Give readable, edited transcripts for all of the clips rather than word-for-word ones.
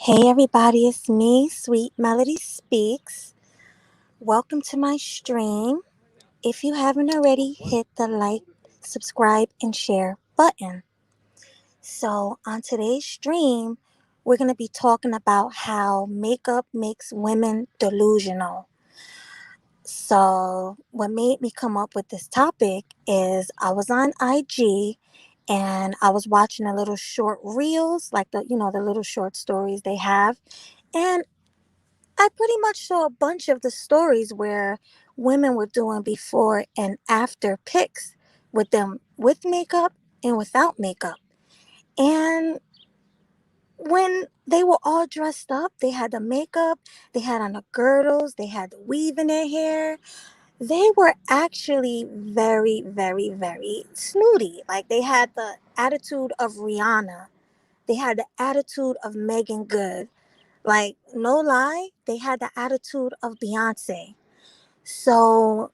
Hey everybody, it's me, Sweet Melody Speaks. Welcome to my stream. If you haven't already, hit the like, subscribe, and share button. So, on today's stream, we're going to be talking about how makeup makes women delusional. So, what made me come up with this topic is I was on IG and I was watching a little short reels, like the little short stories they have. And I pretty much saw a bunch of the stories where women were doing before and after pics with them with makeup and without makeup. And when they were all dressed up, they had the makeup, they had on the girdles, they had the weave in their hair. They were actually very, very, very snooty. Like they had the attitude of Rihanna. They had the attitude of Megan Good. Like, no lie, they had the attitude of Beyonce. So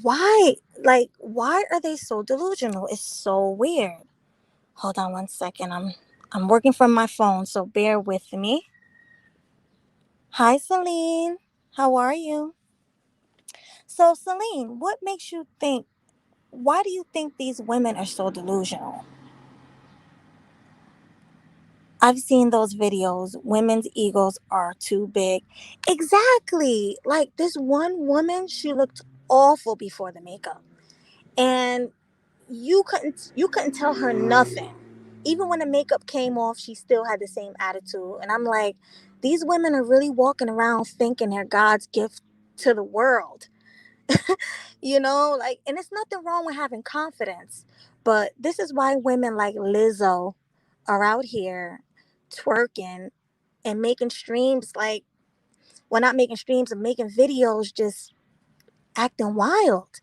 why are they so delusional? It's so weird. Hold on one second. I'm working from my phone, so bear with me. Hi Celine. How are you? So Celine, what makes you think why do you think these women are so delusional? I've seen those videos. Women's egos are too big. Exactly. Like this one woman, she looked awful before the makeup. And you couldn't tell her nothing. Even when the makeup came off, she still had the same attitude. And I'm like, these women are really walking around thinking they're God's gift to the world. Like, and it's nothing wrong with having confidence. But this is why women like Lizzo are out here twerking and making streams like, well, not making streams and making videos just acting wild.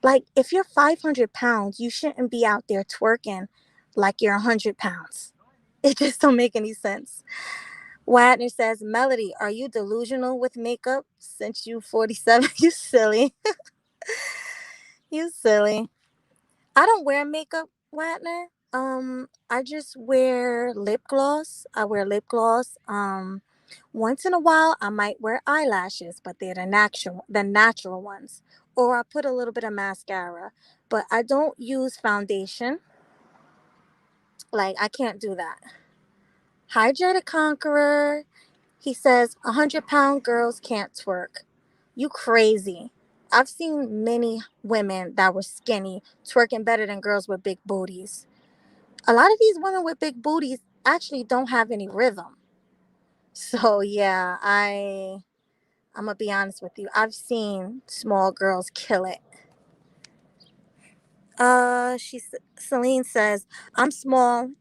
Like, if you're 500 pounds, you shouldn't be out there twerking like you're 100 pounds. It just don't make any sense. Wagner says, Melody, are you delusional with makeup since you 47? You silly. You silly. I don't wear makeup, Wagner. I just wear lip gloss. I wear lip gloss. Once in a while I might wear eyelashes, but they're the natural ones. Or I put a little bit of mascara. But I don't use foundation. Like I can't do that. Hi Jada Conqueror. He says 100-pound girls can't twerk. You crazy. I've seen many women that were skinny twerking better than girls with big booties. A lot of these women with big booties actually don't have any rhythm. So yeah, I'm gonna be honest with you. I've seen small girls kill it. Celine says, I'm small.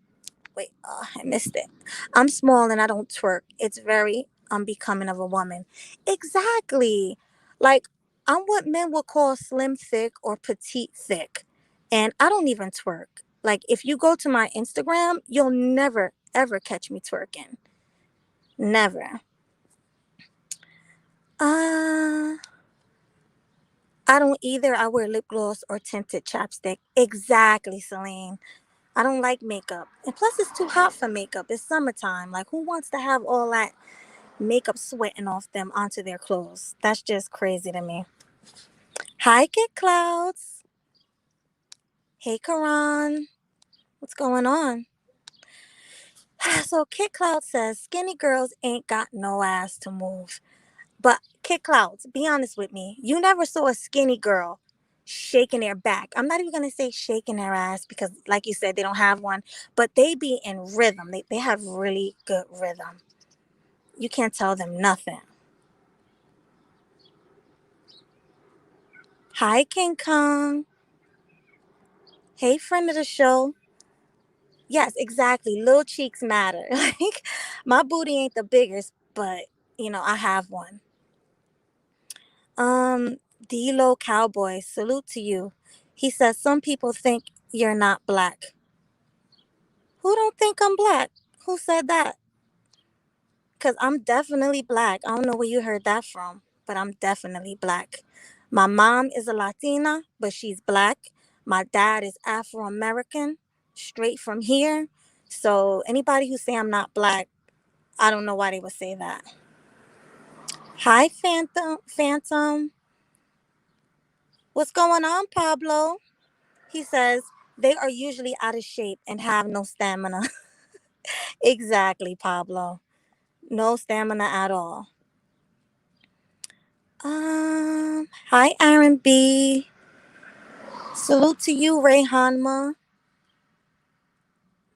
Wait, I missed it. I'm small and I don't twerk. It's very unbecoming of a woman. Exactly. Like, I'm what men would call slim thick or petite thick. And I don't even twerk. Like, if you go to my Instagram, you'll never, ever catch me twerking. Never. Uh, I don't either. I wear lip gloss or tinted chapstick. Exactly, Celine. I don't like makeup. And plus, it's too hot for makeup. It's summertime. Like, who wants to have all that makeup sweating off them onto their clothes? That's just crazy to me. Hi, Kit Clouds. Hey, Karan. What's going on? So, Kit Cloud says skinny girls ain't got no ass to move. But, Kit Clouds, be honest with me. You never saw a skinny girl shaking their back. I'm not even going to say shaking their ass because, like you said, they don't have one, but they be in rhythm. They have really good rhythm. You can't tell them nothing. Hi, King Kong. Hey, friend of the show. Yes, exactly. Little cheeks matter. Like, my booty ain't the biggest, but, I have one. D-Lo Cowboy, salute to you. He says, some people think you're not black. Who don't think I'm black? Who said that? Because I'm definitely black. I don't know where you heard that from, but I'm definitely black. My mom is a Latina, but she's black. My dad is Afro American, straight from here. So anybody who say I'm not black, I don't know why they would say that. Hi, Phantom. What's going on, Pablo? He says they are usually out of shape and have no stamina. Exactly, Pablo. No stamina at all. Hi, Aaron B. Salute to you, Ray Hanma.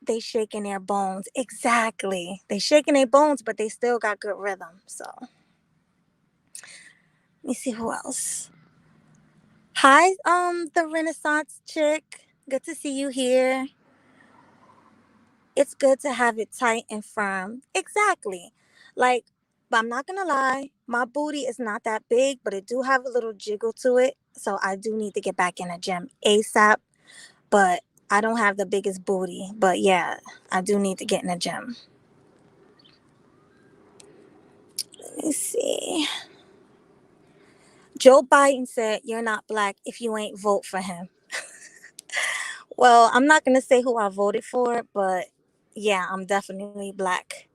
They shaking their bones. Exactly. They shaking their bones, but they still got good rhythm. So let me see who else. Hi, the Renaissance chick. Good to see you here. It's good to have it tight and firm. Exactly. Like, but I'm not gonna lie, my booty is not that big, but it do have a little jiggle to it. So I do need to get back in the gym ASAP. But I don't have the biggest booty. But yeah, I do need to get in the gym. Let me see. Joe Biden said, "You're not black if you ain't vote for him." Well, I'm not gonna say who I voted for, but yeah, I'm definitely black.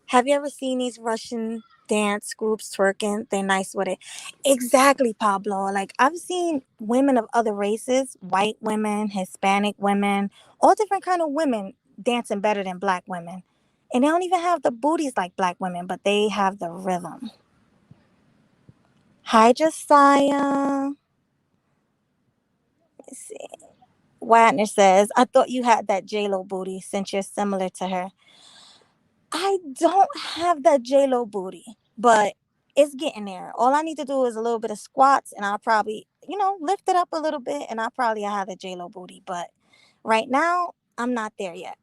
Have you ever seen these Russian dance groups twerking? They're nice with it. Exactly, Pablo. Like I've seen women of other races, white women, Hispanic women, all different kind of women dancing better than black women. And they don't even have the booties like black women, but they have the rhythm. Hi, Josiah. Let's see. Wagner says, I thought you had that J-Lo booty since you're similar to her. I don't have that J-Lo booty, but it's getting there. All I need to do is a little bit of squats and I'll probably, lift it up a little bit and I'll probably have the J-Lo booty. But right now, I'm not there yet.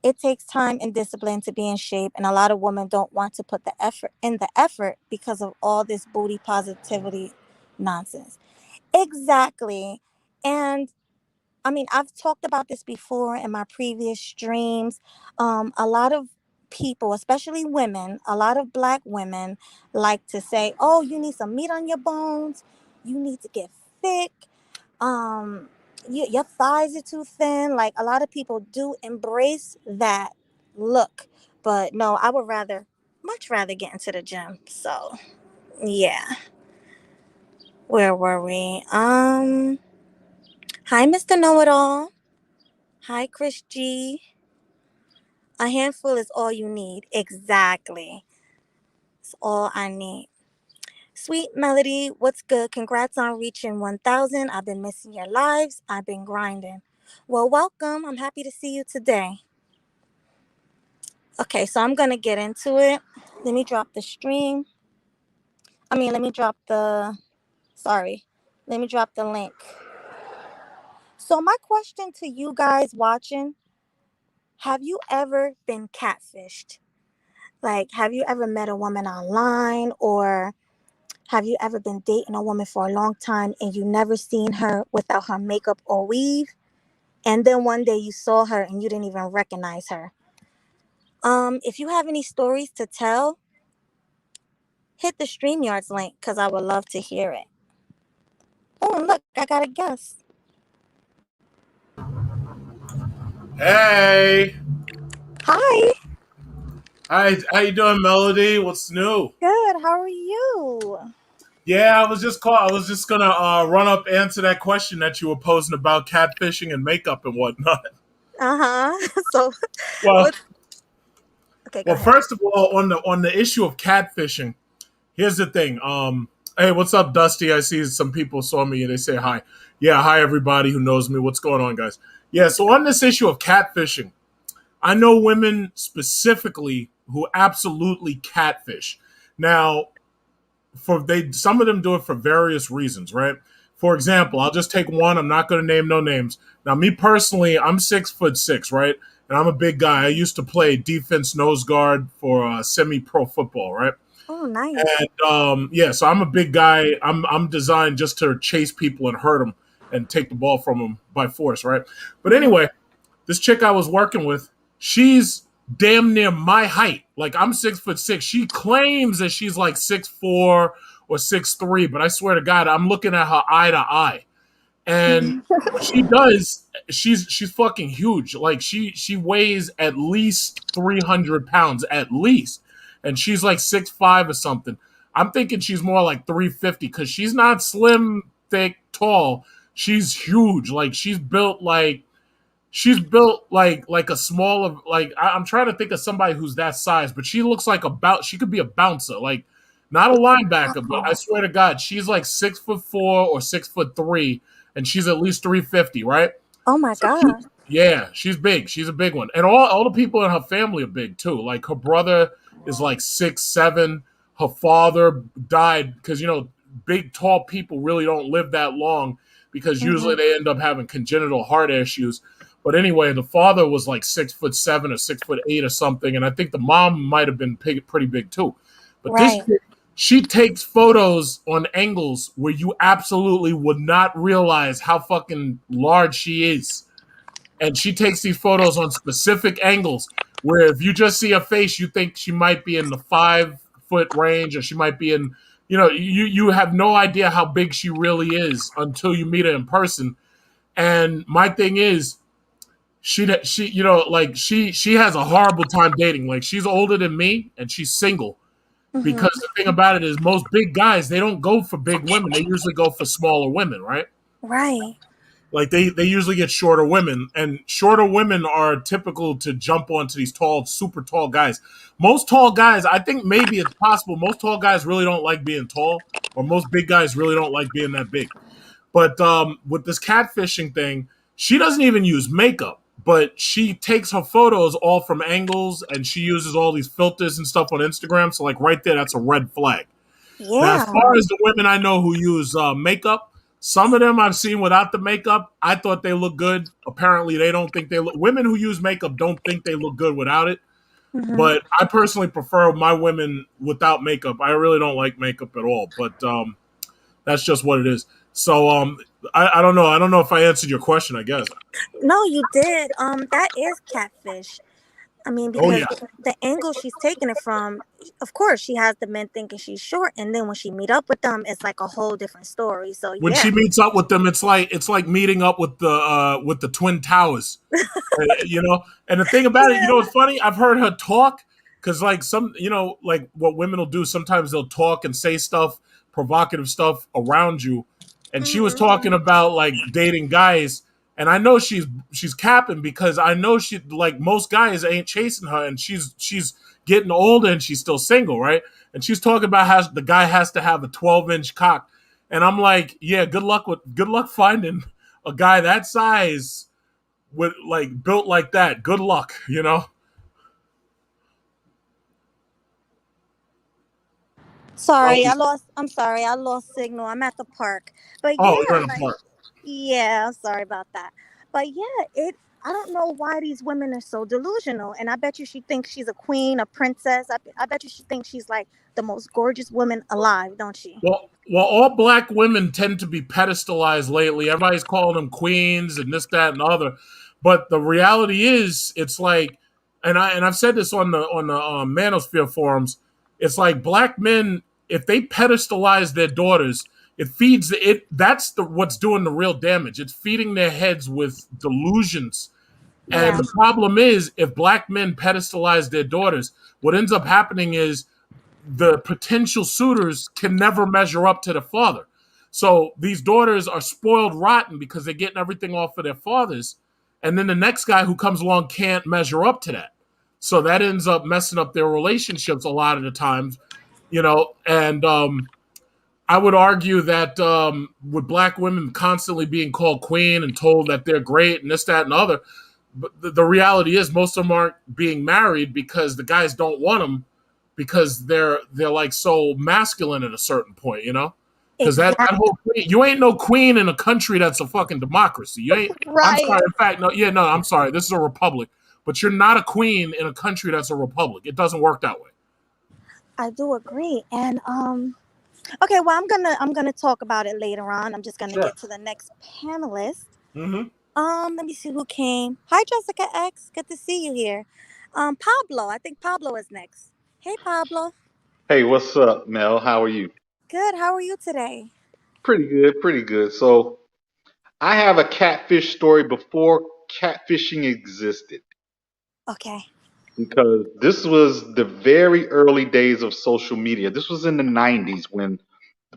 It takes time and discipline to be in shape, and a lot of women don't want to put the effort because of all this booty positivity nonsense. Exactly. And I mean, I've talked about this before in my previous streams. A lot of people, especially women, a lot of black women like to say, oh, you need some meat on your bones. You need to get thick. Um, your thighs are too thin. Like a lot of people do embrace that look. But no, I would much rather get into the gym. So, yeah. Where were we? Hi, Mr. Know It All. Hi, Chris G. A handful is all you need. Exactly. It's all I need. Sweet Melody, what's good? Congrats on reaching 1,000. I've been missing your lives. I've been grinding. Well, welcome. I'm happy to see you today. Okay, so I'm going to get into it. Let me drop the stream. Let me drop sorry. Let me drop the link. So, my question to you guys watching, have you ever been catfished? Like, have you ever met a woman online, or have you ever been dating a woman for a long time and you never seen her without her makeup or weave? And then one day you saw her and you didn't even recognize her. If you have any stories to tell, hit the StreamYards link because I would love to hear it. Oh, look, I got a guess. Hey, Hi. hi, how you doing, Melody? What's new? Good. How are you? Yeah, I was just gonna run up answer that question that you were posing about catfishing and makeup and whatnot. Uh-huh. So, Well, what? Okay, go well, ahead. first of all, on the issue of catfishing, here's the thing. Hey, what's up, Dusty? I see some people saw me and they say hi. Yeah, hi everybody who knows me. What's going on, guys? Yeah, so on this issue of catfishing, I know women specifically who absolutely catfish. Now, some of them do it for various reasons, right? For example, I'll just take one. I'm not going to name no names. Now, me personally, I'm 6'6", right? And I'm a big guy. I used to play defense nose guard for semi-pro football, right? Oh, nice. And yeah, so I'm a big guy. I'm designed just to chase people and hurt them and take the ball from them by force, right? But Mm-hmm. anyway, this chick I was working with, she's damn near my height. Like I'm 6'6". She claims that she's like 6'4" or 6'3", but I swear to God, I'm looking at her eye to eye. and what she does, she's fucking huge. Like she weighs at least 300 pounds at least, and she's like 6'5" or something. I'm thinking she's more like 350 because she's not slim, thick, tall. She's huge. Like she's built like a smaller, like I'm trying to think of somebody who's that size, but she looks like she could be a bouncer, like not a linebacker, but I Oh, swear to God, she's like 6'4" or 6'3", and she's at least 350, right? oh my So she, God. yeah, she's big. She's a big one, and all the people in her family are big too. Like her brother is like 6'7". Her father died because big tall people really don't live that long because usually Hmm. they end up having congenital heart issues. But anyway, the father was like 6'7" or 6'8" or something, and I think the mom might have been pretty big too. But this Right. chick, she takes photos on angles where you absolutely would not realize how fucking large she is, and she takes these photos on specific angles where if you just see her face, you think she might be in the 5 foot range, or she might be in, you have no idea how big she really is until you meet her in person. And my thing is, she like she has a horrible time dating. Like she's older than me and she's single, Hmm. because the thing about it is most big guys, they don't go for big women. They usually go for smaller women, right? Right. Like they usually get shorter women, and shorter women are typical to jump onto these tall, super tall guys. Most tall guys, I think maybe it's possible. Most tall guys really don't like being tall, or most big guys really don't like being that big. But with this catfishing thing, she doesn't even use makeup, but she takes her photos all from angles, and she uses all these filters and stuff on Instagram. So like right there, that's a red flag. Now, as Yeah. far as the women I know who use makeup, some of them I've seen without the makeup. I thought they look good. Apparently, they don't think they look. Women who use makeup don't think they look good without it. Hmm. But I personally prefer my women without makeup. I really don't like makeup at all. But that's just what it is. So I don't know. I don't know if I answered your question. I guess. No, you did. That is catfish. I mean, Oh because yeah. the angle she's taking it from, of course, she has the men thinking she's short, and then when she meet up with them, it's like a whole different story. So When yeah. she meets up with them, it's like meeting up with the twin towers. And the thing about it, Yeah. what's funny? I've heard her talk because, like, like what women will do. Sometimes they'll talk and say stuff, provocative stuff around you. And she was Hmm. talking about like dating guys, and I know she's capping because I know she, like, most guys ain't chasing her, and she's getting older and she's still single, right? And she's talking about how the guy has to have a 12-inch cock, and I'm like, yeah, good luck finding a guy that size with, like, built like that. Good luck, you know. Oh, Sorry, I lost. I'm sorry, I lost signal. I'm at the park, but oh, you're yeah, in a like park. yeah. I'm sorry about that, but yeah, it. I don't know why these women are so delusional, and I bet you she thinks she's a queen, a princess. I bet you she thinks she's like the most gorgeous woman alive, don't she? Well, all black women tend to be pedestalized lately. Everybody's calling them queens and this, that, and the other. But the reality is, it's like, and I've said this on the Manosphere forums. It's like black men, if they pedestalize their daughters, it feeds it. That's what's doing the real damage. It's feeding their heads with delusions. And Yeah, the problem is, if black men pedestalize their daughters, what ends up happening is the potential suitors can never measure up to the father. So these daughters are spoiled rotten because they're getting everything off of their fathers. And then the next guy who comes along can't measure up to that. So that ends up messing up their relationships a lot of the times, and I would argue that with black women constantly being called queen and told that they're great and this, that, and the other, but the reality is most of them aren't being married because the guys don't want them because they're like so masculine at a certain point, Because that exactly. whole you ain't no queen in a country that's a fucking democracy. You ain't. I'm Right. sorry. In fact, no. Yeah, no. I'm sorry. This is a republic, but you're not a queen in a country that's a republic. It doesn't work that way. I do agree, and okay. Well, I'm gonna talk about it later on. I'm just gonna Sure. get to the next panelist. Mm-hmm. Let me see who came. Hi, Jessica X. Good to see you here. Pablo. I think Pablo is next. Hey, Pablo. Hey, what's up, Mel? How are you? Good. How are you today? Pretty good, pretty good. So I have a catfish story before catfishing existed Okay. because this was the very early days of social media. This was in the 90s when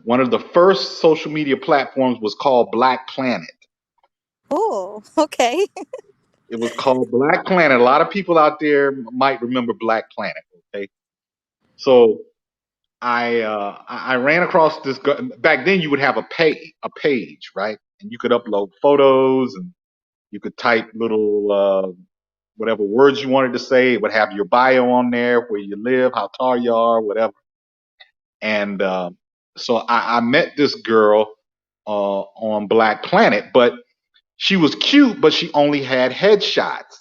one of the first social media platforms was called Black Planet. Oh, okay. It was called Black Planet. A lot of people out there might remember Black Planet. Okay, so I ran across this. Back then, you would have a page, right? And you could upload photos, and you could type little whatever words you wanted to say. It would have your bio on there, where you live, how tall you are, whatever. And so I met this girl on Black Planet, but she was cute, but she only had headshots.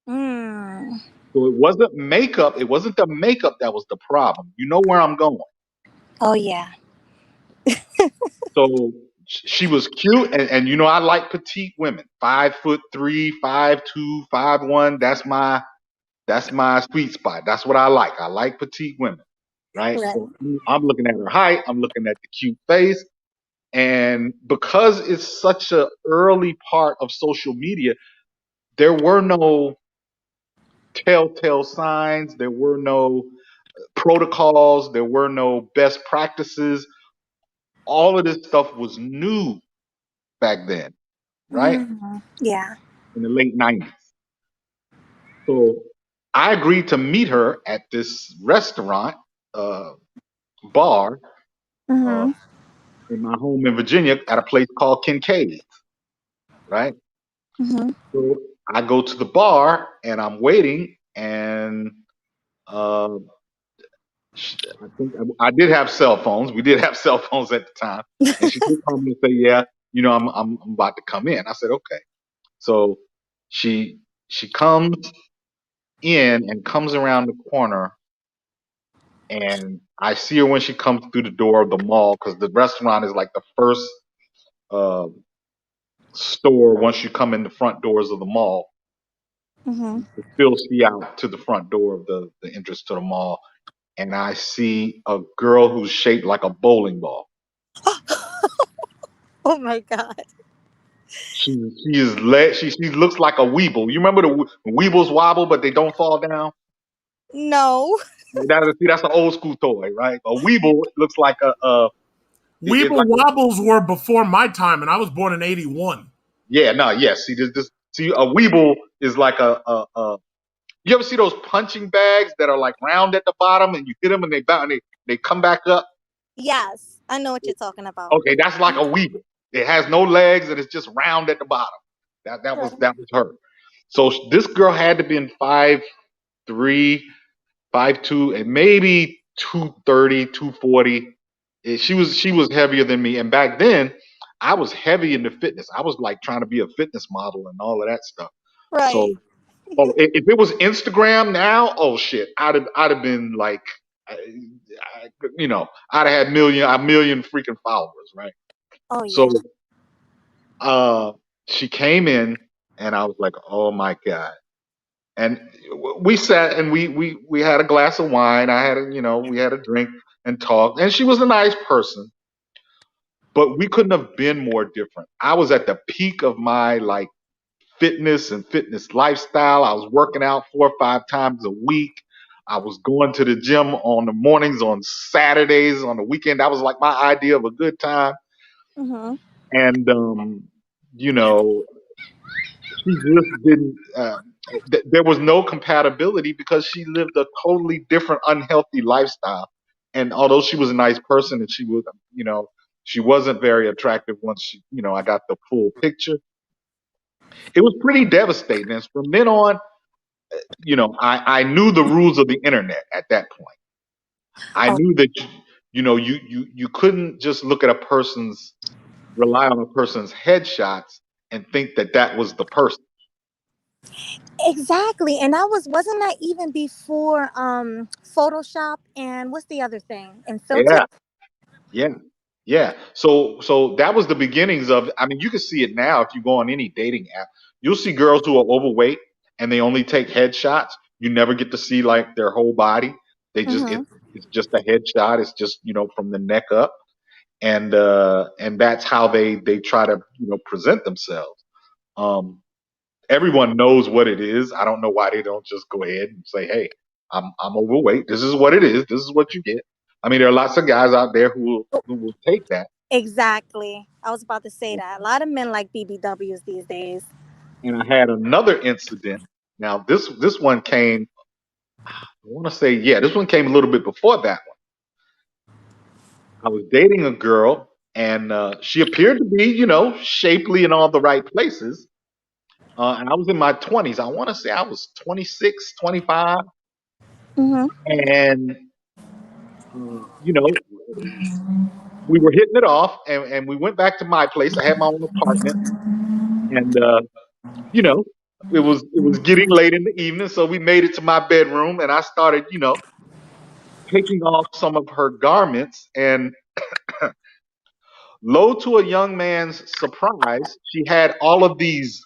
Mm. So it wasn't makeup. It wasn't the makeup that was the problem. You know where I'm going. Oh yeah. So she was cute, and you know I like petite women, 5'3", 5'2", 5'1". That's my sweet spot. That's what I like. I like petite women, right? Right. So I'm looking at her height. I'm looking at the cute face, and because it's such a early part of social media, there were no telltale signs. There were no protocols. There were no best practices. All of this stuff was new back then, right? Mm. Yeah. In the late 90s. So I agreed to meet her at this restaurant, uh, bar, uh, Mhm. in my home in Virginia at a place called Kincaid, right? Mhm. So I go to the bar and I'm waiting, and uh, I think I did have cell phones. We did have cell phones at the time, and she did call me and say, "Yeah, I'm about to come in." I said, "Okay." So she she comes in and comes around the corner, and I see her when she comes through the door of the mall because the restaurant is like the first uh, store once you come in the front doors of the mall. Mhm. You can still see out to the front door of the entrance to the mall, and I see a girl who's shaped like a bowling ball. Oh my god. She is she looks like a weeble. You remember the weebles wobble, but they don't fall down. No. That's an old school toy, right? A weeble looks like it's Weeble like a, wobbles were before my time, and I was born in '81. yeah, no, yes. See, this see a weeble is like a. You ever see those punching bags that are like round at the bottom, and you hit them and they bounce and they come back up? Yes, I know what you're talking about. Okay, that's like a weeble. It has no legs and it's just round at the bottom. Right. That was her. So this girl had to be in 5'3", 5'2", and maybe 230, 240. She was heavier than me, and back then I was heavy into fitness. I was like trying to be a fitness model and all of that stuff. Right. So, oh, if it was Instagram now, oh shit, I'd have been like, I'd have had a million freaking followers, right? Oh yeah. So, uh, she came in, and I was like, oh my god. And we sat and we had a glass of wine. We had a drink and talked. And she was a nice person, but we couldn't have been more different. I was at the peak of my like fitness and fitness lifestyle. I was working out 4 or 5 times a week. I was going to the gym on the mornings, on Saturdays, on the weekend. That was like my idea of a good time. Mhm. And you know, she just didn't. There was no compatibility because she lived a totally different, unhealthy lifestyle. And although she was a nice person, and she wasn't very attractive once I got the full picture. It was pretty devastating. And from then on, I knew the rules of the internet at that point. I Oh, knew that you couldn't just rely on a person's headshots and think that that was the person. exactly. And that wasn't that even before Photoshop and what's the other thing? And filter? Yeah. Yeah, yeah. So that was the beginnings of. I mean, you can see it now if you go on any dating app. You'll see girls who are overweight and they only take headshots. You never get to see like their whole body. They just Mhm. it's just a headshot. It's just from the neck up. and that's how they try to present themselves. Um, Everyone knows what it is. I don't know why they don't just go ahead and say, "Hey, I'm overweight. This is what it is. This is what you get." I mean, there are lots of guys out there who will take that. Exactly. I was about to say that. A lot of men like BBWs these days. And I had another incident. Now this one came. I want to say, yeah, this one came a little bit before that one. I was dating a girl, and she appeared to be, shapely in all the right places. And I was in my 20s. I want to say I was 26, 25. Mm-hmm. And, you know, we were hitting it off, and we went back to my place. I had my own apartment, and, you know, it was getting late in the evening, so we made it to my bedroom, and I started, taking off some of her garments. And lo, to a young man's surprise, she had all of these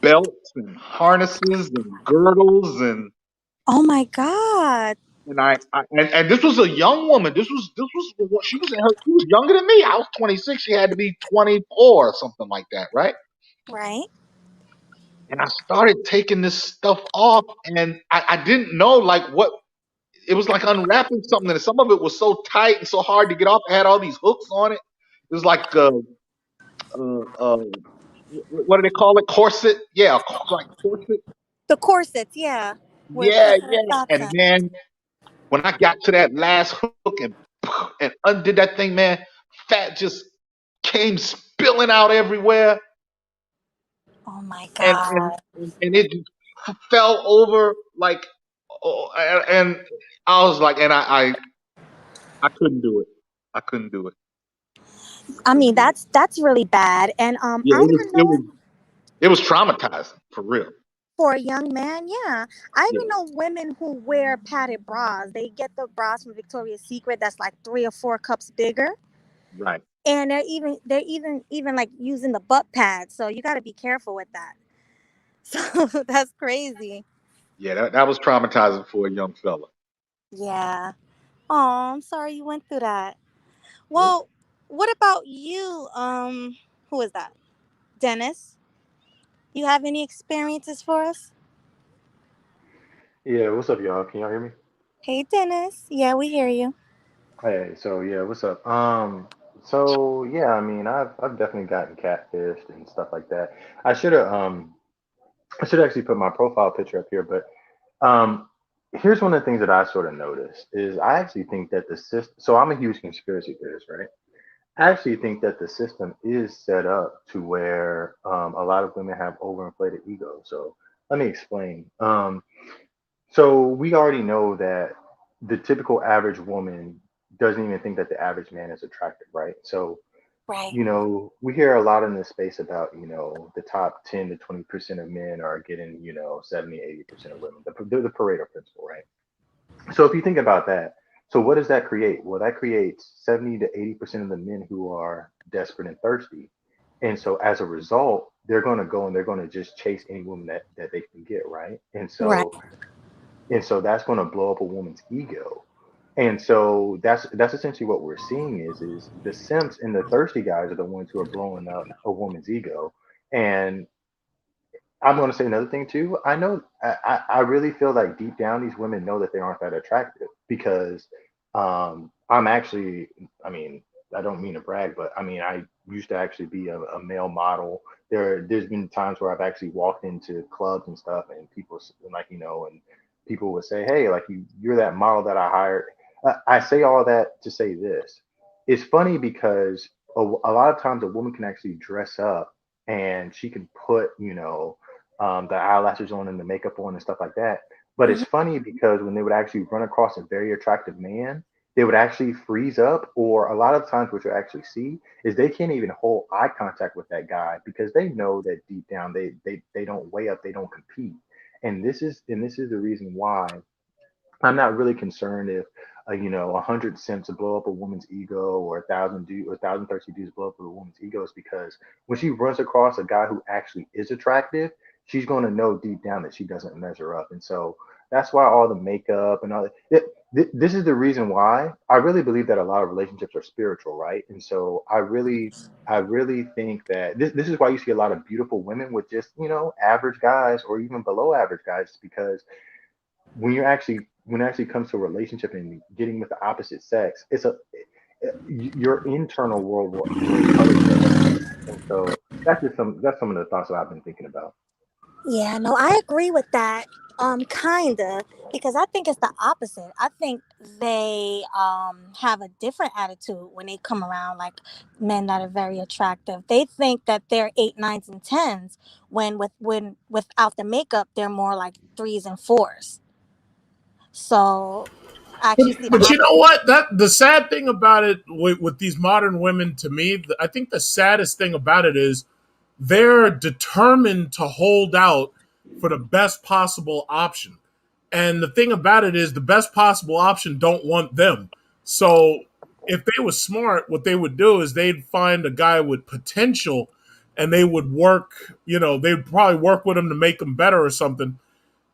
belts and harnesses and girdles, Oh my God. and this was a young woman. This was she was younger than me. I was 26. She had to be 24 or something like that, right? Right? And I started taking this stuff off, and I didn't know like what it was like unwrapping something. And some of it was so tight and so hard to get off. It had all these hooks on it. It was like what do they call it? Corset? Yeah, like corset. The corsets, yeah. Where Yeah, people wear yeah. socks And at. man, when I got to that last hook and undid that thing, man, fat just came spilling out everywhere, Oh my and and God. and it just fell over like, oh, and I was like, and I couldn't do it. I couldn't do it. I I couldn't mean, do it. that's really bad. And Yeah, I it was even it know was it was traumatizing for real. for a young man, yeah. I Yeah, even know women who wear padded bras. They get the bras from Victoria's Secret that's like 3 or 4 cups bigger. right. And they're even like using the butt pads. So you gotta be careful with that. So that's crazy. Yeah, that was traumatizing for a young fella. Yeah. Oh, I'm sorry you went through that. Yeah. Well, what about you? Who is that? Dennis? You have any experiences for us? Yeah, what's up, y'all? Can y'all hear me? Hey, Dennis. Yeah, we hear you. Hey, so yeah, what's up? So yeah, I mean, I've definitely gotten catfished and stuff like that. I should have I should actually put my profile picture up here, but um, here's one of the things that I sort of noticed is I actually think that the system. So I'm a huge conspiracy theorist, right? I actually think that the system is set up to where a lot of women have overinflated egos. So let me explain. So we already know that the typical average woman doesn't even think that the average man is attractive, right? So, Right. we hear a lot in this space about, the top 10 to 20% of men are getting, 70, 80% of women, the Pareto principle, right? So if you think about that, so what does that create? Well, that creates 70 to 80% of the men who are desperate and thirsty. And so as a result, they're going to go and they're going to just chase any woman that they can get, right? Right. And so that's going to blow up a woman's ego. And so that's essentially what we're seeing is the simps and the thirsty guys are the ones who are blowing up a woman's ego. And I'm going to say another thing too. I know I really feel like deep down these women know that they aren't that attractive because I'm actually, I mean, I don't mean to brag, but I mean I used to actually be a male model. There's been times where I've actually walked into clubs and stuff, and like and people would say, "Hey, like you're that model that I hired." I say all that to say this. It's funny because a lot of times a woman can actually dress up and she can put the eyelashes on and the makeup on and stuff like that. But it's Mhm. funny because when they would actually run across a very attractive man, they would actually freeze up, or a lot of times what you actually see is they can't even hold eye contact with that guy because they know that deep down they don't weigh up, they don't compete. And this is the reason why I'm not really concerned if 100 cents blow up a woman's ego, or a thousand thirsty dudes blow up a woman's ego, is because when she runs across a guy who actually is attractive, she's going to know deep down that she doesn't measure up, and so that's why all the makeup and all that. This is the reason why I really believe that a lot of relationships are spiritual, right? And so I really think that this is why you see a lot of beautiful women with just, average guys or even below average guys, because when it actually comes to a relationship and getting with the opposite sex, your internal world will tell it to everything. And so that's some of the thoughts that I've been thinking about. Yeah, no, I agree with that. Kinda, because I think it's the opposite. I think they have a different attitude when they come around, like men that are very attractive. They think that they're eight, nines, and tens, when without the makeup they're more like threes and fours. So I But, actually see the but you know opposite. what? That the sad thing about it with these modern women, to me, I think the saddest thing about it is they're determined to hold out for the best possible option. And the thing about it is the best possible option don't want them. So if they were smart, what they would do is they'd find a guy with potential and they would work, they'd probably work with him to make him better or something.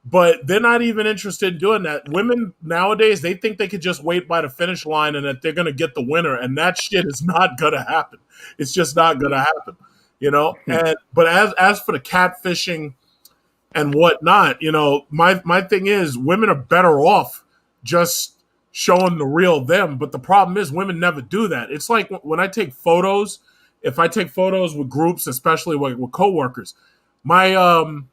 But they're not even interested in doing that. Women nowadays, they think they could just wait by the finish line and that they're going to get the winner. And that shit is not going to happen. It's just not going to happen, And but as for the catfishing and whatnot, my thing is women are better off just showing the real them. But the problem is women never do that. It's like when I take photos, if I take photos with groups, especially with coworkers, my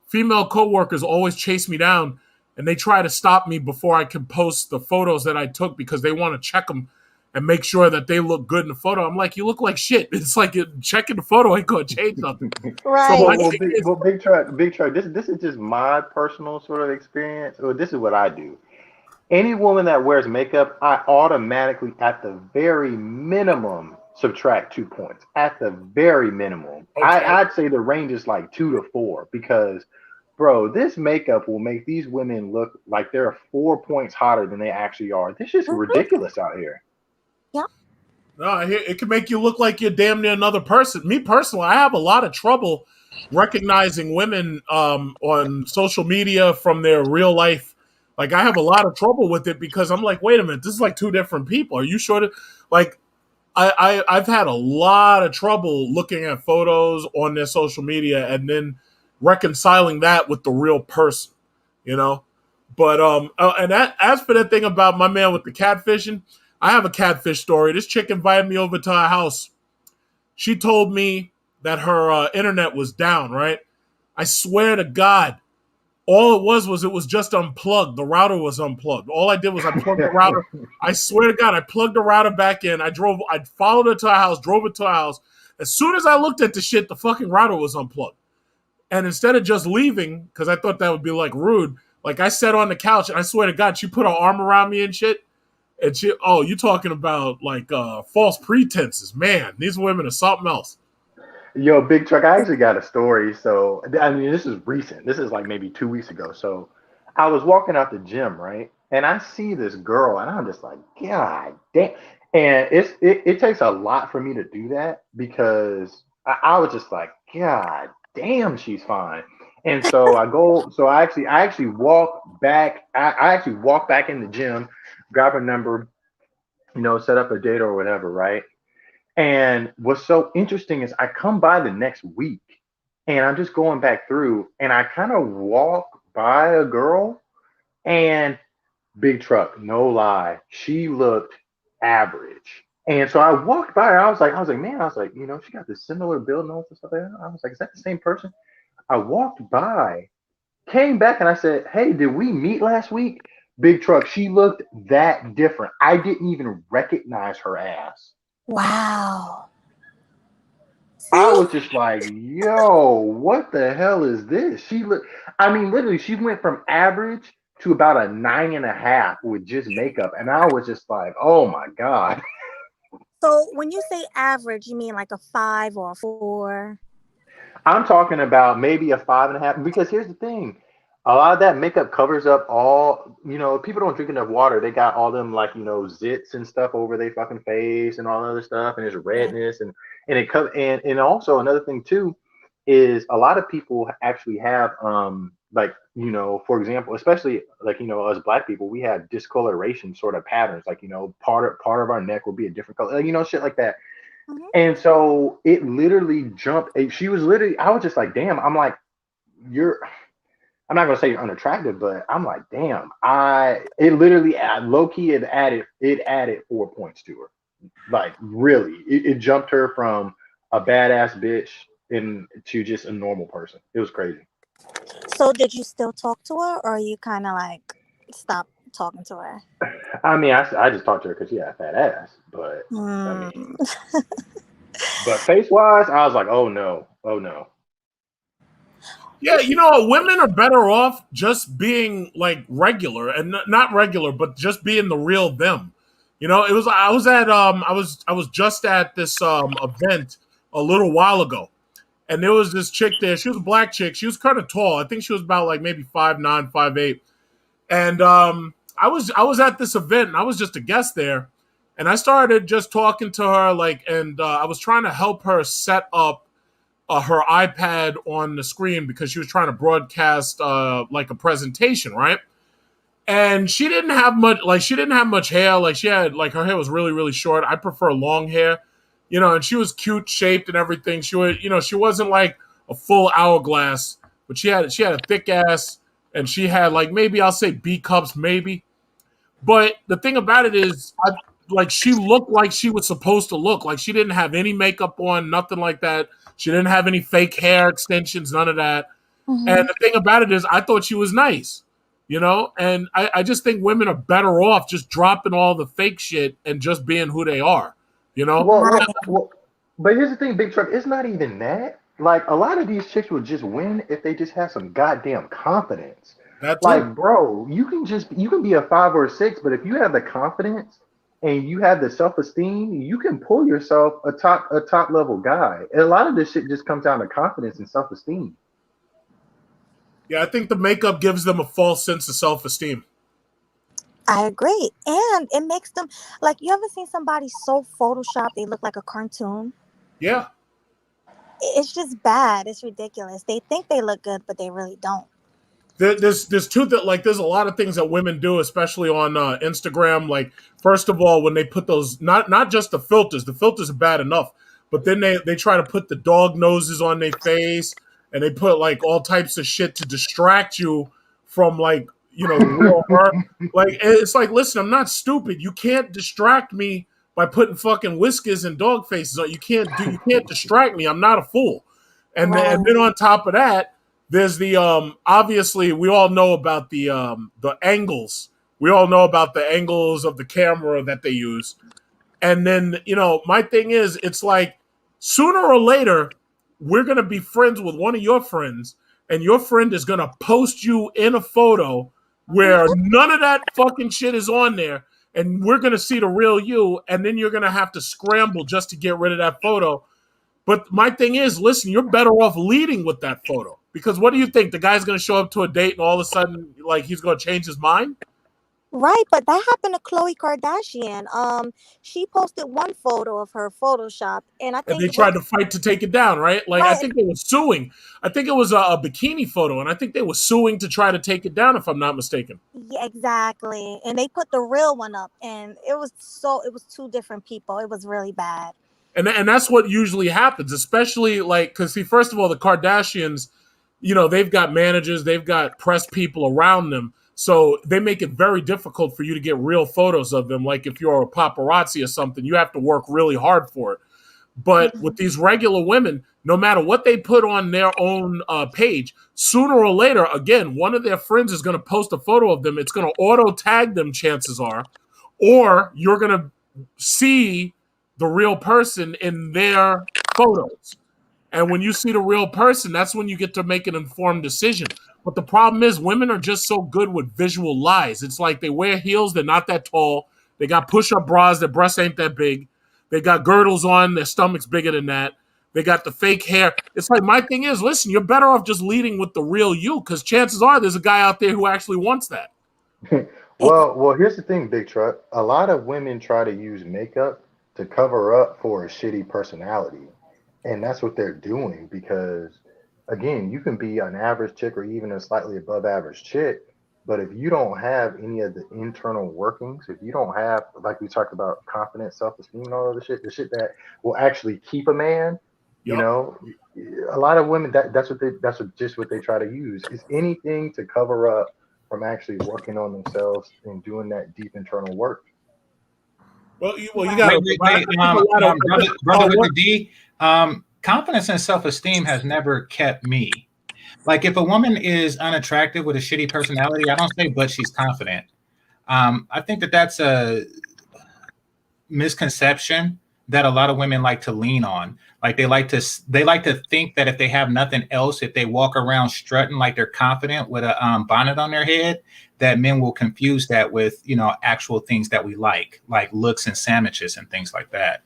female coworkers always chase me down and they try to stop me before I can post the photos that I took because they want to check them and make sure that they look good in the photo. I'm like, you look like shit. It's like checking the photo ain't gonna change nothing. So Right. my thing is, Big truck. This is just my personal sort of experience. Or this is what I do. Any woman that wears makeup, I automatically, at the very minimum, subtract 2 points. At the very minimum, okay, I'd say the range is like 2 to 4 because, bro, this makeup will make these women look like they're 4 points hotter than they actually are. This is Hmm. ridiculous out here. Yeah. no, it can make you look like you're damn near another person. Me personally, I have a lot of trouble recognizing women on social media from their real life. Like I have a lot of trouble with it because I'm like, wait a minute, this is like two different people. Are you sure? Like I've had a lot of trouble looking at photos on their social media and then reconciling that with the real person, you know. But and that as for that thing about my man with the catfishing, I have a catfish story. This chick invited me over to her house. She told me that her internet was down. Right, I swear to God, all it was just unplugged. The router was unplugged. All I did was I plugged the router. I swear to God, I plugged the router back in. I followed her to her house, drove her to her house. As soon as I looked at the shit, the fucking router was unplugged. And instead of just leaving, because I thought that would be like rude, like I sat on the couch and I swear to God, she put her arm around me and shit. And you talking about like false pretenses. Man, these women are something else. Yo, Big Truck, I actually got a story. So, I mean, this is recent. This is like maybe 2 weeks ago. So, I was walking out the gym, right? And I see this girl, and I'm just like, God damn. And it takes a lot for me to do that because I was just like, God damn, she's fine. And so so I actually walk back. I actually walk back in the gym, grab her number, set up a date or whatever, right? And what's so interesting is I come by the next week and I'm just going back through and I kind of walk by a girl and big truck, no lie, she looked average. And so I walked by her. Man, she got this similar build and all this stuff like that. I was like, is that the same person? I walked by, came back, and I said, hey, did we meet last week? Big truck, she looked that different. I didn't even recognize her ass. Wow. I See? was just like, yo, what the hell is this? I mean, literally, she went from average to about a 9.5 with just makeup. And I was just like, oh my God. So when you say average, you mean like a five or a four? I'm talking about maybe a 5.5. Because here's the thing, a lot of that makeup covers up all, people don't drink enough water. They got all them, like, zits and stuff over their fucking face and all that other stuff. And there's Yeah. redness and it comes, and also another thing too is a lot of people actually have Like, you know, for example, especially like, you know, us black people, we have discoloration sort of patterns. Like, you know, part of our neck will be a different color, like, you know, shit like that. Hmm. And so it literally jumped. She was literally, I was just like, damn. I'm like, you're. I'm not gonna say you're unattractive, but I'm like, damn. It literally low key it added 4 points to her. Like really, it jumped her from a badass bitch into just a normal person. It was crazy. So did you still talk to her, or you kind of like stop talking to her? I mean, I just talked to her because she had a fat ass, but I Hmm. mean, but face wise, I was like, oh no, oh no. Yeah, you know, women are better off just being like regular and not regular, but just being the real them. You know, it was I was just at this event a little while ago, and there was this chick there. She was a black chick. She was kind of tall. I think she was about like maybe 5'9", 5'8". And I was at this event and I was just a guest there, and I started just talking to her like, and I was trying to help her set up her iPad on the screen because she was trying to broadcast like a presentation, right? And she didn't have much, like she didn't have much hair. Like she had, like her hair was really, really short. I prefer long hair, you know. And she was cute shaped and everything. She was, you know, she wasn't like a full hourglass, but she had a thick ass, and she had like maybe I'll say B cups maybe. But the thing about it is, like she looked like she was supposed to look. Like she didn't have any makeup on, nothing like that. She didn't have any fake hair extensions, none of that. And Hmm. the thing about it is, I thought she was nice, you know. And I just think women are better off just dropping all the fake shit and just being who they are, you know. Right. But here's the thing, Big Truck. It's not even that. Like a lot of these chicks would just win if they just have some goddamn confidence. That too. Like, bro, you can be a 5 or 6, but if you have the confidence and you have the self esteem, you can pull yourself a top level guy. And a lot of this shit just comes down to confidence and self esteem. Yeah, I think the makeup gives them a false sense of self esteem. I agree, and it makes them like. You ever seen somebody so photoshopped they look like a cartoon? Yeah. It's just bad. It's ridiculous. They think they look good, but they really don't. There's two that like there's a lot of things that women do, especially on Instagram. Like first of all, when they put those not just the filters are bad enough, but then they try to put the dog noses on their face, and they put like all types of shit to distract you from like you know the real her. Like it's like, listen, I'm not stupid. You can't distract me by putting fucking whiskers and dog faces on. You can't distract me. I'm not a fool. And Right. then on top of that, there's the obviously we all know about the angles. We all know about the angles of the camera that they use. And then, you know, my thing is it's like sooner or later we're going to be friends with one of your friends, and your friend is going to post you in a photo where none of that fucking shit is on there, and we're going to see the real you, and then you're going to have to scramble just to get rid of that photo. But my thing is, listen, you're better off leading with that photo, because what do you think? The guy's going to show up to a date and all of a sudden, like, he's going to change his mind? Right, but that happened to Khloe Kardashian. She posted one photo of her Photoshop, and I And think they it was tried to fight to take it down, right? Like, I right. think they were suing. I think it was a bikini photo, and I think they were suing to try to take it down, if I'm not mistaken. Yeah, exactly. And they put the real one up, and it was two different people. It was really bad. And that's what usually happens, especially like because see, first of all, the Kardashians, you know, they've got managers, they've got press people around them, so they make it very difficult for you to get real photos of them. Like if you're a paparazzi or something, you have to work really hard for it. But with Mhm. these regular women, no matter what they put on their own page, sooner or later, again, one of their friends is going to post a photo of them. It's going to auto tag them, chances are, or you're going to see the real person in their photos. And when you see the real person, that's when you get to make an informed decision. But the problem is, women are just so good with visual lies. It's like they wear heels, they're not that tall. They got push up bras, their breasts ain't that big. They got girdles on, their stomach's bigger than that. They got the fake hair. It's like, my thing is, listen, you're better off just leading with the real you, because chances are there's a guy out there who actually wants that. Ex- Well, here's the thing, Big Truck. A lot of women try to use makeup to cover up for a shitty personality, and that's what they're doing because again, you can be an average chick or even a slightly above average chick, but if you don't have any of the internal workings, if you don't have, like we talked about, confidence, self esteem, and all of the shit that will actually keep a man, you Yep. know, a lot of women just what they try to use is anything to cover up from actually working on themselves and doing that deep internal work. You got Right. to. Wait, wait, I wait. think a lot of. Brother with What? the D. Confidence and self-esteem has never kept me. Like if a woman is unattractive with a shitty personality, I don't say, but she's confident. I think that that's a misconception that a lot of women like to lean on. Like they like to think that if they have nothing else, if they walk around strutting like they're confident with a bonnet on their head, that men will confuse that with actual things that we like looks and sandwiches and things like that.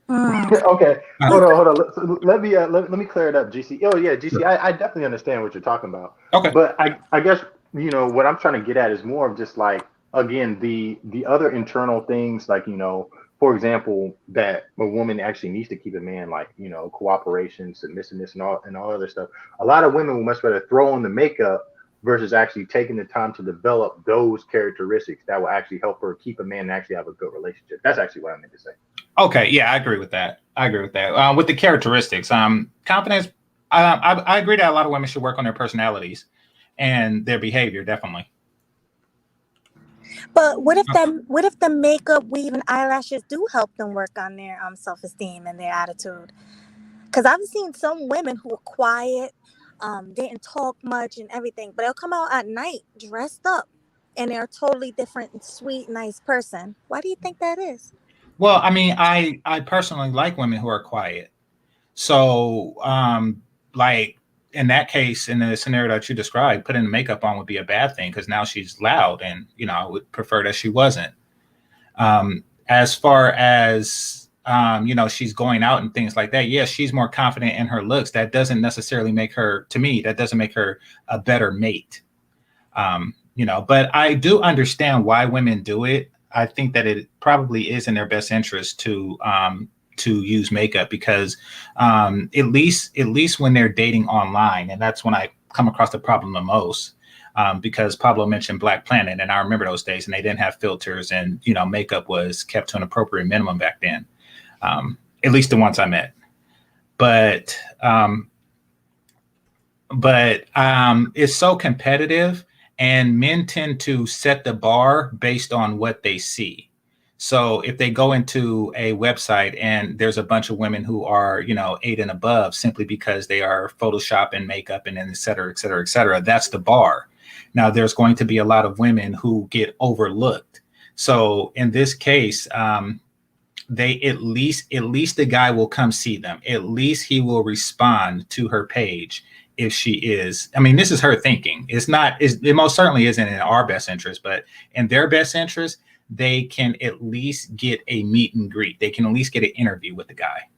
Mm. Okay, Uh, hold on. Let me clear it up, GC. Oh yeah, GC. sure. I definitely understand what you're talking about, Okay. but I guess what I'm trying to get at is more of just like, again, the other internal things, like, for example, that a woman actually needs to keep a man, like, cooperation, submissiveness, and all other stuff. A lot of women would much rather throw on the makeup versus actually taking the time to develop those characteristics that will actually help her keep a man and actually have a good relationship. That's actually what I meant to say. Okay. Yeah, I agree with that. With the characteristics, confidence. I agree that a lot of women should work on their personalities and their behavior. Definitely. But what if the makeup, weave, and eyelashes do help them work on their self esteem and their attitude? Because I've seen some women who are quiet, didn't talk much and everything, but they'll come out at night dressed up, and they're a totally different, sweet, nice person. Why do you think that is? Well, I mean, I personally like women who are quiet. So, like in that case, in the scenario that you described, putting makeup on would be a bad thing because now she's loud, and I would prefer that she wasn't. As far as she's going out and things like that. Yes, she's more confident in her looks. That doesn't necessarily make her, to me, that doesn't make her a better mate. But I do understand why women do it. I think that it probably is in their best interest to use makeup because at least when they're dating online, and that's when I come across the problem the most. Because Pablo mentioned Black Planet, and I remember those days, and they didn't have filters, and makeup was kept to an appropriate minimum back then. At least the ones I met. But it's so competitive, and men tend to set the bar based on what they see. So if they go into a website and there's a bunch of women who are, 8 and above simply because they are Photoshop and makeup and then et cetera, et cetera, et cetera, that's the bar. Now there's going to be a lot of women who get overlooked. So in this case, they at least the guy will come see them. At least he will respond to her page if she is. I mean, this is her thinking. It most certainly isn't in our best interest, but in their best interest, they can at least get a meet and greet. They can at least get an interview with the guy.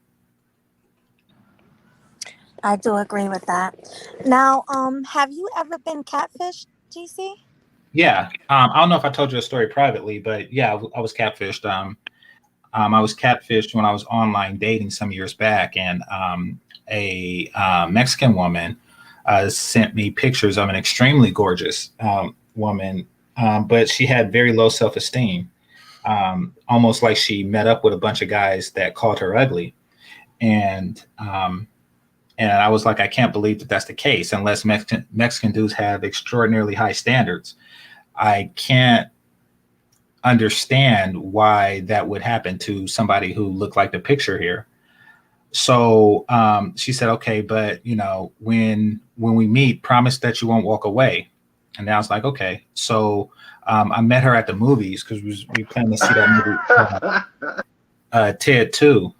I do agree with that. Now, have you ever been catfished, GC? Yeah. I don't know if I told you a story privately, but yeah, I was catfished. I was catfished when I was online dating some years back, and a Mexican woman sent me pictures of an extremely gorgeous woman, but she had very low self-esteem, almost like she met up with a bunch of guys that called her ugly. And I was like, I can't believe that that's the case unless Mexican dudes have extraordinarily high standards. I can't understand why that would happen to somebody who looked like the picture here. So she said, okay, but when we meet, promise that you won't walk away. And I was like, okay. So I met her at the movies because we planned to see that movie, Ted 2.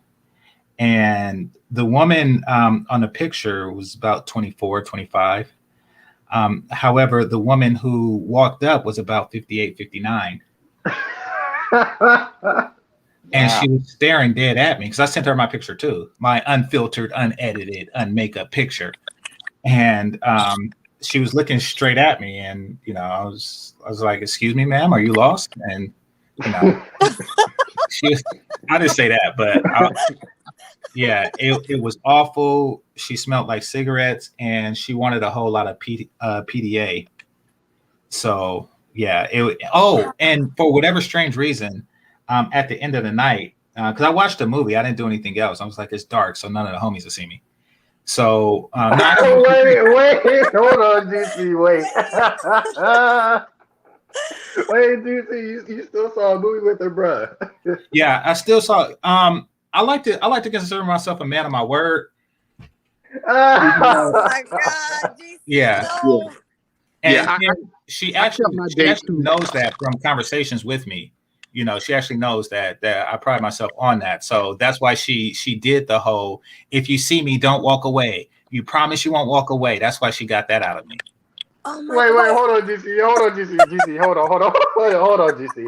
And the woman on the picture was about 24, 25. However, the woman who walked up was about 58, 59. And she was staring dead at me because I sent her my picture too, my unfiltered, unedited, unmakeup picture. And she was looking straight at me, and I was like, "Excuse me, ma'am, are you lost?" And she was, I didn't say that, but Yeah, it was awful. She smelled like cigarettes, and she wanted a whole lot of PDA. So yeah, oh, and for whatever strange reason, at the end of the night, because I watched the movie, I didn't do anything else. I was like, it's dark, so none of the homies will see me. So no, I didn't. Wait, hold on, GC, wait. Wait, GC, you still saw a movie with her, bruh. Yeah, I still saw. I like to consider myself a man of my word. Oh my God, GC, Yeah, no. Yeah, and she I kept actually my she date actually too. knows that from conversations with me. She actually knows that I pride myself on that. So that's why she did the whole if you see me, don't walk away. You promise you won't walk away. That's why she got that out of me. Oh my Wait, God. hold on, GC, hold on, hold on, GC.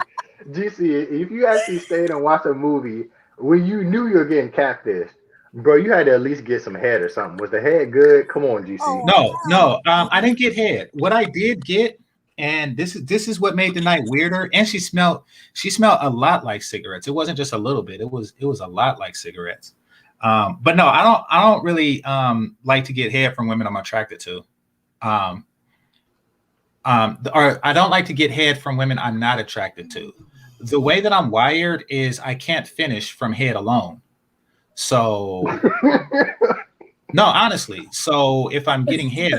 If you actually stayed and watched a movie when you knew you were getting catfished, bro, you had to at least get some head or something. Was the head good? Come on, GC. Oh No, hell no, I didn't get head. What I did get, and this is what made the night weirder. And she smelled a lot like cigarettes. It wasn't just a little bit. It was a lot like cigarettes. But no, I don't really like to get head from women I'm attracted to. Um, or I don't like to get head from women I'm not attracted to. The way that I'm wired is I can't finish from head alone. So no, honestly. So if I'm getting head,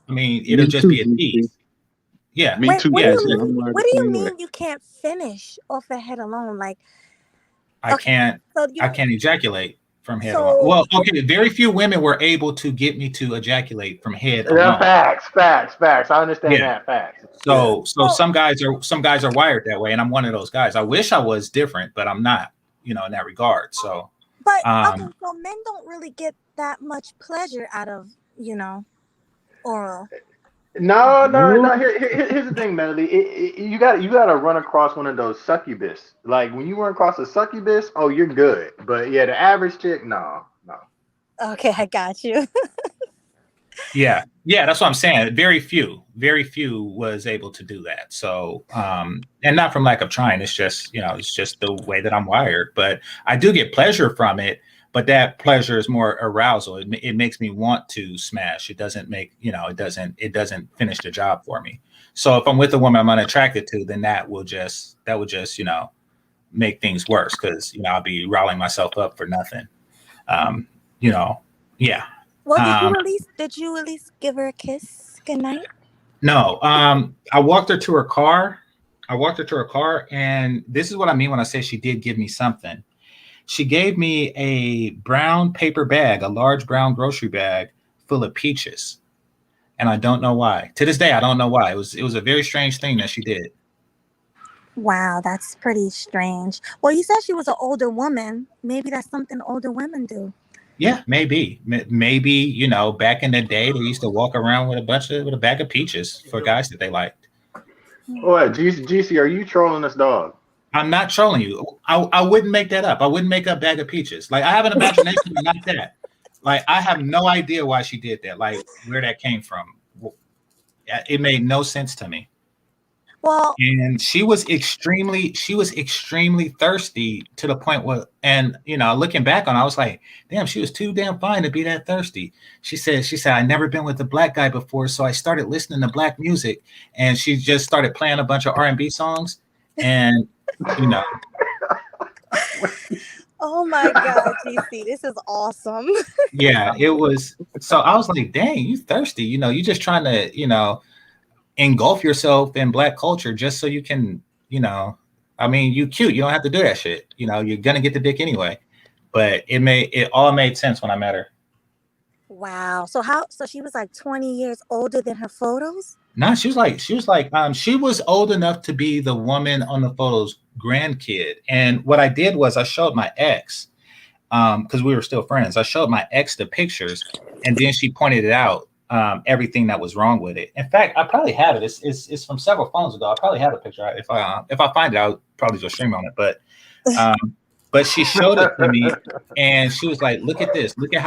I mean, it'll Me just too, be a GC. tease. Yeah, Me Wait, too, what do yeah. you GC. So I'm mean? like What the do you same way. mean you can't finish off the head alone? Like, I okay, can't, so I you, can't ejaculate from head alone. so Well, okay, very few women were able to get me to ejaculate from head Yeah, alone. facts. I understand Yeah. that. Facts. Yeah. So well, some guys are wired that way, and I'm one of those guys. I wish I was different, but I'm not. In that regard. So, but okay, um, so men don't really get that much pleasure out of oral. No. No, Here's the thing, Melody. You got to run across one of those succubus. Like when you run across a succubus, oh, you're good. But yeah, the average chick, no, no. Okay, I got you. yeah, that's what I'm saying. Very few was able to do that. So, and not from lack of trying. It's just the way that I'm wired. But I do get pleasure from it. But that pleasure is more arousal. It makes me want to smash. It doesn't it doesn't finish the job for me. So if I'm with a woman I'm unattracted to, then that would just make things worse because I'll be riling myself up for nothing. Um, you know, yeah. Well, Um, did you at least give her a kiss goodnight? No, I walked her to her car. And this is what I mean when I say she did give me something. She gave me a brown paper bag, a large brown grocery bag full of peaches, and I don't know why. To this day, I don't know why. It was a very strange thing that she did. Wow, that's pretty strange. Well, you said she was an older woman. Maybe that's something older women do. Yeah, maybe back in the day they used to walk around with a bag of peaches for guys that they liked. What, GC? Are you trolling this dog? I'm not trolling you. I wouldn't make that up. I wouldn't make up bag of peaches. Like I have an imagination, but not that. Like I have no idea why she did that. Like where that came from. It made no sense to me. Well, And she was extremely thirsty to the point where, and looking back on it, I was like, damn, she was too damn fine to be that thirsty. She said, I never been with a black guy before, so I started listening to black music, and she just started playing a bunch of R&B songs, and you know, oh my God, GC, this is awesome. yeah, it was. So I was like, dang, you thirsty? You just trying to, engulf yourself in black culture just so you can, I mean, you cute. You don't have to do that shit. You're gonna get the dick anyway. But it all made sense when I met her. Wow. So she was like 20 years older than her photos? No, she was old enough to be the woman on the photo's grandkid. And what I did was I showed my ex, because we were still friends. I showed my ex the pictures, and then she pointed it out, everything that was wrong with it. In fact, I probably have it. It's from several phones ago. I probably have a picture. If I find it, I'll probably just stream on it. But she showed it to me, and she was like, "Look at this. Look at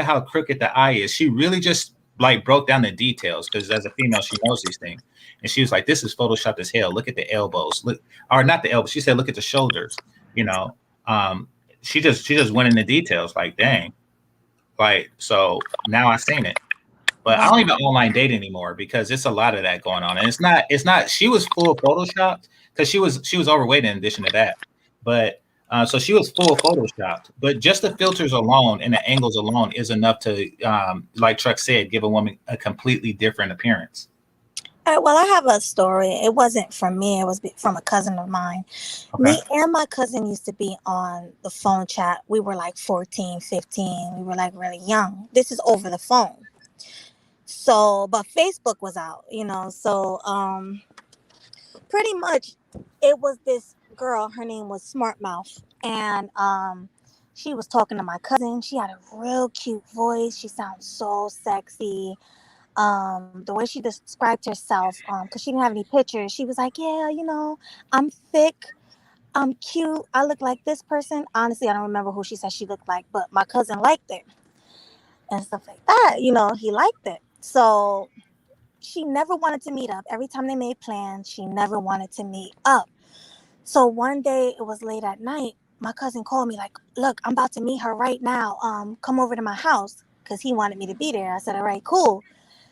how crooked the eye is." She really just like broke down the details because as a female, she knows these things. And she was like, "This is photoshopped as hell. Look at the elbows. Look, or not the elbows." She said, "Look at the shoulders." You know, um, she just went into details. Like, dang, like so now I seen it. But I don't even Wow. online date anymore because it's a lot of that going on. And it's not she was full photoshopped because she was overweight in addition to that. But so she was full photoshopped. But just the filters alone and the angles alone is enough to like Truck said, give a woman a completely different appearance. Well, I have a story. It wasn't from me. It was from a cousin of mine. Okay. Me and my cousin used to be on the phone chat. We were like 14, 15. We were like really young. This is over the phone. So, but Facebook was out, you know. So, pretty much it was this girl. Her name was Smart Mouth. And she was talking to my cousin. She had a real cute voice. She sounds so sexy. The way she described herself, because she didn't have any pictures, she was like, yeah, you know, I'm thick, I'm cute, I look like this person. Honestly, I don't remember who she said she looked like, but my cousin liked it and stuff like that. You know, he liked it. So she never wanted to meet up. Every time they made plans, she never wanted to meet up. So one day it was late at night. My cousin called me like, look, I'm about to meet her right now. Come over to my house, because he wanted me to be there. I said, all right, cool.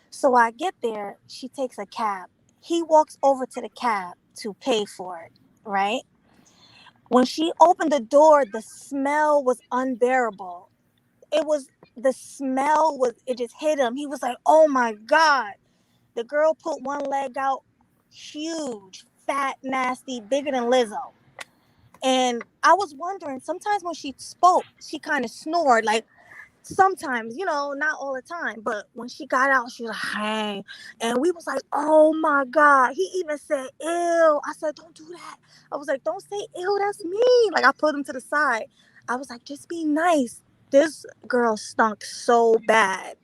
So I get there, she takes a cab. He walks over to the cab to pay for it, right? When she opened the door, the smell was unbearable. It was, the smell was, it just hit him. He was like, oh my God. The girl put one leg out, huge, fat, nasty, bigger than Lizzo. And I was wondering, sometimes when she spoke, she kind of snored, like, sometimes, you know, not all the time, but when she got out, she was like, hey. And we was like, oh my God. He even said, ew. I said, don't do that. I was like, don't say ew, that's mean. Like, I put him to the side. I was like, just be nice. This girl stunk so bad.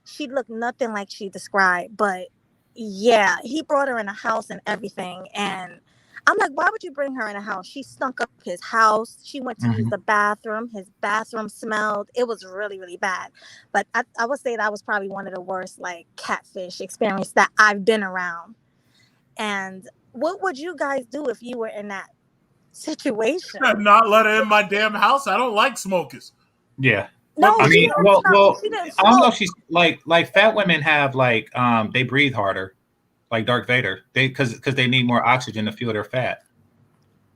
She looked nothing like she described, but yeah, he brought her in a house and everything. And I'm like, why would you bring her in a house? She stunk up his house. She went to use Mhm. the bathroom. His bathroom smelled. It was really, really bad. But I would say that was probably one of the worst, like, catfish experience that I've been around. And what would you guys do if you were in that situation? Not let her in my damn house. I don't like smokers. Yeah. What? No, I she mean, didn't smell. She didn't I don't know if smoke. she's like fat women have like they breathe harder, like Darth Vader. They because they need more oxygen to fuel their fat.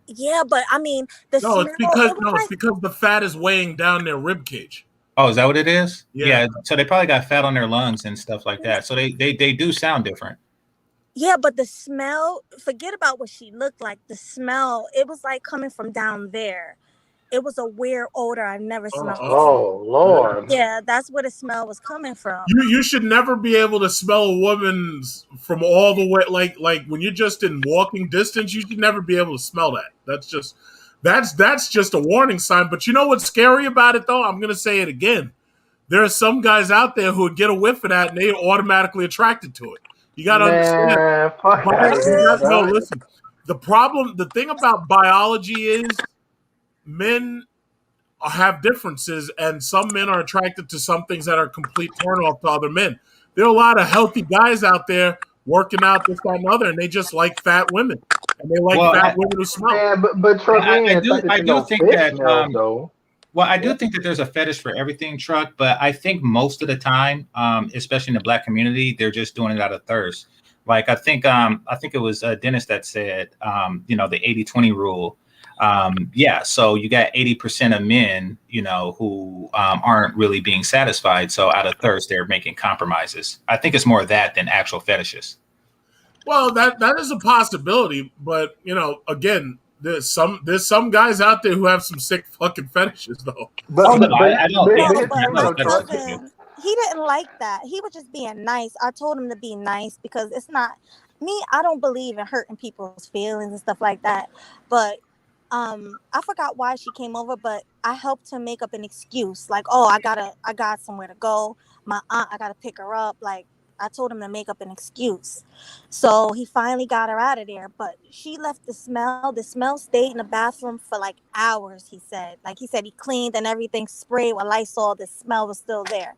Yeah, but I mean, the No, smell, it's because it was no, it's like, because the fat is weighing down their rib cage. Oh, is that what it is? Yeah. Yeah. So they probably got fat on their lungs and stuff like that. So they do sound different. yeah, but the smell, forget about what she looked like. The smell, it was like coming from down there. It was a weird odor I've never smelled before. Oh Lord. Yeah, that's where the smell was coming from. You should never be able to smell a woman's from all the way like when you're just in walking distance, you should never be able to smell that. That's just a warning sign. But you know what's scary about it though? I'm gonna say it again. There are some guys out there who would get a whiff of that and they automatically attracted to it. You gotta understand. Man, fuck out of here, No, bro. listen. The thing about biology is men have differences, and some men are attracted to some things that are complete turn off to other men. There are a lot of healthy guys out there working out this, that, and other, and they just like fat women, and they like Well, fat I, women who smell. Man, but Truck, we I ain't do attracted I to do no think fish that smells though. well, I do think that there's a fetish for everything, Truck, but I think most of the time, especially in the black community, they're just doing it out of thirst. Like I think it was Dennis that said, you know, the 80-20 rule. Yeah, so you got 80% of men, you know, who aren't really being satisfied. So out of thirst, they're making compromises. I think it's more of that than actual fetishes. Well, that is a possibility, but you know, again, there's some guys out there who have some sick fucking fetishes, though. Oh But no, but but I don't. Yeah, No, here's the but I thing know my though, the fetishes Truck. with you. cousin, he didn't like that. He was just being nice. I told him to be nice because it's not me. I don't believe in hurting people's feelings and stuff like that. But I forgot why she came over, but I helped him make up an excuse. Like, oh, I got somewhere to go. My aunt, I gotta pick her up. Like, I told him to make up an excuse. So he finally got her out of there. But she left the smell. The smell stayed in the bathroom for like hours, he said. Like, he said he cleaned and everything, sprayed with Lysol. The smell was still there.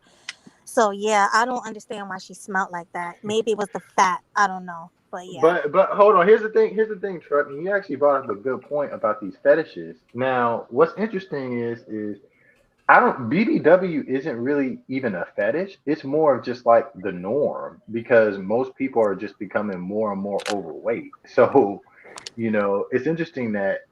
So yeah, I don't understand why she smelled like that. Maybe it was the fat. I don't know. but yeah. But hold on. Here's the thing. Here's the thing, Truck. And you actually brought up a good point about these fetishes. Now, what's interesting is I don't BBW isn't really even a fetish. It's more of just like the norm because most people are just becoming more and more overweight. So, it's interesting that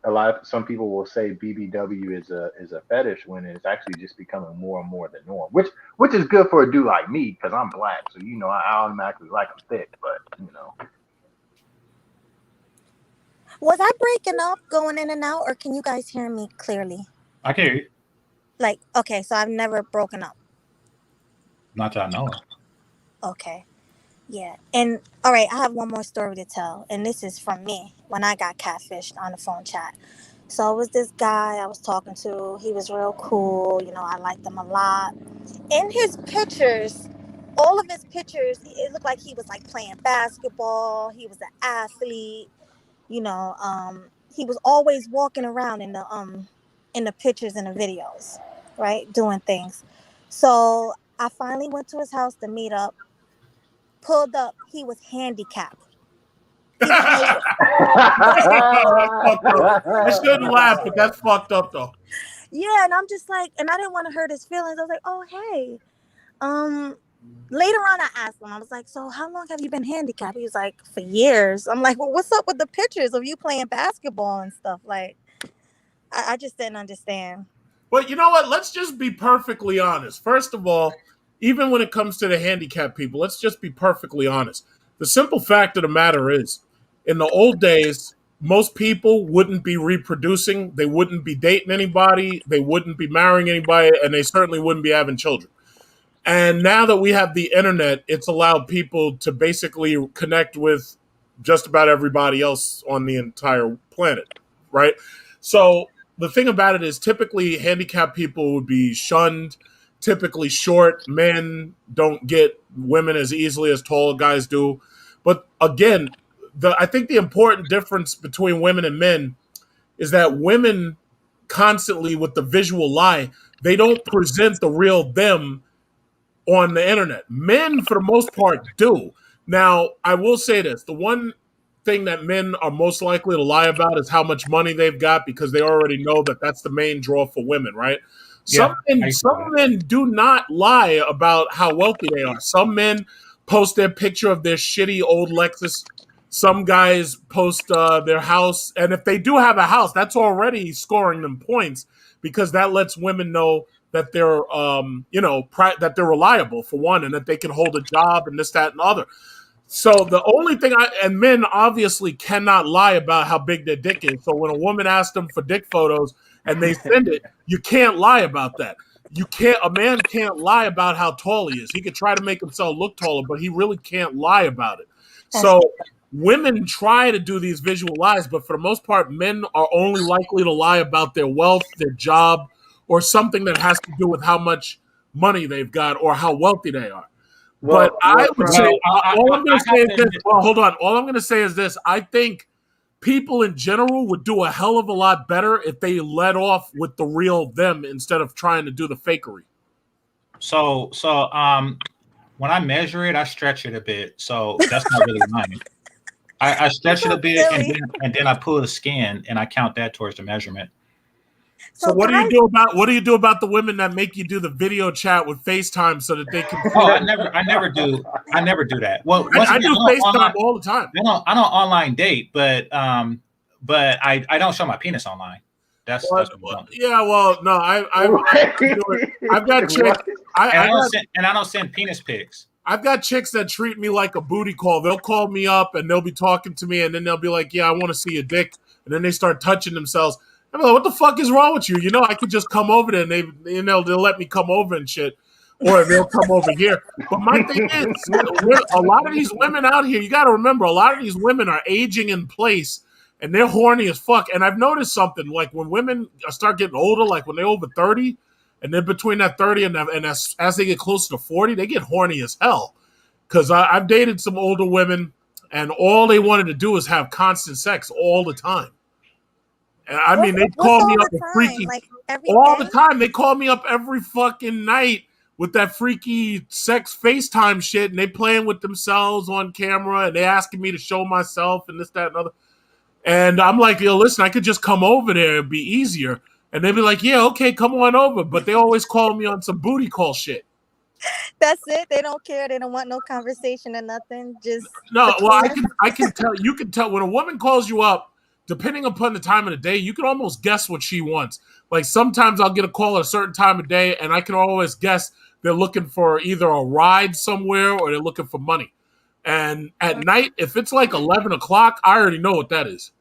some people will say BBW is a fetish when it's actually just becoming more and more the norm. Which is good for a dude like me because I'm black, so I automatically like them thick. But. Was I breaking up, going in and out, or can you guys hear me clearly? I can hear you. Like, okay, so I've never broken up. Not that I know of. Okay. Yeah. And all right, I have one more story to tell. And this is from me when I got catfished on the phone chat. So it was this guy I was talking to. He was real cool. I liked him a lot. In his pictures, all of his pictures, it looked like he was like playing basketball. He was an athlete. You know, he was always walking around in the pictures and the videos, right? Doing things. So I finally went to his house to meet up, pulled up, he was handicapped. He wasn't able. That's fucked up. I shouldn't laugh, but that's fucked up though. Yeah, and I'm just like, and I didn't want to hurt his feelings. I was like, oh hey. Later on I asked him, I was like, so how long have you been handicapped? He was like, for years. I'm like, well, what's up with the pictures of you playing basketball and stuff? Like, I just didn't understand. But you know what? Let's just be perfectly honest. First of all, even when it comes to the handicapped people, let's just be perfectly honest. The simple fact of the matter is, in the old days, most people wouldn't be reproducing, they wouldn't be dating anybody, they wouldn't be marrying anybody, and they certainly wouldn't be having children. And now that we have the internet, it's allowed people to basically connect with just about everybody else on the entire planet, right? So the thing about it is typically handicapped people would be shunned, typically short. Men don't get women as easily as tall guys do. But again, I think the important difference between women and men is that women constantly with the visual lie, they don't present the real them on the internet. Men, for the most part, do. Now, I will say this: the one thing that men are most likely to lie about is how much money they've got because they already know that that's the main draw for women, right? Yeah, Some men do not lie about how wealthy they are. Some men post their picture of their shitty old Lexus. Some guys post their house, and if they do have a house, that's already scoring them points because that lets women know that they're, that they're reliable for one, and that they can hold a job and this, that, and the other. So the only thing and men obviously cannot lie about how big their dick is. So when a woman asks them for dick photos and they send it, you can't lie about that. A man can't lie about how tall he is. He could try to make himself look taller, but he really can't lie about it. That's So women try to do these visual lies, but for the most part, men are only likely to lie about their wealth, their job, or something that has to do with how much money they've got or how wealthy they are. But I would say, all I'm going to say is this. Well, hold on. All I'm going to say is this. I think people in general would do a hell of a lot better if they let off with the real them instead of trying to do the fakery. So, when I measure it, I stretch it a bit. So that's not really mine. I stretch it a bit, and then I pull the skin and I count that towards the measurement. So what do you do about the women that make you do the video chat with FaceTime so that they can? Oh, I never do that. Well, I do FaceTime all the time. I don't online date, but I don't show my penis online. That's what yeah. Well, no, I've got chicks, and I don't send penis pics. I've got chicks that treat me like a booty call. They'll call me up and they'll be talking to me, and then they'll be like, "Yeah, I want to see your dick," and then they start touching themselves. I'm like, "What the fuck is wrong with you? I could just come over there, and they'll let me come over and shit, or they'll come over here." But my thing is, a lot of these women out here, you got to remember, a lot of these women are aging in place. And they're horny as fuck. And I've noticed something, like when women start getting older, like when they're over 30, and they're between that 30 and as they get closer to 40, they get horny as hell. Because I've dated some older women, and all they wanted to do is have constant sex all the time. And I mean, they call me up freaking all the time. They call me up every fucking night with that freaky sex FaceTime shit, and they playing with themselves on camera, and they asking me to show myself and this, that, and other. And I'm like, yo, listen, I could just come over there. It'd be easier. And they'd be like, yeah, okay, come on over. But they always call me on some booty call shit. That's it. They don't care. They don't want no conversation or nothing. Just No, the well, call. I can tell. You can tell when a woman calls you up, depending upon the time of the day, you can almost guess what she wants. Like sometimes I'll get a call at a certain time of day, and I can always guess they're looking for either a ride somewhere or they're looking for money. And at night, if it's like 11 o'clock, I already know what that is.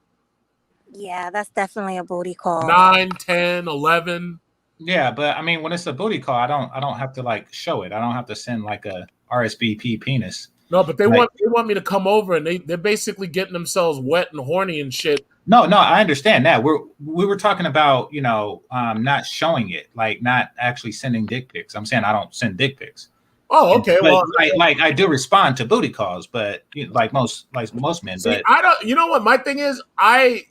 Yeah, that's definitely a booty call. 9, 10, 11. Yeah, but I mean, when it's a booty call, I don't have to like show it. I don't have to send like a RSVP penis. No, but they Like, want me to come over, and they're basically getting themselves wet and horny and shit. no, I understand that. We were talking about, not showing it, like not actually sending dick pics. I'm saying I don't send dick pics. Oh, okay. But, Well, like I do respond to booty calls, but like most men. see, But I don't. You know what my thing is? I've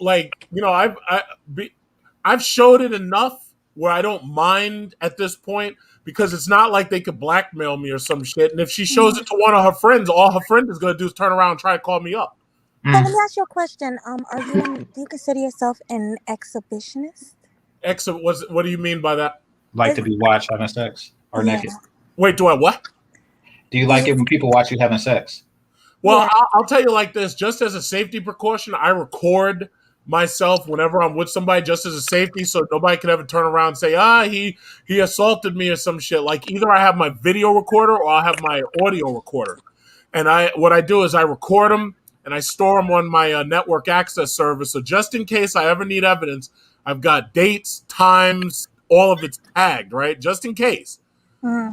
showed it enough where I don't mind at this point because it's not like they could blackmail me or some shit. And if she shows it to one of her friends, all her friend is going to do is turn around and try to call me up. So let me ask you a question. Do you consider yourself an exhibitionist? What do you mean by that? like to be watched having sex or Yeah. naked. Wait, do I what? Do you like it when people watch you having sex? Well, Yeah. I'll tell you like this. Just as a safety precaution, I record myself whenever I'm with somebody, just as a safety, so nobody can ever turn around and say, he assaulted me or some shit. Like either I have my video recorder or I have my audio recorder, and what I do is I record them and I store them on my network access service. So just in case I ever need evidence, I've got dates, times, all of it's tagged, right? Just in case. Smart.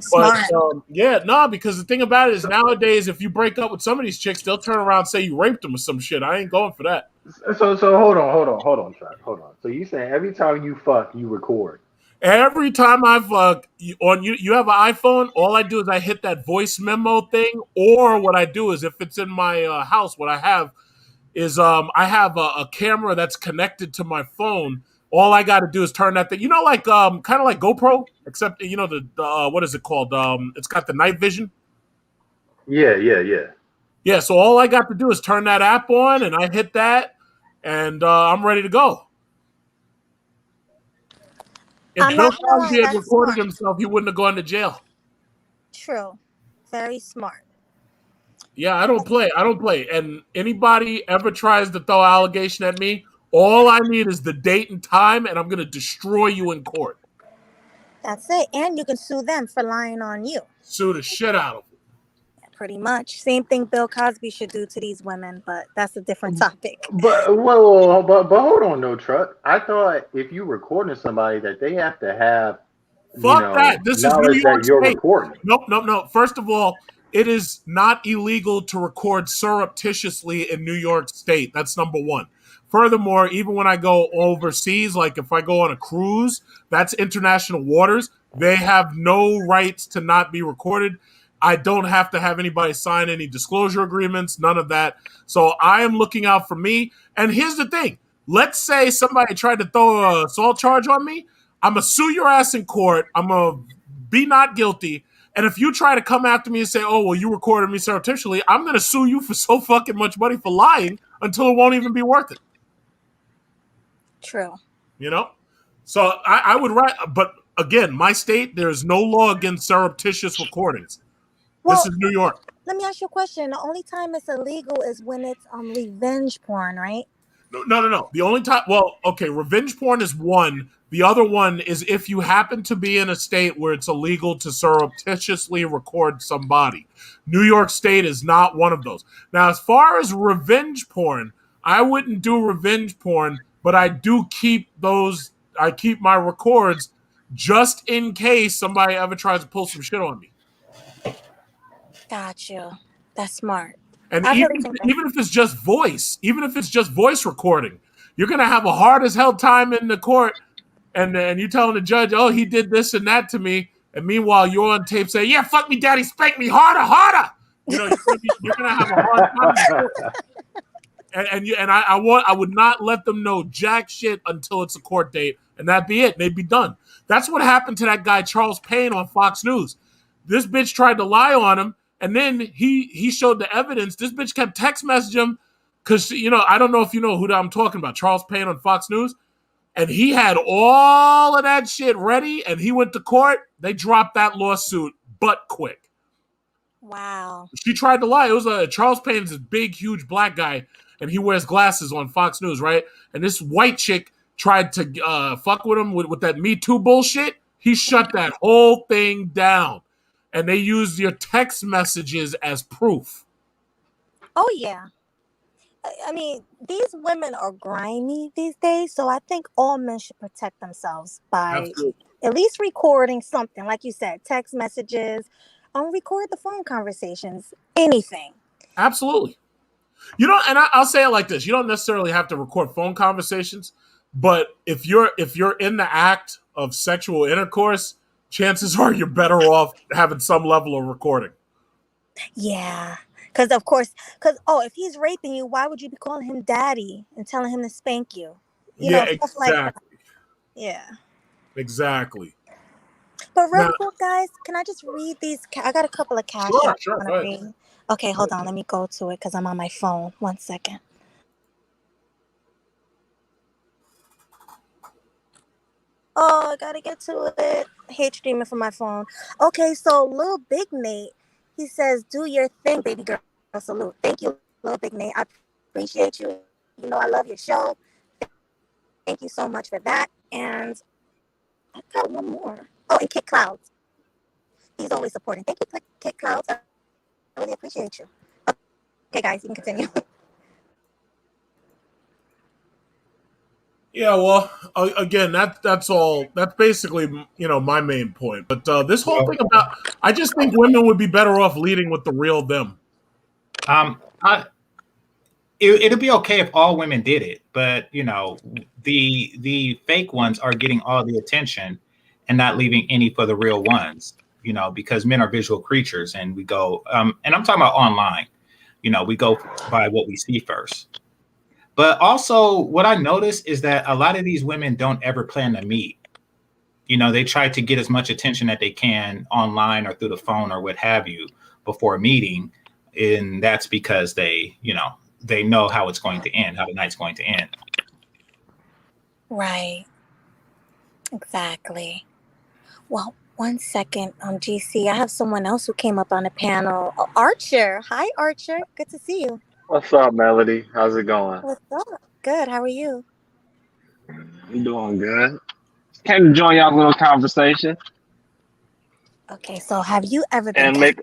But because the thing about it is nowadays, if you break up with some of these chicks, they'll turn around and say you raped them or some shit. I ain't going for that. So hold on, Chuck. Hold on. So you saying every time you fuck, you record? Every time I fuck, you have an iPhone, all I do is I hit that voice memo thing, or what I do is if it's in my house, what I have is I have a camera that's connected to my phone. All I got to do is turn that thing, like kind of like GoPro, except the what is it called? It's got the night vision. Yeah. Yeah, so all I got to do is turn that app on, and I hit that, and I'm ready to go. If I'm Bill not gonna lie, Cosby had that's recorded smart. himself, he wouldn't have gone to jail. True. Very smart. Yeah, I don't play. And anybody ever tries to throw an allegation at me, all I need is the date and time, and I'm going to destroy you in court. That's it. And you can sue them for lying on you. Sue the shit out of them. Pretty much. Same thing Bill Cosby should do to these women, but that's a different topic. But hold on, no truck. I thought if you recording somebody that they have to have Fuck that. This is New knowledge York that you're State. recording. Nope. First of all, it is not illegal to record surreptitiously in New York State. That's number one. Furthermore, even when I go overseas, like if I go on a cruise, that's international waters. They have no rights to not be recorded. I don't have to have anybody sign any disclosure agreements, none of that. So I am looking out for me. And here's the thing. Let's say somebody tried to throw an assault charge on me. I'm going to sue your ass in court. I'm going to be not guilty. And if you try to come after me and say, oh, well, you recorded me surreptitiously, I'm going to sue you for so fucking much money for lying until it won't even be worth it. True. So I would write, but again, my state, there's no law against surreptitious recordings. Well, this is New York. Let me ask you a question. The only time it's illegal is when it's revenge porn, right? No. The only time, revenge porn is one. The other one is if you happen to be in a state where it's illegal to surreptitiously record somebody. New York State is not one of those. Now, as far as revenge porn, I wouldn't do revenge porn, but I do keep I keep my records just in case somebody ever tries to pull some shit on me. Gotcha. That's smart. And I even really think if it's just voice recording, you're gonna have a hard as hell time in the court, and you telling the judge, oh, he did this and that to me, and meanwhile you're on tape saying, yeah, fuck me, daddy, spank me harder. You're gonna have a hard time. And I would not let them know jack shit until it's a court date, and that'd be it. They'd be done. That's what happened to that guy Charles Payne on Fox News. This bitch tried to lie on him, and then he showed the evidence. This bitch kept text messaging him because, I don't know if you know who I'm talking about, Charles Payne on Fox News. And he had all of that shit ready, and he went to court. They dropped that lawsuit butt quick. Wow. She tried to lie. It was Charles Payne's this big, huge black guy, and he wears glasses on Fox News, right? And this white chick tried to fuck with him with that Me Too bullshit. He shut that whole thing down. And they used your text messages as proof. Oh, yeah. I mean, these women are grimy these days, so I think all men should protect themselves by Absolutely. at least recording something, like you said, text messages, record the phone conversations, anything. Absolutely. And I'll say it like this: you don't necessarily have to record phone conversations, but if you're in the act of sexual intercourse, chances are you're better off having some level of recording. Yeah. Because, if he's raping you, why would you be calling him daddy and telling him to spank you? Yeah, Stuff like that. exactly. Yeah. Exactly. But real Now, quick, guys, can I just read these? I got a couple of cash sure, apps sure, I go want to ahead. read. Okay, hold on. Let me go to it because I'm on my phone. 1 second. Oh, I gotta get to it. I hate streaming from my phone. Okay, so Lil Big Nate, he says, "Do your thing, baby girl." Salute. Thank you, Lil Big Nate. I appreciate you. You know I love your show. Thank you so much for that. And I got one more. Oh, and Kit Clouds. He's always supporting. Thank you, Kit Clouds. I really appreciate you. Okay, guys, you can continue. Yeah, well, again, that's all. That's basically my main point. But this whole thing about, I just think women would be better off leading with the real them. I it'll be okay if all women did it, but the fake ones are getting all the attention and not leaving any for the real ones. Because men are visual creatures, and we go. And I'm talking about online. We go by what we see first. But also, what I notice is that a lot of these women don't ever plan to meet. They try to get as much attention that they can online or through the phone or what have you before meeting, and that's because they know how it's going to end, how the night's going to end. Right. Exactly. Well, 1 second, GC. I have someone else who came up on the panel. Oh, Archer. Hi, Archer. Good to see you. What's up, Melody? How's it going? What's up? Good. How are you? I'm doing good. Came to join y'all little conversation Okay, so have you ever been and make.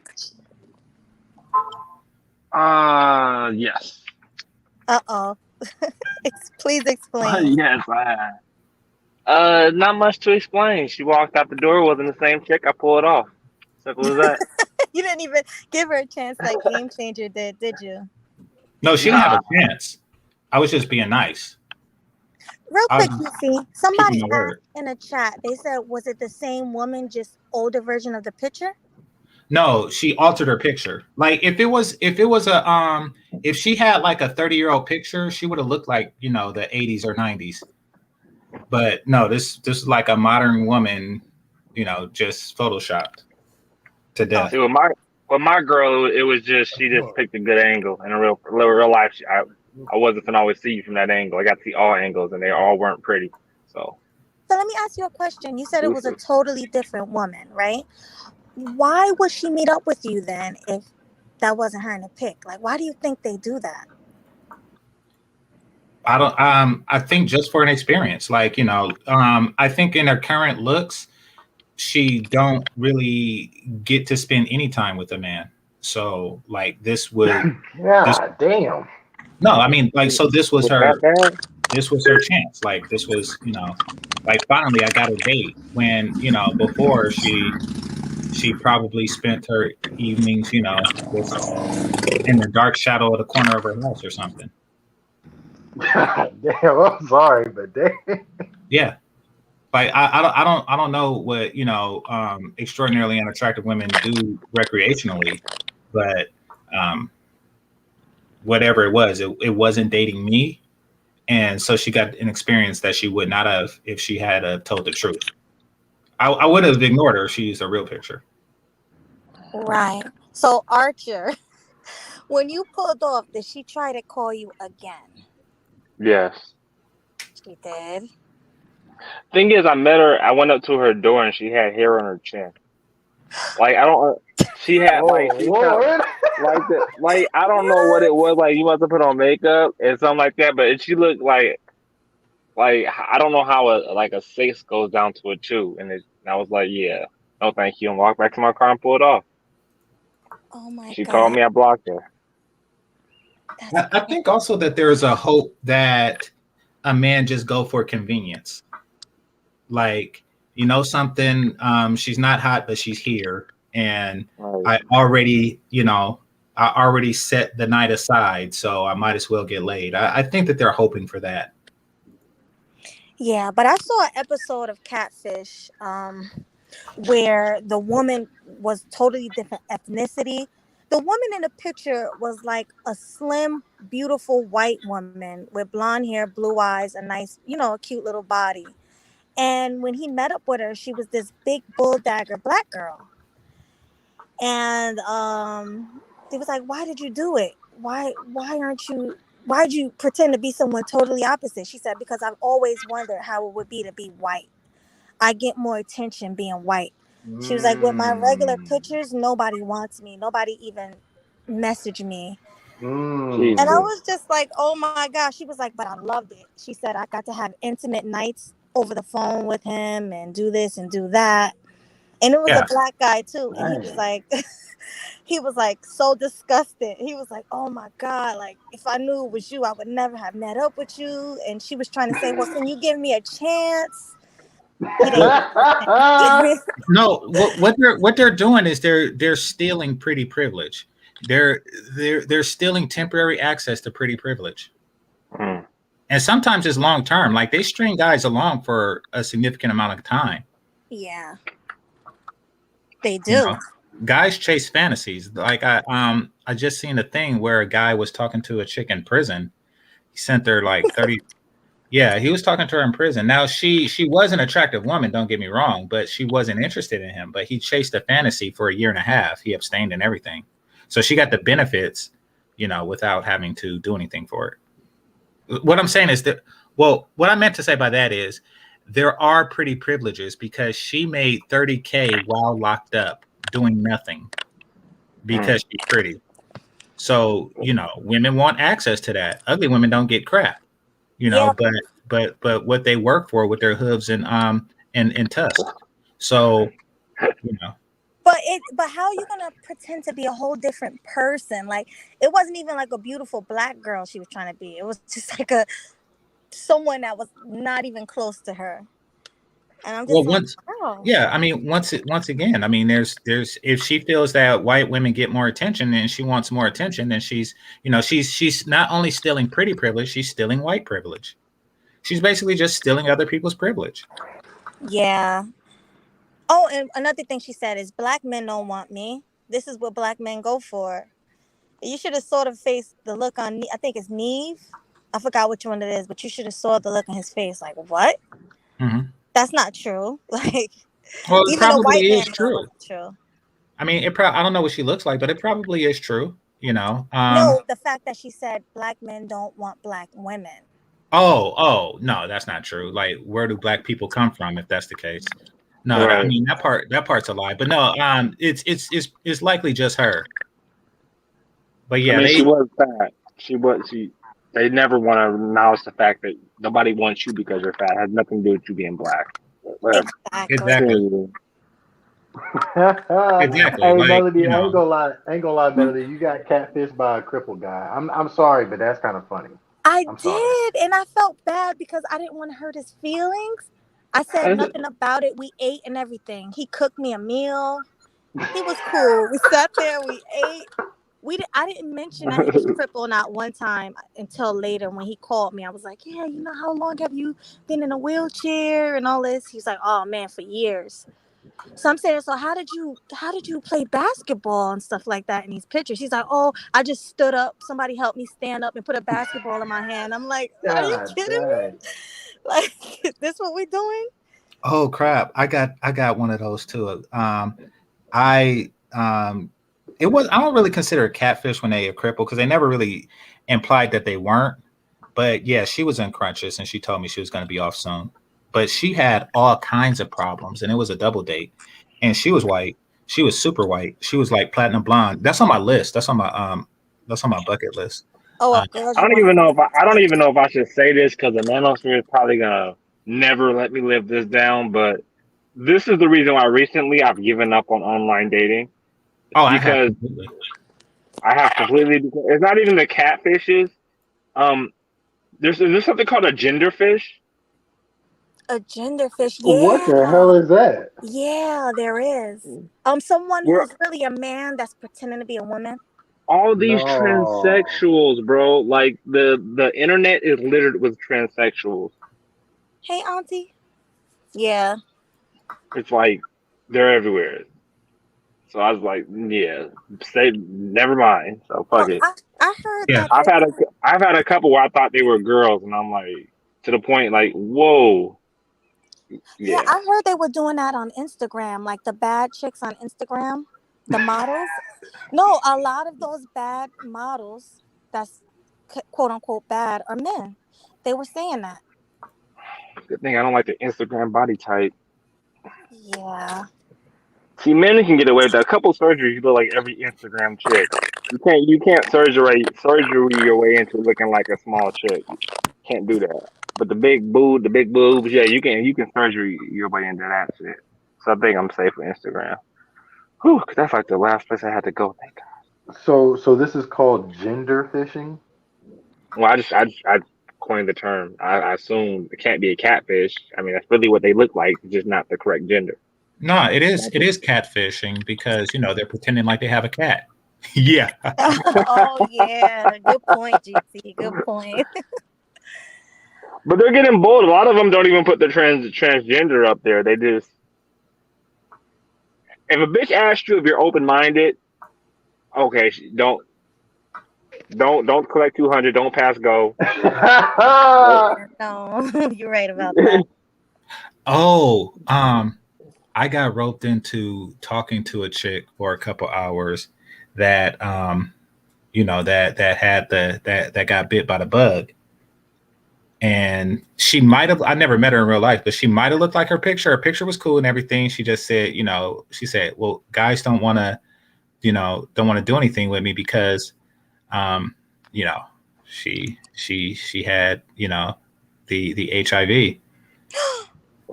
catfished? Yes. Uh-oh. Please explain. Yes, I have. Not much to explain. She walked out the door, wasn't the same chick. I pulled off. Simple as that. You didn't even give her a chance like Game Changer did you? No, she didn't have Nah. a chance. I was just being nice. Real I quick, was GC. Somebody keeping my asked word. in a chat, they said, was it the same woman, just older version of the picture? No, she altered her picture. Like if she had like a 30-year-old picture, she would have looked like, the 80s or 90s. But no, this is like a modern woman, just photoshopped to death. See, with my girl, it was just she just picked a good angle. In a real life, I wasn't gonna always see you from that angle. I got to see all angles, and they all weren't pretty. So let me ask you a question. You said it was a totally different woman, right? Why would she meet up with you then if that wasn't her in the pic? Like, why do you think they do that? I don't. I think just for an experience, like I think in her current looks, she don't really get to spend any time with a man. So like this would. God damn. No, I mean like so. This was that her. bad? This was her chance. Like this was like finally I got a date. When before she probably spent her evenings just in the dark shadow of the corner of her house or something. God damn, I'm sorry, but damn. Yeah. Like I don't know what extraordinarily unattractive women do recreationally, but whatever it wasn't dating me, and so she got an experience that she would not have if she had told the truth. I would have ignored her if she used a real picture. Right. So Archer, when you pulled off, did she try to call you again? Yes. She did. Thing is, I met her. I went up to her door and she had hair on her chin. Like I don't. She had like Oh she felt Lord. like that. Like I don't know what it What? was. Like you must have put on makeup and something like that. But she looked like I don't know how a 6 goes down to a 2. And I was like, yeah, no, thank you, and walked back to my car and pulled off. Oh my She called God. me. I blocked her. That's I think also that there's a hope that a man just go for convenience. Like, something, she's not hot, but she's here. And Like, I already, I already set the night aside, so I might as well get laid. I think that they're hoping for that. Yeah, but I saw an episode of Catfish where the woman was totally different ethnicity. The woman in the picture was like a slim, beautiful white woman with blonde hair, blue eyes, a nice, a cute little body. And when he met up with her, she was this big bull dagger black girl. And he was like, "Why did you do it? Why aren't you? Why'd you pretend to be someone totally opposite?" She said, "Because I've always wondered how it would be to be white. I get more attention being white." She was like, "With my regular Mm. pictures, nobody wants me. Nobody even message me." And I Mm. Jesus. was just like, "Oh my gosh." She was like, "But I loved it." She said, "I got to have intimate nights over the phone with him and do this and do that." And it was a Yeah. black guy too. And he was Dang. like, he was like so disgusted. He was like, "Oh my God, like if I knew it was you, I would never have met up with you." And she was trying to say, "Well, can you give me a chance?" He didn't Well, give her a chance. no, what they're doing is they're stealing pretty privilege. They're stealing temporary access to pretty privilege. Mm. And sometimes it's long term. Like they string guys along for a significant amount of time. Yeah, they You do. know, guys chase fantasies. Like I just seen a thing where a guy was talking to a chick in prison. He sent her like 30. Yeah, he was talking to her in prison. Now she was an attractive woman, don't get me wrong, but she wasn't interested in him. But he chased a fantasy for a year and a half. He abstained and everything. So she got the benefits, without having to do anything for it. What I'm saying is that, well, what I meant to say by that is there are pretty privileges because she made 30K while locked up doing nothing Mm. because she's pretty. So, women want access to that. Ugly women don't get crap, Yeah, but what they work for with their hooves and tusks. So, you know, but how are you gonna pretend to be a whole different person? Like it wasn't even like a beautiful black girl she was trying to be. It was just like a someone that was not even close to her. And I'm well, just like, wow. yeah, I mean, once again, I mean, there's if she feels that white women get more attention and she wants more attention, then she's not only stealing pretty privilege, she's stealing white privilege. She's basically just stealing other people's privilege. Yeah. Oh, and another thing she said is black men don't want me. This is what black men go for. You should have sort of faced the look on. I think it's Neve. I forgot which one it is, but you should have saw the look on his face. Like what? Hmm. That's not true. Like Well, it even a white probably man is know true. it's true. I mean, I don't know what she looks like, but it probably is true. No, the fact that she said black men don't want black women. Oh, no, that's not true. Like, where do black people come from if that's the case? No, I Right. mean that part's a lie. But no, it's likely just her. But I yeah, mean, she they was fat. She was. She. They never want to acknowledge the fact that nobody wants you because you're fat. It has nothing to do with you being black. Whatever. Exactly. exactly, Continue. exactly. Hey Like, Melody, I ain't gonna lie, Melody. You got catfished by a crippled guy. I'm sorry, but that's kind of funny. I I'm sorry. did, and I felt bad because I didn't want to hurt his feelings. I said nothing about it. We ate and everything. He cooked me a meal. He was cool. We sat there. We ate. I didn't mention that he was crippled not one time until later when he called me. I was like, "Yeah, how long have you been in a wheelchair and all this?" He's like, "Oh man, for years." So I'm saying, "So how did you play basketball and stuff like that in these pictures?" He's like, "Oh, I just stood up. Somebody helped me stand up and put a basketball in my hand." I'm like, "Are you God kidding dang. me? Like, this what we're doing?" oh crap, I got one of those too. I it was. I don't really consider it catfish when they are crippled because they never really implied that they weren't. But yeah, she was in crunches and she told me she was going to be off soon. But she had all kinds of problems and it was a double date. And she was white. She was super white. She was like platinum blonde. That's on my list. That's on my bucket list. Oh, Uh, of girls I you don't want even know to if I don't even know if I should say this because the manosphere is probably gonna never let me live this down. But this is the reason why recently I've given up on online dating oh, I have because completely. I have completely. It's not even the catfishes. Um, there's something called a gender fish. a gender fish. What the Yeah. hell is that? Yeah, there is. Someone Where who's really a man that's pretending to be a woman. all these No. transsexuals, bro, like the internet is littered with transsexuals. Hey, auntie. Yeah. It's like they're everywhere. So I was like, yeah, say never mind. So Oh, fuck it. I heard Yeah. that there's I've had a couple where I thought they were girls, and I'm like to the point like, whoa, yeah, yeah. I heard they were doing that on Instagram, like the bad chicks on Instagram, the models. No, a lot of those bad models that's quote unquote bad are men. They were saying that. Good thing I don't like the Instagram body type. Yeah. See, men can get away with that. A couple surgeries, you look like every Instagram chick. You can't surgery your way into looking like a small chick. Can't do that. But the big boobs, yeah, you can surgery your way into that shit. So I think I'm safe with Instagram. Whew, 'cause that's like the last place I had to go. Thank God. So this is called gender fishing. Well, I coined the term. I assume it can't be a catfish. I mean, that's really what they look like, just not the correct gender. No, it is catfishing because they're pretending like they have a cat. Yeah. Oh yeah. Good point, GC. Good point. But they're getting bold. A lot of them don't even put the transgender up there. They just if a bitch asks you if you're open minded, okay, don't collect 200. Don't pass go. Yeah, no, you're right about that. Oh, I got roped into talking to a chick for a couple hours that that had that got bit by the bug. And she might have, I never met her in real life, but she might have looked like her picture. Her picture was cool and everything. She just said, she said, well, guys don't want to do anything with me because, um, you know, she had, the HIV.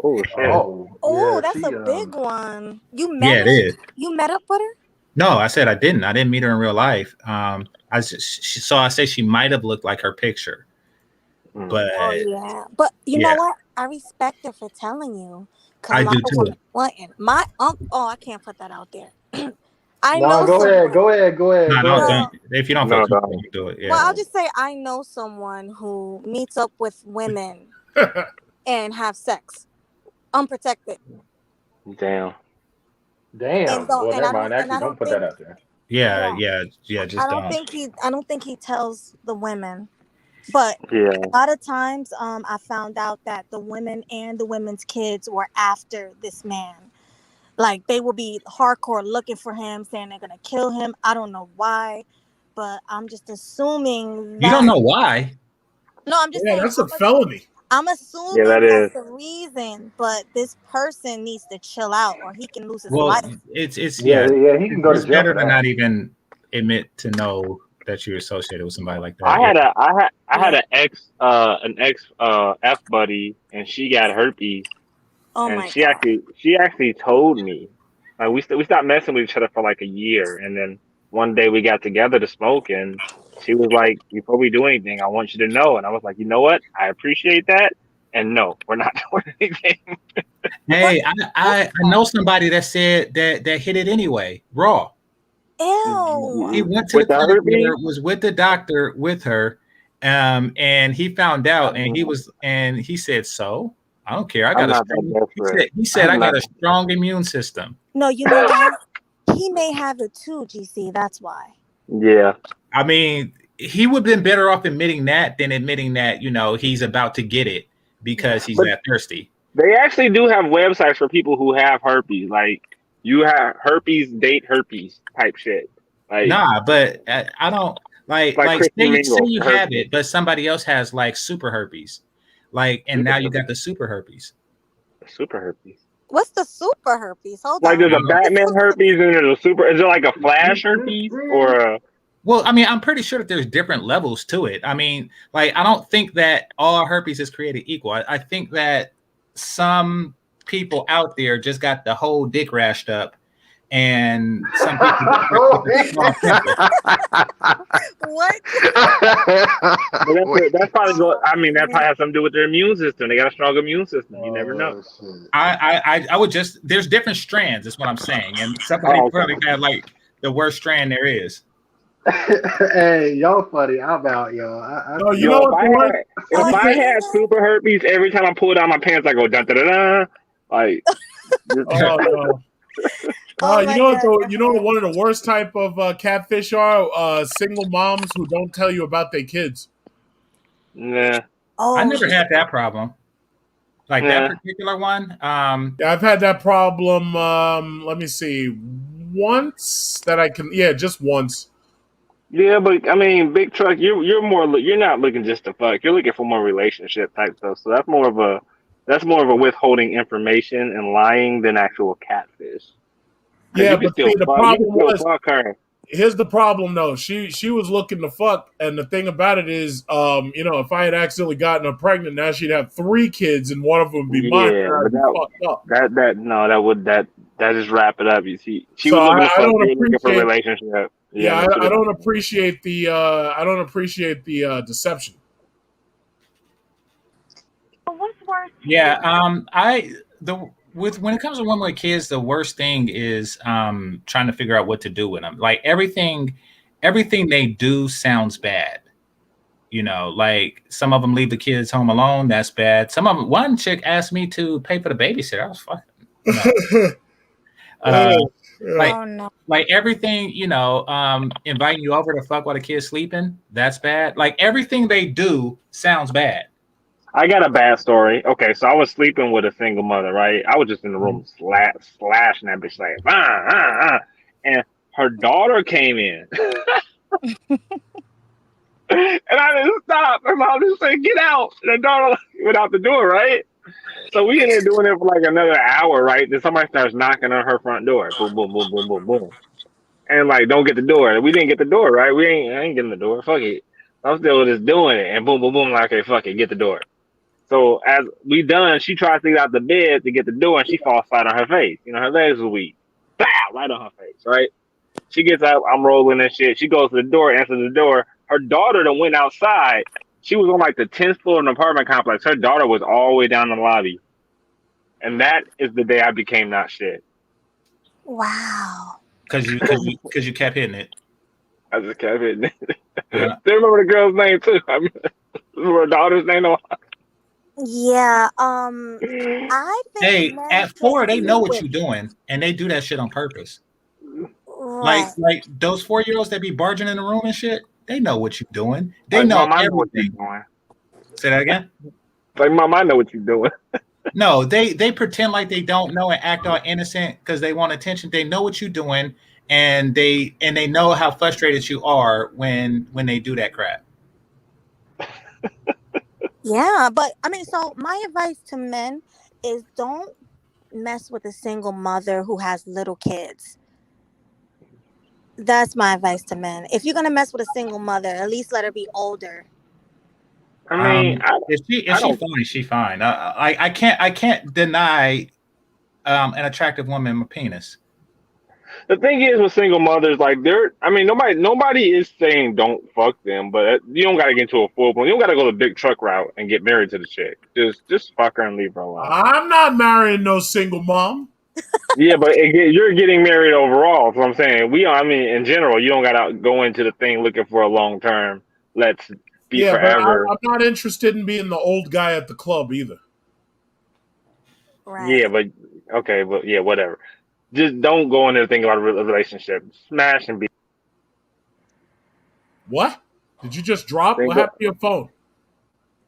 Oh shit. And Oh Oh, yeah, that's a she big one. You met yeah, it her? is. You met up with her? No, I said I didn't. I didn't meet her in real life. So I say she might have looked like her picture, Mm. but Oh yeah. But you know yeah, what? I respect her for telling you. Cause a I lot do of too. women wasn't. My uncle oh, I can't put that out there. I Nah, know go ahead, someone. go ahead, go ahead, No, go no, ahead. don't. Well If you don't feel No, comfortable, no. you do it. well, Yeah. I'll just say I know someone who meets up with women and have sex unprotected. Damn. And Damn. don't Well, and never I don't mind. and Actually, I don't don't put that think out there. Yeah, yeah. yeah, yeah. Just don't. I don't think he tells the women. But Yeah. a lot of times, I found out that the women and the women's kids were after this man. Like they will be hardcore looking for him, saying they're gonna kill him. I don't know why, but I'm just assuming You don't that. know why. No, I'm just Yeah, saying. that's a felony. I'm Yeah, assuming that that's is. the reason. But this person needs to chill out, or he can lose his Well, life. it's Yeah, yeah. yeah, he can go to It's jail better for to that. not even admit to know that you're associated with somebody like that. I Yeah. had a I had Yeah. an ex F buddy and she got herpes Oh and my she god. actually told me like we stopped messing with each other for like a year and then one day we got together to smoke and she was like before we do anything I want you to know and I was like you know what I appreciate that and no we're not doing anything. But Hey, I know somebody that said that hit it anyway, raw. He ew. went to the With the clinic with herpes her, was with the doctor with her, and he found out, and he said, "So I don't care. I I'm got a not that strong." desperate. He said, I'm "I got not a strong immune system." No, you know what? He may have it too, GC. That's why. yeah. I mean, he would have been better off admitting that than admitting that he's about to get it because Yeah. he's But that thirsty. they actually do have websites for people who have herpes. Like you have herpes date herpes type shit. Like Nah, but I don't like Christian say Mingle you have herpes, it, but somebody else has like super herpes, like, and super now you herpes, got the super herpes. super herpes. What's the super herpes? Hold Like on. there's I a don't know. Batman herpes and there's a super. Is it like a Flash herpes or a? Well, I mean, I'm pretty sure that there's different levels to it. I mean, like, I don't think that all herpes is created equal. I think that some people out there just got the whole dick rashed up, and some people with a small pimple. What? But Wait. that's probably go. Oh I mean, that man. probably has something to do with their immune system. They got a strong immune system. You never know. Oh shit. I would just there's different strands, is what I'm saying, and somebody Oh, probably okay. got like the worst strand there is. Hey, y'all funny. I'm out, y'all. No, you know Yo, what the worst? Let Oh, me if I say. had yeah. super herpes, every time I pull down my pants, I go dun dun dun dun. Like, just, Oh no. No, Oh you my know what? god, The, you're you know what? funny. One of the worst type of catfish are single moms who don't tell you about their kids. nah, I Oh, never had that problem, like that nah. particular one. Yeah, I've had that problem. Let me see. Once that I can, yeah, just once. Yeah, but I mean, big truck. You're not looking just to fuck. You're looking for more relationship type stuff. So that's more of a withholding information and lying than actual catfish. Because Yeah, but see, the you can problem still was fuck her. here's the problem though. She was looking to fuck, and the thing about it is, if I had accidentally gotten her pregnant, now she'd have 3 kids, and one of them would be mine, Yeah, and I'd but be fucked up. that no, that just wrap it up. You see, she So was looking to I fuck. don't You were looking for a appreciate. relationship. Yeah, Yeah, no, put I it don't down. appreciate the. I don't appreciate the deception. Yeah, I the with when it comes to women with kids, the worst thing is trying to figure out what to do with them. Like everything they do sounds bad. You know, like some of them leave the kids home alone. That's bad. Some of them. One chick asked me to pay for the babysitter. I was fucking no. Uh, Yeah. like oh no. like everything, inviting you over to fuck while the kid's sleeping. That's bad. Like everything they do sounds bad. I got a bad story. Okay, so I was sleeping with a single mother, right? I was just in the room slashing that bitch like and her daughter came in, and I didn't stop. Her mom just said, "Get out!" And the daughter went out the door, right? So we ended up doing it for like another hour, right? Then somebody starts knocking on her front door. Boom, boom, boom, boom, boom, boom. And like, don't get the door. We didn't get the door, right? I ain't getting the door. Fuck it. I'm still just doing it. And boom, boom, boom. Like, okay, fuck it. Get the door. So as we done, she tries to get out the bed to get the door and she falls flat on her face. You know, her legs are weak. Bow! Right on her face, right? She gets up. I'm rolling and shit. She goes to the door, answers the door. Her daughter that went outside. She was on like the 10th floor of an apartment complex. Her daughter was all the way down in the lobby. And that is the day I became not shit. Wow. Because you kept hitting it. I just kept hitting it. Yeah. They remember the girl's name too. I mean, her daughter's name. Yeah. I've been Hey, married at to 4, they know two what with you're doing, and they do that shit on purpose. Like right. like those 4-year-olds that be barging in the room and shit. They know what you're doing. They Like, know mom, I know what you're everything. doing. Say that again. Like, mom, I know what you're doing. No, they pretend like they don't know and act all innocent because they want attention. They know what you're doing, and they know how frustrated you are when they do that crap. Yeah, but I mean, so my advice to men is don't mess with a single mother who has little kids. That's my advice to men. If you're gonna mess with a single mother, at least let her be older. I mean, If I she don't. fine, she fine. I can't deny an attractive woman a penis. The thing is with single mothers, like I mean, nobody is saying don't fuck them, but you don't gotta get into a full blown. You don't gotta go the big truck route and get married to the chick. Just fuck her and leave her alone. I'm not marrying no single mom. Yeah, but you're getting married overall. That's what I'm saying. I mean, in general, you don't gotta go into the thing looking for a long term. Let's be Yeah, but forever. I'm not interested in being the old guy at the club either. Yeah, Right. but okay, but yeah, whatever. Just don't go in there thinking about a relationship. Smash and be What? Did you just drop? What single. happened to your phone?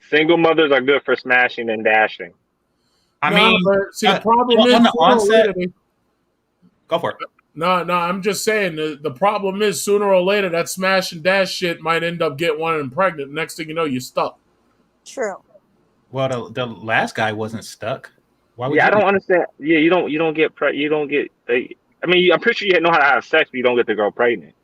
Single mothers are good for smashing and dashing. I Nah, mean, but see, the problem on is the sooner or onset, later they go for it. No, no, I'm just saying the problem is sooner or later that smash and dash shit might end up getting one of them pregnant. Next thing you know, you're stuck. True. Well, the last guy wasn't stuck. Why would Yeah, I you don't be? understand. Yeah, you don't get you don't get. I mean, I'm pretty sure you know how to have sex, but you don't get the girl pregnant.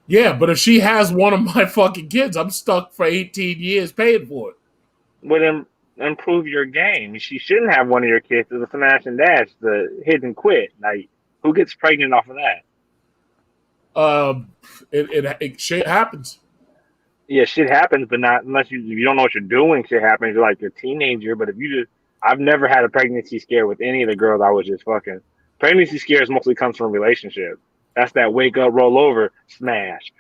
Yeah, but if she has one of my fucking kids, I'm stuck for 18 years paying for it. Well, then improve your game. She shouldn't have one of your kids. It's a smash and dash, the hit and quit. Like, who gets pregnant off of that? Um, it shit happens. Yeah, shit happens, but not unless you don't know what you're doing. Shit happens. You're like a teenager, but if you just, I've never had a pregnancy scare with any of the girls I was just fucking. Pregnancy scares mostly comes from relationships. That's that wake up, roll over, smash.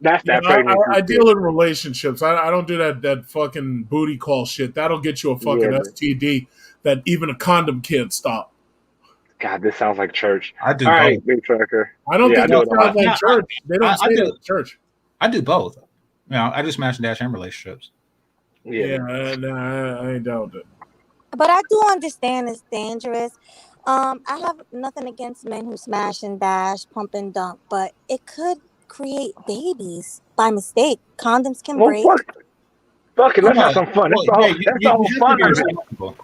That's Yeah, that pregnancy I scare. deal in relationships. I don't do that fucking booty call shit. That'll get you a fucking Yeah, STD that even a condom can't stop. God, this sounds like church. I do All both. right, big trucker. I don't Yeah, I think do that it a sounds lot. like No, church. They don't I say that do. in church. I do both. I do smash and dash and relationships. Yeah, Yeah. nah, I ain't down with it. But I do understand it's dangerous. I have nothing against men who smash and dash, pump and dump, but it could create babies by mistake. Condoms can Well, break. fuck it. Oh Let's no. have some fun. Well, That's yeah, all. That's the whole you have to fun be of it. responsible.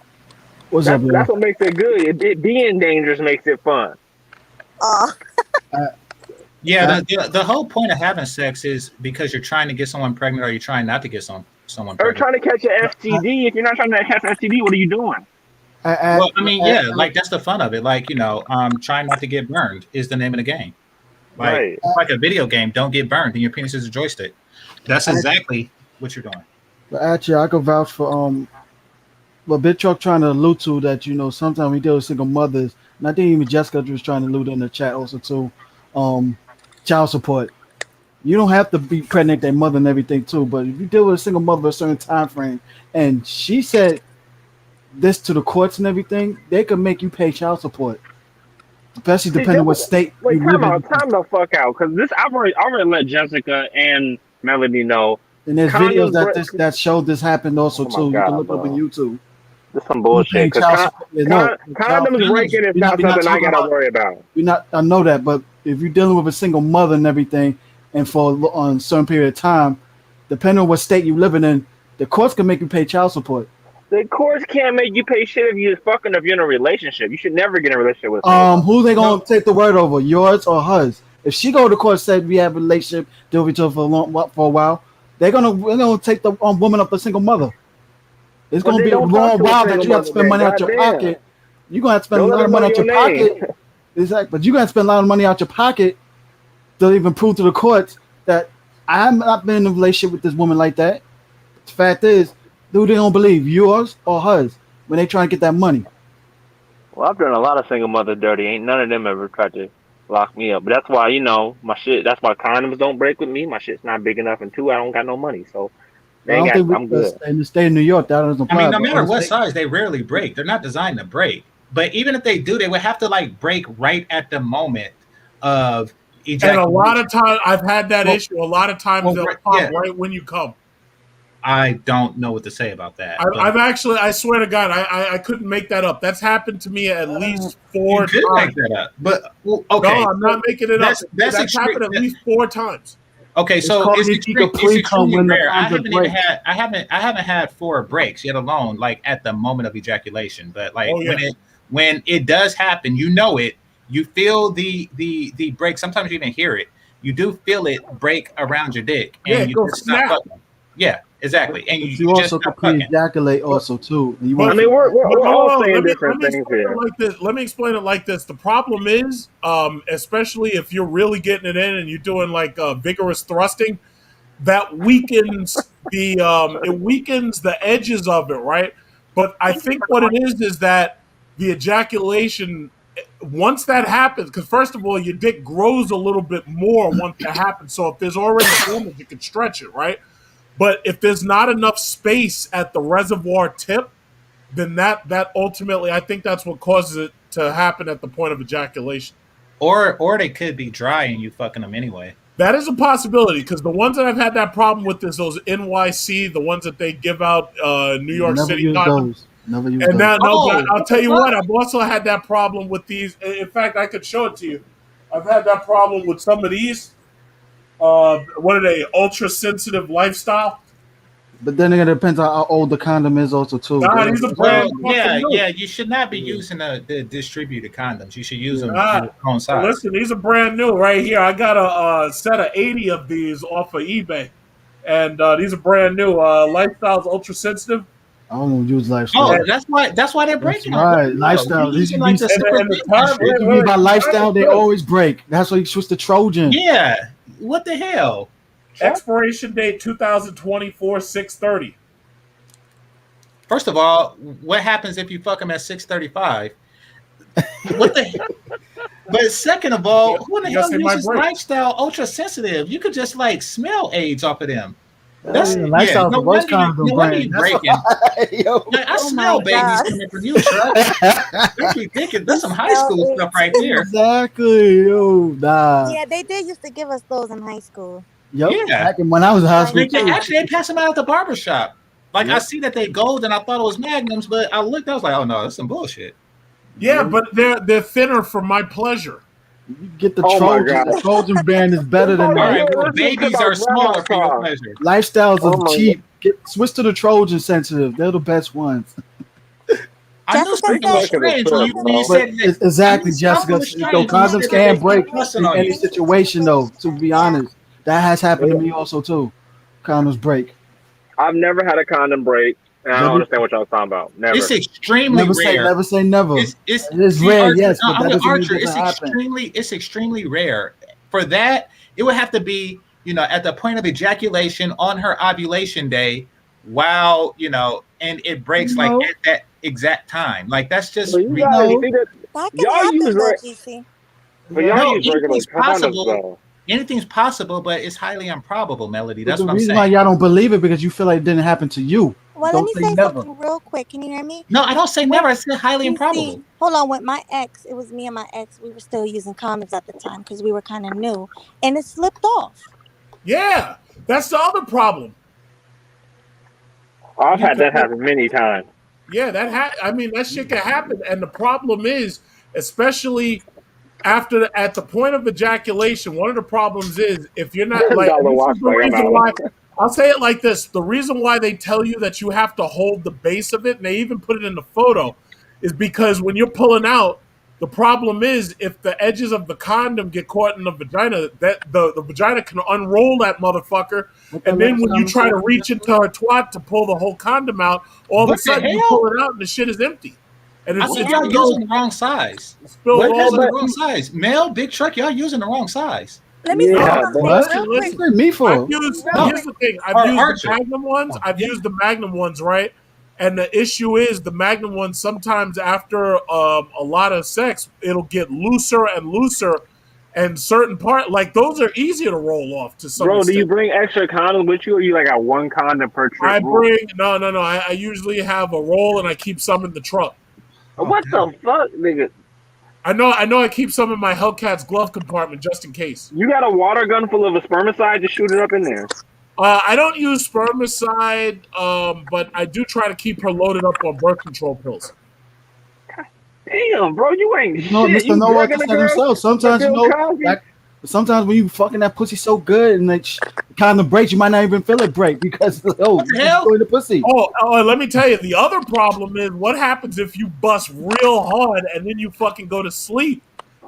What's up, That's y'all? what makes it good. It being dangerous makes it fun. Uh, I, Yeah, I, the whole point of having sex is because you're trying to get someone pregnant or you're trying not to get someone Or pregnant. trying to catch an I, STD. If you're not trying to catch an STD, what are you doing? I, Well, I mean, I, yeah, like that's the fun of it. Like, trying not to get burned is the name of the game. Like Right. it's like a video game. Don't get burned, and your penis is a joystick. That's I, exactly what you're doing. but actually, I could vouch for what Big Truck trying to allude to that sometimes we deal with single mothers, and I think even Jessica was trying to allude in the chat also too. Um, child support. You don't have to be pregnant their mother and everything too, but if you deal with a single mother a certain time frame, and she said this to the courts and everything, they could make you pay child support, especially See, depending on what state wait, you live in. time the fuck out, because this I've already let Jessica and Melody know. And there's videos Condoms that break. that show this happened also Oh my too. You can god, look up on bro, YouTube. this some You bullshit. paying Because child support? Yeah, no, child. condoms breaking is not We're not something I talking gotta about. worry about. We're not. I know that, but if you're dealing with a single mother and everything, and for on a certain period of time, depending on what state you're living in, the courts can make you pay child support. The courts can't make you pay shit if you're fucking if you're in a relationship. You should never get in a relationship with a single mother. Who they gonna No, take the word over? Yours or hers? If she go to court and say we have a relationship, deal with each other for a while, they're gonna take the woman up a single mother. It's Well, gonna then be a don't talk long to a while that single you have to mother spend then. money out your Goddamn. pocket. You're gonna have to spend a Don't let lot her of know money out your your name. pocket. Exactly, but you're gonna spend a lot of money out your pocket to even prove to the courts that I'm not been in a relationship with this woman like that. The fact is, dude, they don't believe yours or hers when they try to get that money. Well, I've done a lot of single mother dirty. Ain't none of them ever tried to lock me up. But that's why, my shit, that's why condoms don't break with me. My shit's not big enough. And two, I don't got no money. So But they I ain't don't got, think I'm good. in the state of New York that doesn't I mean, apply. no But matter other what states, size, they rarely break. They're not designed to break. But even if they do, they would have to like break right at the moment of And a lot of ejaculation. times, I've had that Well, issue. A lot of times they'll pop yeah, right when you come. I don't know what to say about that, but I've actually, I swear to God, I couldn't make that up. That's happened to me at least you four could make times. that up. But well, No, okay, I'm so not making it up. that's That's extreme. happened at least four times. Okay, it's so called you could it's pre-cum extremely when the rare. condom break. I haven't had four breaks yet alone, like at the moment of ejaculation. But like Oh yeah, when it does happen, you know it. You feel the break. Sometimes you even hear it. You do feel it break around your dick, yeah, and it you goes just stop snap. fucking. Yeah, exactly, and But you you just also stop could fucking. pre-ejaculate But also too. And you but I won't mean, feel we're hold all on. saying Let different me things explain it here. like this. Let me explain it like this. The problem is, especially if you're really getting it in and you're doing like vigorous thrusting, that weakens it weakens the edges of it, right? But I think what it is that the ejaculation once that happens, because first of all, your dick grows a little bit more once that happens. So if there's already damage, you can stretch it, right? But if there's not enough space at the reservoir tip, then that ultimately, I think that's what causes it to happen at the point of ejaculation. Or they could be dry and you fucking them anyway. That is a possibility because the ones that I've had that problem with is those NYC, the ones that they give out New you York never City use condoms. those. Never used And those. now, no, but Oh, I'll what the tell you fuck? what, I've also had that problem with these. In fact, I could show it to you. I've had that problem with some of these. What are they? Ultra sensitive lifestyle. But then again, it depends on how old the condom is also too. Nah, There's these are Well, brand fucking yeah, new. yeah. You should not be yeah, using the distributed condoms. You should use yeah. them your Nah, own size. listen, these are brand new right here. I got a set of 80 of these off of eBay, and these are brand new. Lifestyles ultra sensitive, I don't use Oh, lifestyle. and that's why they're That's breaking on right. Rhino. You Lifestyle. These using should be. like the super and the thin and time. shit. What you mean by The time is lifestyle? They good. always break. That's why you switch to Trojan. Yeah. What the hell? Chuck? Expiration date 2024 6/30. First of all, what happens if you fuck them at 6:35? What the? But second of Yeah, all, who in the I guess hell they might uses break. lifestyle ultra sensitive? You could just like smell AIDS off of them. Hell That's yeah, yeah. lifestyle is the worst condom No wonder brand. you That's breaking. why, yo. Like, I Oh my smell babies god. coming from you, Chuck. That's ridiculous. You That's some high smell school stuff it. right there. Exactly, yo. Nah. Yeah, they did used to give us those in high school. Yep. Yeah. Back in when I was in high During school the They too. time. actually they pass them out at the barber shop. Like I Yep. see that they gold and I thought it was magnums, but I looked, I was like, oh no, that's some bullshit. Yeah, Yep. but they're thinner for my pleasure. You get the Oh my Trojan. The god. Trojan brand is better than All Somebody right, that. said well, this is to babies my are grandma's smaller for your car. pleasure. Lifestyles Oh are my cheap. Switch to the Trojan sensitive. They're the best ones. I knew Jessica Big something was said Chuck is a strange trip, when you bro. But said that. I exactly, knew something Jessica. was Though strange when you said condoms that can they break keep pressing in on any you. situation, though. To be yeah. honest, that has happened to It, me also too. Condoms break. I've never had a condom break, and I don't Never, understand what y'all was talking about. It's Never. extremely rare. never say never. It's It is see rare, Archer. yes, but I'm that with doesn't mean Archer. it doesn't happen. It's extremely rare. For that, it would have to be at the point of ejaculation on her ovulation day, while and it breaks like No, at that exact time. Like that's But just you guys no, see that that can y'all use happen though, GC. but y'all yeah. no. use regular condoms though. Anything's possible, but it's highly improbable. Melody. But That's the what I'm reason why saying. y'all don't believe it because you feel like it didn't happen to you. Well, let Don't me say say never. something real quick. Can you hear me? No, I don't say With never. I said highly improbable. GC, hold on. With my ex, it was me and my ex. We were still using condoms at the time because we were kind of new, and it slipped off. Yeah, that's the other problem. I've You had could, that happen many times. yeah, I mean, that shit can happen, and the problem is, especially at the point of ejaculation, one of the problems is if you're not like, and Dollar this watch is the like I'm reason out. why. I'll say it like this: the reason why they tell you that you have to hold the base of it, and they even put it in the photo, is because when you're pulling out, the problem is if the edges of the condom get caught in the vagina, that the vagina can unroll that motherfucker, What the and then last when you try to conversation reach just into was? her twat to pull the whole condom out, all of a What the sudden you pull hell? it out and the shit is empty, and I it's think What? y'all spilled, using the wrong size. spilled But You're all using in the but wrong size. Male, big truck, y'all using the wrong size. Let me say no, yeah, but something What? real quick. listen. What me I've for? used. No, Here's the thing. I've or used the Archer. Magnum ones. Oh, I've yeah. used the Magnum ones, right? And the issue is the Magnum ones. Sometimes after a lot of sex, it'll get looser and looser, and certain part like those are easier to roll off to some bro, do you extent. bring extra condoms with you, or you like got one condom per trip I rule? bring no. I usually have a roll and I keep some in the truck. Oh, What damn. the fuck, nigga? I know. I keep some in my Hellcat's glove compartment just in case. You got a water gun full of a spermicide? Just shoot it up in there. I don't use spermicide, but I do try to keep her loaded up on birth control pills. Damn, bro, you ain't You know what shit. Mr. You Know what to drugging a say girl himself. for Sometimes Bill Cosby? like sometimes when you fucking that pussy so good and it kind of breaks, you might not even feel it break because What you the just hell? go in the pussy. Let me tell you, the other problem is what happens if you bust real hard and then you fucking go to sleep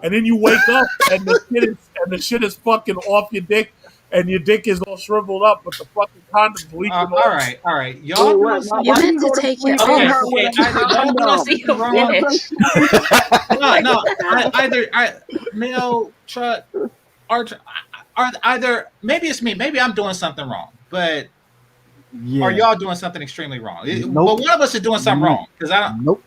and then you wake up and the shit is fucking off your dick and your dick is all shriveled up, but the fucking condom's leaking All all. right, all right. Wait, Y'all what? doing You're Why something. do meant you to go to take it sleep in Okay, her off with okay. a Either y'all doing condom? so something you're What wrong. the? finished. No, either male truck or either maybe it's me. Maybe I'm doing something wrong, but are Yeah. y'all doing something extremely wrong? But Nope. one of us is doing something wrong because I don't. Nope.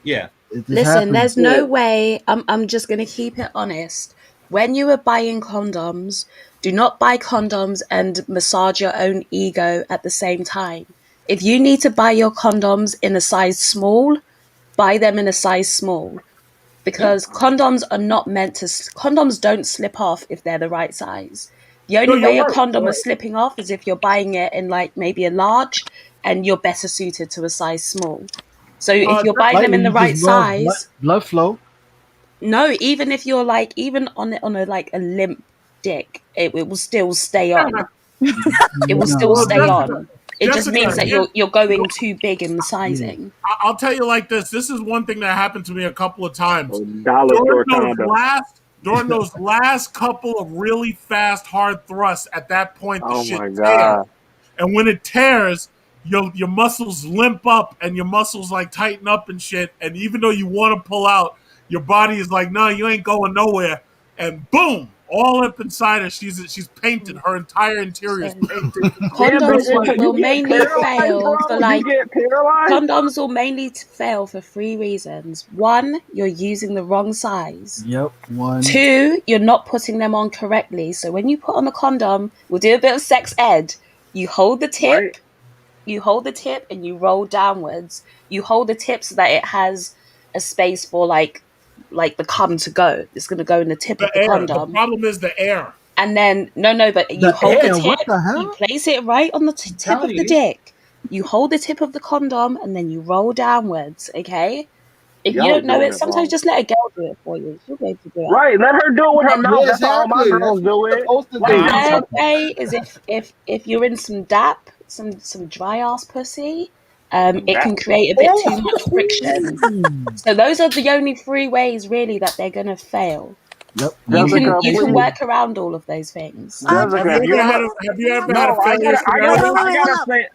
Yeah. It just Listen, happens. there's no way. I'm just gonna keep it honest. When you are buying condoms, do not buy condoms and massage your own ego at the same time. If you need to buy your condoms in a size small, buy them in a size small Yeah. because condoms don't slip off if they're the right size. The No, only you're way a right. You're condom right. is slipping off is if you're buying it in like maybe a large and you're better suited to a size small. So if you're buying Like them in the you right just rub size, blood flow. no, even if you're like even on a like a limp dick, it will still stay on. It will still Well, stay No. Jessica, on. It just means that here, you're going too big in the Yeah. sizing. I'll tell you like this. This is one thing that happened to me a couple of times. Dollar During store those condom. last during those last couple of really fast hard thrusts, at that point the Oh shit my tears. god. And when it tears, your muscles limp up and your muscles like tighten up and shit. And even though you want to pull out, your body is like, no, you ain't going nowhere. And boom, all up inside her, she's painted. Her entire interior is So painted. Damn, but condoms will you get mainly paralyzed, fail for bro. You like get paralyzed. condoms will mainly fail for three reasons. One, you're using the wrong size. Yep. One. Two, you're not putting them on correctly. So when you put on a condom, we'll do a bit of sex ed. You hold the tip, Right. and you roll downwards. You hold the tip so that it has a space for like the cum to go. It's going to go in the tip The of the air. The condom. problem is the air. And then but you The hold the air. What tip, the you hell? place it right on the tip telling of the you. dick. You hold the tip of the condom and then you roll downwards, okay? If you Y'all don't know doing it, it sometimes wrong. just let a girl do it for you. She'll be able to do it. Right. Let her do it with her mouth. Yeah, That's how all my exactly. That's girls do what you're it. supposed to Like do. The that's third what. way is if you're in some DAP, some dry ass pussy, it That. can create a bit too much friction. Oh. So those are the only three ways really that they're gonna fail. Yep. You One. can Jessica, you can please. work around all of those things. Jessica, if Have you you don't. had Hold a on, have you ever hold had on. a No, failure Wait, scenario? wait, I wait, hold gotta up. say.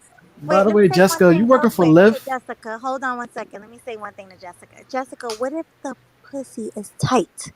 By Wait, the let me way, say one Jessica, you thing real working for quick to Lyft? Jessica. Hold on one second. Let me say one thing to Jessica. Jessica, what if the pussy is tight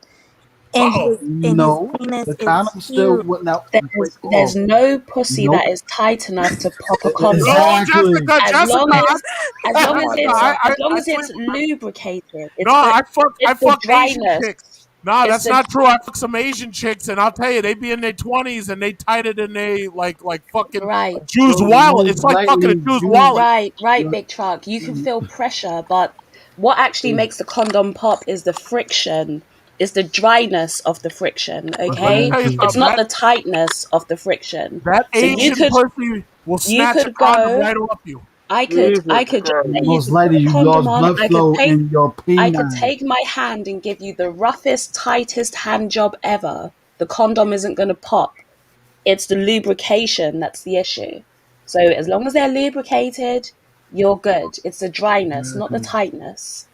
Uh and oh. his No. penis The is condom still huge? would not break There's off. no pussy Nope. that is tight enough to pop a condom. No, Exactly. Jessica, As long Jessica, as as long Oh as my it's god. as long I as it's sleep. lubricated. No, I It's the fuck Asian dryness. chicks. Nah, It's that's the not true. I fuck some Asian chicks, and I'll tell you, they be in their 20s and they tight it in they like fucking right, a Jew's So wallet. most It's like fucking a likely Jew's you. wallet. right, big truck. You can feel pressure, but what actually makes the condom pop is the friction. Is the dryness of the friction, Let me okay? tell you Exactly. It's something. not the tightness of the friction. That So you Asian could pussy will you snatch a could condom go right off you. Jesus I could just Christ. say you Most could put likely a you condom lost on. blood flow in your I could penile. take my hand and give you the roughest, tightest hand job ever. The condom isn't going to pop. It's the lubrication that's the issue. So as long as they're lubricated, you're good. It's the dryness, not the Exactly. tightness.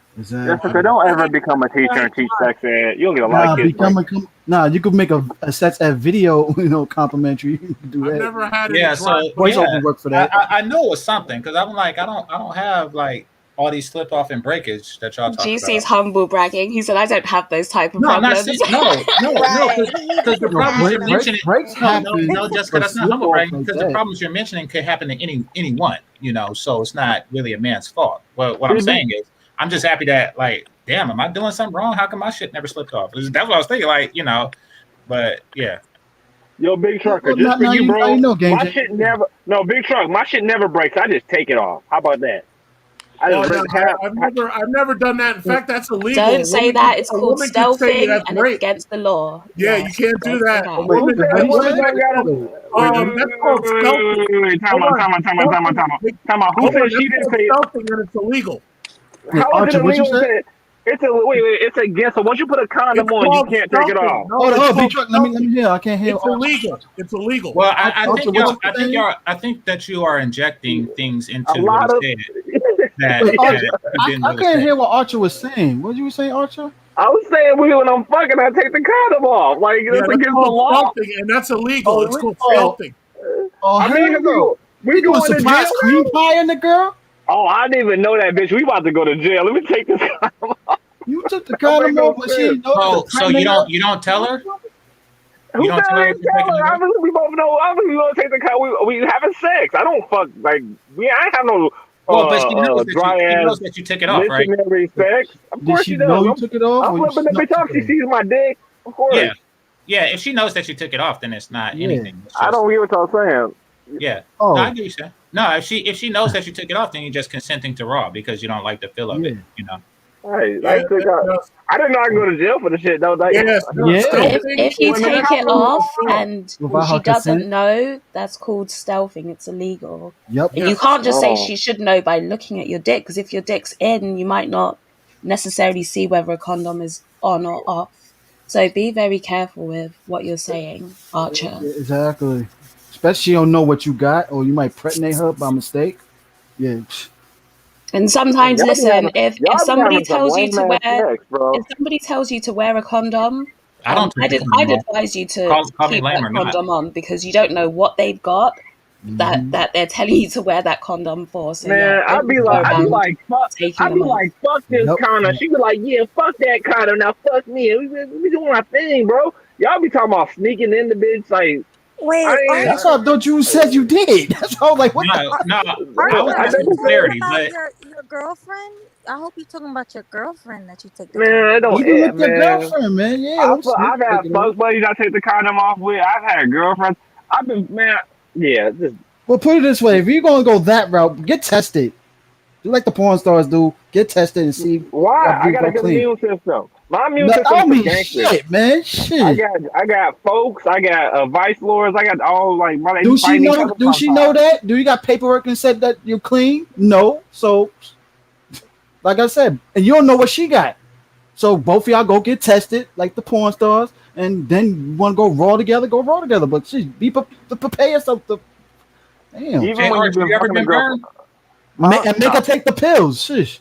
Jessica, Exactly. don't ever Okay, become a teacher and but teach sex ed. You'll get a lot of Nah, kids become pregnant. a nah. You could make a sex ed video, complimentary. You can do I've that. never had any Yeah, so dry pussy. Voiceover yeah, work for that. I know it's something because I'm like I don't have like all these slip off and breakage that y'all talk GC's about. humble bragging. He said, I don't have those type of No, I'm not problems. saying no, Right. He because the just No, problems asked you're break, break, mentioning. breaks No, happen, Jessica, but that's not slip humble off bragging like because the that. problems you're mentioning could happen to anyone, so it's not really a man's fault. Well, what I'm Mhm. saying is, I'm just happy that like, damn, am I doing something wrong? How come my shit never slipped off? That's what I was thinking, but yeah. Yo, big trucker, Well, just for you, now you bro. know, game My changer. shit never. No, big truck. My shit never breaks. I just take it off. How about that? I Oh just no, rip half. I've never done that. In fact, that's illegal. Don't say that. It's A called woman could say stealthing that's and it's rape. against the law. Yeah, Yeah, you can't do don't say that. A that. Wait, Who woman, said how a do you women woman, say? don't gotta? Wait, wait, let me. that's called stealthing. Time Hold out, on, time out, time out, time out, stealthing. time out. Time out. Who Hold on, said that's she didn't called say it? stealthing, and it's illegal. Wait, How is it Archer, what you illegal to say? say it? It's a wait. It's against. So once you put a condom It's on, you called can't take it stealthing. off. No, Hold on, it's hold on, B called truck. Let stealthing. me hear. I can't hear It's Archer. illegal. It's illegal. Well, Archer, what you saying? I think that you are injecting things A into what he lot of. said Wait, Archer, that he didn't I really couldn't say. hear what Archer was saying. What did you say, Archer? I was saying when I'm fucking, I take the condom off. Like Yeah, it's that's against the called law. stealthing, and that's illegal. Oh, It's called oh, stealthing. oh, I mean, hell no. we We doing going to jail surprise cream now? pie in the girl? Oh, I didn't even know that, bitch. We about to go to jail. Let me take this condom off. You took the That make condom no off, but she sense. didn't know the So you pregnant. don't tell her? You Who don't said tell I her what didn't you're tell taking her? it off? Obviously, we both know. Obviously, we gonna take the condom. We having sex. I don't fuck like I ain't have no Well, but dry she ass knows that you took it off, right? missionary sex. Of Did course she she does. know you took it off, I'm or you flipping the snuck bitch took off. it She off? sees my dick. Of course. Yeah. Yeah, if she knows that you took it off, then it's not Yeah. anything. It's I just don't hear what y'all saying. yeah. No, I Oh, get you saying. No, if she knows that you took it off, then you're just consenting to raw because you don't like the feel of yeah. it. Right, Yeah, like took out. I didn't know I could go to jail for the shit though. Like, yeah, Yeah. stealthing If you is take it definitely a off fraud. and Without her she doesn't consent. know, that's called stealthing. It's illegal. Yep. And you Yes. can't just say oh, she should know by looking at your dick, because if your dick's in, you might not necessarily see whether a condom is on or off. So be very careful with what you're saying, Archer. Exactly. Especially you don't know what you got, or you might pregnate her by mistake. Yeah. And sometimes, y'all be listen, having if y'all be somebody having some tells you lame to ass wear, sex, bro. if somebody tells you to wear a condom, I don't take the condom I'd off. advise you to Call me keep lame that or not. condom on, because you don't know what they've got Mm-hmm. that they're telling you to wear that condom for. So yeah, Man, don't just go I'd be around like, fuck, taking I'd be them off. like, fuck this Yep. condom. She be like, yeah, fuck that condom. Now fuck me. We doing our thing, bro. Y'all be talking about sneaking in the bitch. Like, I Wait, ain't. That's what I thought you said you did. That's why I was like, what the No, no, I Archer, was I are asking you never for talking said. clarity, about but your girlfriend? I hope you're talking about your girlfriend that you take the Man, it condom don't. off. even with your Man, girlfriend, man. Yeah, don't sneak I've had take it off. fuck buddies I take the condom off with. I've had girlfriends. I've been, man. Yeah, just Well, put it this way: if you're gonna go that route, get tested. Do like the porn stars do. Get tested and see why? if I you got a go good clean. immune system. My immune No, I system don't for mean gangsters. shit, man. Shit. I got folks. I got vice lords. I got all like, my they Do be she fighting each know? other Do she know sometimes. that? Do you got paperwork and said that you're clean? No. So, like I said, and you don't know what she got. So both of y'all go get tested, like the porn stars, and then you want to go raw together, go raw together. But she prepare yourself to damn, Even Jay when you've Archer, been you ever fucking a been girl for, burned? huh? And make her No, take the pills. Shish,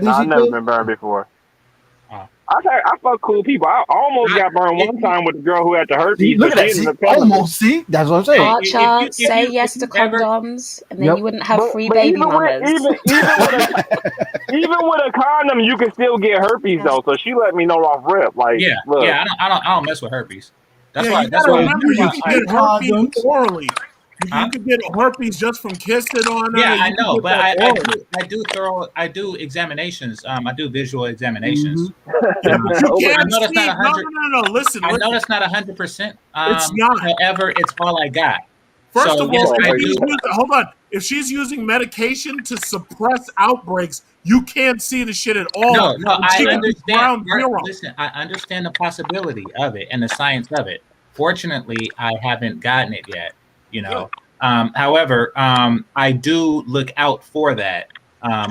no, I've pregnancy never pills. been burned before. Oh. I fuck cool people. I almost got burned If one you time with the girl who had the See, herpes, look but at she that. ended See, up telling me. almost. See, that's what I'm saying. hey, Archer, say if yes to you ever condoms, and then Yep. you wouldn't have free But baby even with mamas. even with a condom, you can still get herpes though. So she let me know off rip. Like, yeah, look, yeah, I don't mess with herpes. Yeah, you That's gotta why So remember you you can can keep get I herpes condoms. orally. huh? You could get herpes just from kissing on Yeah, her. I You can know, get but that orally. I do examinations. I do visual Mm-hmm. examinations. Yeah, but you over I can't know that's not see. a No, hundred. no, no, no. Listen, I know listen. that's not 100%. It's not. However, it's all I got. First So of yes, all, oh if I my she's do. god, using, hold on, if she's using medication to suppress outbreaks, you can't see the shit at all, No, no, and I she could be understand. ground zero. Listen, I understand the possibility of it and the science of it. Fortunately, I haven't gotten it yet. You Good. know. However, I do look out for that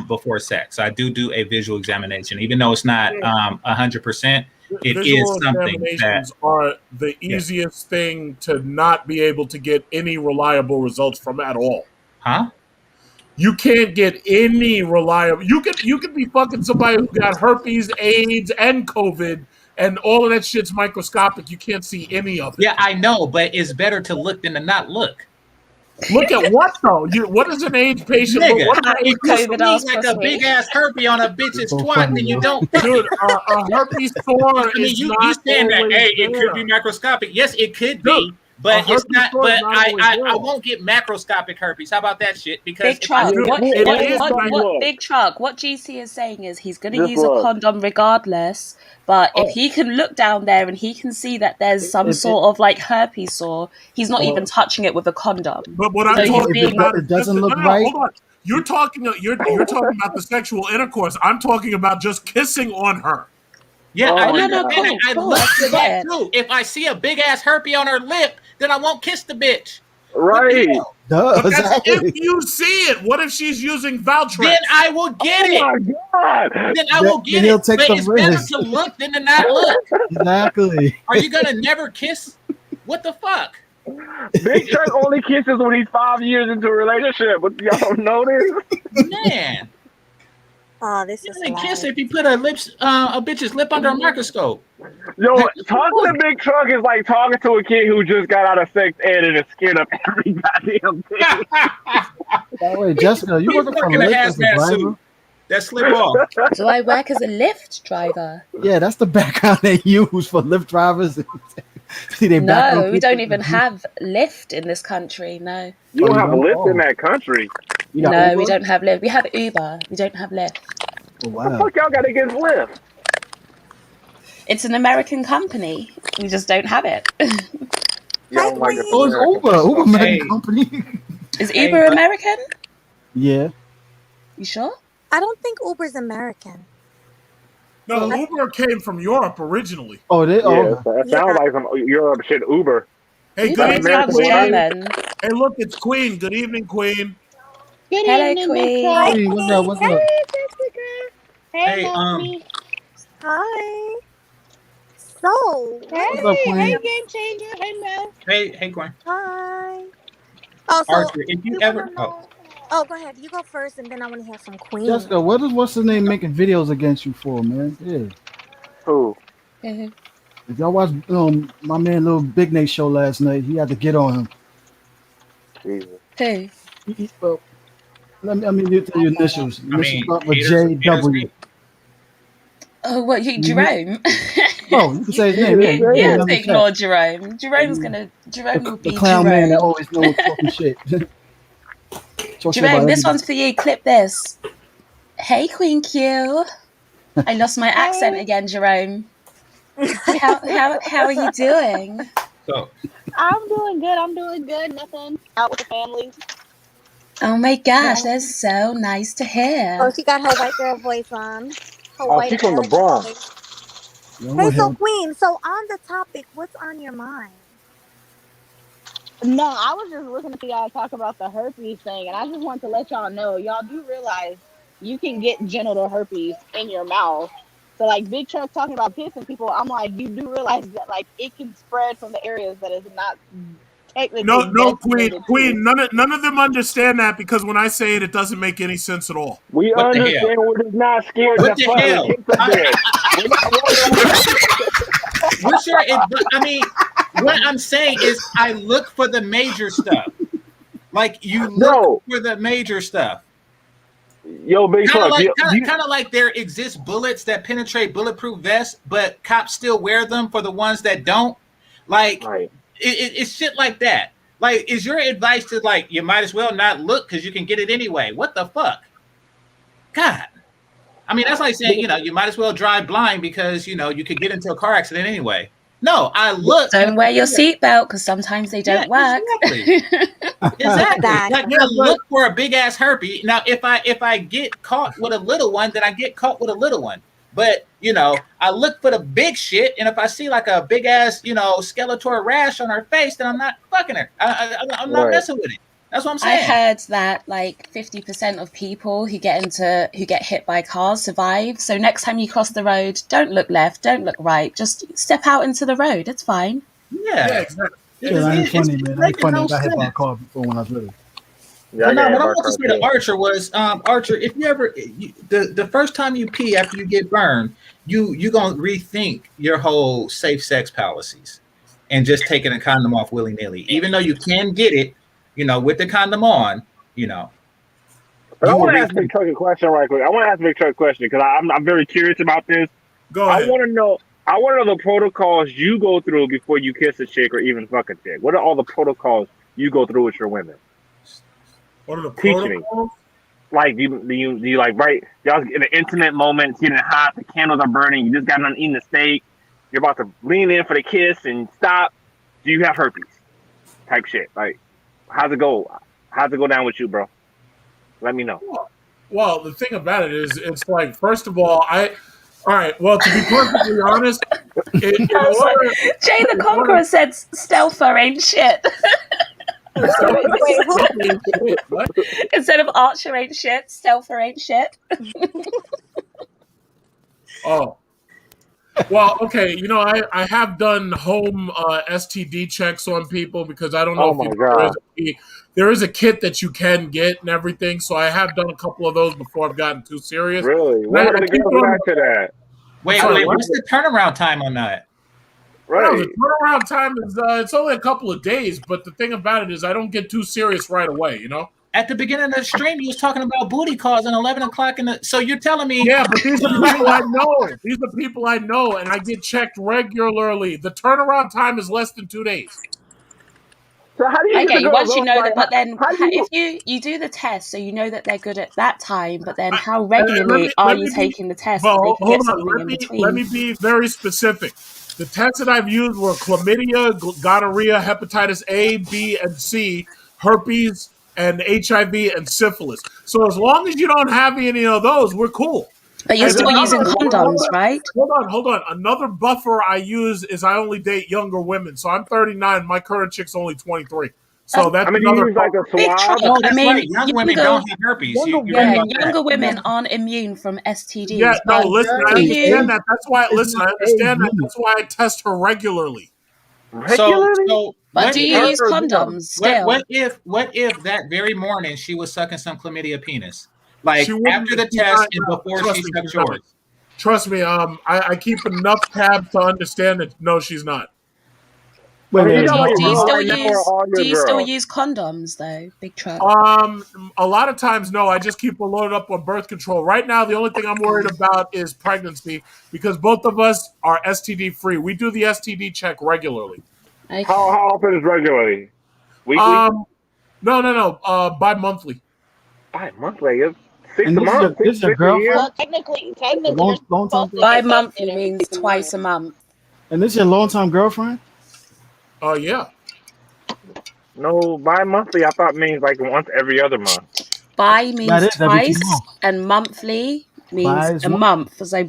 before sex. I do a visual examination, even though it's not 100%. It is Visual something that examinations are the yeah. easiest thing to not be able to get any reliable results from at all. Huh? You can't get any reliable. You could be fucking somebody who got herpes, AIDS, and COVID, and all of that shit's microscopic. You can't see any of it. Yeah, I know, but it's better to look than to not look. Look at what though? What does an AIDS patient look? Nigga, What about if what you COVID see ass like a big pussy. ass herpes on a It's bitch's so twat, funny, then you yo. don't fuck dude? it. A herpes sore I mean, is you not saying that always hey, it could be there, microscopic. Yes, it could dude. be, A but it's herpes not. sore is But not always I there, won't get macroscopic herpes. How about that shit? Because Big if I truck. dude. see What It what look, is what nice. what look, big truck? What GC is saying is he's gonna just use a look. condom regardless, but if Oh, he can look down there and he can see that there's some If it, sort of like herpes sore, he's not even well, touching it with a condom. but what I'm So he's talking being about is it just doesn't no, look no, no. right, Hold on. You're talking about the sexual intercourse. I'm talking about just kissing on her. yeah, Oh I oh my no, understand god. it. cool, I cool. look I for still that get it. too. If I see a big ass herpes on her lip, then I won't kiss the bitch. What the Right. hell? duh, But that's if exactly. you see it. What if she's using Then Valtrex? I will get Oh it. my god. Then I will Then get he'll it. take But the it's better risk. to look than to not look. Exactly. Are you gonna never kiss? What the fuck? Big Chuck only kisses when he's 5 years into a relationship. But y'all don't know this. Man, Oh, this you is only kiss hilarious. if you put a bitch's lip under a microscope. Yo, Like, what the talking to fuck? Big Truck is like talking to a kid who just got out of sex ed and is scared of every goddamn thing. By the way, Jessica, you He's working for working a Lyft as a hazmat driver? suit. That slip off. Do I work as a Lyft driver? Yeah, that's the background they use for Lyft drivers. See their background No, we don't pictures. even have Lyft in this country. No, You Oh, don't you have a don't? lift in Oh, that country. you got no, we Uber? don't have Lyft. We have Uber. We don't have Lyft. Oh, What the wow. fuck y'all got against Lyft? It's an American company. We just don't have it. Hi, Y'all don't like us Oh, Queen. it's Americans. Uber. Uber American Hey, company. Is hey, Uber American? Yeah. You sure? I don't think Uber's American. No, Uber came from Europe originally. Oh, they. Oh, Yeah, okay. so it Yeah. sounds like some Europe shit. Uber. Hey, good Uber evening, American sounds Queen. Express. German. Hey, look, it's Queen. Good evening, Queen. Good Hello, evening, Big Hi, Truck. Queen. Hey, what's up? Queen. What's up? Hey, Jessica. Hey, Hey, Melanie. Hi. So, what What's is up, Hey, on Queen? hey, your Game Changer. Hey, Mel. hey, Gwen. hi? Oh, so Arthur, if you we want ever, to know. Oh, go ahead. You go first, and then I want to hear from Queen. Jessica, what's the name making videos against you for, man? Yeah. Who? Who? If y'all watch my man little Big Nate show last night, he had to get on him. Jesus. Who? Well, let me you tell your initials. I Initials mean, start with haters JW. hate. Oh, what, you, Mhm. Jerome? Oh, you can say his You name. can Yeah, just you say can put You it have it. on to the chat. ignore Jerome. The, Jerome will the be clown man that Jerome. always knows talking shit. Talk shit about Jerome, this everybody. one's for you. Clip this. Hey, Queen Q. I lost my accent Hey, again, Jerome. How are you doing? So, I'm doing good. I'm doing good. Nothing. Out with the family. Oh my gosh, No. that's so nice to Oh, hear. she got her white girl voice on. Her Oh, white she from the American Bronx. voice. You know, Hey, so hell, Queen. So on the topic, what's on your mind? No, I was just listening to y'all talk about the herpes thing, and I just want to let y'all know, y'all do realize you can get genital herpes in your mouth. So, like Big Truck talking about kissing people, I'm like, you do realize that like it can spread from the areas that is not No, technically no, Queen. designated to. Queen, none of them understand that because when I say it, it doesn't make any sense at all. We what the hell? understand we're just not scared What to the fucking hell? kick the bitch. We're not worried What's your? I mean, what I'm saying is, I look for the major stuff. Like you look Bro, for the major stuff. yo, Big Kind of Truck, like, you kind of like there exist bullets that penetrate bulletproof vests, but cops still wear them for the ones that don't. Like right. it's shit like that. Like, is your advice to like you might as well not look because you can get it anyway? What the fuck? God. I mean, that's like saying, you might as well drive blind because, you could get into a car accident anyway. No, I look and Don't wear your seatbelt because sometimes they yeah, don't work. exactly. Exactly. Like Exactly. Yeah, I but look for a big ass herpes. Now, if I get caught with a little one, then I get caught with a little one. But I look for the big shit, and if I see like a big ass, skeletal rash on her face, then I'm not fucking her. I'm not Right. messing with it. That's what I'm I saying. heard that like 50% of people who get hit by cars survive. So next time you cross the road, don't look left, don't look right. Just step out into the road. It's fine. yeah, Yeah, exactly. Yeah, shit, I ain't it's funny, man. I ain't making funny. I no got hit by a sense. car before when I was little. Yeah, But I got no, hit what I by a want to car say to too. Archer was, Archer, if you ever the first time you pee after you get burned, you gonna rethink your whole safe sex policies and just taking a condom off willy nilly, even though you can get it, with the condom on, you know, But I you will want to ask Big rethink. Truck a question right quick. I want to ask Big Truck a question because I'm very curious about this. go I ahead. want to know. I want to know the protocols you go through before you kiss a chick or even fuck a chick. What are all the protocols you go through with your women? What are the Teach me. protocols? Like, do you like right? Y'all in an intimate moment, it's getting hot, the candles are burning, you just got done eating the steak, you're about to lean in for the kiss and stop. Do you have herpes? Type shit. Like, how's it go? How's it go down with you, bro? Let me know. Well, the thing about it is, it's like, first of all, all right. Well, to be perfectly honest, in order, Jay the in order, Conqueror said stealther ain't shit. Wait, who? what? Instead of Archer ain't shit, stealther ain't shit. Oh, well, okay. I have done home STD checks on people because I don't know Oh if you my know god. there is a kit that you can get and everything. So I have done a couple of those before I've gotten too serious. Really? And What I happened to keep girls on. react to that? I'm Wait, sorry. What, wait, What? what, what's the turnaround time on that? Well, the right. turnaround time is it's only a couple of days, but the thing about it is I don't get too serious right away. At the beginning of the stream, you was talking about booty calls and 11 o'clock in the. So you're telling me Yeah, but these are people I know. These are people I know, and I get checked regularly. The turnaround time is less than 2 days. So how do you get the Okay, girls once you off? know Like, that, but then how do if you? you do the test, so you know that they're good at that time, but then I, how and let regularly me are let you me be taking the test well. that they can Hold get on. something in Let between? me be very specific. The tests that I've used were chlamydia, gonorrhea, hepatitis A, B, and C, herpes, and HIV and syphilis. So as long as you don't have any of those, we're cool. But you're And still using condoms, right? hold on. Another buffer I use is I only date younger women. So I'm 39. My current chick's only 23. So Um, that's I mean, you another use like a buffer. Big truck. swab. No, I that's mean, right. Young women don't have herpes. You're right yeah, about that. younger women aren't immune from Yeah, STDs. no, But listen, I do Exactly. understand you? that. That's why, It's listen, not I age understand that. limit. That's why I test her regularly. So, Regularly? so But what do you if, use Her or them? condoms still? what if that very morning she was sucking some chlamydia penis, She like wouldn't, after the she's test not, and no, before she trust me, she's sucked not. yours? Trust me, I keep enough tabs to understand that, no, she's not. Wait, Okay, you wait, talking Do about you, your do you girl still right now or use all do your you still girls? use condoms though, Big Truck? A lot of times, no, I just keep her loaded up on birth control. Right now, the only thing I'm worried about is pregnancy because both of us are STD free. We do the STD check regularly. Okay. How often is regularly? Weekly? Um, no, bi-monthly. Bi-monthly? It's and six a month? this is your Six a year? girlfriend, Well, technically, a you're long time supposed to girl, get tested Bi-monthly every means 6 months. twice a month. and this is your long time girlfriend. Yeah. No, bi-monthly I thought means like once every other month. Bi That means is every 2 months. twice, and monthly means Bi is a one. month. So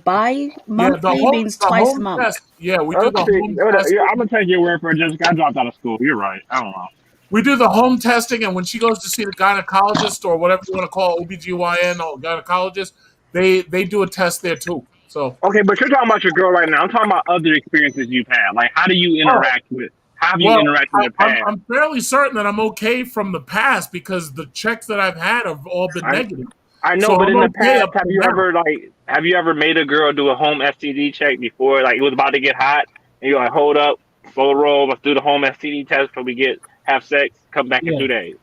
Yeah, bi-monthly means the twice a home month. test. Yeah, we do the Okay, home yeah, testing. I'm gonna take your word for it. Just I dropped out of school. You're right. I don't know. We do the home testing, and when she goes to see the gynecologist or whatever you want to call it, OBGYN or gynecologist, they do a test there too. So, Okay, but you're talking about your girl right now. I'm talking about other experiences you've had. Like, how do you oh, interact with? How have you well, interacted in the past? I'm fairly certain that I'm okay from the past because the checks that I've had have all been I negative. I know, So but I'm in the okay past, up to now. have you ever made a girl do a home STD check before? Like, it was about to get hot, and you're like, hold up, slow roll, let's do the home STD test before we have sex. Come back in Yeah. 2 days.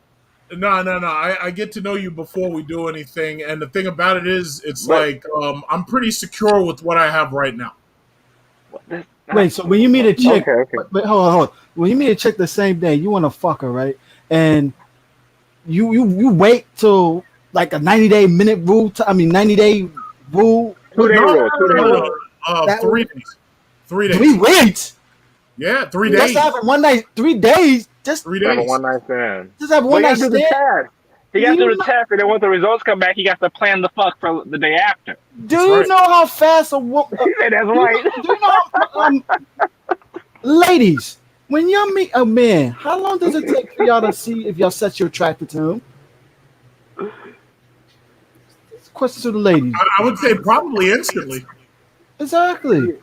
No. I get to know you before we do anything, and the thing about it is, it's But like I'm pretty secure with what I have right now. that's not Wait, so when you meet a chick, okay. Okay. but hold on. When you meet a chick the same day, you want to fuck her, right? And you wait till like a 90-day minute rule. I mean, 90-day rule. Two What day No, rule. 2 day no. rule. that? 3 days. 3 days. We wait. Yeah, three Yeah. Just days. having one night, 3 days. Just Three Have a days. one night stand. just have But one he got night to do the stand. test. He Do got to you do the know? test, and then once the results come back, he got to plan the fuck for the day after. Do That's you right. know how fast a woman? He said that's Do you right. know? Do you know how, ladies? When you meet a man, how long does it take for y'all to see if y'all sexually attracted to him? Question to the ladies. I would say probably instantly. Exactly.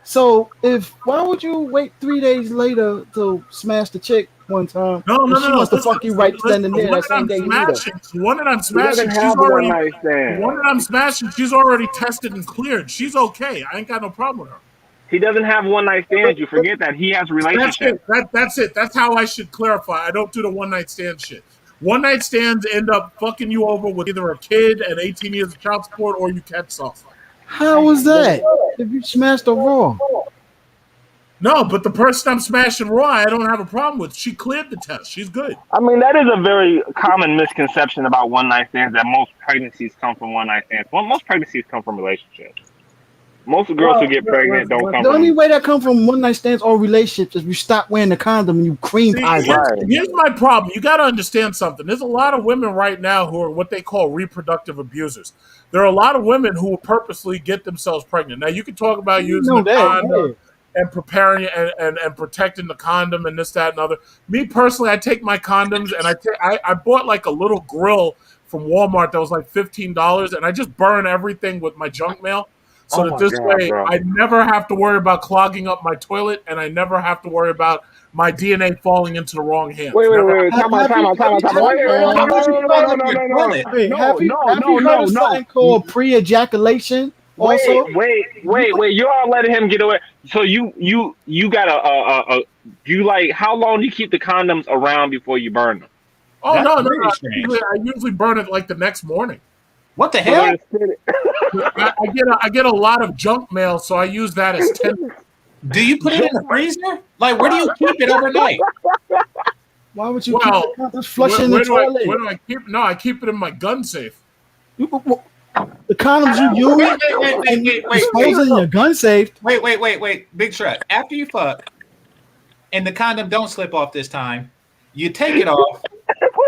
So if why would you wait 3 days later to smash the chick one time No, and she no. wants to fuck you right then and The there one that that same I'm day you meet her? smashing, the one that I'm He doesn't smashing, have a one night the stand. one that I'm smashing, she's already tested and cleared. She's okay. I ain't got no problem with her. He doesn't have one night stands. You forget that he has a That's relationship. it. That's it. That's how I should clarify. I don't do the one night stand shit. One night stands end up fucking you over with either a kid and 18 years of child support or you catch soft. How was that? If you smashed her raw? No, but the person I'm smashing raw, I don't have a problem with. She cleared the test. She's good. I mean, that is a very common misconception about one night stands that most pregnancies come from one night stands. Well, most pregnancies come from relationships. Most girls who Well, get pregnant don't come the only from way that come from one night stands or relationships is you stop wearing the condom and you cream See, pie women. right. here's my problem. You got to understand something. There's a lot of women right now who are what they call reproductive abusers. There are a lot of women who will purposely get themselves pregnant. Now, you can talk about You using know the that, condom yeah. and preparing and protecting the condom and this, that, and other. Me personally, I take my condoms and I bought like a little grill from Walmart that was like $15, and I just burn everything with my junk mail so Oh that my this god, way bro. I never have to worry about clogging up my toilet and I never have to worry about my DNA falling into the wrong hands. Never. Time out, time out, time out, time out. Have Wait, you wait, heard no, of, no, What? no, have you no, no, heard no, of, no, Your no, no, toilet. wait, no, no, have no, you heard no, of no. something called pre-ejaculation Wait, also? wait, wait, wait. You all letting him get away. So you got you like how long do you keep the condoms around before you burn them? Oh That's no. very Usually, strange. I usually burn it like the next morning. What the So they're hell? sitting. I get a lot of junk mail, so I use that as ten. Do you put it in the freezer? Like, where do you keep it overnight? Why would you keep the Well, condoms flushing in the where toilet? do I keep? No, I keep it in my gun safe. The condoms you use and you dispose in your gun safe. Wait. Big Truck. After you fuck and the condom don't slip off this time, you take it off.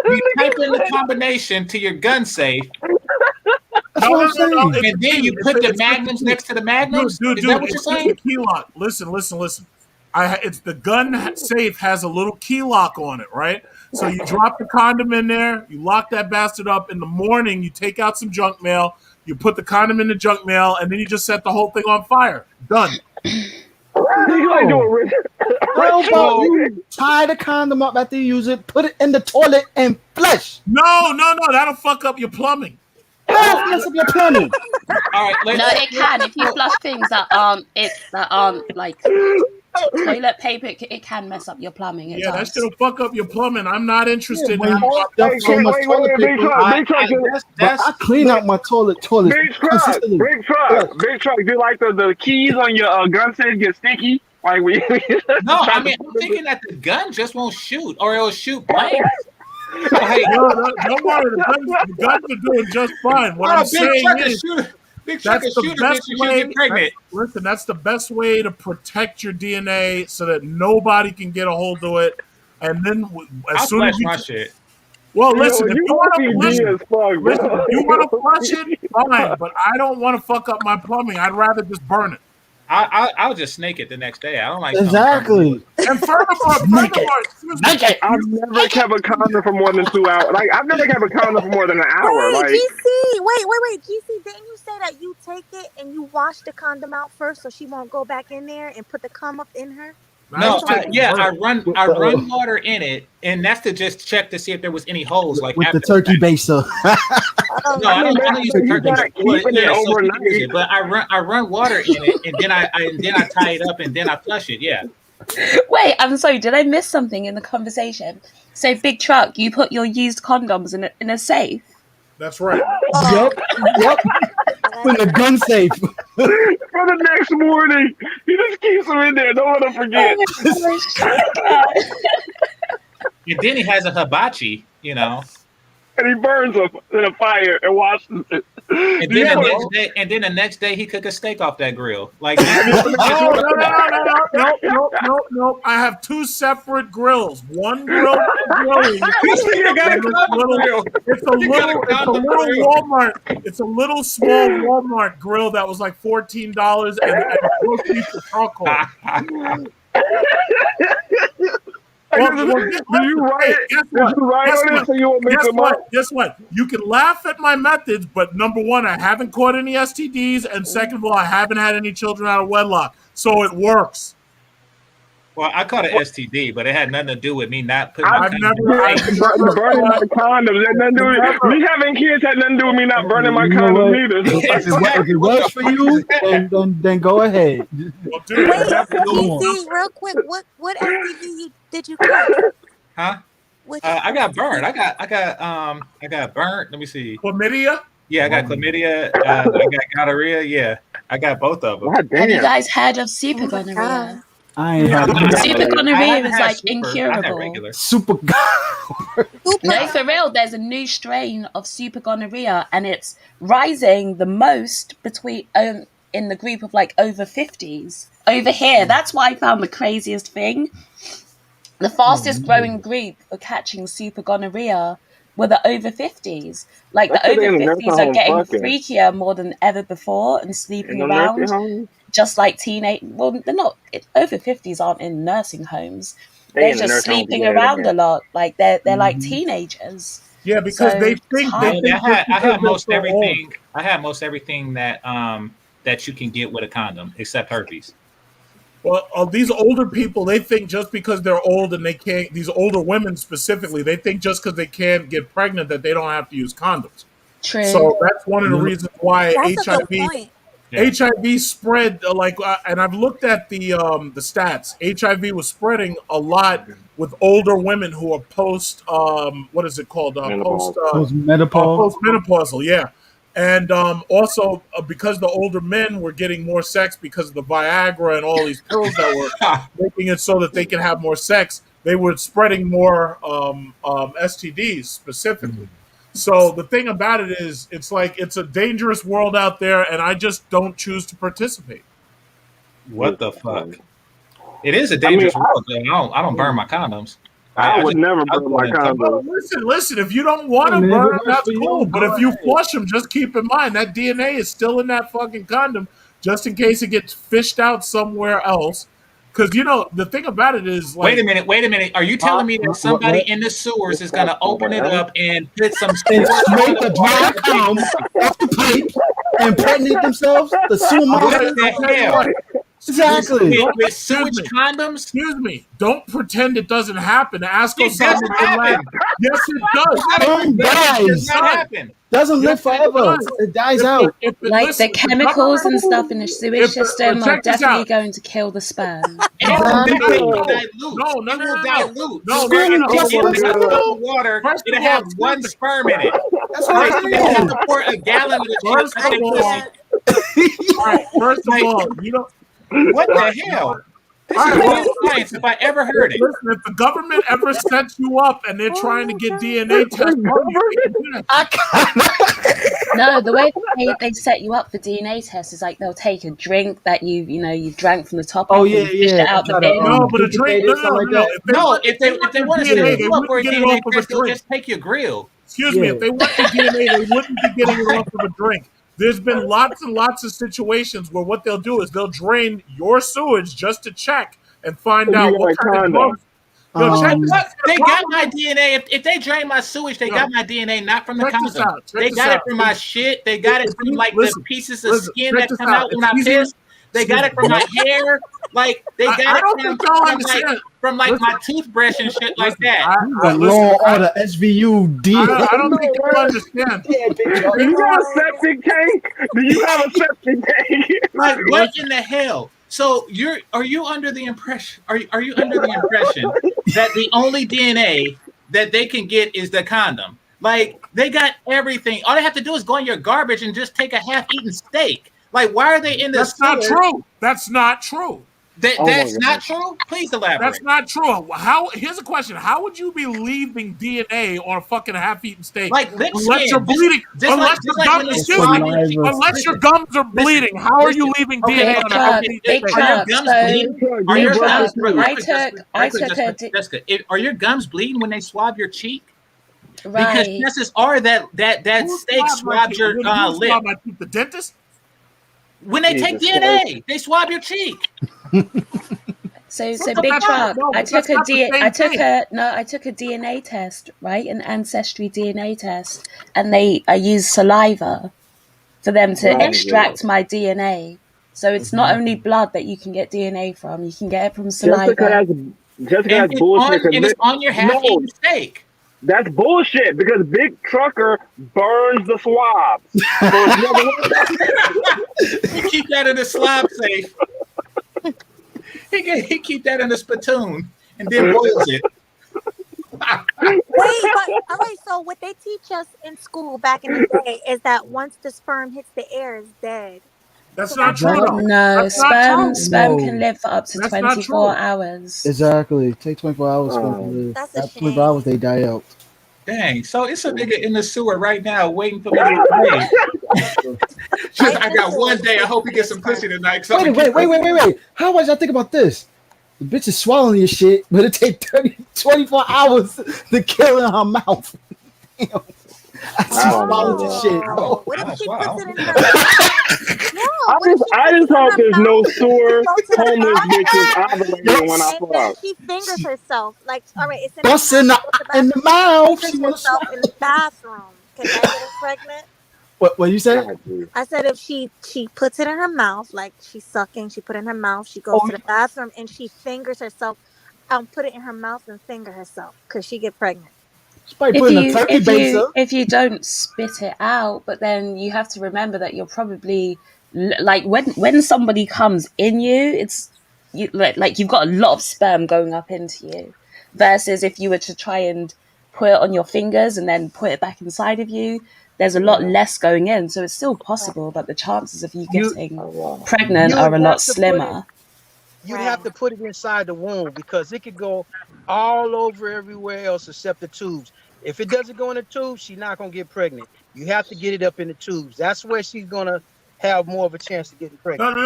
You type in the combination to your gun safe. That's No, what I'm no. saying. It's a And then key. you put the It's just a magnums key. next to the magnums. Is that what you're It's just a saying? key lock. Listen. It's the gun safe has a little key lock on it, right? So you drop the condom in there, you lock that bastard up. In the morning, you take out some junk mail, you put the condom in the junk mail, and then you just set the whole thing on fire. Done. You like No. doing How about So you tie the condom up after you use it, put it in the toilet, and flush? No. That'll fuck up your plumbing. How to mess up your plumbing? all right, No, it can. If you flush things that aren't like toilet paper, it can mess up your plumbing. It Yeah, that does. shit'll fuck up your plumbing. I'm not Yeah, interested in when having you my stuff so much toilet Big paper. truck, big truck, But I clean out my toilets big truck, consistently. big truck, big truck. Do you like the keys on your gun safe get sticky? Like we no, try I to mean, I'm thinking that the gun just won't shoot, or it'll shoot blanks. So, hey, No, don't worry. The guns are doing just fine. What I'm big saying truck is is shoot. Big truck that's is the shoot a best bitch and she'll way. get pregnant. Listen, that's the best way to protect your DNA so that nobody can get a hold of it. And then as I'll soon as flash you, my shit. well, Yo, listen, if you you want to OCD as fuck, listen, bro. if you want to flush it, fine. But I don't want to fuck up my plumbing. I'd rather just burn it. I'll just snake it the next day. I don't like Exactly. And furthermore, excuse me, Make it. I've never kept a condom for more than 2 hours. Like I've never kept a condom for more than an hour. Wait, Like GC. Wait. GC, didn't you say that you take it and you wash the condom out first so she won't go back in there and put the cum up in her? I No, just take it and yeah, burn it. I run water in it, and that's to just check to see if there was any holes. Like With the after turkey that. baser. Oh, No, I don't use the you turkey. gotta Well, keep it yeah, in so she overnight. can use it, but I run water in it, and then I tie it up, and then I flush it. Yeah. Wait, I'm sorry. Did I miss something in the conversation? So, big truck, you put your used condoms in a safe. That's right. Yep. In the gun safe. For the next morning, he just keeps them in there. Don't let them forget. Oh my gosh. And then he has a hibachi, you know. And he burns them in a fire and washes it. And Do you then put- the next day he cook a steak off that grill. Like No. I have two separate grills. One grill for grilling. You got a condom grill. It's a little Walmart. It's a little small Walmart grill that was like $14 and a close piece of charcoal. Do you write on it so you won't mix them up? Guess what? You can laugh at my methods, but number one, I haven't caught any STDs, and second of all, I haven't had any children out of wedlock, so it works. Well, I caught an STD, but it had nothing to do with me not putting I've my condom never- in. Burning my condoms had nothing to do with it. Me having kids had nothing to do with me not burning my You know what? condoms either. If it works for you, then go ahead. Well, dude, Wait, Go on. GC, real quick, what STD did you cut? Huh? I got burned. I got burnt. Let me see. chlamydia? Yeah, I got chlamydia. I got gonorrhea. Yeah, I got both of them. God Have you damn. guys heard of super gonorrhea? I ain't had Super I gonorrhea haven't is had like super. I had incurable. regular. super. No, for real, there's a new strain of super gonorrhea, and it's rising the most between in the group of like over 50s. Over here, that's why I found the craziest thing. The fastest growing group for catching super gonorrhea were the over 50s. Like That's the what they over in the nursing 50s are home getting fucking. freakier more than ever before and In sleeping the nursing around. home? Just like teenage, well, they're not over 50s aren't in nursing homes. They They're in the just nursing home sleeping together, around yeah. a lot. Like they're like teenagers. Yeah, because So, they think I they think I had just most because they're so old. everything. I had most everything that that you can get with a condom, except herpes. Well, these older people, they think just because they're old and they can't, these older women specifically, they think just because they can't get pregnant that they don't have to use condoms. True. So that's one of the reasons why That's a good HIV point. Yeah. HIV spread and I've looked at the stats. HIV was spreading a lot with older women who are post what is it called Menopause. Menopause. postmenopausal, yeah. And also because the older men were getting more sex because of the Viagra and all these pills that were making it so that they can have more sex, they were spreading more STDs specifically. So the thing about it is, it's like it's a dangerous world out there, and I just don't choose to participate. What the fuck? It is a dangerous world. Though. I don't burn my condoms. I would never I'll burn go my ahead and tell No, condom. listen. If you don't want to And if burn it them, works that's for cool. you, But go if you ahead. flush them, just keep in mind that DNA is still in that fucking condom, just in case it gets fished out somewhere else. Because the thing about it is Wait a like, minute, wait a minute. Are you telling me that somebody What? in the sewers is going That's to open somewhere it else. up and put some And sewer smoke water the dry in a big cum off the pipe and impregnate themselves? The sewer I'll tell What monster? you, I'll the tell you what. hell? With, Exactly. with, Don't with excuse sewage me. condoms? Excuse me. Don't pretend it doesn't happen. Ask It Osama doesn't bin Laden. happen. Yes, it does. Sperm It does dies. not It happen. Doesn't live Yes, it forever. does. It dies If out. Like the listen, if the chemicals and government, stuff in the sewage system are check this definitely out. going to kill the sperm. And it Exactly. will No, dilute. no, no, It no, will no, no, dilute. no, So no, where no, Sperm no. it just in looks a cup good. of water, First it'll of all, have excuse one me. sperm in it. That's what Like I'm so they have saying. to pour a gallon of the shit First out of their all, pussy. all right. First of Like all, what all the right, hell? This all is right. weird Well, science if I ever heard it. listen. If the government ever sets you up and they're trying to get DNA tests The from you, they can government? do that. I can't. No, the way they set you up for DNA tests is like they'll take a drink that you've drank from the top Oh off and yeah, you fish yeah. it And out the try to No, bin. but a drink. duplicate No, it, no, something no, like no, no. that. If they No, want, if if they they want want to your set DNA, Yeah, they you up for wouldn't a get it DNA off of a test, they'll drink. just take your grill. Excuse me. yeah. If they want your DNA, they wouldn't be getting it off of a drink. There's been lots and lots of situations where what they'll do is they'll drain your sewage just to check and find If you out what got a kind of condom. drugs. No, check this Um. out. What? They got my Probably, DNA. If they drain my sewage, they no. got my DNA not from the Check this condom. out. Check They this got it out. from my shit. They got it It's from like the listen, pieces of listen. skin Check that this come out. out when It's I easier. piss. They Excuse got me. it from my hair. Like they got I it don't think y'all understand. from like Listen, my toothbrush and shit like listen. that. You got Listen. law order SVU I don't think No, y'all man. understand. Yeah, big Do truck. you got a septic tank? Do you have a septic tank? Like what Listen. in the hell? So are you under the impression are you under the impression that the only DNA that they can get is the condom? Like they got everything. All they have to do is go in your garbage and just take a half-eaten steak. Like why are they in the That's not sewer? true. That's not true. Oh my That's not god. true. Please That's elaborate. not true. How? Here's a question: how would you be leaving DNA on a fucking half-eaten steak Like lip unless you're skin, bleeding? Unless just your like gums, when they It's excuse me, swab your cheek. saliva. unless your Listen, gums are listen, bleeding, how are you listen. leaving Okay, DNA Big on a truck, half-eaten big steak? are your truck. gums So bleeding? Big Are you big your brush your truck. gums teeth. I took a Are your gums bleeding when they swab your cheek? Because right. chances are that Who steak swabbed my swabbed teeth? your Who lip. swabbed my teeth? The dentist? When they take Jesus Christ. DNA, they swab your cheek. So But big that's not, truck. no, but that's not the I same took thing. a DNA test, right? An ancestry DNA test, and I used saliva for them to Oh my god. extract my DNA. So it's not only blood that you can get DNA from, you can get it from Jessica, saliva. And that's bullshit. it's on your No, half-eaten steak. that's bullshit because Big Trucker burns the swabs. So it's never He keep that in the slob safe. He keep that in the spittoon and then boils it. Wait, but all right. So what they teach us in school back in the day is that once the sperm hits the air, it's dead. That's So not that's true, not though. true. No, That's not true. sperm can No. live for up to That's not 24 true. hours. Exactly. Take 24 hours for them to um, live. That's a After 24 shame. hours, they die out. Dang. So it's a nigga in the sewer right now waiting for me to get paid. Just, Right I got one day. I hope he gets some pussy tonight. 'Cause I'm gonna Wait. How much y'all think about this? The bitch is swallowing your shit, but it take 24 hours to kill in her mouth. Damn. She I don't swallowed know, your man. shit, Oh, bro. what if she Wow. puts it in her mouth? No, what if she I puts just it in hope her there's no mouth? She sewer goes to the homeless bitches bathroom ovulating when I and then fuck. she fingers herself. Like, all right, it's in her Bust mouth. in She goes to the in the bathroom. She mouth. She fingers want to herself swallow. in the bathroom. Can that get her pregnant? What you say? God, dude. I said if she puts it in her mouth, like she's sucking, she put it in her mouth. She goes Oh, to the bathroom and she fingers herself. Put it in her mouth and finger herself. Could she get pregnant? she probably If put in a you turkey if you baster. if you don't spit it out, but then you have to remember that you're probably like when somebody comes in you, it's like you've got a lot of sperm going up into you, versus if you were to try and put it on your fingers and then put it back inside of you, there's a lot Yeah. less going in, so it's still possible, but the chances of you You getting Oh, wow. pregnant you are would a have lot to put it. slimmer. You'd have Right. to put it inside the womb because it could go all over everywhere else except the tubes. If it doesn't go in the tubes, she's not gonna get pregnant. You have to get it up in the tubes. That's where she's gonna have more of a chance of getting pregnant.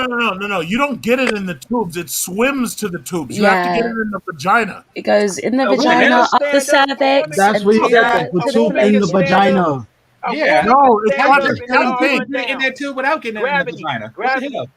No. You don't get it in the tubes. It swims to the tubes. You have to get it Yeah, in the vagina. it goes in the A woman hell? can vagina, up the stand up. A woman, cervix, That's and what he to said. the The a to the tube woman in can the fallopian. stand up. vagina. A Yeah. woman can No, it's How stand not you up the and how it's you same get all thing. run in down. that tube without getting it in the Gravity, vagina? What the gravity, hell?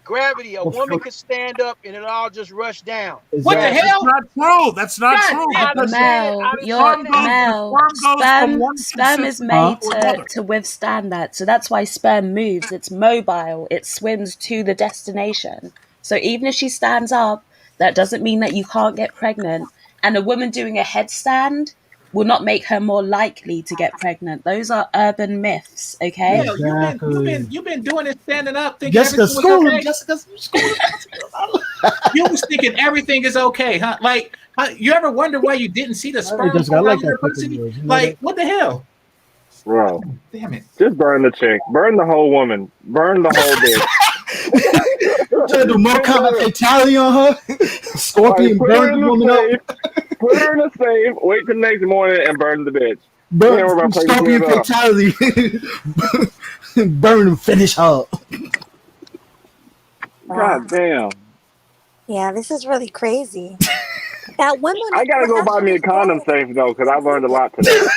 gravity. A But woman can stand up and it all just rush down. What the exactly. That's hell? not true. That's not God true damn. I done because seen it. I Mel, done your seen it happen. the Mel, sperm goes from one sperm is consistency Huh? made to to another. withstand that. So that's why sperm moves. It's mobile. It swims to the destination. So even if she stands up, that doesn't mean that you can't get pregnant. And a woman doing a headstand will not make her more likely to get pregnant. Those are urban myths, okay? Mel, Exactly. you've been doing it standing up, thinking Jessica, everything was school him. okay. Jessica, school him. You was thinking everything is okay, huh? Like, you ever wonder why you didn't see the Hey, sperm Jessica, I fall out like of her that clip of pussy? yours. You know that? Like, what the hell? Bro, Damn it! just burn the chick. Burn the whole woman. Burn the whole bitch. Trying to do more Get rid combat of it. fatality on her. Like, Scorpion put her burned in the the woman up. safe. Put her in the safe. Wait till the next morning and burn the bitch. We ain't Burn, worry about taking care Scorpion of her. fatality. Burn and finish her. Wow. God damn. Yeah, this is really crazy. That women I gotta will go buy me a actually condom go safe though, because I've and learned a do it. lot today.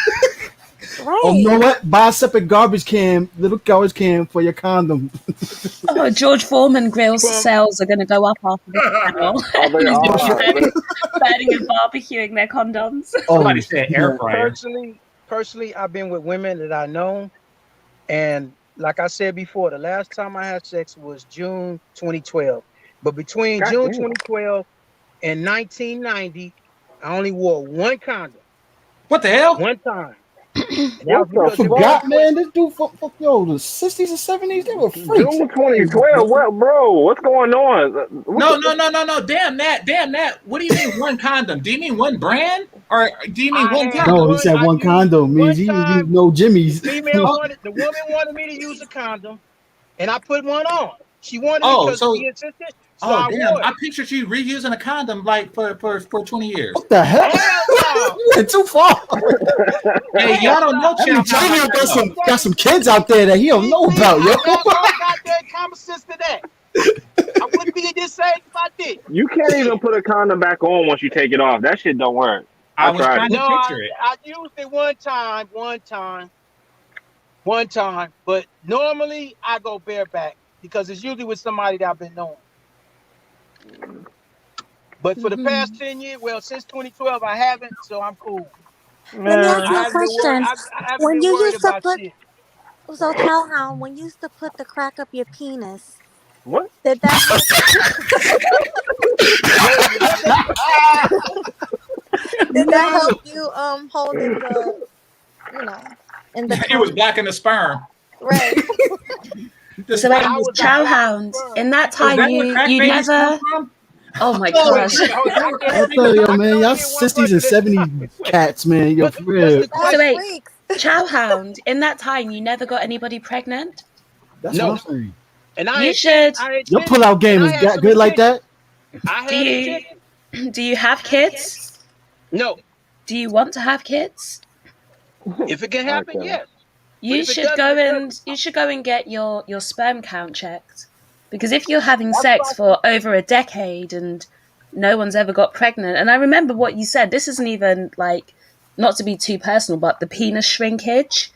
Oh, you Right. know what? Buy a separate garbage can, little garbage can for your condom. Oh, George Foreman grills From sales are going to go up after this panel. Oh, they Everyone's going to be are. burning and barbecuing their condoms. Oh, Somebody said air yeah. fryer. personally, I've been with women that I know, and like I said before, the last time I had sex was June 2012. But between God June damn. 2012 and 1990, I only wore one condom, What the hell? one time, and that What was the I because it was fuck? forgot, man. requested. This dude, yo, the 60s and 70s, they were freaks. June 2012. What, bro? What's going on? What No, the? no, no, no, no. Damn that. Damn that. What do you mean one condom? Do you mean one brand? Or do you mean I one had No, he condom? one. said I one used condom one means he didn't use time. no The jimmies. female Oh, wanted, the woman wanted me to use a condom, and I put one on. She wanted me oh, because so she insisted, so oh I damn. wore it. I pictured you reusing a condom like for 20 years. What the hell? Hell no. You went too far. Hey, Hell y'all don't know no. That mean child how like Junior I know. got some kids out there that he don't know See, about, yo. I got more goddamn common sense than that. I wouldn't be in this age if I did. You can't even Shit. put a condom back on once you take it off. That shit don't work. I I was tried trying it. to No, picture it. I used it one time. But normally I go bareback because it's usually with somebody that I've been knowing. But for the past 10 years, well, since 2012, I haven't, so I'm cool. Let me ask Man, you I a haven't been worried. question. I haven't When been you worried used to about put shit. so Chowhound, when you used to put the crack up your penis, what? did that help What the did that No. help you hold in the in the It was cum? blocking the sperm. Right. The So wait, sperm how was was I blocking the Chowhound, sperm? in that is time that where you crack you babies come never from? oh my Oh, is gosh. that, is that I where can crack I only tell babies you, I can man, only y'all get one 60s and person. Listen, 70s cats, man. Yo, for what's real. the That's So question? wait, freaks. Chowhound, in that time you never got anybody pregnant? That's what No, I'm saying. and I You intended. should I Your intended, pullout and game I is had some good like intentions. that? I do had you intentions. do you have kids? No, Do you want to have kids? if it can happen, Okay. yes. But if it doesn't, it doesn't. You should go and get your sperm count checked. Because if you're having That's what sex I keep for over a decade and no one's ever got pregnant, and I remember what you said, this isn't even like, not to be too personal, but the penis shrinkage.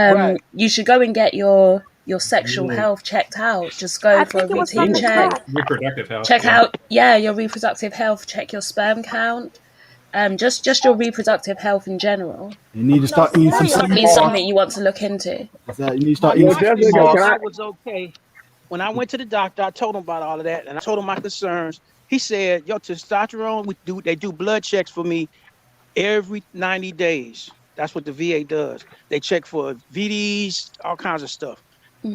right. You should go and get your sexual Yeah. health checked out. Just I go for a think it was from routine the check. crack. reproductive health? Check Yeah. out, yeah, your reproductive health. Check your sperm count. Just your reproducctive health in general. You need to No, start eating My some It's sea definitely seriously prostate, moss. something you want to look into. You need to my start eating Yo, some sea prostate Jessica, said can moss. I? I was okay. When I went to the doctor, I told him about all of that, and I told him my concerns. He said, "Your testosterone, they do blood checks for me every 90 days. That's what the VA does. They check for VDs, all kinds of stuff.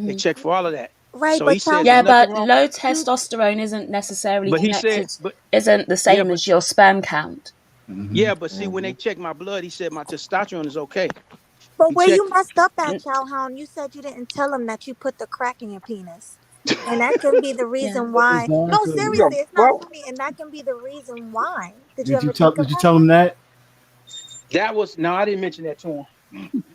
They Hmm. check for all of that. Right, So he but said, "There's Yeah, Chowhound, nothing but wrong." low you testosterone isn't necessarily But he said, connected, isn't the yeah, same but as your sperm count. Hmm. see, when they Mhm. check my blood, he said my testosterone is okay. but He where you checked it. messed up at, N- Chowhound, you said you didn't tell him that you put the crack in your penis. And that can be the Yeah. reason why. No, Exactly. The seriously, it's not fuck? funny. And that can be the reason why. Did you ever think of Did you that? tell him that? That was no, I didn't mention that to him.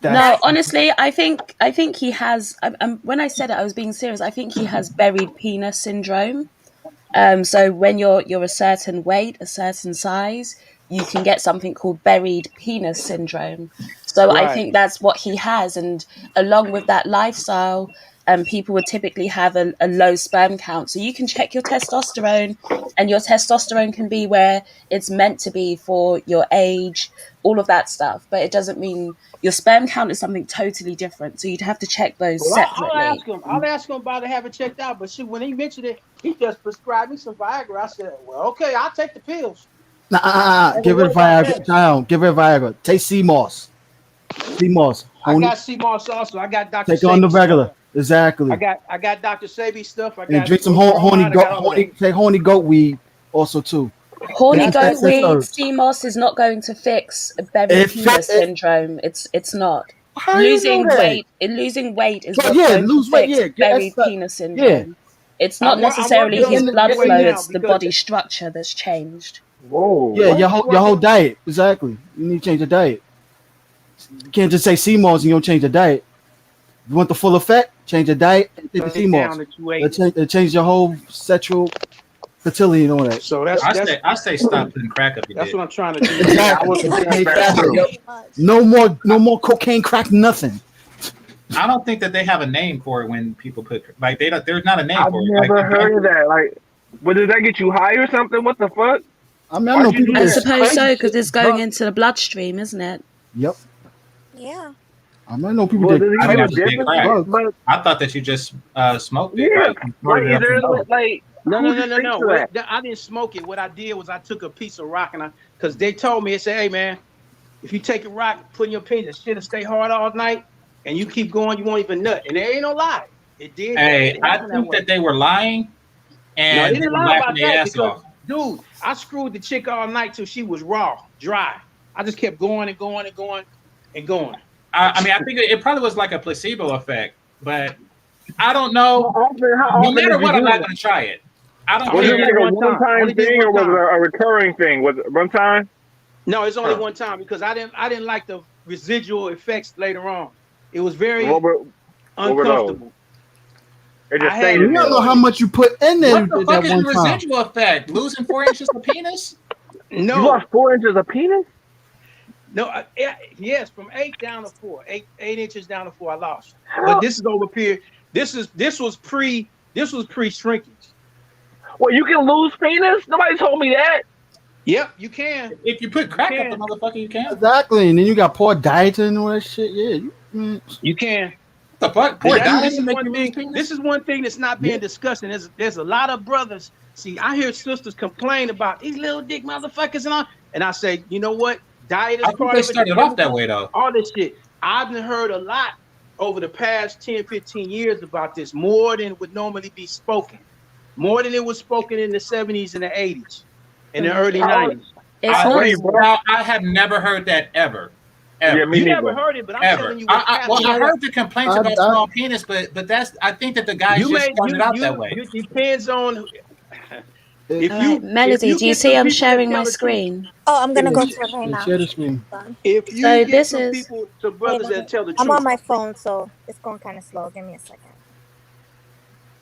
That's No, honestly, I think he has. When I said it, I was being serious. I think he has buried penis syndrome. So when you're a certain weight, a certain size, you can get something called buried penis syndrome. So I Right. think that's what he has, and along with that lifestyle, people would typically have a low sperm count. So you can check your testosterone, and your testosterone can be where it's meant to be for your age, all of that stuff. But it doesn't mean your sperm count is something totally different. So you'd have to check those Well, I'll ask separately. him. I'll ask him about it, have it checked out. But see, when he mentioned it, he just prescribed me some Viagra. I said, well, okay, I'll take the pills. nah. I ain't gonna Give it worry about Viagra. that. Child, give it Viagra. Take sea moss. Sea moss. I Honey. got CMOS also. I got Dr. Take it on the Sabi stuff. regular. Exactly. I got Dr. Sabi stuff. I And got drink some growth hormone. I got all of that. take horny goat weed also too. Horny Different That's goat essence weed, herbs. CMOS is not going to fix buried It fit penis it. syndrome. It's not. How you know that? Losing weight is But what's yeah, going to lose weight. fix Yeah, get buried extra. penis Yeah. syndrome. It's not I'm necessarily working Get on his in losing blood weight flow, now it's the because body structure that's changed. Whoa, yeah, what? your whole diet. Exactly. You need to change your diet. You can't just say sea moss and you don't change your diet. If you want the full effect, change your diet and take the sea it down moss. to 280. It change your whole sexual fertility and all that. So I say stop putting crack up your that's dick. what I'm trying to do right Yeah, now. I Exactly. was So gonna get say made that faster. too. Yep. Pretty much. No more cocaine crack, nothing. I don't think that they have a name for it when people put like they don't. There's not a name I've for it. Like never heard of that. Like, but does that get you high or something? What the fuck? I mean, I know Why'd you people do I get that? suppose crazy so, shit. because it's going Drugs. into the bloodstream, isn't it? Yep. Yeah. I mean, I know people Well, get does he I know never the crazy did shit difference? with crack. drugs. But I thought that you just smoked it, yeah, like you like snorted it is up your there nose. like No, who no, no, just no, thinks no. of that? I didn't smoke it. What I did was I took a piece of rock and because they told me, they said, hey, man, if you take a rock, put in your penis, shit'll stay hard all night, and you keep going, you won't even nut. And there ain't no lie. Hey, It I happened that think way. that they were lying No, they and they didn't were lie laughing about their that ass because, off. dude, I screwed the chick all night till she was raw, dry. I just kept going and going and going and going. I mean, I think it probably was like a placebo effect, but I don't How know. often? How No often matter did you what, I'm do not that? going to try it. I don't I Was only it did care. like it a one time. I one-time only did it thing one or was it time. a recurring thing? Was it one time? No, it's only Huh. one time because I didn't like the residual effects later on. It was What very were what were those? uncomfortable. It I just had stayed You it in there don't know though. how recorded. much you put in there What the fuck that is the one time. residual effect? Losing 4 inches of penis? You No, lost 4 inches of penis? no, yes, from 8 down to 4, 8 inches down to 4, I lost. But How? this is over period. This was pre shrinkage. Well, you can lose penis? Nobody told me that. Yep, you can. If you put You crack up the can. motherfucker, you can. Exactly. And then you got poor diet and all that shit. Yeah. You can. What the fuck? And Poor this diet is make one you lose thing. penis? This is one thing that's not Yeah. being discussed. And there's a lot of brothers. See, I hear sisters complain about these little dick motherfuckers and all. And I say, you know what? Diet is I think part they of it. The started off that chemicals, way though. all this shit. I've heard a lot over the past 10, 15 years about this, more than would normally be spoken. More than it was spoken in the 70s and the 80s and the early How old, 90s. It's how I old not. are you, listen. bro? I have never heard that ever, Yeah, ever, me You never neither. heard it, but I'm ever. telling you what's Well, You happening. I know what? heard the complaints I, about I, small penis, but that's. I think that the guys You just may started out that way. you depends on it, if All right, if Melody, you do you get see some I'm people that sharing tell my the truth. screen? Oh, I'm gonna yeah, go to it right now. share the screen. Done. If you So get this some is people, some Wait, brothers that tell the I'm on truth. my phone, so it's going kind of slow. Give me a second.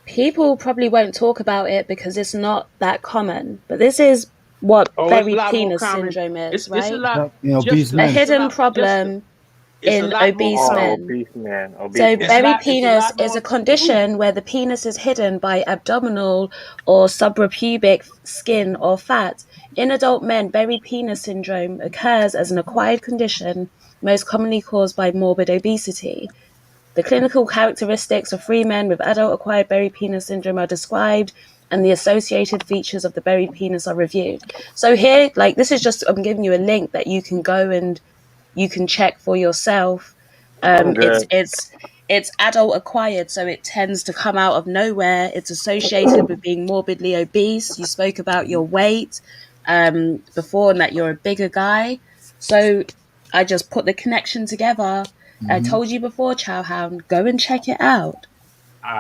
people probably won't talk about it because it's not that common, but this is what Oh, it's a buried lot more penis common. syndrome is, It's a right? lot. Obese A men. It's a hidden lot. problem It's a in lot more obese Oh, common. men. obese man, obese So It's a man. buried lot. It's a penis lot is a more. Ooh, condition where the penis is hidden by abdominal or suprapubic skin or fat. In adult men, buried penis syndrome occurs as an acquired condition, most commonly caused by morbid obesity. The clinical characteristics of 3 men with adult acquired buried penis syndrome are described, and the associated features of the buried penis are reviewed. So here, like this is just I'm giving you a link that you can go and you can check for yourself. I'm It's good. it's adult acquired, so it tends to come out of nowhere. It's associated with being morbidly obese. You spoke about your weight before and that you're a bigger guy. So I just put the connection together. I Mm-hmm. told you before, Chowhound, go and check it out.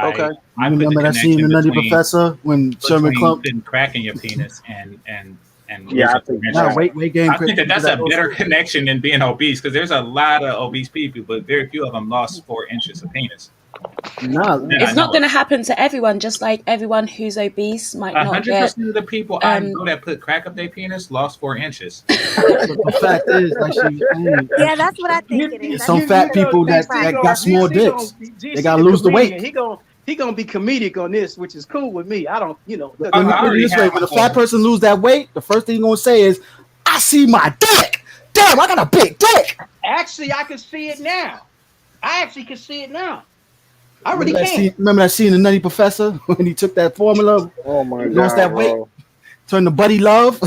okay. I You put the remember that scene connection in Nutty between Professor when Sherman between Clump? putting crack in your penis and and Yeah, lose I it think Nah, eventually. weight gain. I think that that's a people better that- connection than being obese because there's a lot of obese people, but very few of them lost 4 inches of penis. Nah, And I It's know not going to happen to everyone, just like everyone who's obese might not get. 100% of the people I know that put crack up their penis lost 4 inches. but the fact is, like she was saying, Yeah, that's what I think it is. I some think fat because people of the that crack. got small dicks, they gotta lose the weight. He gonna be comedic on this, which is cool with me. I don't, you know. Let me put it this way: when a fat person lose that weight, the first thing you're gonna say is, "I see my dick. Damn, I got a big dick." Actually, I can see it now. I actually can see it now. I really Remember that can. scene, remember that scene in Nutty Professor when he took that formula, Oh my lost god, that weight, bro. turned to Buddy Love.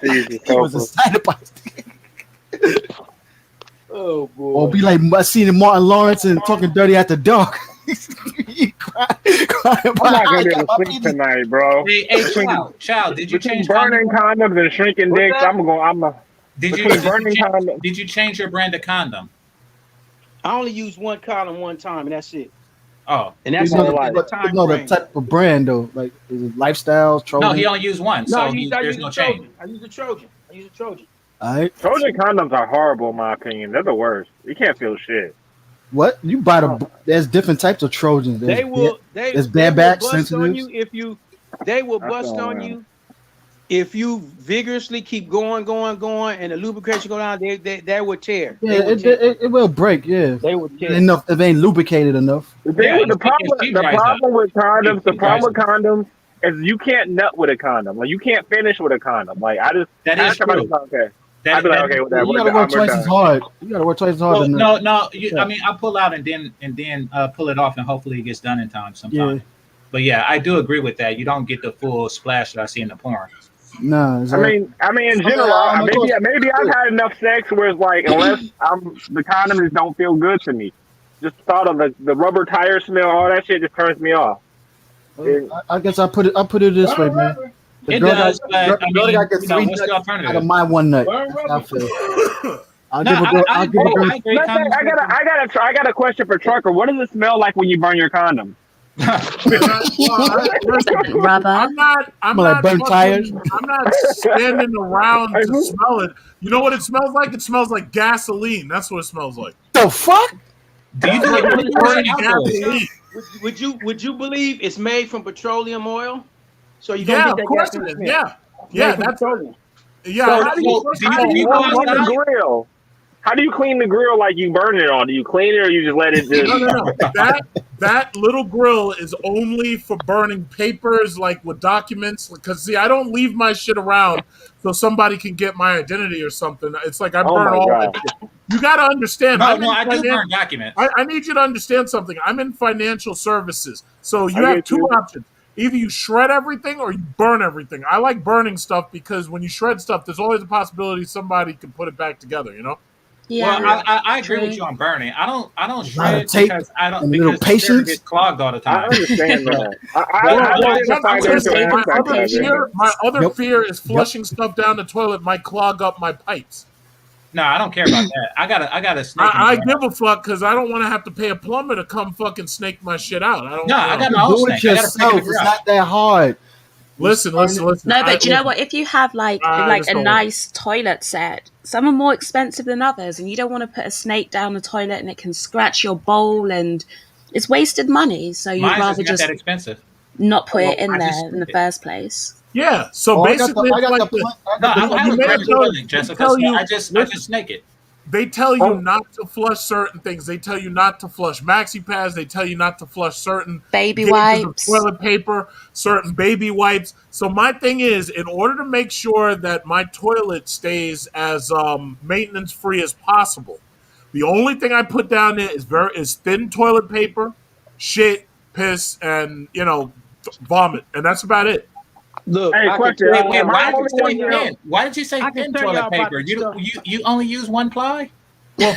Jesus, He was so excited by it. Oh boy. Or be like I seen in Martin Lawrence and Talking Dirty After Dark. He crying I'm about not how gonna he be got able to my sleep penis. tonight, bro. Hey, child, did you Between change burning condom? condoms and shrinking What's dicks, that? Did you change your brand of condom? I only use one condom one time, and that's it. Oh, And that's You know, in the the, time no, the frame. type of brand though, like is it lifestyle, no, Trojan? he only used one, No, so I use there's a no change. Trojan. I use a Trojan. All right. Trojan condoms are horrible, in my opinion. They're the worst. You can't feel shit. What you buy the? There's different types of Trojans. There's They will there's they bad will back bust on sensitives. you if you they will That's bust all on right. you if you vigorously keep going, and the lubrication go down. They will tear. Yeah, They will it, tear. it will break. Yeah, They will tear. enough if it ain't lubricated enough. The thing Yeah, with your teeth the dries up. problem with condoms, the Teeth problem dries with condoms is you can't nut with a condom. Like you can't finish with a condom. Like That is after true. okay. That, I'd be like, that okay, is with true. that, You gotta work twice as hard. You gotta work twice as hard. Well, than no. Yeah. I mean, I pull out and then pull it off, and hopefully it gets done in time sometime. Yeah. But yeah, I do agree with that. You don't get the full splash that I see in the porn. Nah, exactly. I mean, in I mean, general, I'm gonna go- maybe I've had enough sex where it's like, unless the condoms don't feel good to me. Just thought of the rubber tire smell, all that shit just turns me off. I guess I put it this way, man. The It girl does, got, but I girl mean, got get you know, three what's the nuts alternative? out of my one nut. That's how I feel. I'll No, give a girl. I I'll give a agree. girl. I agree. Matter of fact, I got a question for Trucker. What does it smell like when you burn your condom? Rubber. I'm not burnt tires. I'm not standing around to smell it. You know what it smells like? It smells like gasoline. That's what it smells like. The fuck? Do you think Like burning outdoors? gasoline. Would you believe it's made from petroleum oil? So you Yeah, don't of get that course gasoline it is. smell. Yeah, It's yeah. made from That's petroleum. yeah. So I- how do you run the grill? How do you clean the grill like you burn it on? Do you clean it or you just let it just? No. That little grill is only for burning papers, like with documents. Because see, I don't leave my shit around so somebody can get my identity or something. It's like I Oh burn my all God. that shit. You got to understand. No, I'm in I do finan- burn documents. I need you to understand something. I'm in financial services, so you I have get two you. options. Either you shred everything or you burn everything. I like burning stuff because when you shred stuff, there's always a possibility somebody can put it back together. You know. Yeah. Well, I agree True. with you on burning. I don't A lot of shred tape because I don't and a little because the server patience. gets clogged all the I time. understand that. I Well, understand the that's what I'm financial saying. aspect of it. My other Yep. fear is flushing stuff down the toilet might clog up my pipes. No, I don't care about that. I got a snake. in the I grass. give a fuck because I don't want to have to pay a plumber to come fucking snake my shit out. I don't. No, you I know. got my own Do it snake. I got a snake in yourself. the It's garage. not that hard. Listen. No, but do you know listen. what? If you have like I just a don't- nice toilet set, some are more expensive than others, and you don't want to put a snake down the toilet and it can scratch your bowl, and it's wasted money. So you'd Mine's rather is not just that expensive. not put it I in just there in the snake it. first place. Yeah. So Oh, basically, I got it's like the this. No, I You have a may great have noticed toilet, they Jessica. tell So you- I just snake it. They tell you Oh. not to flush certain things. They tell you not to flush maxi pads. They tell you not to flush certain Baby gauges wipes. of toilet paper, certain baby wipes. So my thing is, in order to make sure that my toilet stays as maintenance free as possible, the only thing I put down there is thin toilet paper, shit, piss, and vomit, and that's about it. Look, Hey, I can question. tell Wait, y'all- why Am I did you the only say one here? thin? Why did you say I can thin tell y'all toilet about paper? this You stuff. you only use one ply? Well,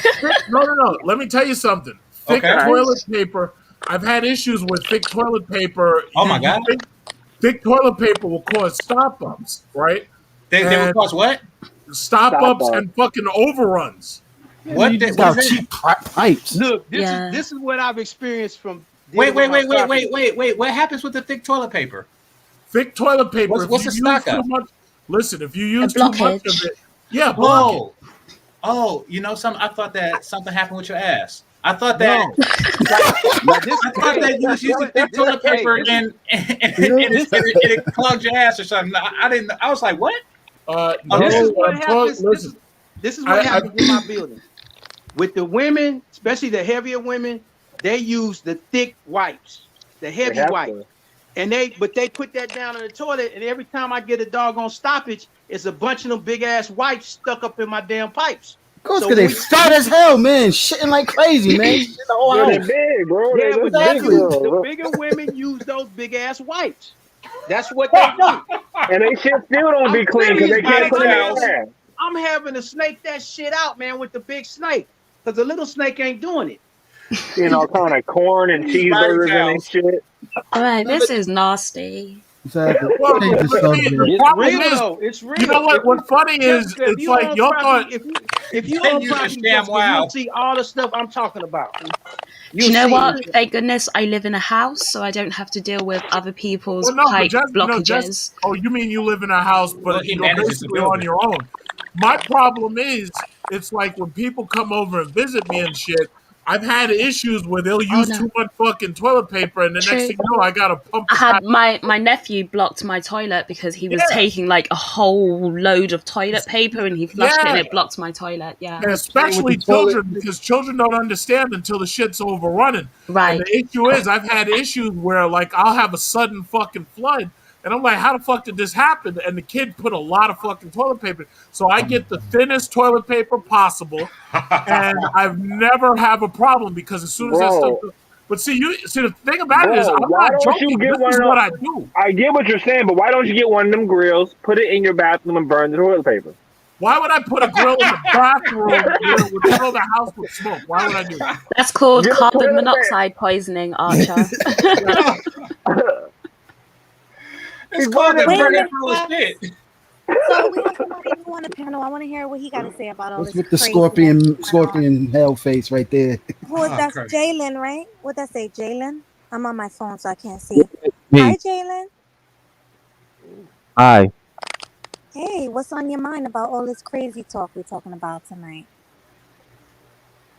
no. Let me tell you something. Thick Okay. toilet paper. I've had issues with thick toilet paper. Oh my God. Thick toilet paper will cause stop ups, right? They would And cause what? stop ups Stop-up. and fucking overruns. What? You the- just what got is that? cheap pipes. Look, Yeah. this is what I've experienced from. Wait. dealing with my property. What happens with the thick toilet paper? Thick toilet paper. What's the If you use stock too up? much, listen. If you A use too much of blockage. it, yeah, block it. Oh, oh, you know something? I thought that something happened with your ass. I thought that No, like now this, I thought that you was using thick this, toilet hey, paper this is and this it clogged your ass or something. I didn't. I was like, what? Oh, this this is No, is what I'm talking. happens. Listen, This is what I happens with my building. With the women, especially the heavier women, they use the thick wipes, the They heavy have wipe. to. And they put that down in the toilet, and every time I get a doggone stoppage, it's a bunch of them big ass wipes stuck up in my damn pipes. Of course, So because when they we fat as hell, man. Shitting like crazy, man. Shit the whole Bro, they house. big, bro. yeah, That's but the big Exactly. bigger girls, the bro. bigger women use those big ass wipes. That's what they do. And they shit still don't I'm be clean because serious, they can't man. body clean counts. their ass. I'm having to snake that shit out, man, with the big snake. Because the little snake ain't doing it. Seeing all kind of corn and These body cheeseburgers and counts. shit. All right, No, but this is nasty. Exactly. well, Change the see, the subject. It's problem real is, though. It's you know real. what? What's funny is, Jessica, if it's you like own y'all property, thought. if you they own use a property, sham Jessica, you'll wow. see all the stuff I'm talking about. Do you You'll know see it. what? Thank goodness I live in a house, so I don't have to deal with other people's Well, no, but pipe just blockages. oh, you mean you live in a house, Well, but he you're manages the basically on building. your own. My problem is, it's like when people come over and visit me and shit. I've had issues where they'll Oh use no, too much fucking toilet paper, and the next true. thing you know, I gotta pump I the crap. had my nephew blocked my toilet because he was Yeah, taking like a whole load of toilet paper and he flushed it and yeah. it blocked my toilet. Yeah. And Playing with the especially toilet. children, because children don't understand until the shit's overrunning. And Right. the issue is, I've had issues where, like, I'll have a sudden fucking flood, and I'm like, how the fuck did this happen? And the kid put a lot of fucking toilet paper. So I get the thinnest toilet paper possible, and I've never have a problem because as soon as that stuff. Bro, But see, the thing about it is, bro, I'm why not don't you joking. get This one is of what them? I do. I get what you're saying, but why don't you get one of them grills, put it in your bathroom, and burn the toilet paper? Why would I put a grill in the bathroom where it would fill the house with smoke? Why would I do that? That's called Get a carbon toilet monoxide poisoning, Archer. paper. It's He put called it that in Wait a burning minute, full of guys. shit. So we have somebody new on the panel. I want to hear what he got to say about all What's this with the craziness scorpion, going on. scorpion hell face right there? Who is Oh, that? Christ. Jalen, right? What that say, Jalen? I'm on my phone, so I can't see. Me. Hi, Jalen. Hi. Hey, what's on your mind about all this crazy talk we're talking about tonight?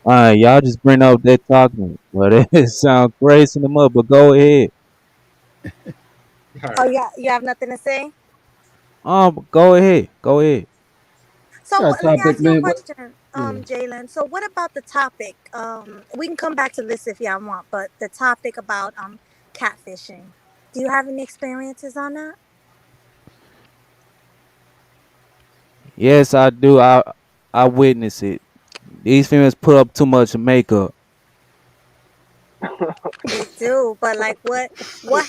Y'all just bring up that talking, but it sounds crazy in the mud. But go ahead. All Oh, right. yeah, you have nothing to say? Go ahead. Go ahead. So Got a let me topic, ask you a man. What? question, Yeah. Jalen. So what about the topic? We can come back to this if y'all want, but the topic about catfishing. Do you have any experiences on that? Yes, I do. I witness it. These females put up too much makeup. They do, but like what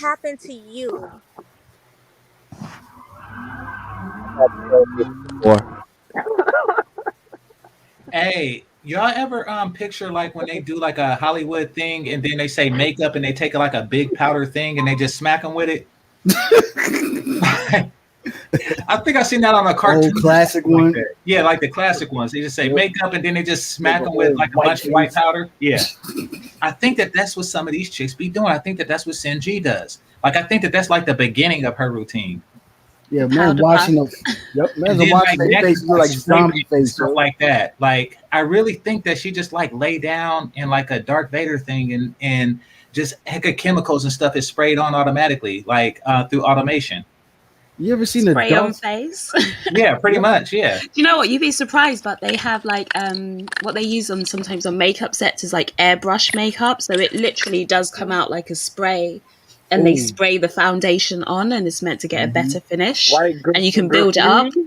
happened to you? Or Hey, y'all ever picture like when they do like a Hollywood thing and then they say makeup and they take like a big powder thing and they just smack them with it? I think I seen that on a Old cartoon or classic something like one. that. Yeah, like the classic ones. They just say Yep. makeup and then they just Make smack a them with whole like a white bunch of white face. powder. Yeah, I think that that's what some of these chicks be doing. I think that that's what Sinji does. Like I think that that's like the beginning of her routine. Yeah, man, Powder washing puff. them. Yep, And man, then washing like their next face is look like like spray zombie paint and face, stuff yo. like that. Like I really think that she just like lay down in like a Darth Vader thing and just heck of chemicals and stuff is sprayed on automatically, like through automation. You ever seen a Spray on dove? face. Yeah, pretty Yep. much. Yeah. Do you know what? You'd be surprised, but they have like what they use on sometimes on makeup sets is like airbrush makeup. So it literally does come out like a spray and they Oh, spray the foundation on and it's meant to get a mm-hmm. better finish Like and you can build it up. graffiti?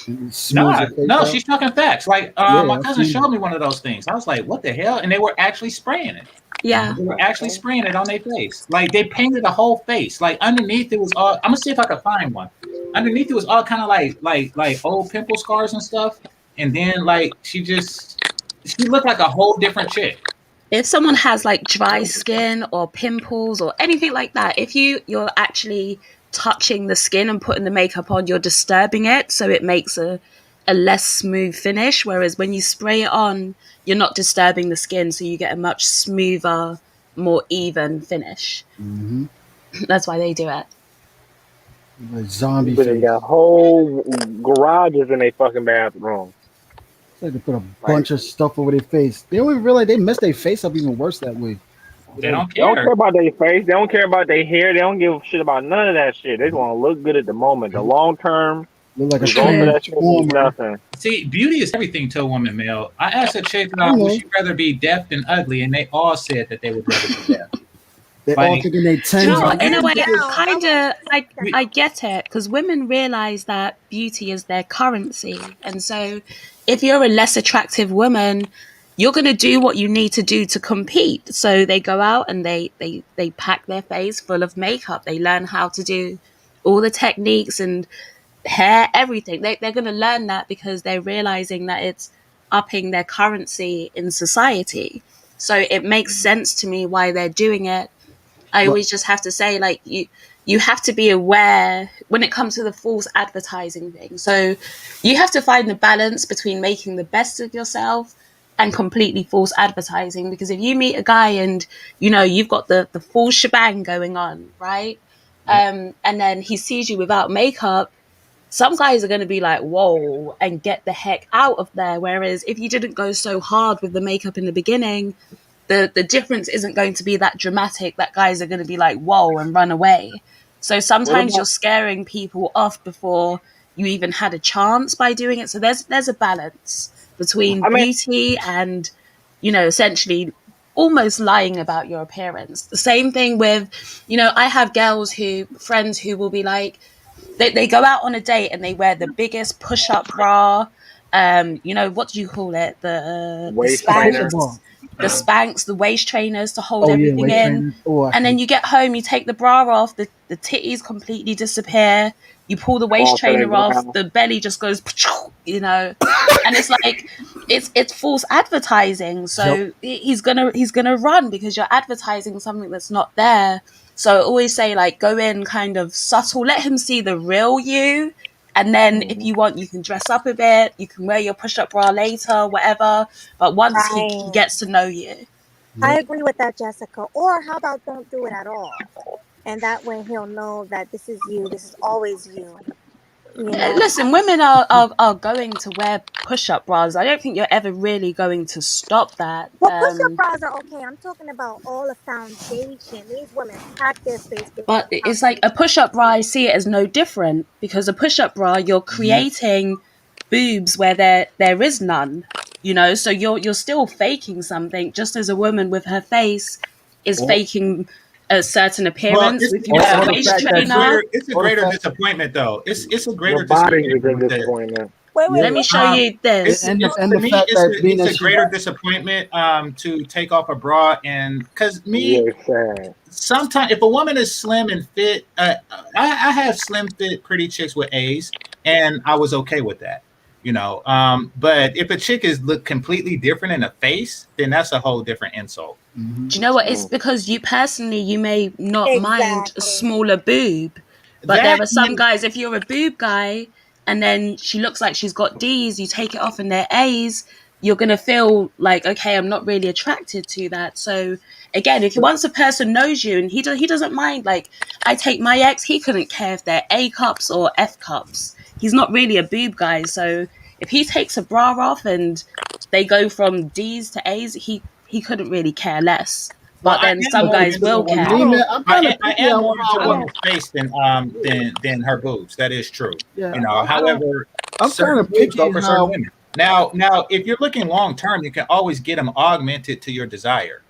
It smooths Nah, your face no, out. she's talking facts. Like my Yeah, I've cousin seen showed it. me one of those things. I was like, what the hell? And they were actually spraying it. Yeah. They were actually spraying it on their face. Like they painted the whole face. Like underneath it was all I'm gonna see if I can find one. Underneath it was all kind of like old pimple scars and stuff. And then like she looked like a whole different chick. If someone has like dry skin or pimples or anything like that, if you're actually touching the skin and putting the makeup on, you're disturbing it, so it makes a less smooth finish. Whereas when you spray it on, you're not disturbing the skin, so you get a much smoother, more even finish. Mm-hmm. That's why they do it. Like zombie But they face. got whole garages in their fucking bathroom. It's like they put a Like bunch of stuff over their face. They don't even realize they mess their face up even worse that way. They don't they don't care. care about their face. They don't care about their hair. They don't give a shit about none of that shit. They just want to look good at the moment. The long term Look like a results of True. that shit means transformer. nothing. See, beauty is everything to a woman, Mel. I asked a chick, You would know, she rather be deaf than ugly, and they all said that they would rather be deaf. they all Like, thinking they Do you tens know No, what? and In a hands way, nines. down. I kind want of, hands down. I get it because women realize that beauty is their currency, and so if you're a less attractive woman, you're going to do what you need to do to compete. So they go out and they pack their face full of makeup. They learn how to do all the techniques and hair, everything. They're going to learn that because they're realizing that it's upping their currency in society. So it makes sense to me why they're doing it. I But always just have to say, like, you have to be aware when it comes to the false advertising thing. So you have to find the balance between making the best of yourself and completely false advertising. Because if you meet a guy and you've got the full shebang going on, right? And then he sees you without makeup, some guys are going to be like, whoa, and get the heck out of there. Whereas if you didn't go so hard with the makeup in the beginning, the difference isn't going to be that dramatic that guys are going to be like, whoa, and run away. So What sometimes you're about? scaring people off before you even had a chance by doing it. So there's a balance between I mean, beauty and, essentially almost lying about your appearance. The same thing with, I have friends who will be like, they go out on a date and they wear the biggest push-up bra. What do you call it? The waist a push-up trainer. bar. Spanx, the Spanx, the waist trainers to hold Oh yeah, everything waist in. trainers. Oh, I And then hate. you get home, you take the bra off, the titties completely disappear. You pull the waist Fall to the trainer off, ground. the belly just goes, and it's like it's false advertising. Yep. So he's gonna run because you're advertising something that's not there. So I always say, like, go in kind of subtle, let him see the real you. And then if Mhm. you want, you can dress up a bit, you can wear your push-up bra later, whatever. But once he Right. gets to know you. I Yep. agree with that, Jessica. Or how about don't do it at all? And that way he'll know that this is you. This is always you. You know. Listen, women are going to wear push-up bras. I don't think you're ever really going to stop that. Well, push-up bras are okay. I'm talking about all the foundation. These women pack their face with But it's like a foundation. push-up bra, I see it as no different because a push-up bra, you're Yep. creating boobs where there is none. So you're still faking something, just as a woman with her face is Or faking a certain well, appearance. it's If you or, wear a or the waist fact it's a that she, trainer, greater it's a or the greater fact disappointment though. It's a Your greater body's a disappointment good right there. disappointment. Wait, wait, let yeah, me wait. show Um, you this. it's and to the me, fact that being it's that a she, greater disappointment to take off a bra and because me Yeah, sad. sometimes if a woman is slim and fit, I have slim fit pretty chicks with A's, and I was okay with that. But if a chick is look completely different in the face, then that's a whole different insult. hmm Do you know what? It's Mm. because you personally, you may not mind a Exactly. smaller boob, but there That are some guys, if you're a boob guy and then she looks like she's got D's, you take it off and they're A's, you're going to feel like, okay, I'm not really attracted to that. So again, if once a person knows you and he doesn't mind, like I take my ex, he couldn't care if they're A cups or F cups. He's not really a boob guy. So if he takes a bra off and they go from D's to A's, he couldn't really care less. well, But I then am some more guys into a will woman. I care. me man, don't. I'm kind of I picky am on more how into I I a want. don't. woman's face than her boobs. That is true. Yeah, I don't. However, I'm kind certain of boobs picky go in for certain how. women. Now, if you're looking long term, you can always get them augmented to your desire.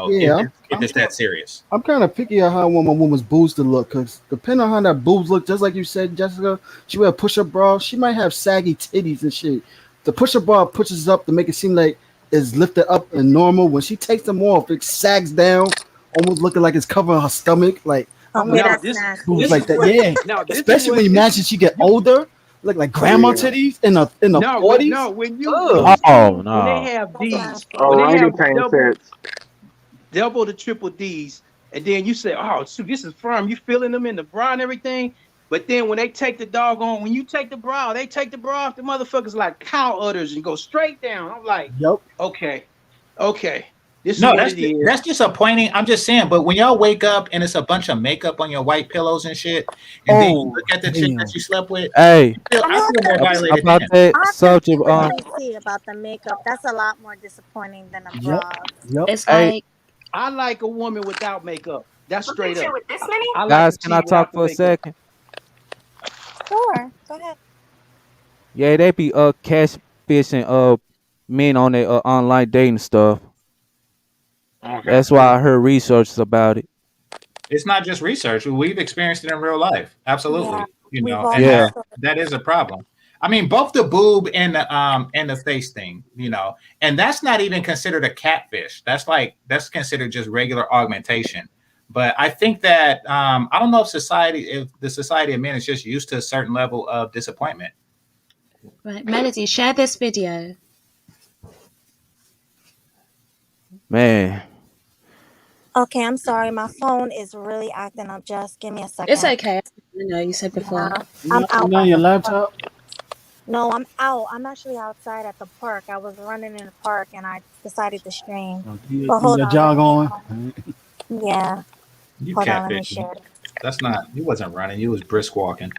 Yeah, If it's that serious. I'm kind of picky on how I want my woman's boobs to look, cause depending on how that boobs look, just like you said, Jessica, she wear a push-up bra, she might have saggy titties and shit. The push-up bra pushes up to make it seem like it's lifted up and normal. When she takes them off, it sags down, almost looking like it's covering her stomach. Like I'm Okay, like Now that's this. boobs nasty. This like is that, what. yeah. Now this is Especially when what you this. imagine she get You. older, look like grandma Yeah. titties in the No, when 40s. no, when Ugh. you Oh see when they no. have That's D's, nasty. when they have Orangutan tits. double the triple D's, and then you say, "Oh, shoot, this is firm." You feeling them in the bra and everything, but then when they take the dog on, when you take the bra, they take the bra off. The motherfuckers like cow udders and go straight down. I'm like, Yep. okay, okay. This is No, what it is. that's disappointing. I'm just saying, but when y'all wake up and it's a bunch of makeup on your white pillows and shit, and then you Oh, look at the chick that damn. you slept with, Hey, I'm I gonna have feel more to violated about then. that I have to subject, agree with DC about the makeup. That's a lot more disappointing than a Yep. bra. Yep. It's hey like I like a woman without makeup. That's A straight picture up. with this many? I like guys, to can I cheat talk without the for a makeup. second? Sure, go ahead. Yeah, they be cash fishing men on their online dating stuff. Okay. That's why I heard research about it. It's not just research. We've experienced it in real life. Yeah, Absolutely. we've all And had Yeah, that is a problem. I mean, both the boob and the face thing, and that's not even considered a catfish. That's considered just regular augmentation. But I think that I don't know if the society of men is just used to a certain level of disappointment. right, Melody, share this video. man. Okay, I'm sorry. My phone is really acting up. Just give me a It's second. okay. You know, you said before. Yeah, I'm You out know by your the park. laptop? No, I'm out. I'm actually outside at the park. I was running in the park and I decided to stream. But You hold got on, let jog me. on? Yeah, You hold on, let me catfishing. share it. That's not. You wasn't running. You was brisk walking.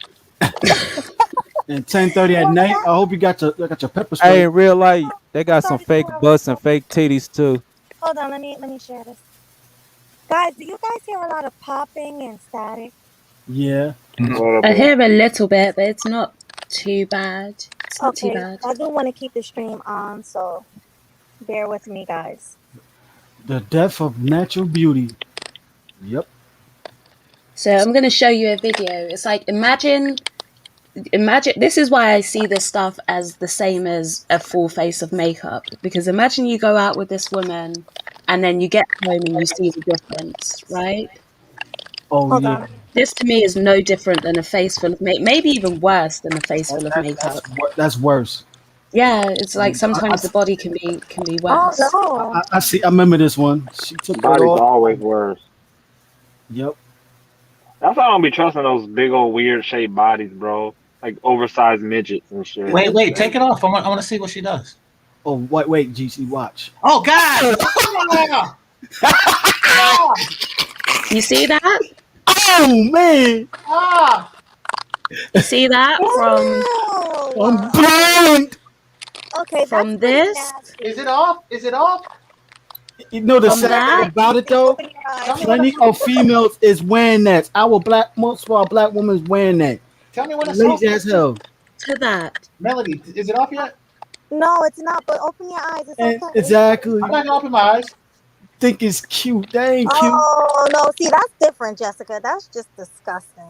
And 10:30 at What was night. that? I hope you got your pepper Hey, spray. in real life, they I got some started fake 2 hours butts ago. and fake titties too. Hold on, let me share this. Guys, do you guys hear a lot of popping and static? Yeah. A little I bit. hear a little bit, but it's not too bad. It's not too Okay, bad. I do want to keep the stream on, so bear with me, guys. The death of natural beauty. Yep. So I'm going to show you a video. It's like imagine this is why I see this stuff as the same as a full face of makeup, because imagine you go out with this woman and then you get home and you see the difference, right? Oh Hold yeah. on. This to me is no different than a face full of makeup, maybe even worse than a face That, full of that, that's makeup. that's worse. Yeah, it's like I, sometimes the body can be Oh worse. no. I see. I remember this one. She took that Body's off. always worse. Yep. That's why I don't be trusting those big old weird shaped bodies, bro. Like oversized midgets and shit. Wait, take it off. I want to see what she does. Oh wait, GC, watch. Oh God! Ah! Ah! You see that? Oh man, Ah! You see that I'm Ew. blind. Okay, that's from pretty this, Is it nasty. off? Is it off? You know the from Open sad your thing that eyes, about it DC. though? Open your eyes. Tell me when Plenty it's of females is wearing that. Most of our black women is wearing that. tell me when it's off. Lazy as hell. to that. Melody, is it off yet? No, it's not, but open your eyes. It's And okay. I'm exactly. not gonna open my eyes. Think it's cute. That ain't cute. Oh no, see that's different, Jessica. That's just disgusting.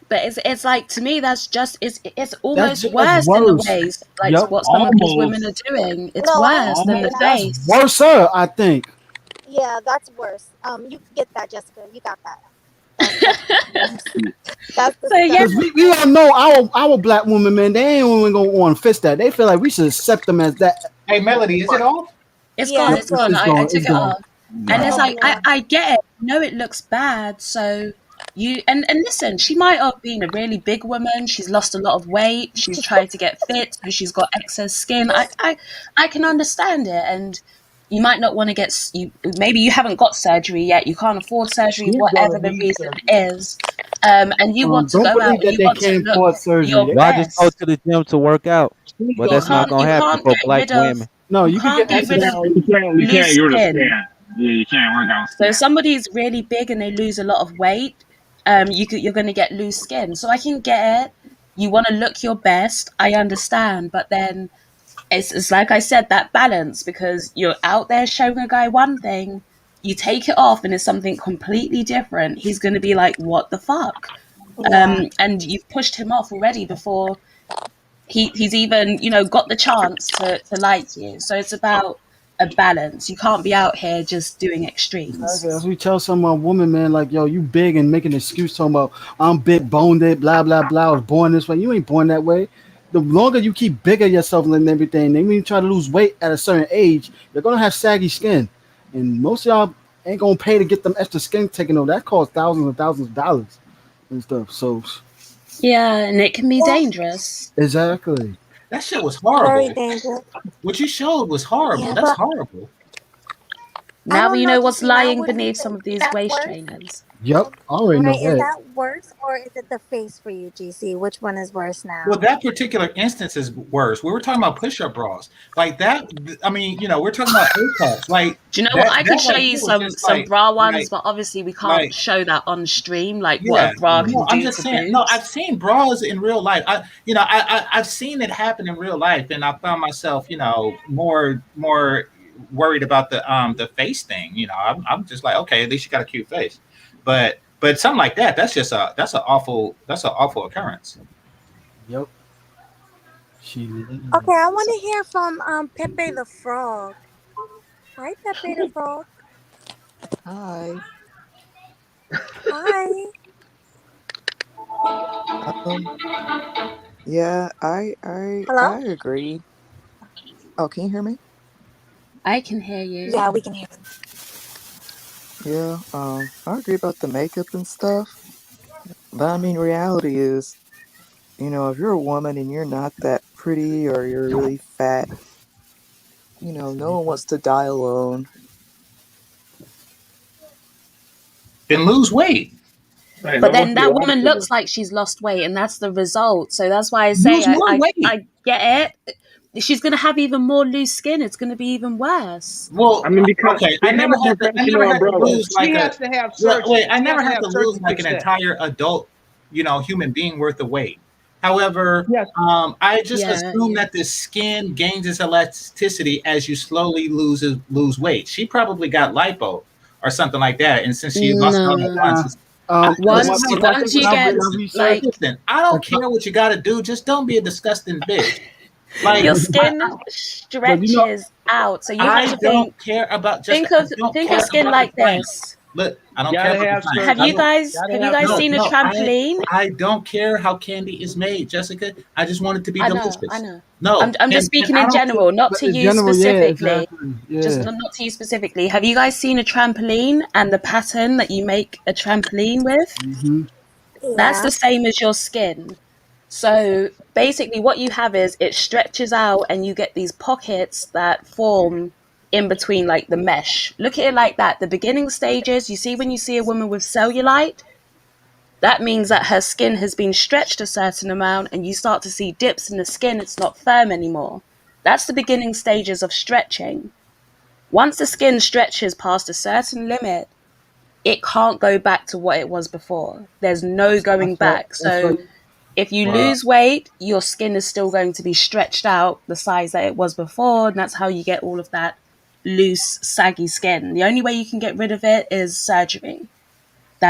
But it's like to me that's just it's almost That's worse in the worse. ways like Yep. what some of these women are Almost. doing. It's No, I worse than the understand that. That's face. worse, sir. I think. Yeah, that's worse. You get that, Jessica. You got that. That's worse. That's So yeah, Cause disgusting. we all know our black women, man, they ain't even gonna want to fist that. They feel like we should accept them as that. Hey, Melody, is it off? it's Yeah, gone. Yep, It's it's gone. it's I gone. took It's it gone. off, and it's No. oh like yeah. I get it. I know it looks bad, so you and listen. She might have been a really big woman. She's lost a lot of weight. She's tried to get fit, so she's got excess skin. I can understand it, and you might not want to you. Maybe you haven't got surgery yet. You can't afford surgery, She's gonna whatever the need reason surgery. is. And you want to Don't go out believe and that you they want to can't look afford surgery. your Well, I just go best. to the gym to work out, She's but You that's gonna not can't gonna you happen can't for get black rid of women. No, you you could can't get get rid of exercise. You loose can't. You're the skin. scan. Yeah, you can't work out So scan. if somebody's really big and they lose a lot of weight, you're going to get loose skin. So I can get it. You want to look your best. I understand, but then it's like I said, that balance, because you're out there showing a guy one thing, you take it off and it's something completely different. He's going to be like, "What the fuck?" Yeah. And you've pushed him off already before he's even got the chance to like you. So it's about a balance. You can't be out here just doing Exactly. As extremes. we tell some women, man, like, yo, you big and making an excuse talking about I'm big boned it, blah blah blah. I was born this way. You ain't born that way. The longer you keep bigger yourself and everything, then when you try to lose weight at a certain age, you're gonna have saggy skin, and most of y'all ain't gonna pay to get them extra skin taken over. That costs thousands and thousands of dollars and stuff. So Yeah, and it can be Yeah. dangerous. exactly. That shit was Very horrible. dangerous. What you showed was horrible. Yeah, That's but horrible. I Now don't we know, know what's GC. Now, lying what do you beneath think? some of Is these that waist worse? trainers. Yep, I already know Right? Is that. that worse, or is it the face for you, GC? Which one is worse Well, now? that particular instance is worse. We were talking about push-up bras, like that. I mean, we're talking about Apex, like Do you know what? that. I could That show right you there was some just some bra ones, like, but obviously we can't like, show that on stream, like what a yeah. bra Yeah. can No, I'm do just to saying. No, I've boobs. seen bras in real life. I've seen it happen in real life, and I found myself, more worried about the face thing. I'm just like, okay, at least you got a cute face, but something like that, that's an awful occurrence. Yep. She literally. Okay, I want to hear from Pepe the Frog. Hi, Pepe the Frog. Hi. Hi. Um, yeah, I Hello? agree. Oh, can you hear me? I can hear you. Yeah, we can hear you. Yeah, I agree about the makeup and stuff. But I mean, reality is, if you're a woman and you're not that pretty or you're really fat, no one wants to die alone. Then lose weight. Hey, But no one then be that lying woman to you. looks like she's lost weight, and that's the result. So that's why I say Lose I more I, weight. I get it. She's gonna have even more loose skin. It's gonna be even worse. I Well, mean, because okay. they have a I professional never had to umbrella. lose She like has a. to have Well, wait, surgery. I She has never to had have to surgery lose to like fix an that. entire adult, human being worth of weight. However, Yes. I just Yeah, assume yeah. that the skin gains its elasticity as you slowly lose weight. She probably got lipo or something like that, and since she lost it all at No. once, Nah. I, From listen, what, Once what, listen, once you listen, get what I listen, researched, like listen. I don't like, care what you got to do. Just don't be a disgusting bitch. your Like skin but stretches out, so you have I to don't care about Jessica. think I of don't think care of skin about the like science. this. Look, I don't care Gotta about the have science. Have I you surgery. don't. guys Gotta have you have guys No, seen a surgery. no. trampoline? I don't care how candy is made, Jessica. I just want it to be I delicious. know. No, I'm just and speaking I in don't care. general, not but to in you general, yeah, specifically. exactly. Just Yeah. not to you specifically. Have you guys seen a trampoline and the pattern that you make a trampoline with? Hmm. That's Yeah. the same as your skin. So basically, what you have is it stretches out and you get these pockets that form in between like the mesh. Look at it like that. The beginning stages, you see when you see a woman with cellulite, that means that her skin has been stretched a certain amount and you start to see dips in the skin. It's not firm anymore. That's the beginning stages of stretching. Once the skin stretches past a certain limit, it can't go back to what it was before. There's no going That's right. back. That's So right. if you Well, lose weight, your skin is still going to be stretched out the size that it was before. And that's how you get all of that loose, saggy skin. The only way you can get rid of it is surgery.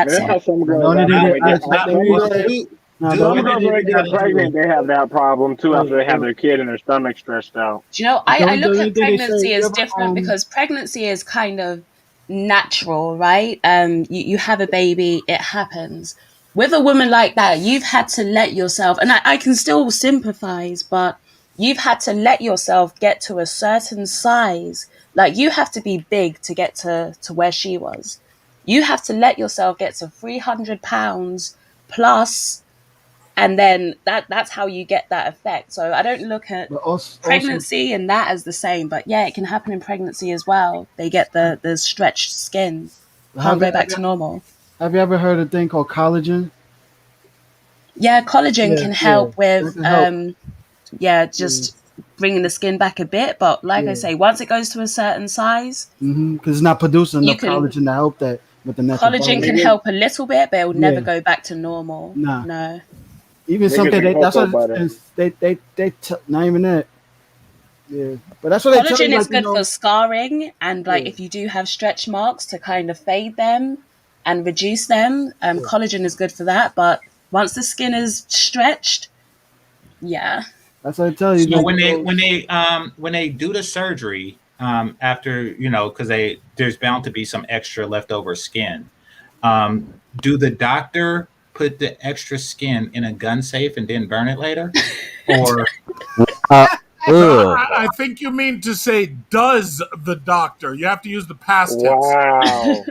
Man, That's that's it. how some Now, the girls only thing after that they get let me well, say, now the do some only what girls thing when you they that get gotta pregnant, do. they have that problem too after hey, they have hey, their kid and their stomach stretched out. Do you know, the I look only at thing they say, pregnancy you as ever different because pregnancy is kind of natural, right? You have a baby, it happens. With a woman like that, you've had to let yourself, and I can still sympathize, but you've had to let yourself get to a certain size. Like you have to be big to get to where she was. You have to let yourself get to 300 pounds plus, and then that's how you get that effect. So I don't look at but also, pregnancy and that as the same, but yeah, it can happen in pregnancy as well. They get the stretched skin, can't have you, go back to normal. have you ever heard a thing called collagen? Yeah, collagen Yeah, can yeah, help with that can help. yeah, Yeah, just bringing the skin back a bit, but like I yeah. say, once it goes to a certain size, Because it's not producing you enough can collagen to help that with the natural collagen can body. Niggas, help a little bit, but it will never Yeah, go back to normal. nah. No. Even niggas something and that's cocoa what butter. not even that. Yeah, but that's what they tell you. Collagen is Like, good for scarring and like yeah, if you do have stretch marks to kind of fade them and reduce them. yeah. Collagen is good for that, but once the skin is stretched, yeah. That's what I tell you. So Like, when they do the surgery, after because there's bound to be some extra leftover skin. Do the doctor put the extra skin in a gun safe and then burn it later, or Uh, No, ugh. I think you mean to say, does the doctor? You have to use the past tense. Wow.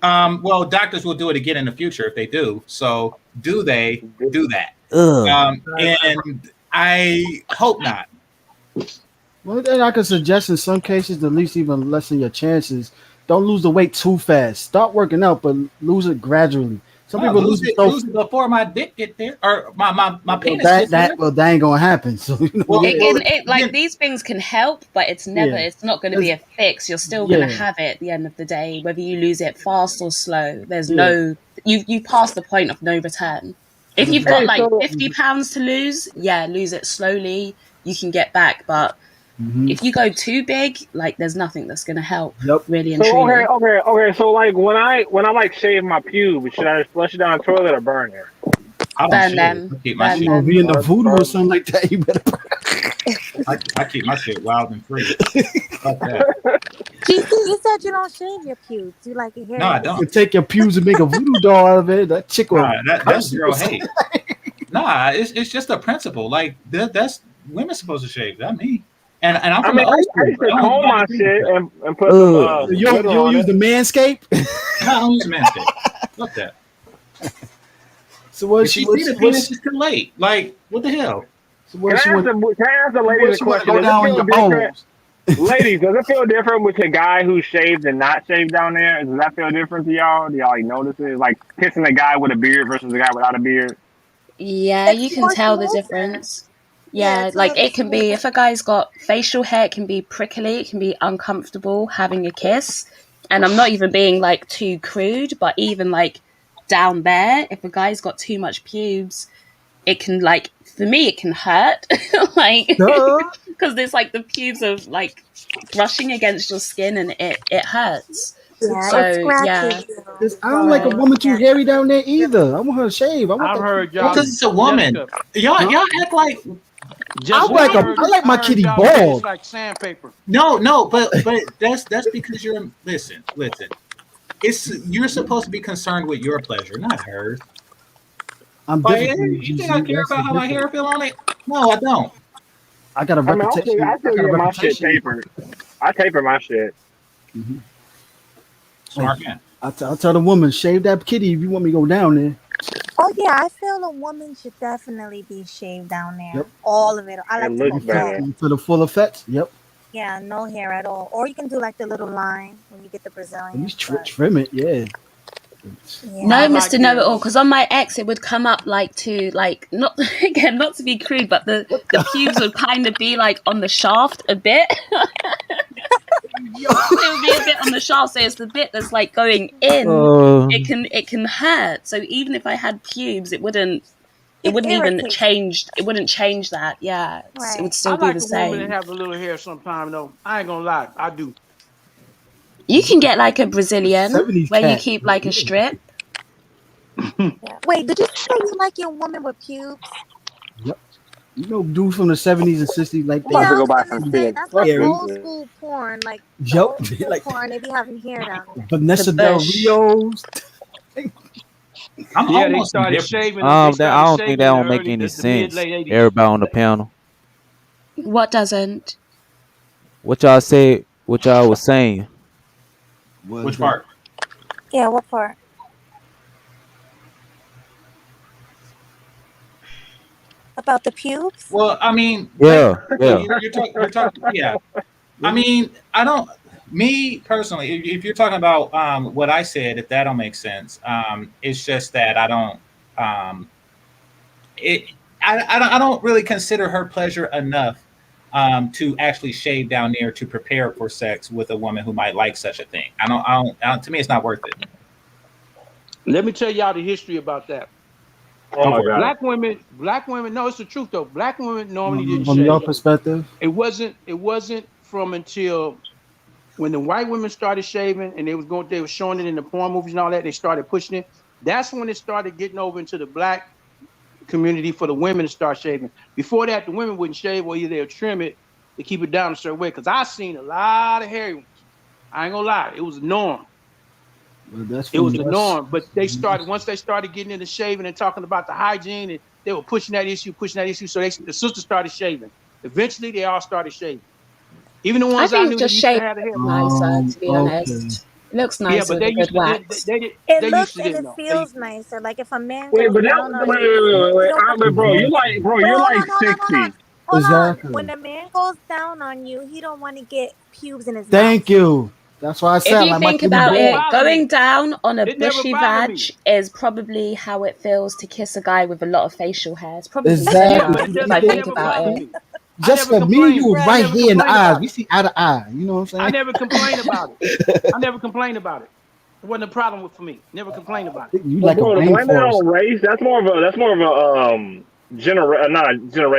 well, doctors will do it again in the future if they do. So do they do that? Ugh. And I hope not. Well, then I could suggest in some cases to at least even lessen your chances. Don't lose the weight too fast. Start working out, but lose it gradually. Some No, people lose it so. lose it before my dick get there, or my Well, penis gets there. that ain't gonna happen. So Well, well, Like then, these things can help, but yeah, it's not going to be That's- a fix. You're still going to yeah, have it at the end of the day, whether you lose it fast or slow. There's yeah. no, you passed the point of no return. If That's you've right. got Hey, like so 50 pounds to lose, yeah, lose it slowly. You can get back. But Mm-hmm. if you go too big, like there's nothing that's going to help, Yep. really and so truly. okay. So like when I like shave my pubes, should I just flush it down the toilet or burn it? I don't Burn shave. them, I keep my burn You shit. know, if you them. into voodoo or Burn. something like that, you better. I keep my shit wild and free. Fuck that. GC, you said you don't shave your pubes. You like your hair No, I like You don't. can take your pews and make a voodoo doll out of it. That chick will Nah, that's curse you or girl something. hate. Nah, it's just a principle. Like that's women supposed to shave, not me. And I'm I from the mean, old I school. used to I don't comb like my to do shit that. and put some Ugh. You glitter don't on use it. the manscape. No, I don't use a manscape. Fuck that. So what If she you see the penis, it's too late. Like, what the hell? so what she want? Can I ask the So ladies what a she want to question? go Does it down on feel your different, bones? ladies? Does it feel different with a guy who shaved and not shaved down there? Does that feel different to y'all? Do y'all like notice it? Like kissing a guy with a beard versus a guy without a beard? Yeah, it's you can more tell the smoother. difference. Yeah, Yeah, it's a like little it can be, smoother. if a guy's got facial hair, it can be prickly, it can be uncomfortable having a kiss. And I'm not even being like too crude, but even like down there, if a guy's got too much pubes, it can like, for me, it can hurt. Like, Duh. because there's like the pubes of like brushing against your skin and it hurts. Yeah, it So, scratches yeah, you. I don't like a right. woman too Yeah. hairy down there either. I want her to shave. I want I've that cute heard Well, y'all, because kitty. it's a woman. Jessica. Huh? Y'all act like Jessica, I like my I heard kitty y'all say it's bald. like sandpaper. no, but that's because you're listen. It's you're supposed to be concerned with your pleasure, not hers. I'm Like, different from you, you think I GC. care That's the about how my difference. hair feel on it? No, I don't. I got a I mean, reputation. I I still got a get my shit reputation. tapered. I taper my shit. Mhm. Hey, Smart man. I'll tell the woman, shave that kitty if you want me to go down there. Oh yeah, I feel a woman should definitely be shaved down Yep. there. All of it. I It like to looks go better. full. For the full effect. Yep. Yeah, no hair at all. Or you can do like the little line when you get the At least Brazilian. But trim it. Yeah. No, I yeah. like Mr. Know It hair. All, because on my ex it would come up like to like not again not to be crude, but the pubes would kind of be like on the shaft a bit. Yo. It would be a bit on the shaft, so it's the bit that's like going in. Uh, It can hurt. So even if I had pubes, it It wouldn't even irritates me. change. It wouldn't change that. Yeah, it would Right. I still be like the a woman that same. have a little hair sometime though. I ain't gonna lie, I do. You can get like a Brazilian 70s where you cat. keep like a Yeah. strip. Yeah. Wait, did you say you like your woman with pubes? Yep. You know, dudes from the 70s and 60s, like I'm about they Yeah, to I go was buy gonna some say shit. that's Fuck like this scary. old shit. school porn, like the Yep. old school Like porn. They be having hair down there. The Vanessa Del bush. Rio's. I'm Yeah, they almost started indifferent. shaving them. They I started don't think shaving that in the don't make early, any the mid sense. late '80s. Everybody on the panel. What doesn't? What y'all said? What y'all was saying? Was Which part? Yeah, what part? About the pubes? Well, I mean, like, Yeah, so yeah. you're talking, yeah. I mean, I don't. Me personally, if you're talking about what I said, if that don't make sense, it's just that I don't. Um, it I don't really consider her pleasure enough to actually shave down there to prepare for sex with a woman who might like such a thing. To me, it's not worth it. Let me tell y'all the history about that. Oh Go my for it. god. Black women. No, it's the truth though. Black women normally didn't from your shave. perspective. It wasn't from until when the white women started shaving and they were showing it in the porn movies and all that. They started pushing it. That's when it started getting over into the black community for the women to start shaving. Before that, the women wouldn't shave, or either they'll trim it to keep it down a certain way. Because I seen a lot of hairy ones. I ain't gonna lie, it was a norm. Well, that's It from was the us. norm. But they started once they started getting into shaving and talking about the hygiene, and they were pushing that issue, pushing that issue. So the sisters started shaving. Eventually, they all started shaving. Even the I ones I think knew that just used to shape have the hair. looks nicer, to be Okay. honest. It looks Yeah, nicer but with a they good used to wax. It they used looks to and didn't it know. feels nicer. Like if a man Wait, goes but that down on wait, you, wait, wait, wait, you wait. don't put But bro, Mhm. you like Wait, hold you're on, like hold on, hold on. 60. hold on. When Exactly. a man goes down on you, he don't want to get pubes in his Thank mouth. you. That's why I If said you like my think kid in It about don't bed. it, bother going me. down on a It never bushy bothered vag me. is probably how it feels to kiss a guy with a lot of facial hair. It's probably the Yeah, same but Exactly. it if does. I It think never about bothered it. me. I never Jessica, me and complained. you was I Right. right never here in the complained eyes. about We it. see eye to eye. You know what I'm I saying? never complained about it. I never complained about it. It wasn't a problem for me. Never complained about it. You But like a bro, to blame that rainforest. on race, that's more of a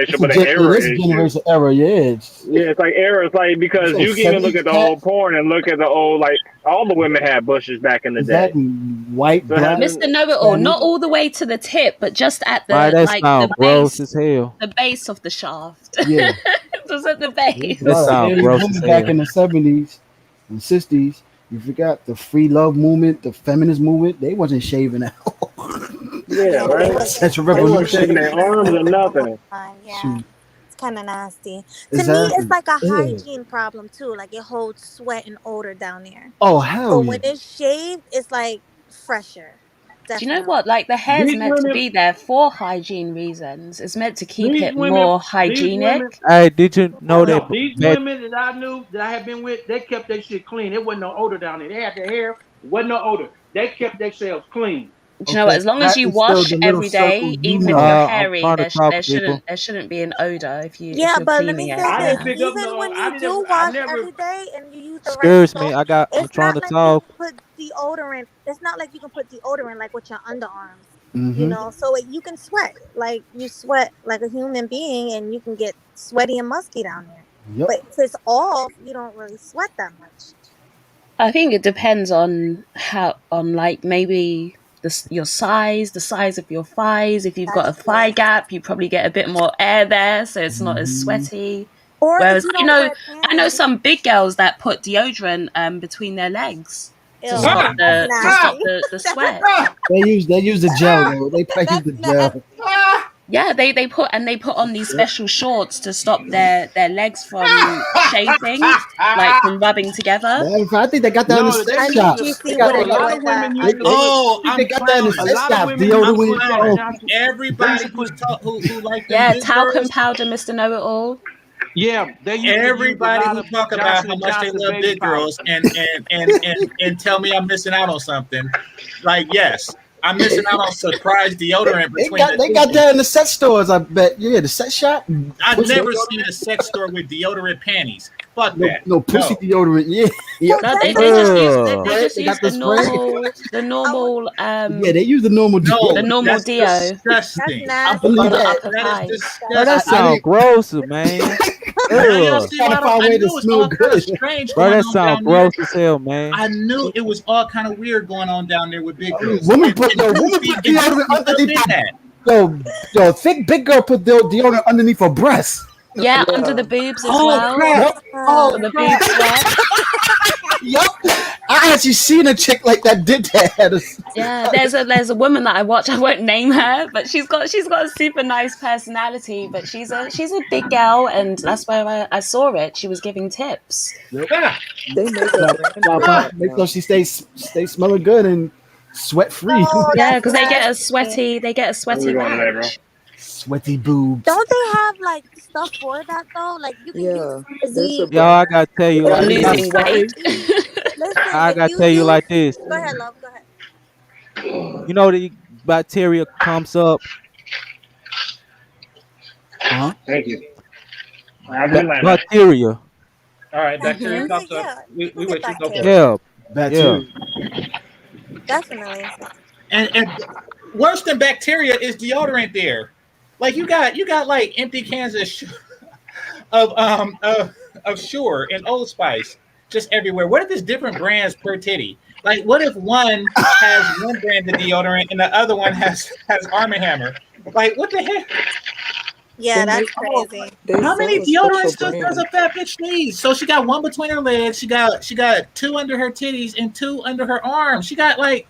It's generation, a but an it error is a issue. generation error. Yeah, Yeah, it's like error. It's like you because said you can even look 70s at the cat. old porn and look at the old like all the women had bushes back in the day. Exactly. White, So it black, Mr. hasn't. Know-it-all, Spanish. not all the way to the tip, but just at Man, the that like sound gross as hell. the base of the shaft. Yeah. Just at the There's a That lot base. of sound scary gross as women back hell. in the 70s and 60s. You forgot the free love movement, the feminist movement. They wasn't shaving out. Yeah, Yeah, they right. wasn't Sexual They weren't revolution. shaving their exposing arms themselves or the whole nothing. time. Yeah, Shoot. it's kind of nasty. To me, it's Exactly. like a Yeah. hygiene problem too. Like it holds sweat and odor down there. Oh hell So yeah. when it's shaved, it's like fresher. Do you know Definitely. what? Like the hair's These meant to women, be there for hygiene reasons. It's meant to keep these it women, more these women. hygienic. Hey, did you know that No, these vet? women that I knew that I had been with, they kept their shit clean. There wasn't no odor down there. They had their hair, wasn't no odor. They kept themselves clean. Do you know what? Okay. As long as That you is still wash the little every circle day, you even if you're know. I'm hairy, trying to talk, people. there shouldn't be an odor if Yeah, you're but let me cleaning it. say I this: didn't Yeah. pick up even no. when you do I wash never. every day and you use the right Excuse me, soap, I'm it's trying not to like you talk. can put deodorant. It's not like you can put deodorant like with your underarms, Mm-hmm. So you can sweat like you sweat like a human being, and you can get sweaty and musky down there. Yep. But if it's off, you don't really sweat that much. I think it depends on like maybe your size, the size of your thighs. If you've got That's a true. thigh gap, you probably get a bit more air there, so it's not as Mm-hmm. sweaty. Or if Whereas you don't wear I know panties, some big girls that put deodorant between their legs to ew, stop that's the nasty. sweat. They use the gel though. They use That's the gel. nasty. Yeah, they put on these special shorts to stop their legs from chafing, like from rubbing together. Matter of fact, I think they got that in the No, they sex I use need the. shops. They GC got with No, a a they got note lot that. of with that. women They, use the. they, Look, I Oh, think they I'm got that in the a clowning. sex lot of shops. women I'm put Deodorant. Oh, clowning. down. Everybody Basically, who like them Yeah, big talcum girls, powder, Mr. Know It All. yeah, they used to use a everybody lot who of talk about Johnson how and much they Johnson love baby big powder. girls and tell me I'm missing out on something. Like, yes, I'm missing out on surprise deodorant between the they got titties. that in the sex stores. I bet. Yeah, the sex shop. I've Pussy never seen deodorant. a sex store with deodorant panties. Fuck No, that. no pussy No. deodorant. Yeah, yep. So No, Jessica, they Ugh. just They use got the spray. the I want normal Yeah, they use the normal the No, deodorant. normal that's deo that's disgusting. I for believe nasty. the that. upper That is thighs. Bro, I, that I disgusting. sound didn't. gross, man. Now y'all Ugh. see Trying why to find a I way to knew it was smell all kind of good. strange Bro, going that on sound down there. gross as hell, man. I knew it was all kind of weird going on down there with big girls. Women And, put and Juicy deodorant jumped underneath in her. that. Yo, thick big girl put deodorant underneath her breast. Yeah, under the Yeah. boobs as Oh well, crap! Yep. Oh so the crap! boob sweat. Yep. I actually seen a chick like that did that. Yeah, there's a woman that I watch. I won't name her, but she's got a super nice personality. But she's a big girl, and that's where I saw it. She was giving tips. Yep. Ah, They make a brand for ah. that Make sure now. she stays smelling good and sweat free. No, Yeah, that's because nasty. they get a What are we sweaty doing today, vag. bro? Sweaty boobs. Don't they have like stuff for that though? Like you can use Yeah, there's a Physique. Y'all, I brand. gotta tell you For like They got this. losing spray. weight. Listen, I if gotta you tell you use, like this. go ahead, love, go ahead. You know the bacteria comes up. Uh-huh. Thank you. Have a good night, man. Bacteria. All right, bacteria hmm Bacteria, comes up. yeah, We, you can we get with you. Go for it. bacteria. Yeah, yeah. Bacteria. Definitely. And worse than bacteria is deodorant there. Like you got like empty cans of of Sure and Old Spice just everywhere. What if there's different brands per titty? Like what if one has one brand of deodorant and the other one has Arm& Hammer? Like what the heck? Yeah, They that's make crazy. they How sell many a special deodorants does brand. a fat bitch need? So she got one between her legs. She got two under her titties and two under her arms. She got like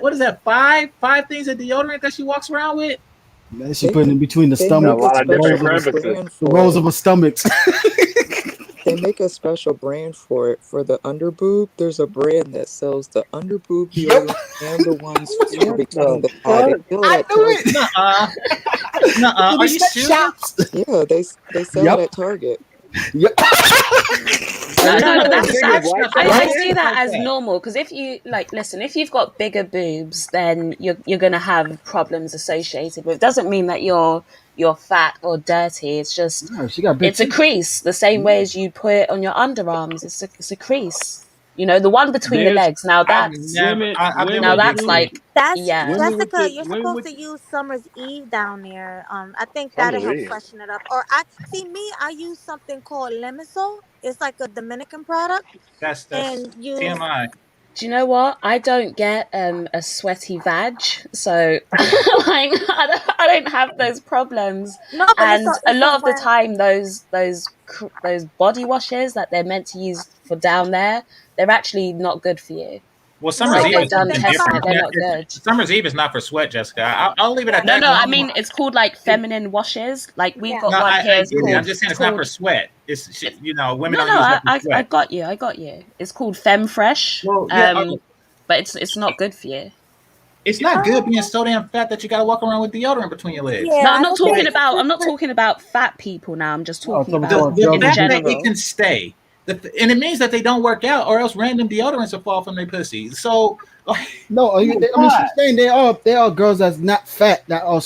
what is that five things of deodorant that she walks around with? Man, she They putting in between the they A make stomachs, a lot of the different rolls special of her, crevices. brand the for rolls it. of her stomachs. They make a special brand for it for the underboob. There's a brand that sells the underboob Yep. deodorant and the ones for What between the the thigh. They fuck? feel I that knew tells it. Nuh-uh. Nuh-uh. In Are the you sex serious? shops. Yeah, they sell it Yep. at Target. Yep. No, They no, got but those that's bigger that's white I bags. see that Like as that. normal because if you like listen, if you've got bigger boobs, then you're gonna have problems associated with. It doesn't mean that you're fat or dirty. It's just Yeah, she got big it's a tits. crease, the same way as you put it on your underarms. It's a crease. You know, the one between the There's legs. Now I've that's never. women I've been now with women Big that's do Titty. like That's yeah. women with Jessica. the You're women supposed with to use Summer's Eve down there. I think Summer's that'll help Eve. freshen it up. Or I see me. I use something called Lemisol. It's like a Dominican product, That's and you. TMI. Do you know what? I don't get a sweaty vag, so I don't have those problems. No, but And a it's a lot of the when. time, those body washes that they're meant to use for down there, they're actually not good for you. Well, No, Summer's Like Eve but they've is the done something thing testing different. it, about they're not good. Summer's Eve is not for sweat, Jessica. I'll leave it at yeah, No, that no, because I I'm mean it's called like feminine washes. Like we've yeah. got no, one here. I It's get it. I'm called just saying it's it's not called for sweat. it's Women no, don't no. use that for I sweat. got you. I got you. It's called Femme Fresh. Well, yeah, But it's not good for you. it's not good being Oh, so damn fat that you got to walk around with deodorant between your legs. No, yeah. I'm I not would But say talking it's about. I'm just not for. talking about fat people now. I'm just Oh, talking talking about about the in deodorant. fact that it general. can stay, and it meeds that they don't work out, or else random deodorants will fall from their pussy. So, like, No, oh my I mean god, she's saying they are girls that's not fat that are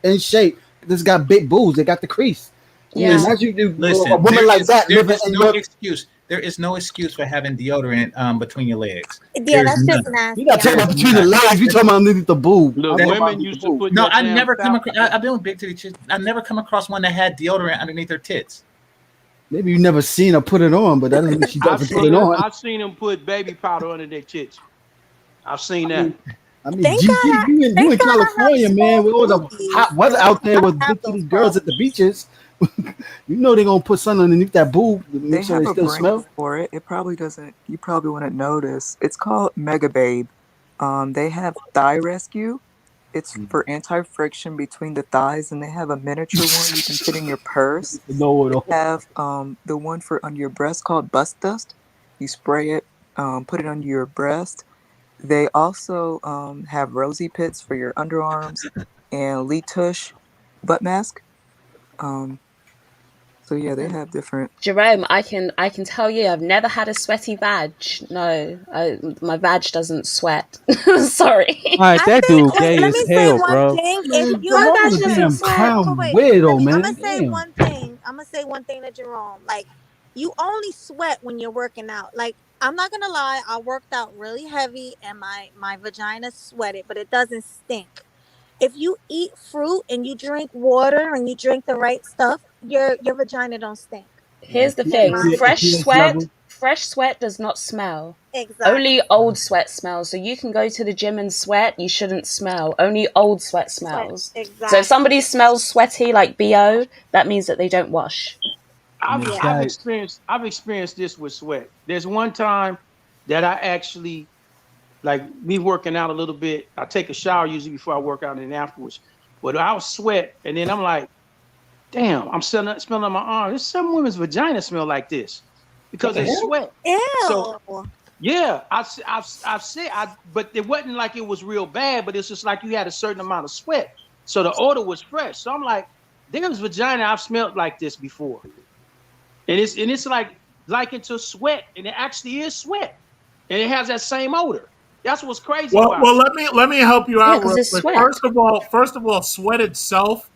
in shape. This got big boobs. They got the crease. I mean, Yeah. listen, imagine a listen. woman like that There living is in no your. excuse. There is no excuse for having deodorant between your legs. Yeah, There's that's just none. You nasty. not I'm talking There's about not. between the none. legs. You talking about underneath the boob. look, I'm talking That, about women underneath the used to boob. put no, that I damn never come talc. across. I've been with big titty chicks. I never come across one that had deodorant underneath their tits. Maybe you never seen her put it on, but that doesn't mean she doesn't put it on. I've seen them put baby powder under their tits. I've seen I that. mean, I mean, They GG, gotta. you They in gotta have California, man, small with all the boobies. hot weather Like out you there gotta with have big those titty girls at the qualities. beaches. You know they're gonna put something underneath that boob to They make sure have they a still brand smell. for it. It probably doesn't. You probably wouldn't notice. It's called Mega Babe. They have Thigh Rescue. It's for anti-friction between the thighs, and they have a miniature one you can fit in your purse. No, They no. have the one for under your breast called Bust Dust. You spray it, put it under your breast. They also have rosy pits for your underarms and Lee Tush butt mask. Um, so yeah, they have different. Jerome, I can tell you, I've never had a sweaty vag. No, my vag doesn't sweat. Sorry. All right, I that think. dude Wait, gay let as me say hell, one bro. thing. If Man, you My Jerome vag is a doesn't damn sweat. but clown wait, let weirdo, me. I'm man. gonna say Damn. one thing. I'm gonna say one thing to Jerome. Like, you only sweat when you're working out. Like, I'm not gonna lie. I worked out really heavy, and my vagina sweated, but it doesn't stink. If you eat fruit and you drink water and you drink the right stuff, your vagina don't stink. Here's the In thing: my A opinion. pH level. fresh sweat does not smell. Only Exactly. old sweat smells. So you can go to the gym and sweat. You shouldn't smell. Only old sweat Sweat. smells. So if Exactly. somebody smells sweaty like BO, that means that they don't wash. I mean, Yeah. that. I've experienced this with sweat. There's one time that I actually like me working out a little bit. I take a shower usually before I work out and then afterwards. But I'll sweat and then I'm like, damn, I'm smelling my arm. There's some women's vagina smell like this What because the they hell? sweat. So Ew. yeah, I've said but it wasn't like it was real bad, but it's just like you had a certain amount of sweat. So the odor was fresh. So I'm like, there's vagina I've smelled like this before. And it's like into sweat, and it actually is sweat. And it has that same odor. That's what's crazy about Well, it. let me help you Yeah, out because real it's quick. sweat. First of all, sweat itself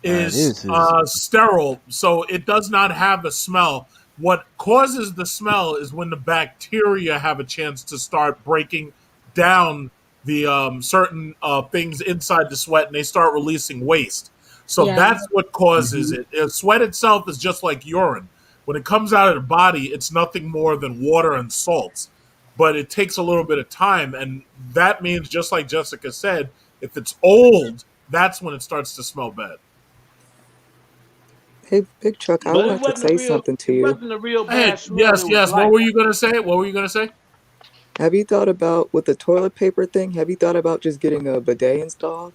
is This is sterile, so it does not have a smell. What causes the smell is when the bacteria have a chance to start breaking down the certain things inside the sweat, and they start releasing waste. So Yeah. that's what causes Mhm. it. Sweat itself is just like urine. When it comes out of the body, it's nothing more than water and salts. But it takes a little bit of time, and that means, just like Jessica said, if it's old, that's when it starts to smell bad. Hey, Big Chuck, I But it wanted to wasn't a say real something to it you. wasn't a real Hey, bad smell. yes, It was yes. What light. were you gonna say? What were you gonna say? Have you thought about with the toilet paper thing? Have you thought about just getting a bidet installed?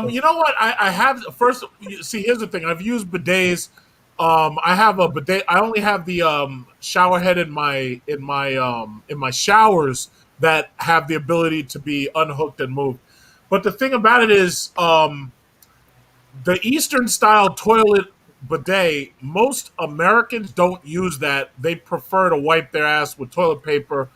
You know what? I have first. See, here's the thing. I've used bidets. I have a bidet. I only have the shower head in my showers that have the ability to be unhooked and moved. But the thing about it is, the Eastern style toilet bidet, most Americans don't use that. They prefer to wipe their ass with toilet paper,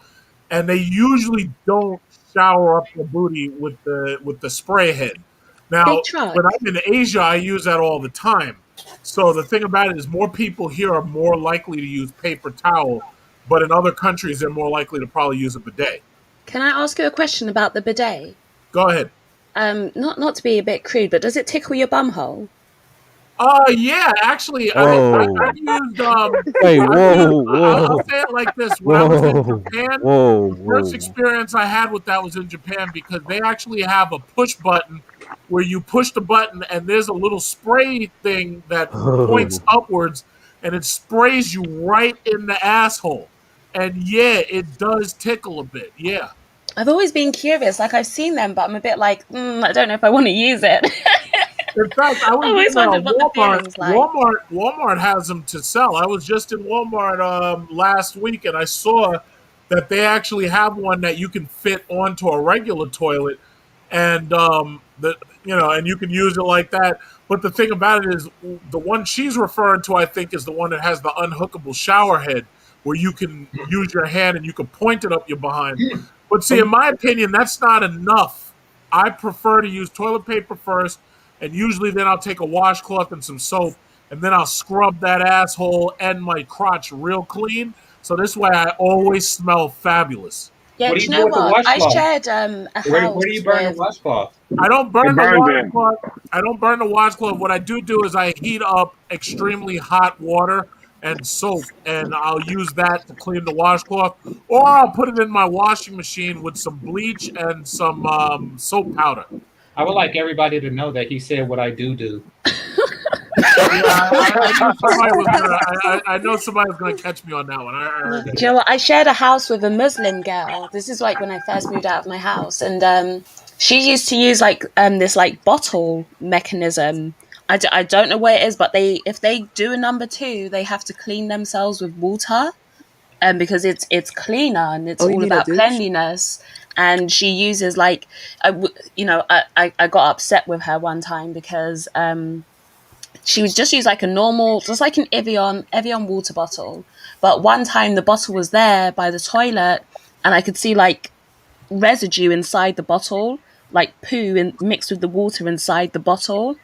and they usually don't shower up their booty with the spray head. Big Now, truck. when I'm in Asia, I use that all the time. So the thing about it is, more people here are more likely to use paper towel, but in other countries, they're more likely to probably use a bidet. Can I ask you a question about the bidet? Go ahead. Not to be a bit crude, but does it tickle your bum hole? Yeah, actually, Whoa. I've used Wait, I've used whoa, I'll whoa, say it like this: when I was in whoa, Japan, whoa, the first whoa. experience I had with that was in Japan because they actually have a push button where you push the button and there's a little spray thing that points Oh. upwards and it sprays you right in the asshole. And yeah, it does tickle a bit. Yeah. I've always been curious. Like I've seen them, but I'm a bit like, I don't know if I want to use it. In fact, I I was always in wondered what the Walmart. feeling's like. Walmart has them to sell. I was just in Walmart last week, and I saw that they actually have one that you can fit onto a regular toilet, and and you can use it like that. But the thing about it is, the one she's referring to, I think, is the one that has the unhookable shower head, where you can use your hand and you can point it up your behind. But see, in my opinion, that's not enough. I prefer to use toilet paper first, and usually then I'll take a washcloth and some soap, and then I'll scrub that asshole and my crotch real clean. So this way I always smell fabulous. Yeah, What do do you you do know with the what? I washcloth? shared a Where house do you burn the with. washcloth? I don't It burn the burns in. washcloth. I don't burn the washcloth. What I do is I heat up extremely hot water and soap, and I'll use that to clean the washcloth, or I'll put it in my washing machine with some bleach and some soap powder. I would like everybody to know that he said what I do. Yeah, I knew somebody was gonna. I know somebody was gonna catch me on that one. I heard Do that. you know what? I shared a house with a Muslim girl. This is like when I first moved out of my house, and she used to use like this like bottle mechanism. I don't know what it is, but if they do a number two, they have to clean themselves with water, because it's cleaner and it's Oh, you all mean a about douche? cleanliness. And she uses like, I got upset with her one time because she would just use like a normal, just like an Evian water bottle. But one time the bottle was there by the toilet, and I could see like residue inside the bottle, like poo mixed with the water inside the bottle.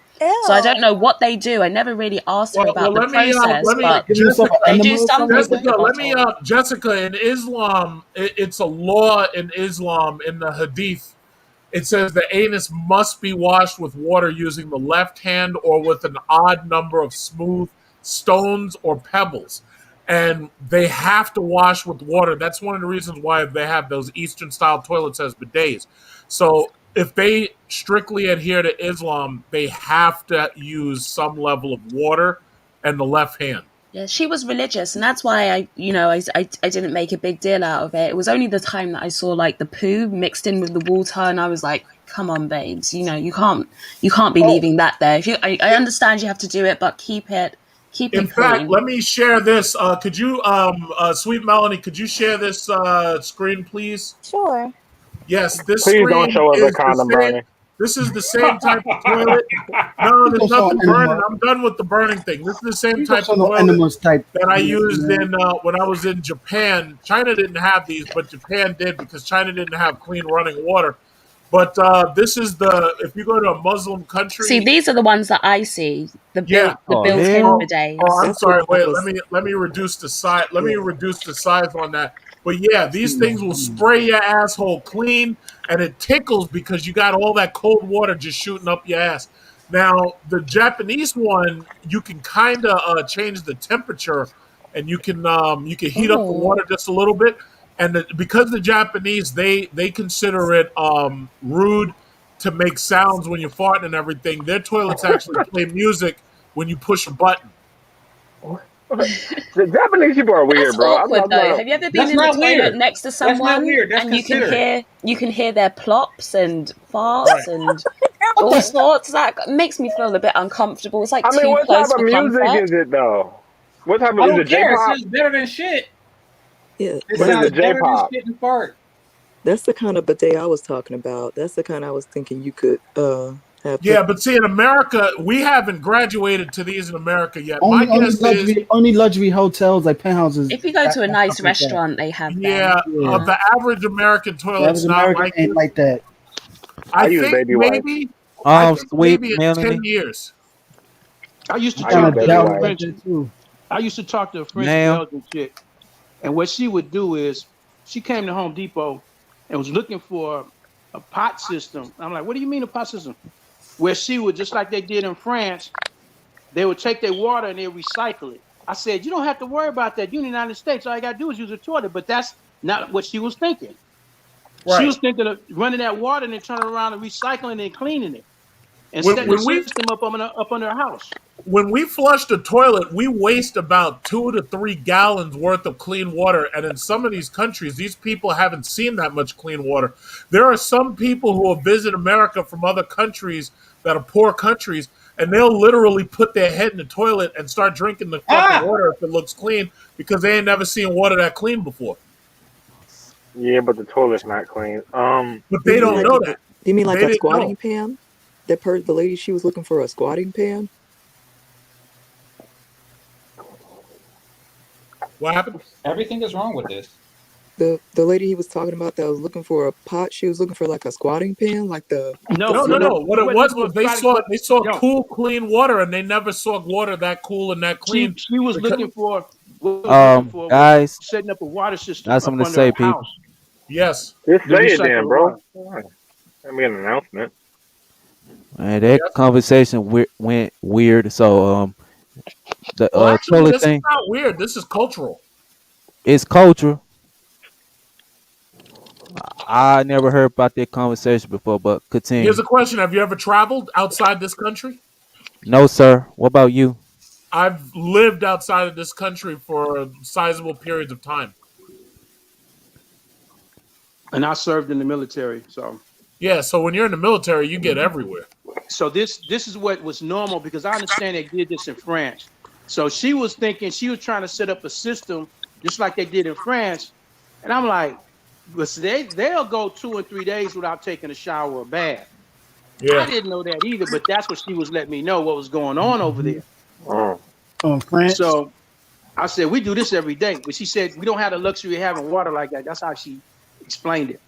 So I don't Ew. know what they do. I never really asked her Well, about the process, let me, but Give yourself an they do enema or something something like with that. the Jessica, bottle. Jessica. In Islam, it's a law in Islam in the Hadith. It says the anus must be washed with water using the left hand or with an odd number of smooth stones or pebbles. And they have to wash with water. That's one of the reasons why they have those Eastern style toilets as bidets. So if they strictly adhere to Islam, they have to use some level of water and the left hand. Yeah, she was religious, and that's why I didn't make a big deal out of it. It was only the time that I saw like the poo mixed in with the water, and I was like, "Come on, babes, you can't be Oh, leaving that there. If I understand you have to do it, but keep in it fact, clean." let me share this. Could you, Sweet Melanie, could you share this screen, please? Sure. Yes, this Please don't screen show us a is the condom same. burning. This is the same type of toilet. No, Please there's don't show nothing burning. enema. I'm done with the burning thing. This is the same Please don't type show of no toilet enemas type that I mess, used man. in when I was in Japan. China didn't have these, but Japan did because China didn't have clean running water. But this is the if you go to a Muslim See, country, these are the ones that I see. yeah. The Oh built-in Oh, hell. oh, bidets. I'm That's what sorry. I Wait, was. let me reduce the size. Let me Yeah. reduce the size on that. But yeah, I these seen things those. will Mm. spray your asshole clean, and it tickles because you got all that cold water just shooting up your ass. Now, the Japanese one, you can kind of change the temperature, and you can heat up the Oh, water just a little bit. And because the Japanese, they consider it rude to make sounds when you're farting and everything. Their toilets actually play music when you push a button. The Japanese people are that's weird, bro. awkward I'm though. not. Have you ever been That's in the not toilet weird. next to That's not someone weird. That's and considerate. you can hear their plops and Right. farts and What all the? sorts? That makes me feel a bit uncomfortable. It's like I mean, too what type close of for music comfort. is it though? What type of I is don't it? care. It J-pop? sounds better than shit. Yeah, It What is sounds it? better than J-pop? shit and fart. that's the kind of bidet I was talking about. That's the kind I was thinking you could Yeah, but see, in America, we haven't graduated to these in America yet. My Only guess is, luxury hotels like penthouses. If you go to a Got stuff nice like that. restaurant, they have them. yeah, Yeah, Yeah. the average American the average toilet's not American like ain't this. like that. I I use think baby wipes. maybe, I think Sweet maybe in 10 Melanie, years. I used to I I kind use talk of to baby doubt a it wipes. like French. that too. I used to talk to a French ma'am. Belgian chick, and what she would do is she came to Home Depot and was looking for a pot system. I'm like, what do you mean a pot system? Where she would, just like they did in France, they would take their water and they recycle it. I said, you don't have to worry about that. You in the United States, all you got to do is use a toilet. But that's not what she was thinking. She Right. was thinking of running that water and then turning around and recycling it and cleaning it and When, setting the when we system up under her house. when we flush the toilet, we waste about 2 to 3 gallons worth of clean water. And in some of these countries, these people haven't seen that much clean water. There are some people who will visit America from other countries that are poor countries, and they'll literally put their head in the toilet and start drinking the fucking Ah, water if it looks clean because they ain't never seen water that clean before. Yeah, but the toilet's not clean. But You they mean don't like know a that. you mean like They a didn't squatting know. pan? The lady, she was looking for a squatting pan. What happened? everything is wrong with this. The lady he was talking about that was looking for a pot. She was looking for like a squatting pan, like the No, No, no, no, float. no. What she it wasn't was looking for a was they spot, saw but they saw no, cool, clean water, and they never saw water that cool and that she clean. she was Because looking for what she was looking for was Guys, setting up a water I got system up something to under say, her people. house yes, just to say it recycle then, the bro. water. Let me get an announcement. Man, that yes. conversation went weird. So the Well, actually, toilet this is thing not weird. This is cultural. is culture. I never heard about that conversation before, but Here's continue. a question: have you ever traveled outside this country? No, sir. What about you? I've lived outside of this country for sizable periods of time. And I served in the military, Yeah, so when you're in the military, you get everywhere. so this is what was normal because I understand they did this in France. So she was thinking she was trying to set up a system just like they did in France, and I'm like, but they'll go 2 and 3 days without taking a shower or bath. I Yeah. didn't know that either, but that's what she was letting me know what was going on over there. Oh, France. So I said, we do this every day. But she said, we don't have the luxury of having water like that. That's how she explained it.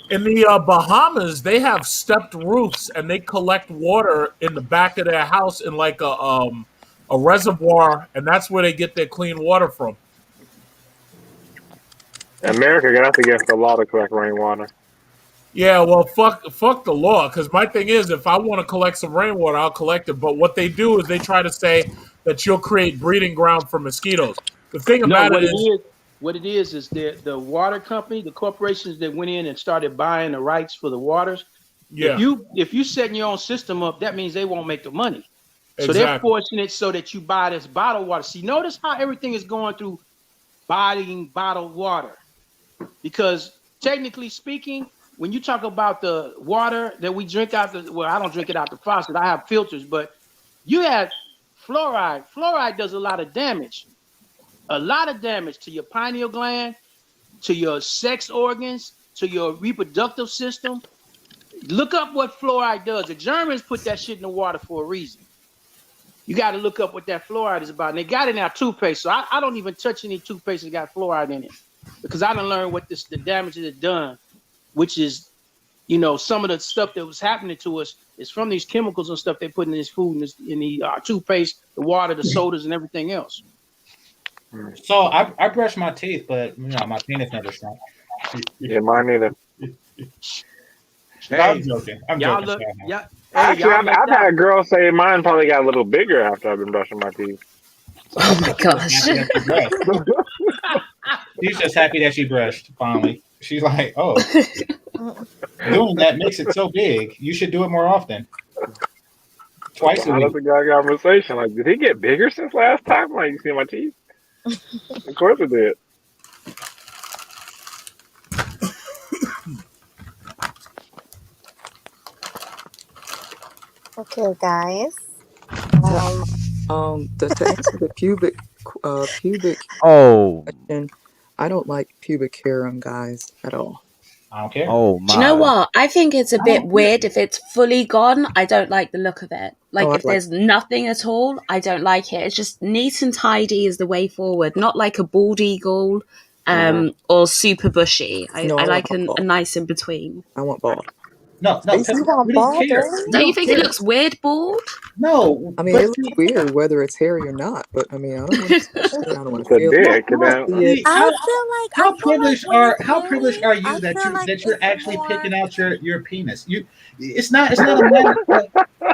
In the Bahamas, they have stepped roofs and they collect water in the back of their house in like a reservoir, and that's where they get their clean water from. America got against the law to collect rainwater. Yeah, well, fuck the law. Because my thing is, if I want to collect some rainwater, I'll collect it. But what they do is they try to say that you'll create breeding ground for mosquitoes. The thing No, about it is, what it is the water company, the corporations that went in and started buying the rights for the waters. If yeah, you setting your own system up, that means they won't make the money. So they're exactly. forcing it so that you buy this bottled water. See, notice how everything is going through buying bottled water. Because technically speaking, when you talk about the water that we drink out the, well, I don't drink it out the faucet. I have filters, but you had fluoride. Fluoride does a lot of damage to your pineal gland, to your sex organs, to your reproductive system. Look up what fluoride does. The Germans put that shit in the water for a reason. You got to look up what that fluoride is about. And they got it in our toothpaste. So I don't even touch any toothpaste that got fluoride in it because I done learned what the damage it done, which is, some of the stuff that was happening to us is from these chemicals and stuff they put in this food, in the toothpaste, the water, the sodas, and everything else. So I brush my teeth, but my penis never shrunk. Yeah, mine neither. I'm Hey, joking. y'all look, Skylar. yeah, hey, Actually, y'all I've lucked out. had girls say mine probably got a little bigger after I've been brushing my teeth. Oh my She's just gosh. happy that she brushed. She's just happy that she brushed, finally. She's like, oh, doing that makes it so big. You should do it more often. Twice a How does week. the guy conversation? Like, did he get bigger since last time? Like, you see my teeth? Of course it did. Okay, guys. To, Um, to answer the pubic Oh, question, I don't like pubic hair on guys at all. I don't care. Oh Do you know my. what? I think it's a I bit don't care. weird if it's fully gone. I don't like the look of it. Oh, Like I if like. there's nothing at all, I don't like it. It's just neat and tidy is the way forward. Not like a bald eagle, Mm-hmm. or super bushy. No, I I want like all a bald. nice in between. I want bald. No, Stacey, because you want we don't bald, care. darling? We Don't you don't think it care. looks weird bald? No, I mean, it but looks see, weird whether it's hairy or not, but I mean, I don't want to touch it. I don't want to The feel it. dick, and how then See it. I feel like when it's how hairy, privileged are I you that feel like you're it's actually more. picking out your penis? It's not a matter of,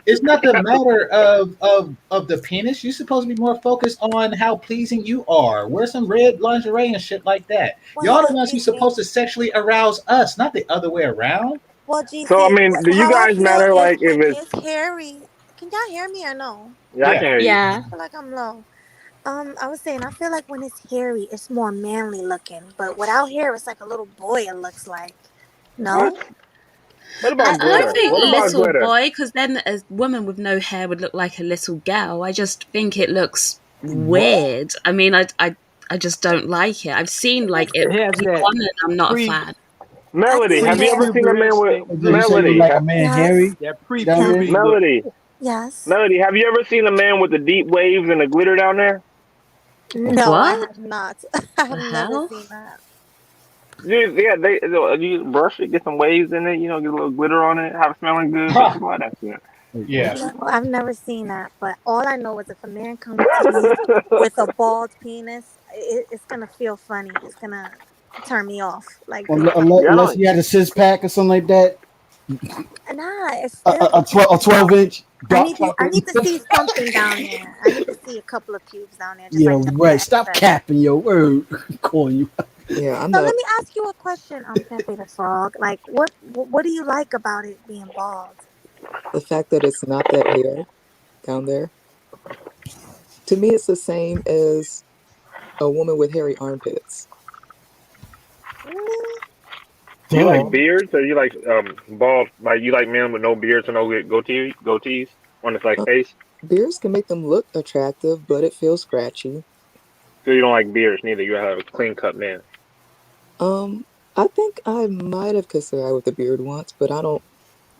it's not the matter of the penis. You're supposed to be more focused on how pleasing you are. Wear some red lingerie and shit like that. Y'all the Well, ones who's GC. supposed to sexually arouse us, not the other way around. Well, so I GC. mean, do you How I guys feel matter is like if when it's it's hairy. Can y'all hear me or no? yeah, I Yeah. can hear you. Yeah. I feel like I'm low. I was saying I feel like when it's hairy, it's more manly looking, but without hair, it's like a little boy. It looks like. What? No. What I about don't glitter? think What I about little glitter? boy, because then a woman with no hair would look like a little gal. I just think it looks What? weird. I mean, I just don't like it. I've seen like it It has fully that gone, and I'm not a pre fan. I Melody, think have you ever yeah. seen a man with prepubescent So you say look. you Melody? like a man Yes. hairy That down Yes. there? pre-puberty look. Melody, Yes. Melody, have you ever seen a man with the deep waves and the glitter down there? No, I What have not. I have the never hell? seen that. Yeah, you brush it, get some waves in it, get a little glitter on it, have it smelling good, blah blah blah. That's it. Yeah. No, I've never seen that. But all I know is if a man comes to me with a bald penis, it's gonna feel funny. It's gonna turn me off like big time. yeah, I Unless don't. he had a six pack or something like that, Nah, a 12 inch I dark need to. I chocolate. need to see something down there. I need to see a couple of pubes down there, just Yeah, like just for right. the Stop excess. capping your word. Calling you. Yeah, I'm So not let me ask you a question, Pepe the Frog. Like, what do you like about it being bald? the fact that it's not that hair down there. To me, it's the same as a woman with hairy armpits. Mm, Do you like Duh. beards or you like bald? Like you like men with no beards and no goatees on his like Uh, face? Beards can make them look attractive, but it feels scratchy. So you don't like beards neither. You have a clean cut man. Um, I think I might have kissed a guy with a beard once, but I don't.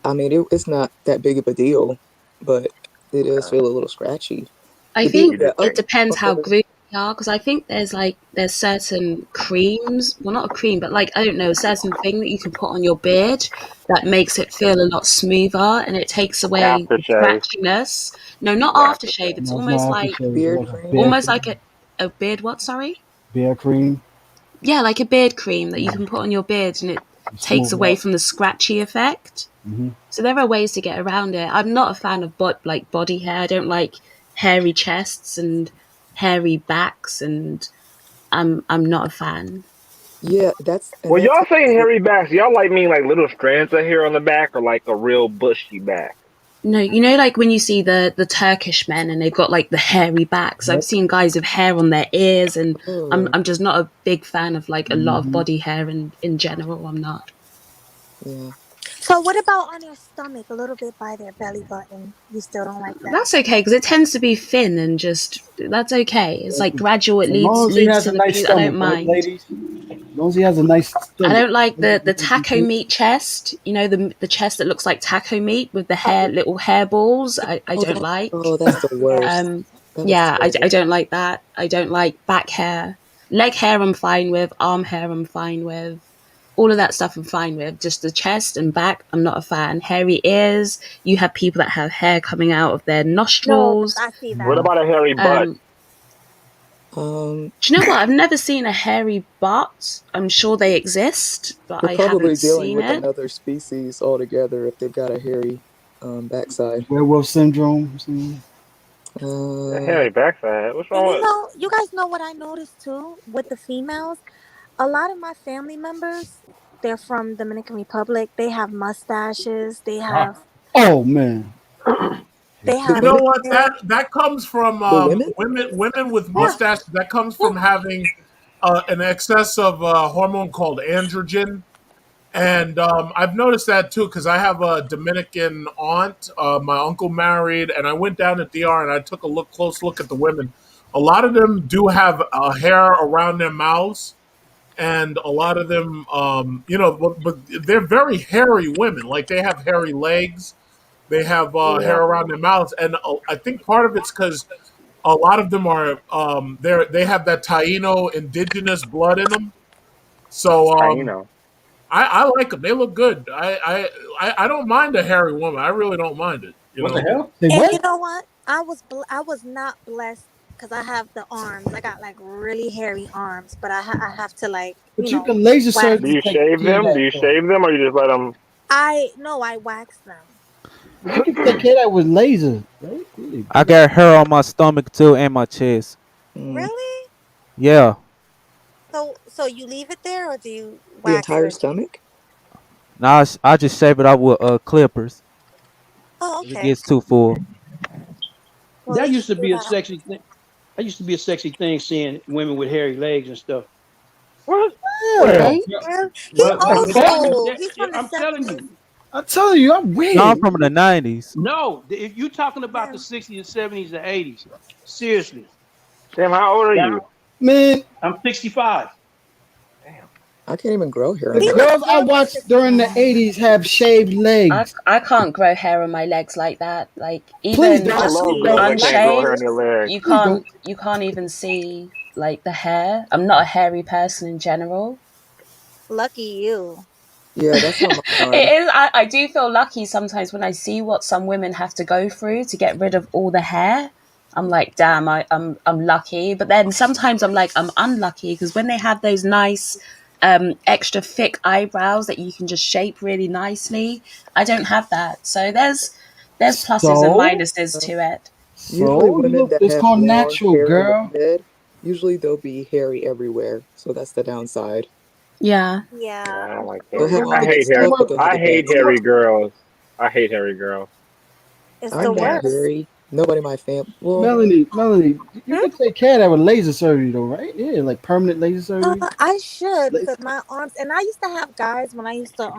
I mean, it's not that big of a deal, but it does Okay, feel a little scratchy. I The beard, you think yeah. just Oh, it think. depends okay. how groomy they are, because I think there's certain creams, well, not a cream, but like I don't know, a certain thing that you can put on your beard that makes it feel a lot smoother and it takes away the Aftershave. scratchiness. No, not aftershave. Aftershave. It's No, it's not aftershave. It's Beard like a cream. bear almost like cream. a beard. What? Sorry. Bear cream. Yeah, like a beard cream that you can put on your beard and it takes Smooth it away out. from the scratchy effect. Hmm. So there are ways to get around it. I'm not a fan of like body hair. I don't like hairy chests and hairy backs, and I'm not a fan. Yeah, and Well, that's y'all saying hairy backs. Y'all like mean like little strands of hair on the back or like a real bushy back? No, you know, like when you see the Turkish men and they've got like the hairy backs. I've Yep. seen guys with hair on their ears, and oh I'm just not a big fan of like a lot of Hmm. body hair in general. I'm not. yeah. So what about on their stomach, a little bit by their belly button? You still don't like that? That's okay because it tends to be thin and just that's okay. It's like gradual. It As long as he leads has to a the nice pube. I don't stomach, right, mind. ladies? As long as he has a nice I stomach. don't like the taco meat chest. You know the chest that looks like taco meat with the hair little hair balls. I Oh, don't like. that's the Yeah. worst. That looks Yeah, I terrible. don't like that. I don't like back hair, leg hair. I'm fine with arm hair. I'm fine with all of that stuff. I'm fine with just the chest and back. I'm not a fan. Hairy ears. You have people that have hair coming out of their No, nostrils. I see What that. Mhm. about a hairy butt? Um, Um, do you know what? I've never seen a hairy butt. I'm sure they exist, but we're I probably haven't dealing seen with it. another species altogether if they've got a hairy backside. Werewolf syndrome. See? A Uh, hairy backside. What's And wrong with? you guys know what I noticed too with the females? A lot of my family members, they're from Dominican Republic. They have mustaches. Ah, Oh man. They the You have know women, what? hair. That comes from the women. women with Yeah, mustaches. That comes yeah. from having an excess of hormone called androgen. And I've noticed that too because I have a Dominican aunt. My uncle married, and I went down to DR and I took a close look at the women. A lot of them do have hair around their mouths, and a lot of them, but they're very hairy women. Like they have hairy legs, they have Yeah. hair around their mouths, and I think part of it's because a lot of them are they have that Taino indigenous blood in them. So You know. I like them. They look good. I don't mind a hairy woman. I really don't mind it. You What the know. hell? Say And you what? know what? I was not blessed because I have the arms. I got like really hairy arms, but I have to like But you can laser wax. Do surgery you take shave care of them? Do that you though. shave them, or you just let them? I no, I wax them. But you can take care of that with laser, right? Really I do that. got hair on my stomach too and my chest. Mm. Really? Yeah. So you leave it there or do you The wax entire it? stomach? Now I just shave it out with clippers Oh, if it okay. gets too full. Well, at That least used you to do be a that. sexy thing. That used to be a sexy thing, seeing women with hairy legs and stuff. What? Yeah. Well, Really? yeah, Really? He well, The old I'm fuck? telling you, school. that, He's yeah, from the I'm telling 70s. you. I tell you, I'm No, I'm weird. from the '90s. No, if you're talking about the Yeah. 60s and 70s and 80s, seriously, Damn, how old are that, you? Man, I'm 65. Damn. I can't even grow hair the on He my looks girls legs. I good for watched during the 65. '80s have shaved legs. I can't grow hair on my legs like that. Like Please even I don't. love Please girls don't. that can't grow hair on unshaved, their legs. Please don't. you can't even see like the hair. I'm not a hairy person in general. Lucky you. Yeah, that's how mine It are. is. I do feel lucky sometimes when I see what some women have to go through to get rid of all the hair. I'm like, damn, I'm lucky. But then sometimes I'm like, I'm unlucky because when they have those nice, extra thick eyebrows that you can just shape really nicely, I don't have that. So there's pluses and So, minuses Uh, to it. Usually so you women look. that It's have called long natural, hair on girl. their head, usually they'll be hairy everywhere. So that's the downside. Yeah. Yeah, Yeah. I don't like They'll hairy have girls. I all the Well, good hate it hair. stuff, but work. they'll have I the bad hate It stuff. hairy work. girls. I hate hairy girls. It's I'm the not Can't. worst. hairy. Nobody in my fam. Well, Melanie, you Hmm? can take care of that with laser surgery, though, right? Yeah, like permanent laser surgery. I should Like, because my arms and I used to have guys when I used to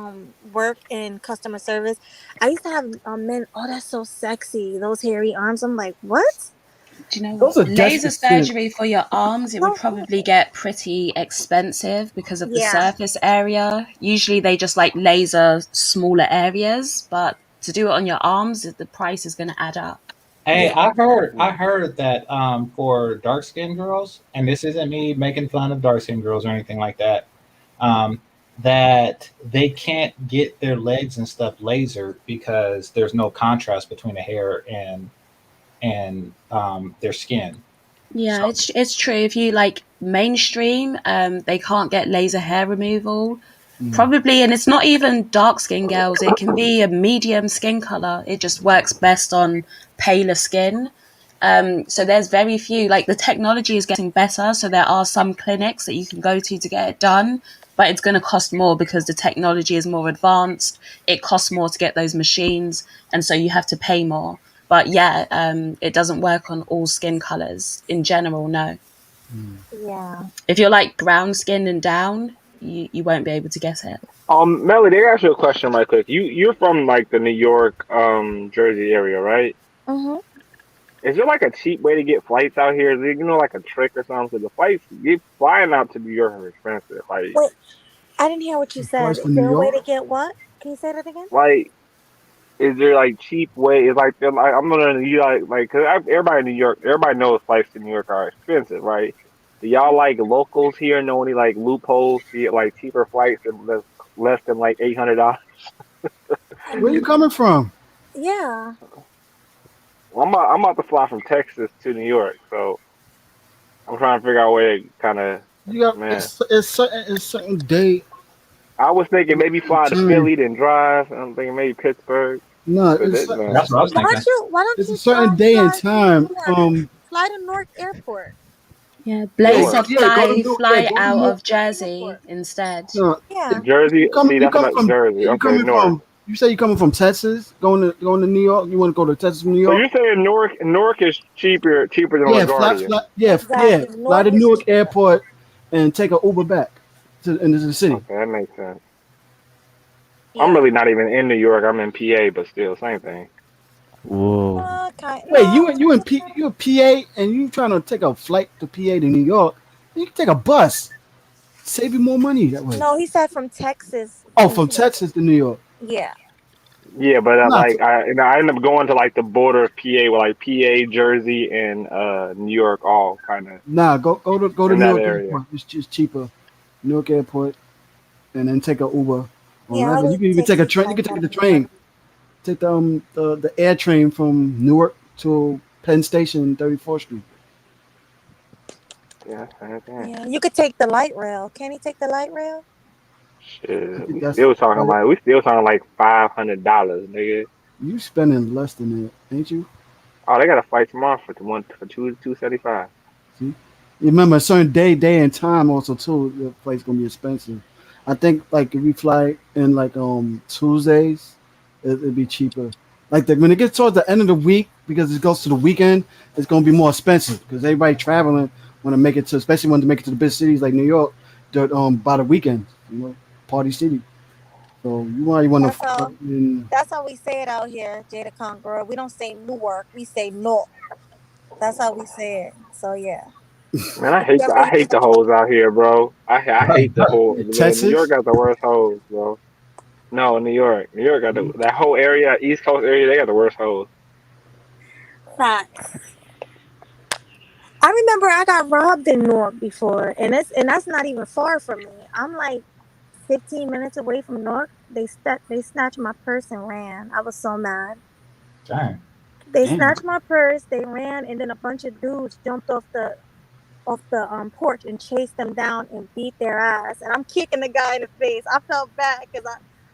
work in customer service. I used to have men. Oh, that's so sexy. Those hairy arms. I'm like, what? Do you know those what? are Laser desperate simps. surgery for your arms, it would So good. probably get pretty expensive because of the Yeah. surface area. Usually they just like laser smaller areas, but to do it on your arms, the price is going to add up. Hey, Yeah. I heard that for dark skinned girls, and this isn't me making fun of dark skinned girls or anything like that, um, that they can't get their legs and stuff lasered because there's no contrast between the hair and their skin. Yeah, So it's true. If you like mainstream, they can't get laser hair removal. Mm. Probably, and it's not even dark skin girls. It can be a medium skin color. It just works best on paler skin. So there's very few. Like the technology is getting better, so there are some clinics that you can go to get it done, but it's going to cost more because the technology is more advanced. It costs more to get those machines, and so you have to pay more. But yeah, it doesn't work on all skin colors in general. No, Mm. Yeah. if you're like brown skinned and down, you won't be able to get it. Melody, I ask you a question right quick. You're from like the New York, Jersey area, right? Mhm. Is there like a cheap way to get flights out here? Is there, like a trick or something? 'Cause the flights, get flying out to New York are expensive. Wait, I didn't hear what you said. Flights to Is New there a way York. to get what? Can you say that again? Like, is there like cheap way? Is like, I'm gonna you cause everybody in New York, everybody knows flights to New York are expensive, right? Do y'all like locals here know any like loopholes to get like cheaper flights and less than like $800? Where you Um. coming from? Yeah. Well, I'm about to fly from Texas to New York, so I'm trying to figure out a way to kind of You got man. it's certain day I was thinking maybe and fly to time. Philly then drive. I'm thinking maybe Pittsburgh, No, but that, man, that's what I was thinking. Why don't it's a you certain day and fly to time. fly to Newark Airport? Yeah, Yeah, Blaze Newark, said go to fly Go to out Newark. of Jersey instead. No, Yeah. Jersey. See, you that's coming not from Jersey. you Okay, coming Newark. from you say you coming from Texas, going to New York. You want to go to Texas from New So York? you're saying Newark is cheaper than Yeah, LaGuardia? yeah. Exactly. Fly Newark to is Newark cheaper. Airport and take an Uber back into the city. Okay, that makes sense. I'm Yeah. really not even in New York. I'm in PA, but still, same thing. Whoa. Wait, No. you a PA and you trying to take a flight to PA to New York? You can take a bus. Save you more money that way. No, he said from Texas Oh, to New from York. Texas to New York. Yeah. Yeah, but Not like I ended up going to like the border of PA, with like PA, Jersey, and New York, all kind of nah. Go to in New that York area. Airport. It's just cheaper. New York Airport, and then take a Uber or Yeah, I whatever. You would can even take take a some train. You flights can take out the of New York. train. Take the air train from Newark to Penn Station, 34th Street. Yeah, same thing. Yeah, you could take the light rail. Can he take the light rail? I Shit, think that's we still talking like $500, nigga. you spending less than that, ain't you? Oh, they got a flight tomorrow for 275. See, you remember a certain day and time also too. The flight's gonna be expensive. I think like if we fly in like Tuesdays, it'd be cheaper. Like when it gets towards the end of the week, because it goes to the weekend, it's gonna be more expensive because everybody traveling want to make it to, especially when to make it to the big cities like New York, by the weekend. Party city. So you might want to That's fly how. in. That's how we say it out here, Jada Girl. We don't say Newark. We say North. That's how we say it. So yeah. Man, If you ever I hear hate the hoes out here, bro. I hate the whole. New York Texas. got the worst hoes, bro. No, New York. New York got that whole area, East Coast area. They got the worst hoes. facts. I remember I got robbed in Newark before, and that's not even far from me. I'm like 15 minutes away from Newark. They snatched my purse and ran. I was so mad. Dang. They Damn. snatched my purse, they ran, and then a bunch of dudes jumped off the porch and chased them down and beat their ass. And I'm kicking the guy in the face. I felt bad because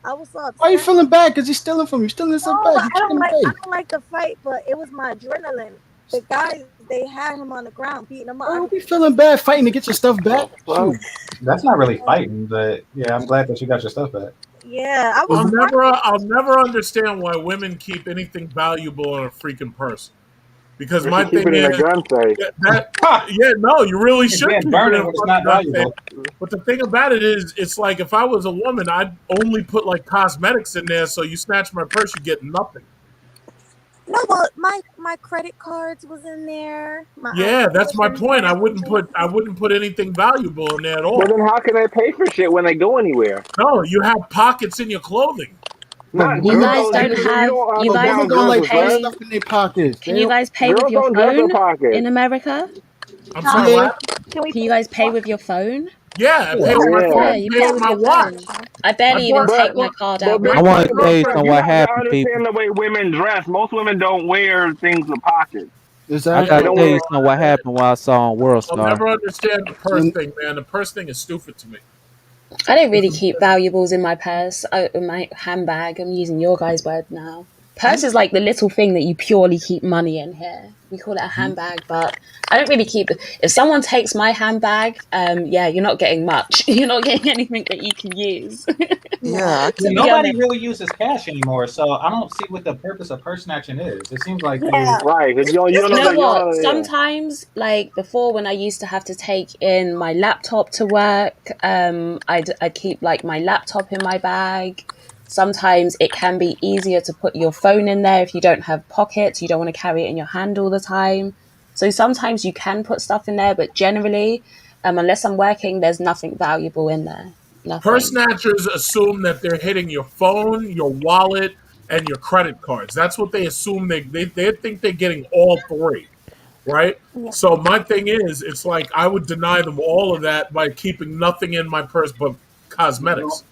I was so Why you upset. feeling bad? Because he's stealing from you. Stealing stuff No, back. but You kick in the I face. don't like the fight, but it was my adrenaline. The guys, they had him on the ground, beating him up. Why don't be feeling bad fighting to get your stuff back? The fuck? Shoot. That's not really fighting, but yeah, I'm glad that you got your stuff back. Yeah, I was Mhm. I'll never understand why women keep anything valuable in a freaking purse. Because They my should keep thing it in is a gun safe. that Ha! yeah, no, you really You should can't keep it burn in it a when it's fucking not gun safe. valuable. But the thing about it is, it's like if I was a woman, I'd only put like cosmetics in there. So you snatch my purse, you get nothing. no, but my credit cards was in there. My Yeah, ID that's was my in point. there. I wouldn't put anything valuable in there at Well, all. then how can they pay for shit when they go anywhere? No, you have pockets in your clothing. But Not You women guys girls. don't like don't to. You have. don't You But guys women understand. don't can't Girls like is putting dressed. pay. stuff in their pockets. They Can you don't. guys pay with Girls your don't dress in phone pockets. in America? I'm sorry, Huh? Yeah. what? Can we Can you pay guys with pay what? with your phone? Yeah, I pay Yeah. with my Yeah, Yeah, phone, you pay pay with with my your watch. phone. I barely even but take my card but out big I now. want to big tell you truck, something. What you gotta happened, understand people? the way women dress. Most women don't wear things with pockets. I Yeah, They gotta Exactly. don't tell wear. you something. What happened while I saw on World I'll Star. never understand the purse And thing, man. The purse thing is stupid to me. I don't really keep valuables in my purse, in my handbag. I'm using your guys' word now. I Purse is like the little thing that you purely keep money in here. We call it a handbag, but I don't really keep it. If someone takes my handbag, yeah, you're not getting much. You're not getting anything that you can use. yeah, I To Yeah, keep be nobody honest. really uses cash anymore, so I don't see what the purpose of purse snatching is. It seems like Yeah, Right, because you this don't You know know that you don't what? know. Yeah. Sometimes, like before, when I used to have to take in my laptop to work, I'd keep like my laptop in my bag. Sometimes it can be easier to put your phone in there if you don't have pockets, you don't want to carry it in your hand all the time. So sometimes you can put stuff in there, but generally, unless I'm working, there's nothing valuable in there. Purse Nothing. snatchers assume that they're hitting your phone, your wallet, and your credit cards. That's what they assume. They think they're getting all three, right? yeah. So my thing is, it's like I would deny them all of that by keeping nothing in my purse but cosmetics.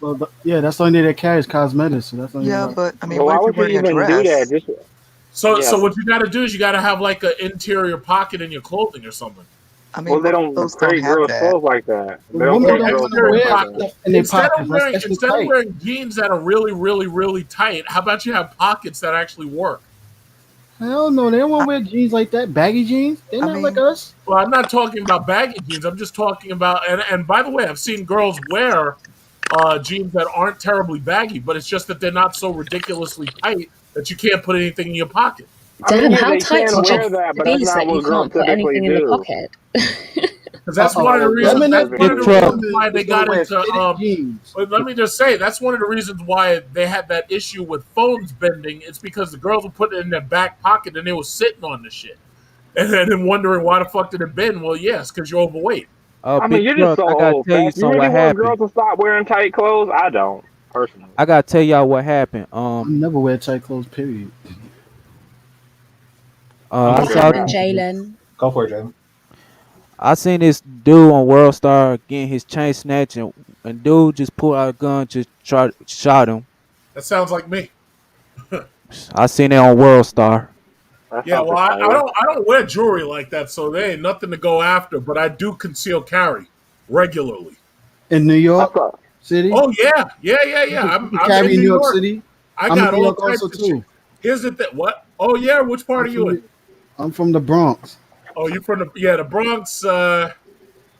yeah, that's the only thing that carries cosmetics. So that's the only yeah, right. but I mean, But what why if you're would you wearing a even do that? dress? Just So yeah. so what you got to do is you got to have like an interior pocket in your clothing or something. I mean, Well, they most don't clothes don't create have girls' that. clothes like that. But They don't women Or create don't girls' want to exterior clothes like wear pocket. that. stuff in their pockets. That's too Instead of tight. wearing jeans that are really really really tight, how about you have pockets that actually work? Hell no, they don't want I, to wear jeans like that. Baggy jeans. They're I not like mean, us. Well, I'm not talking about baggy jeans. I'm just talking about and by the way, I've seen girls wear jeans that aren't terribly baggy, but it's just that they're not so ridiculously tight that you can't put anything in your pocket. I mean, Damn, yeah, how they tight can would you wear have that, to but that's be so not that you what girls can't put typically anything in the do. pocket? Because That's not what girls Women, that's one of typically the women, do. reasons women why they is gonna got wear into fitted jeans. but let me just say that's one of the reasons why they had that issue with phones bending. It's because the girls were putting it in their back pocket and they were sitting on the shit. And then wondering why the fuck did it bend? Well, yes, because you're overweight. I mean, Big you're just truck. so I gotta old tell you fashioned. You something. really What want happened? girls to stop wearing tight clothes? I don't, personally. I gotta tell y'all what happened. I never wear tight clothes. Period. I'm I What okay saw with happened, that. Jalen? Go for it, Jalen. I seen this dude on World Star getting his chain snatched, and dude just pulled out a gun, just shot him. That sounds like me. I seen it on World Star. That Yeah, sounds well, I exciting. don't wear jewelry like that, so there ain't nothing to go after. But I do conceal carry regularly. In New I York thought. City, Oh yeah, yeah, yeah, you yeah. can I'm carry in in New New York York. City. I I'm in got New all York also types of shit. too. Here's the thing. What? Oh yeah, which part I'm are you in? from I'm from the Bronx. Oh, you from the Bronx.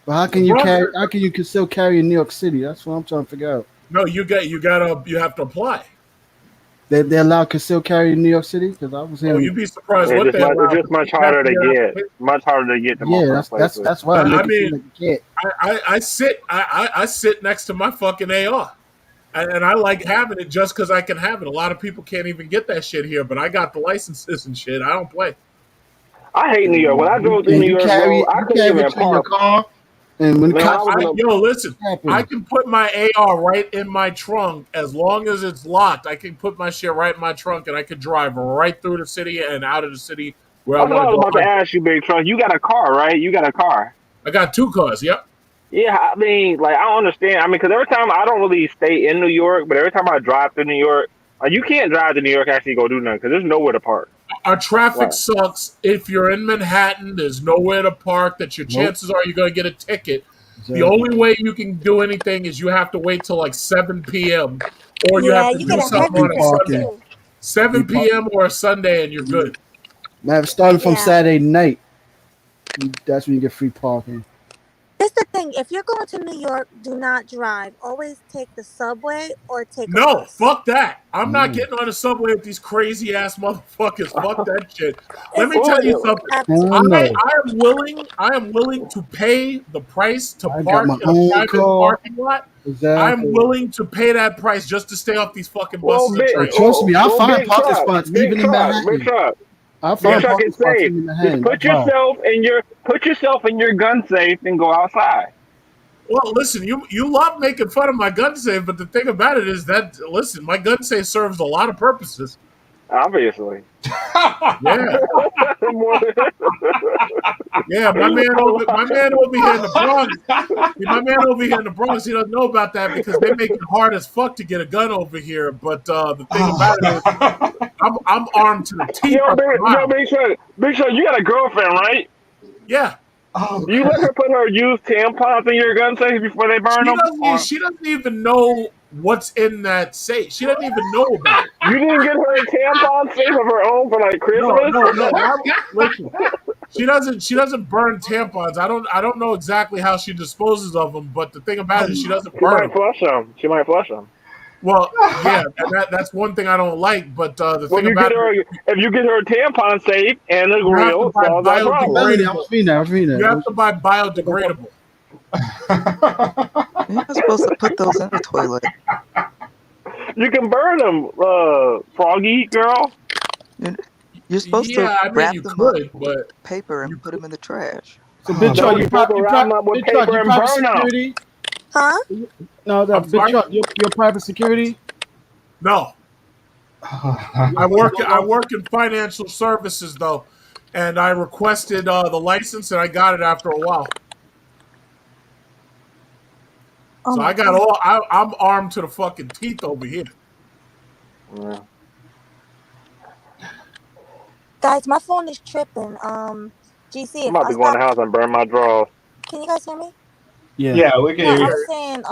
But how The can you Bronx. carry? How can you can still carry in New York City? That's what I'm trying to figure out. No, you have to apply. They allow can still carry in New York City because I was Oh, hearing. you'd be surprised It's what just they much. It's allow, just but much you have harder to to get an get. application. Much harder to get to most Yeah, other places. that's why I I make it seem mean, like you can't. I sit next to my fucking AR. And I like having it just because I can have it. A lot of people can't even get that shit here, but I got the licenses and shit. I don't play. I hate New York. When I drove through And New York, bro, I you couldn't carry even it in your park. car, and when the Man, when I cops was in a Yo, listen, I happens. can put my AR right in my trunk as long as it's locked. I can put my shit right in my trunk and I can drive right through the city and out of the city where I that's what want I to was go. about to ask you, Big Trunk. You got a car, right? You got a car. I got two cars. Yep. Yeah, I mean, like I don't understand. I mean, because every time I don't really stay in New York, but every time I drive through New York, you can't drive to New York and actually go do nothing because there's nowhere to park. Our traffic Right. sucks. If you're in Manhattan, there's nowhere to park. That your Nope, chances are you're going to get a ticket. The exactly. only way you can do anything is you have to wait till like 7 p.m. or you have Yeah, to you get do a Get something free parking on a ticket Sunday. parking. too. Free 7 park. p.m. or a Sunday, and you're Yeah. good. Man, starting from Yeah. Saturday night, that's when you get free parking. This the thing. If you're going to New York, do not drive. Always take the subway or take a No, bus. fuck that. I'm not Mm. getting on the subway with these crazy ass motherfuckers. Fuck that shit. Let It's me Well, tell you too something. Hell empty. no. I am willing to pay the price to I got park my in a own private car. parking lot. I'm Exactly. willing to pay that price just to stay off these fucking buses and And trains. trust me, I find big parking truck, spots big even in truck, big Manhattan. truck, I big Yeah. find truck parking is spots safe. even in Just Manhattan. I drive. put yourself in your gun safe and go outside. Well, listen, you love making fun of my gun safe, but the thing about it is that listen, my gun safe serves a lot of purposes. Obviously. Yeah. More Yeah, my man over here in the Bronx. See, my man over here in the Bronx, he doesn't know about that because they make it hard as fuck to get a gun over here. But the thing about it is, I'm armed to the teeth up the mouth. Big truck, you got a girlfriend, right? Yeah, Oh Do you let her put her used tampons in your gun safe before they burn them? Or she doesn't even know what's in that safe. She doesn't even know about it. you didn't get her a tampon safe of her own for like No, Christmas? no, no. Listen, she doesn't burn tampons. I don't know exactly how she disposes of them, but the thing about it is she doesn't She burn might them. flush them. She might flush them. Well, yeah, and that's one thing I don't like. But the Well, thing about it is if you get her a tampon safe and a you have to grill, buy solves that problem. Melanie, I biodegradable. was reading that. I was reading You have that. to buy biodegradable. You're not supposed to put those in the toilet. You can burn them, froggy girl. You're you're supposed to Yeah, I mean wrap you them up could, with but paper and you put could. them in the trash. So, Big no. No, Truck, you're supposed to wrap them up with Big Truck, paper your and private burn them. security. Huh? No, I'm Big sorry. Truck, your private security. No, You have one of I those? work in financial services though, and I requested the license and I got it after a while. Oh So my I got god. I'm armed to the fucking teeth over here. Yeah. Guys, my phone is tripping. GC, I'm if about I to go in stop, the house and burn my drawers. can you guys hear me? Yeah. Yeah, we can No, hear I you. was saying,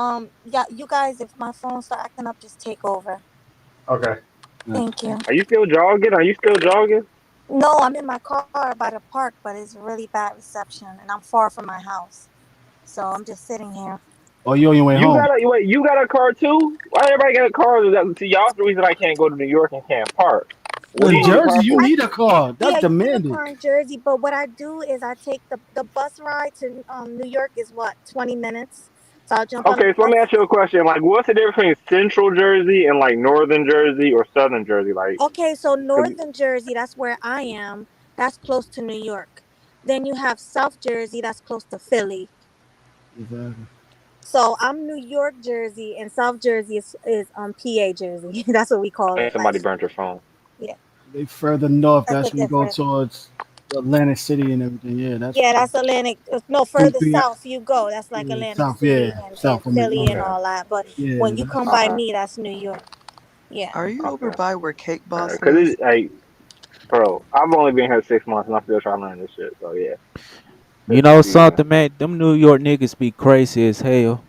yeah, you guys, if my phone start acting up, just take over. Okay. Thank you. Are you still jogging? Are you still jogging? No, I'm in my car by the park, but it's really bad reception, and I'm far from my house, so I'm just sitting here. Or you on your way home? You got a car too? Why everybody got a car? See, y'all's the reason I can't go to New York and can't park. What do In you need a Um, Jersey, car you for? need a car. That's yeah, you need a demanding. car in Jersey, but what I do is I take the bus ride to New York is what 20 minutes, so I'll jump on the Okay, so let me bus. ask you a question. Like, what's the difference between Central Jersey and like Northern Jersey or Southern Jersey? Like, Okay, so 'cause Northern Jersey, that's where I am. That's close to New York. Then you have South Jersey, that's close to Philly. Exactly. So I'm New York Jersey, and South Jersey is PA Jersey. That's what we I call think it. Like, somebody burnt your phone. yeah, They further north. that's a That's when you go different. towards Atlantic City and everything. Yeah, that's Yeah, that's Atlantic. No, further Philippine. south you go, that's like Yeah, Atlantic south. City Yeah, and south. I mean, Philly and Okay. all that. But yeah, when you come that's by Okay. me, that's New York. Yeah. Are you over Okay. by where Cake Boss Because is? like, bro, I've only been here 6 months and I'm still trying to learn this shit. So yeah, You let's know see. something, man? Them New York niggas be crazy as hell.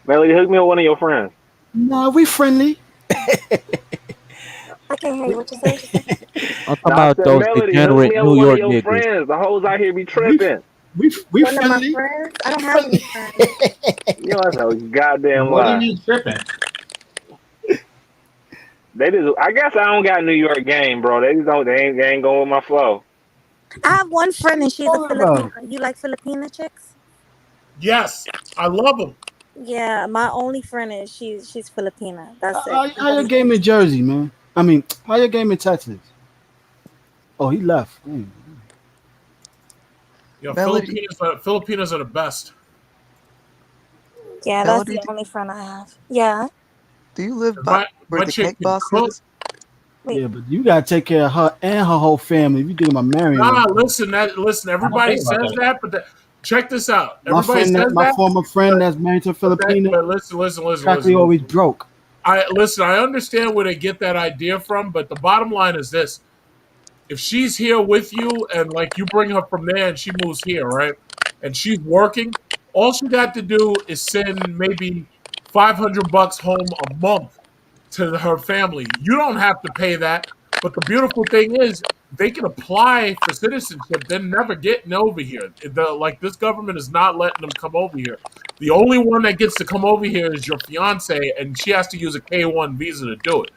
Melody, hook me with one of your friends. nah. We friendly. I can't hear you. What you say? What you say? I'm talking Now I about said, those Melody, hook degenerate me up New with one of York your niggas. friends. The hoes out here be We tripping. we One of my friendly. friends. I don't We have any friendly. friends. You know that's a goddamn What do you lie. mean tripping? They just, I guess I don't got New York game, bro. They just don't. They ain't going with my flow. I have one friend, and she's a Talking Filipina. about. You like Filipina chicks? Yes, I love them. Yeah, my only friend is she's Filipina. That's it. How your game in Jersey, man? I mean, how your game in Texas? Oh, he left. Melody, Filipinos are the best. Yeah, that's Melody, the only friend I have. Yeah. do you live by where My the chick Cake can Boss cook. is? Wait. Yeah, but you gotta take care of her and her whole family. If you think about marrying her, Nah, listen. I don't Everybody think about says that. that, but check this out. Everybody says my that, former friend but that's married to a Filipino, but practically always listen. broke. I understand where they get that idea from, but the bottom line is this: if she's here with you and like you bring her from there and she moves here, right? And she's working, all she got to do is send maybe $500 home a month to her family. You don't have to pay that. But the beautiful thing is they can apply for citizenship. They're never getting over here. Like this government is not letting them come over here. The only one that gets to come over here is your fiance, and she has to use a K-1 visa to do it.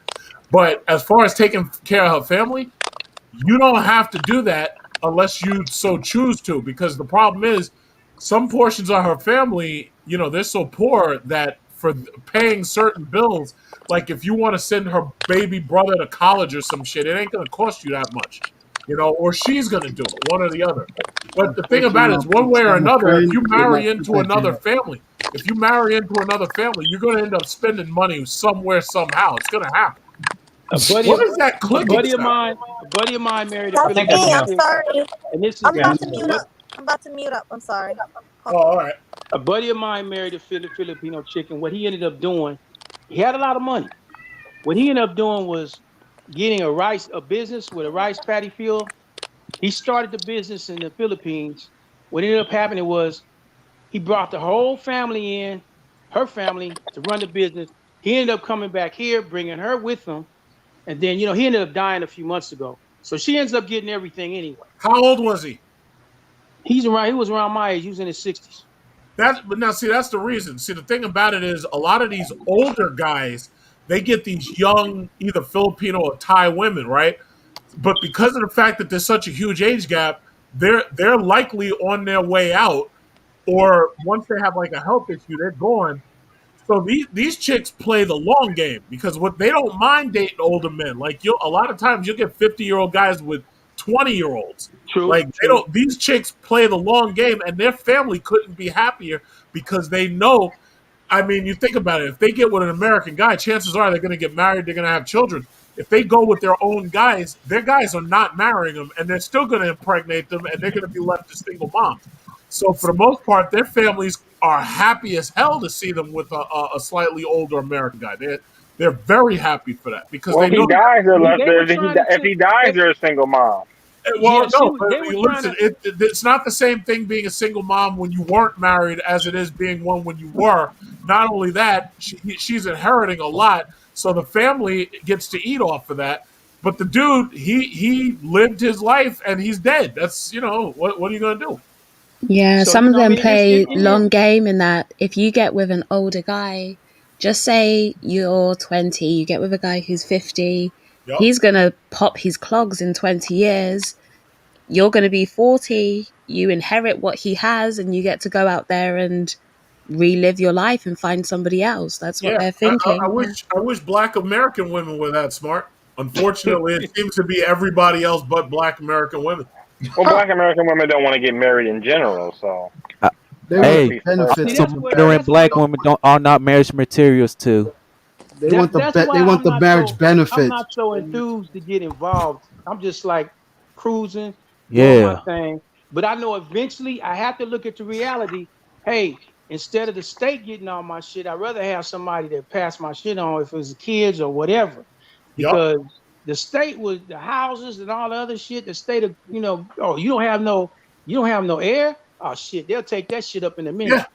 But as far as taking care of her family, you don't have to do that unless you so choose to, because the problem is some portions of her family, they're so poor that for paying certain bills, like if you want to send her baby brother to college or some shit, it ain't going to cost you that much, or she's going to do it, one or the other. But the thing about it is, Unfortunately, one way or I'm a another, if friend. you Did marry not put into that another there. family, you're going to end up spending money somewhere, somehow. It's going to happen. A buddy What of is that a clicking buddy of sound? mine, a buddy of mine married a That's I think that's Filipino me. I'm enough. chick, sorry. and this I'm is Yeah, about that's to a, enough. mute bu- up. I'm about to mute up. I'm sorry. Oh, all right. a buddy of mine married a Filipino chick, and what he ended up doing, he had a lot of money. What he ended up doing was getting a business with a rice paddy field. He started the business in the Philippines. What ended up happening was he brought the whole family in, her family, to run the business. He ended up coming back here, bringing her with him, and then he ended up dying a few months ago. So she ends up getting everything anyway. How old was he? He was around my age. He was in his 60s. But now see, that's the reason. See, the thing about it is a lot of these older guys, they get these young, either Filipino or Thai women, right? But because of the fact that there's such a huge age gap, they're likely on their way out, or once they have like a health issue, they're gone. So these chicks play the long game because what they don't mind dating older men. Like a lot of times you'll get 50-year-old guys with 20-year-olds. True, Like they true. don't these chicks play the long game, and their family couldn't be happier because they know. I mean, you think about it. If they get with an American guy, chances are they're going to get married. They're going to have children. If they go with their own guys, their guys are not marrying them, and they're still going to impregnate them, and they're going to be left as single moms. So for the most part, their families are happy as hell to see them with a slightly older American guy. They're very happy for that because Well, they if he know. dies, they're They, left. they were trying to If tell. he dies, They, they're a single mom. Well, yeah, no, but they were trying listen, to. it's not the same thing being a single mom when you weren't married as it is being one when you were. Not only that, she's inheriting a lot, so the family gets to eat off of that. But the dude, he lived his life and he's dead. That's what are you gonna do? Yeah, So some of I them mean, play it is. long game in that if you get with an older guy, just say you're 20, you get with a guy who's 50, Yep. he's going to pop his clogs in 20 years. You're going to be 40, you inherit what he has, and you get to go out there and relive your life and find somebody else. That's what Yeah, they're I thinking. Yeah. wish Black American women were that smart. Unfortunately, it seems to be everybody else but Black American women. Well, Black American women don't want to get married in general, so. I, They That want would Hey, the be so See, benefits some of that's the where murdering that's where black women don't are not marriage materials too. they want that's why they want the marriage I'm benefits. not so enthused to get involved. I'm just like cruising, doing my Yeah. thing. But I know eventually I have to look at the reality. Hey, instead of the state getting all my shit, I'd rather have somebody that pass my shit on if it was the kids or whatever. Yup. Because the state was the houses and all the other shit, the state of, oh, you don't have no air? Oh shit, they'll take that shit up in a minute. Yeah.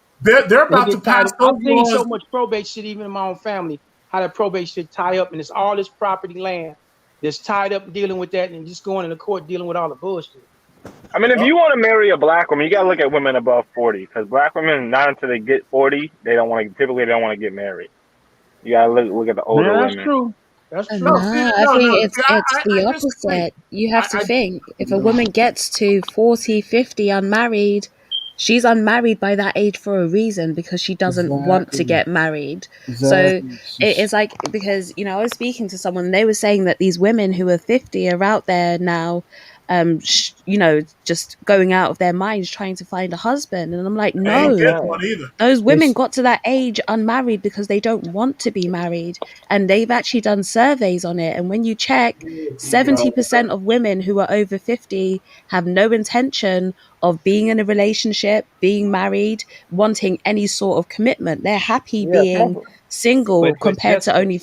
They're They about to get tied pass up. I've those seen so laws. much probate shit, even in my own family, how that probate shit tie up, and it's all this property land that's tied up dealing with that, and just going in the court dealing with all the bullshit. I mean, if Yup. you want to marry a black woman, you gotta look at women above 40, because black women, not until they get 40, they don't want to. Typically, they don't want to get married. You gotta look at the older Yeah, that's women. true. That's No, true. see, No, I no, think no. it's See, it's the I disagree. opposite. You have to I think if a No. woman gets to 40, 50 unmarried, she's unmarried by that age for a reason because she doesn't want to Exactly. get married. So Exactly. it's like because I was speaking to someone and they were saying that these women who are 50 are out there now just going out of their minds trying to find a husband and I'm like, ain't no, getting Yeah. one either. those women It's got to that age unmarried because they don't want to be married. And they've actually done surveys on it. And when you check, 70% of women who are over 50 have no intention of being in a relationship, being married, wanting any sort of commitment. They're happy Yeah. being But single but compared to Jessica, only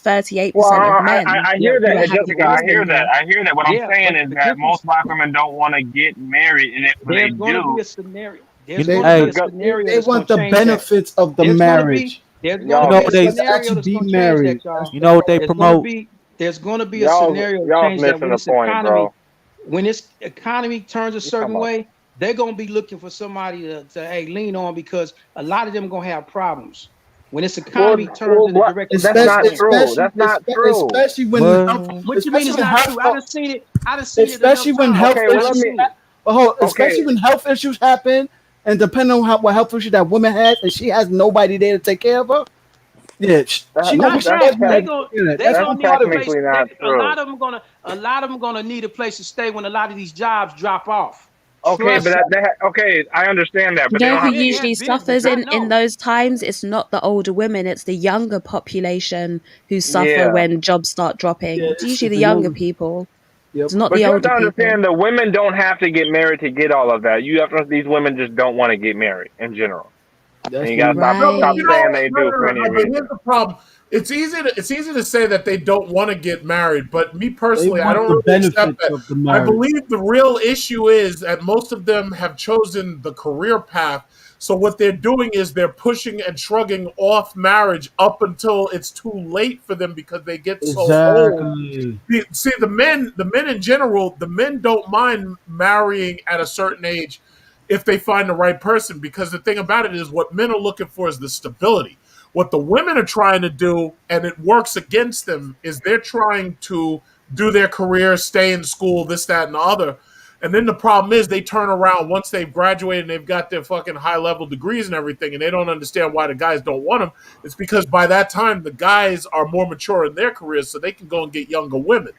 Well, 38% of men I yeah, hear who are that, having Jessica. but I husband hear that. here. I hear that. What I'm yeah, saying but is the that difference most black women don't want to get married, and when they there's going to be do, a scenario. You There's know, they going to be the a hey, go- scenario they that's going want to the change that. benefits of the There's going to be marriage. there's They going to y'all, you know be a what want they them to scenario actually that's be going to change that, married. That's y'all. you the know what they There's going to promote. be there's going to be a scenario y'all's change that missing when the this point, bro. economy turns a You talking certain about? way, they're going to be looking for somebody to hey lean on because a lot of them going to have problems when this economy turns in the direction it's That's going to not especially go. true. especially That's not true. especially when health, Well, What you mean especially it's when not health true? I done seen it enough especially when times. health Okay, well I let done issues me. seen it. Okay, especially when health issues happen and depending on what health issue that woman has and she has nobody there to take care of her. Yeah, she gonna Not wish she that wasn't they even going doing that. they That's that's gonna one need a part of it. place. technically not true. A lot of them gonna need a place to stay when a lot of these jobs drop off. Okay, but Trust me. okay, I understand that, You but they know don't who have. Yeah, it usually has business. suffers I in know. those times? It's not the older women, it's the younger population who suffer Yeah, when jobs start dropping. Yeah, It's usually it's the a younger young. people. Yep. It's not but the you have to older people. understand the women don't have to get married to get all of that. You have to. These women just don't want to get married in general, and That's you the gotta reason. No, but stop you Right. know, saying they no, do no, for no, any no. But here's reason. the problem. It's easy to say that they don't want to get married, but me They personally, I want don't the really accept benefits that. of the I marriage. believe the real issue is that most of them have chosen the career path. So what they're doing is they're pushing and shrugging off marriage up until it's too late for them because they get so old. Exactly. See, the men in general, the men don't mind marrying at a certain age if they find the right person. Because the thing about it is, what men are looking for is the stability. What the women are trying to do, and it works against them, is they're trying to do their career, stay in school, this, that, and the other. And then the problem is they turn around once they've graduated and they've got their fucking high level degrees and everything, and they don't understand why the guys don't want them. It's because by that time the guys are more mature in their careers, so they can go and get younger women,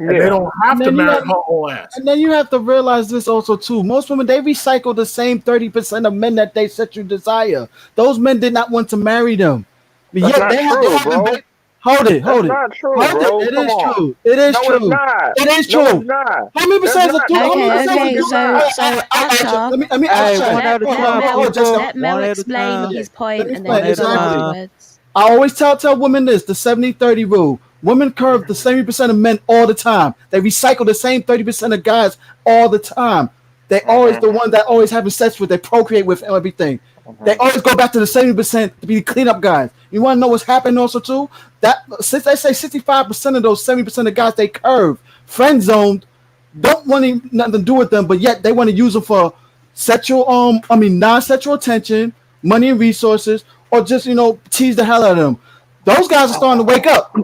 and they Yeah, don't And have to then you marry have her whole ass. and then you have to realize this also too. Most women they recycle the same 30% of men that they sexually desire. Those men did not want to marry them. But that's yet not they true, haven't bro. been hold it, That's hold it. not true, Hold it. bro. It Come is on. true. It is No, it's true. not. It is No, it's true. not. How many That's percent is not true? How many true. Okay, percent No, is okay. it's true? So not. so Aisha, Arthur, let me hey, Aisha. one let at a Hold let on, time, Mel people. Jessica. let Mel One at a explain time. Yeah. his Let point me and then explain we'll One at a go exactly. time. afterwards. I always tell women this: the 70-30 rule. Women curve the 70% of men all the time. They recycle the same 30% of guys all the time. They always Mhm. the ones that always having sex with, they procreate with and everything. They Mhm. always go back to the 70% to be the cleanup guys. You want to know what's happening also too? That since they say 65% of those 70% of guys they curve, friend zoned, don't want nothing to do with them, but yet they want to use them for sexual non-sexual attention, money and resources, or just tease the hell out of them. Those guys are starting to wake up.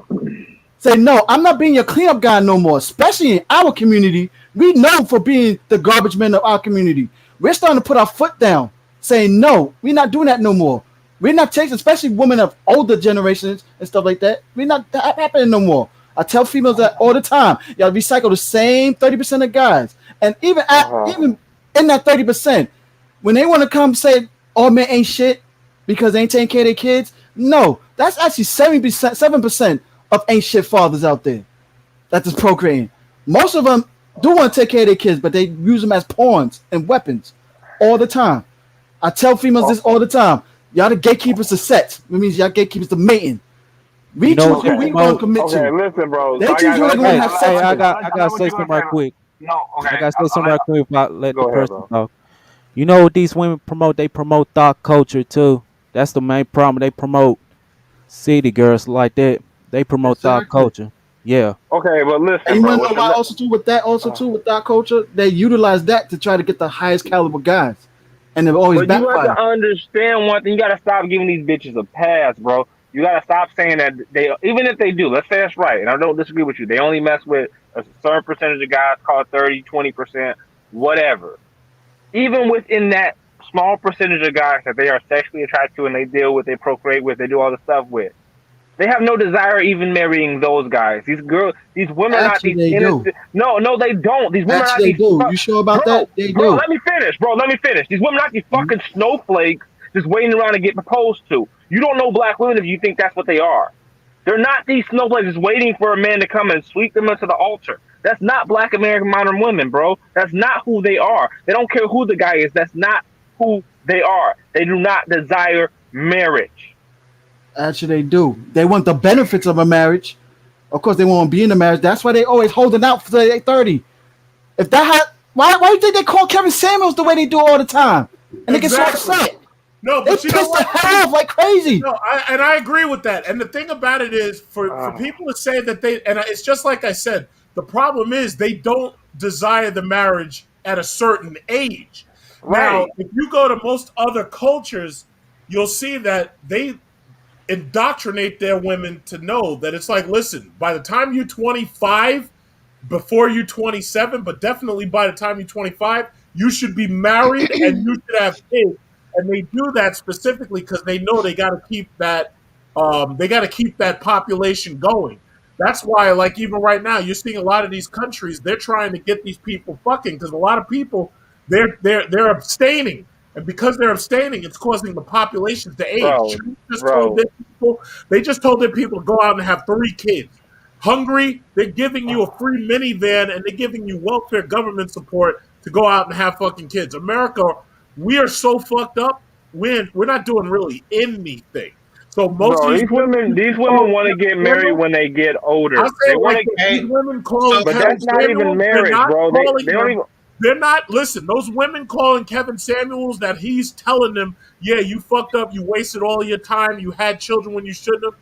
Say, no, I'm not being your cleanup guy no more. Especially in our community, we known for being the garbage men of our community. We're starting to put our foot down, saying, no, we're not doing that no more. We're not taking, especially women of older generations and stuff like that. We're not happening no more. I tell females that all the time. Y'all recycle the same 30% of guys, and even Uh-huh. in that 30%, when they want to come say, all men ain't shit because they ain't taking care of their kids. No, that's actually 7% of ain't shit fathers out there that is procreating. Most of them do want to take care of their kids, but they use them as pawns and weapons all the time. I tell females this all the time. Y'all the gatekeepers to sex. It means y'all gatekeepers to mating. We You know choose what they who we want to promote? commit Okay, to. listen, bro. They So choose who they want to Hey, have hey, sex I with. got I I know gotta what say you're gonna something say. right quick. No, okay. I gotta say something right quick about let the Go ahead, person bro. talk. You know what these women promote? They promote thought culture too. That's the main problem. They promote city girls like that. They promote thought Exactly. culture. Yeah. Okay, but And listen, you bro. want to With know the why also too with that culture, they utilize that to try to get the highest caliber guys. And they've always but you have to backfire. understand one thing. You gotta stop giving these bitches a pass, bro. You gotta stop saying that they, even if they do, let's say that's right, and I don't disagree with you. They only mess with a certain percentage of guys, call it 30, 20%, whatever. Even within that small percentage of guys that they are sexually attracted to and they deal with, they procreate with, they do all the stuff with, they have no desire even marrying those guys. These girls, these women are not Actually these they do. innocent. No, no, they don't. These women are not Actually they these do. You sure about that? bro, They bro. do. Let me finish, bro. Let me finish. These women are not these Mhm. fucking snowflakes just waiting around to get proposed to. You don't know black women if you think that's what they are. They're not these snowflakes just waiting for a man to come and sweep them into the altar. That's not black American modern women, bro. That's not who they are. They don't care who the guy is. That's not who they are. They do not desire marriage. Actually they do. They want the benefits of a marriage. Of course they won't be in a marriage. That's why they always holding out for they 30. If that had why do you think they call Kevin Samuels the way they do all the time? And they get so Exactly. upset. No, They but you know piss the what? head off like crazy. No, I agree with that. And the thing about it is, for Uh, people to say that they, and it's just like I said, the problem is they don't desire the marriage at a certain age. Now, right. if you go to most other cultures, you'll see that they indoctrinate their women to know that it's like, listen, by the time you're 25, before you're 27, but definitely by the time you're 25, you should be married and you should have kids. And they do that specifically because they know they got to keep that they got to keep that population going. That's why, like even right now, you're seeing a lot of these countries. They're trying to get these people fucking because a lot of people they're abstaining, and because they're abstaining, it's causing the populations to age. Bro, China just told bro. their people they just told their people to go out and have 3 kids. Hungry, they're giving you a free minivan and they're giving you welfare government support to go out and have fucking kids. America, we are so fucked up. We're not doing really anything. So most of Bro, these women you these see women calling want to Kevin get married Samuels, when they get I older. say They it want like to, this: these Hey, women calling so but Kevin that's not even Samuels, they're marriage, not bro. calling They don't him. even. They're not listen. Those women calling Kevin Samuels that he's telling them, yeah, you fucked up, you wasted all your time, you had children when you shouldn't have.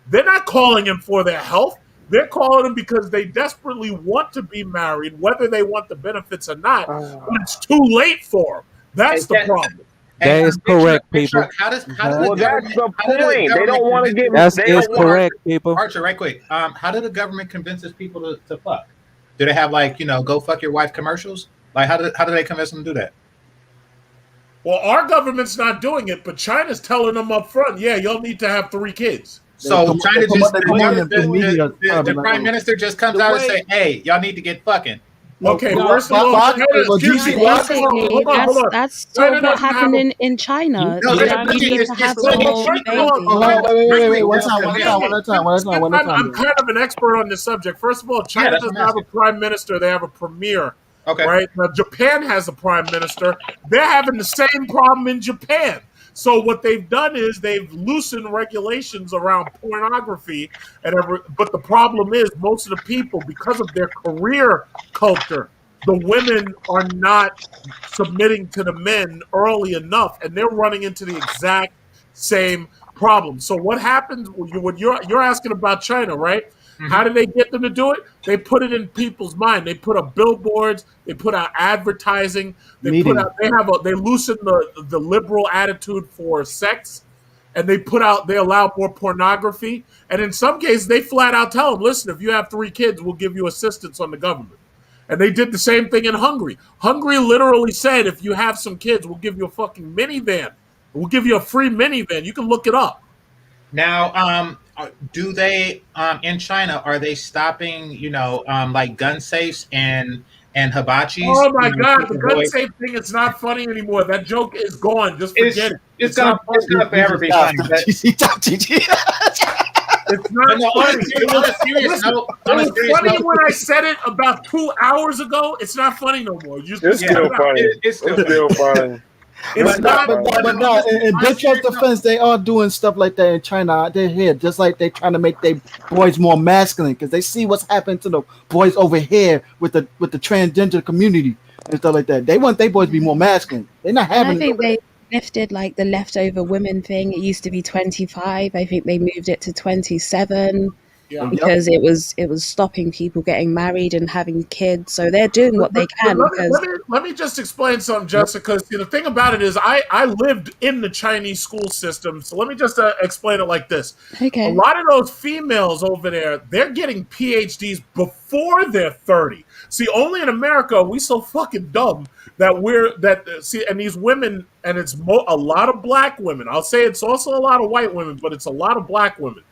They're not calling him for their health. They're calling him because they desperately want to be married, whether they want the benefits or not. But it's too late for them. hey, That's the problem. that is correct, Big Truck, people. how does the Well, Exactly. that's government the how do the point. They government don't want to convince get. That's They is don't want. correct, people. Archer, right quick. How do the government convinces people to fuck? Do they have like go fuck your wife commercials? Like how do they convince them to do that? Well, our government's not doing it, but China's telling them up front, yeah, y'all need to have 3 kids. So China just They the, promote gov- them through media the probably like prime minister just comes The out and way say, "Hey, y'all need to get fucking." no, Okay, but, first of all, China, excuse me, GC, first of all, Basically, hold on. that's sort China of what doesn't have happened a in China. No, You there's know, China you listen, need did to there's have so no, many but more first of people. all, oh, hold babies. on, China, wait, one They'll time, convince you. I'm kind of an expert on this subject. First of all, Yeah, China that's what doesn't I'm have a asking. prime minister; they have a premier, Okay. right? Now, Japan has a prime minister. They're having the same problem in Japan. So what they've done is they've loosened regulations around pornography, but the problem is most of the people, because of their career culture, the women are not submitting to the men early enough, and they're running into the exact same problem. So what happens when you're asking about China, right? How Hmm. do they get them to do it? They put it in people's mind. They put up billboards. They put out advertising. media. They loosen the liberal attitude for sex, and they allow more pornography. And in some cases, they flat out tell them, listen, if you have 3 kids, we'll give you assistance on the government. And they did the same thing in Hungary. Hungary literally said, if you have some kids, we'll give you a fucking minivan. We'll give you a free minivan. You can look it up. Now, Do they in China are they stopping like gun safes and hibachis Oh my God, the to gun avoid? safe thing, it's not funny anymore. That joke is gone. Just forget it. It's not It's funny. gonna You forever just be got funny. stop GC, stop GC. It's But not no, funny. It on was, a serious listen, note, it was funny when I said it about 2 hours ago. It's not funny no more. Just It's cut yeah, still it out. funny. it's still It's funny. still funny. It's It's But no, still not but funny. funny. But on no, this in on a Big Truck's serious note, defense, they are doing stuff like that in China. They're here, just like they're trying to make their boys more masculine because they see what's happening to the boys over here with the transgender community and stuff like that. They want their boys to be more masculine. They're not And I having it think over there. they lifted like the leftover women thing. It used to be 25. I think they moved it to 27 Yeah. Yep. because it was stopping people getting married and having kids. So they're doing what they But can because let me just explain something, Yep. Jessica. See, the thing about it is, I lived in the Chinese school system, so let me just explain it like this. A okay. lot of those females over there, they're getting PhDs before they're 30. See, only in America are we so fucking dumb that see, and these women, and it's a lot of black women. I'll say it's also a lot of white women, but it's a lot of black women.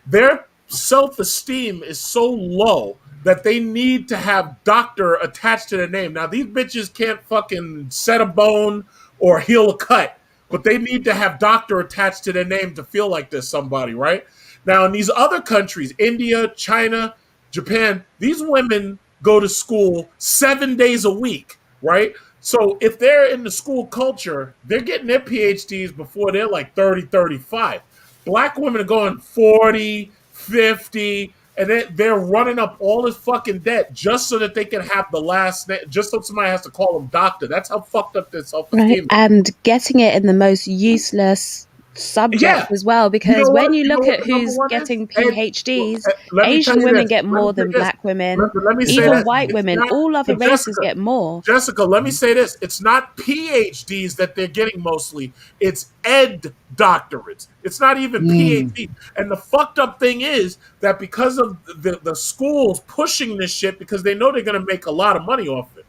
Their self-esteem is so low that they need to have doctor attached to their name. Now these bitches can't fucking set a bone or heal a cut, but they need to have doctor attached to their name to feel like there's somebody, right? Now in these other countries, India, China, Japan, these women go to school 7 days a week, right? So if they're in the school culture, they're getting their PhDs before they're like 30, 35. Black women are going 40, 50, and they're running up all this fucking debt just so that they can have the last name, just so somebody has to call them doctor. That's how fucked up their self Right. esteem is. And getting it in the most useless subjects Yeah. as well, You know because what? when you You know look what at the number who's one is? getting And well, PhDs, let me tell Asian you women this. get Let me more tell than you this. black women, Let me say even that white it's women, not. all other But races get more. Jessica, let me say this. It's not PhDs that they're getting mostly. It's ed doctorates. It's not even Mm. PhD. And the fucked up thing is that because of the schools pushing this shit because they know they're going to make a lot of money off it,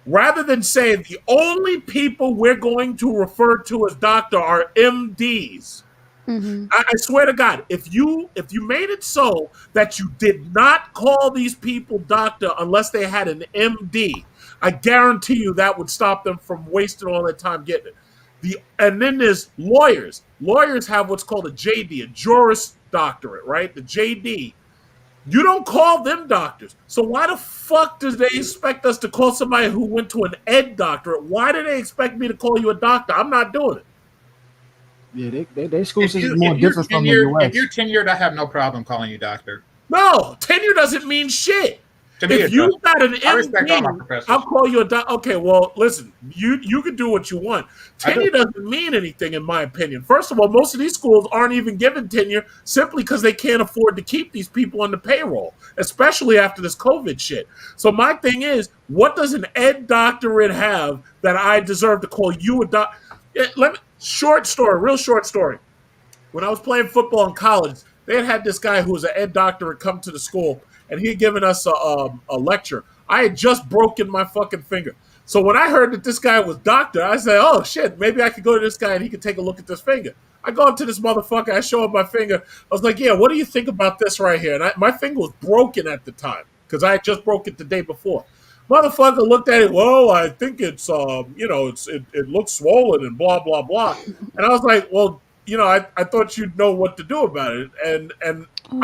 rather than saying the only people we're going to refer to as doctor are MDs. Hmm. I swear to God, if you made it so that you did not call these people doctor unless they had an MD, I guarantee you that would stop them from wasting all their time getting it. And then there's lawyers. Lawyers have what's called a JD, a Juris Doctorate, right? The JD. You don't call them doctors. So why the fuck does they expect us to call somebody who went to an ed doctorate? Why do they expect me to call you a doctor? I'm not doing it. Yeah, their school system is more different from the If US. you're tenured, I have no problem calling you doctor. No, tenure doesn't mean shit. To me, If it does. you got an I respect all my MD, I'll professors. call you a doc. Okay, well, listen, you can do what you want. I do. Tenure doesn't mean anything, in my opinion. First of all, most of these schools aren't even giving tenure simply because they can't afford to keep these people on the payroll, especially after this COVID shit. So my thing is, what does an ed doctorate have that I deserve to call you a doc? Short story, real short story. When I was playing football in college, they had this guy who was an ed doctorate come to the school, and he had given us a lecture. I had just broken my fucking finger. So when I heard that this guy was doctor, I said, "Oh shit, maybe I could go to this guy and he could take a look at this finger." I go up to this motherfucker, I show him my finger. I was like, "Yeah, what do you think about this right here?" And my finger was broken at the time because I had just broke it the day before. Motherfucker looked at it. Well, I think it's it looks swollen and blah blah blah. And I was like, well, I thought you'd know what to do about it. And I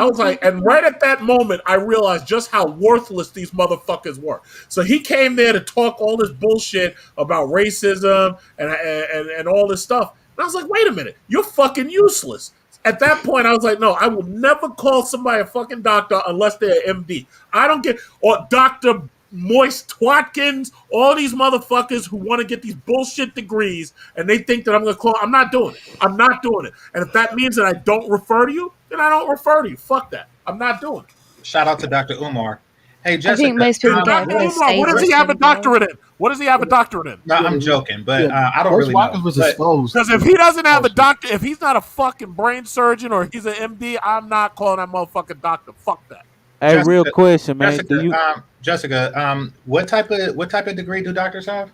Oh, was like, and right at that moment, I realized just how worthless these motherfuckers were. So he came there to talk all this bullshit about racism and all this stuff. And I was like, wait a minute, you're fucking useless. At that point, I was like, no, I will never call somebody a fucking doctor unless they're MD. I don't get, or Dr. Moist Watkins, all these motherfuckers who want to get these bullshit degrees and they think that I'm going to call, I'm not doing it. I'm not doing it. And if that means that I don't refer to you, then I don't refer to you. Fuck that. I'm not doing it. Shout out to Dr. Umar. Hey, I think Jessica. most people get it Dr. for the Umar, what does status he have a symbol. doctorate in? What does he have a doctorate in? No, Yeah, I'm joking, but yeah. I don't First really Watkins know. was But exposed. Because if he doesn't have oh, a doctor, if he's not a fucking brain surgeon or he's an MD, I'm not calling that motherfucking doctor. Fuck that. Hey, real Jessica, question, man. Do Jessica, you Jessica, what type of degree do doctors have?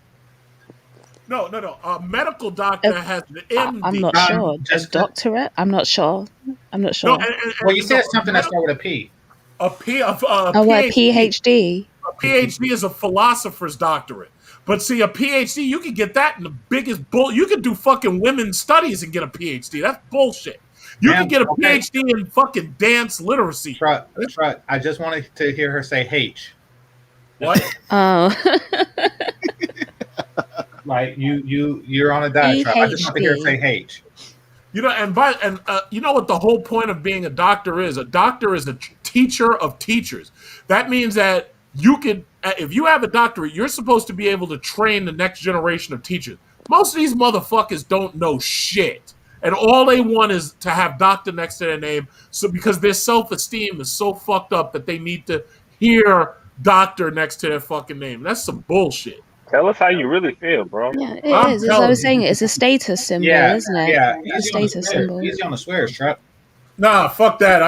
No, no, no. A medical A, doctor has an I'm MD. not sure. A Jessica. doctorate? I'm not sure. I'm not No, sure. Well, you no, said something that started with a P. a Oh, a PhD. PhD. A PhD is a philosopher's doctorate. But see, a PhD, you can get that in the biggest bull. You can do fucking women's studies and get a PhD. That's bullshit. You can Ma'am, get a okay. PhD in fucking dance literacy. Truck. I just wanted to hear her say H. What? Oh, Like you're on a diatribe. I just want to hear her say PhD. H. You know, you know what the whole point of being a doctor is? A doctor is a teacher of teachers. That means that you can, if you have a doctorate, you're supposed to be able to train the next generation of teachers. Most of these motherfuckers don't know shit, and all they want is to have doctor next to their name. So because their self-esteem is so fucked up that they need to hear doctor next to their fucking name. That's some bullshit. Tell us how you really feel, bro. Yeah, it I'm is. As I telling was you. saying, it's a status symbol, Yeah, isn't it? yeah. It's a status symbol. Easy on the swears, Truck. Nah, fuck that.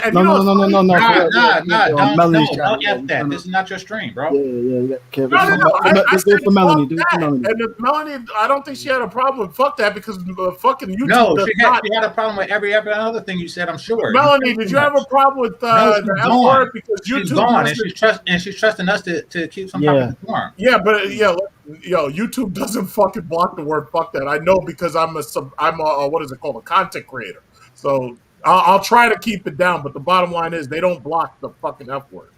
And No, you know no, what's no, no, funny? no, no. Melanie's Don't trying to, F that. This is not your stream, bro. yeah. Kev, No, no, no. I do said it for Melanie. Do it fuck for that. Melanie. And if Melanie, I don't think she had a problem with fuck that because fucking YouTube No, does she not. had a problem with every other thing you said. I'm sure. Melanie, did you have a problem with No, she's the F gone. word because She's YouTube gone, doesn't? and she's trusting us to keep some type of decorum. Yeah, but yo, YouTube doesn't fucking block the word fuck that. I know because I'm a what is it called, a content creator. So I'll try to keep it down, but the bottom line is they don't block the fucking F word.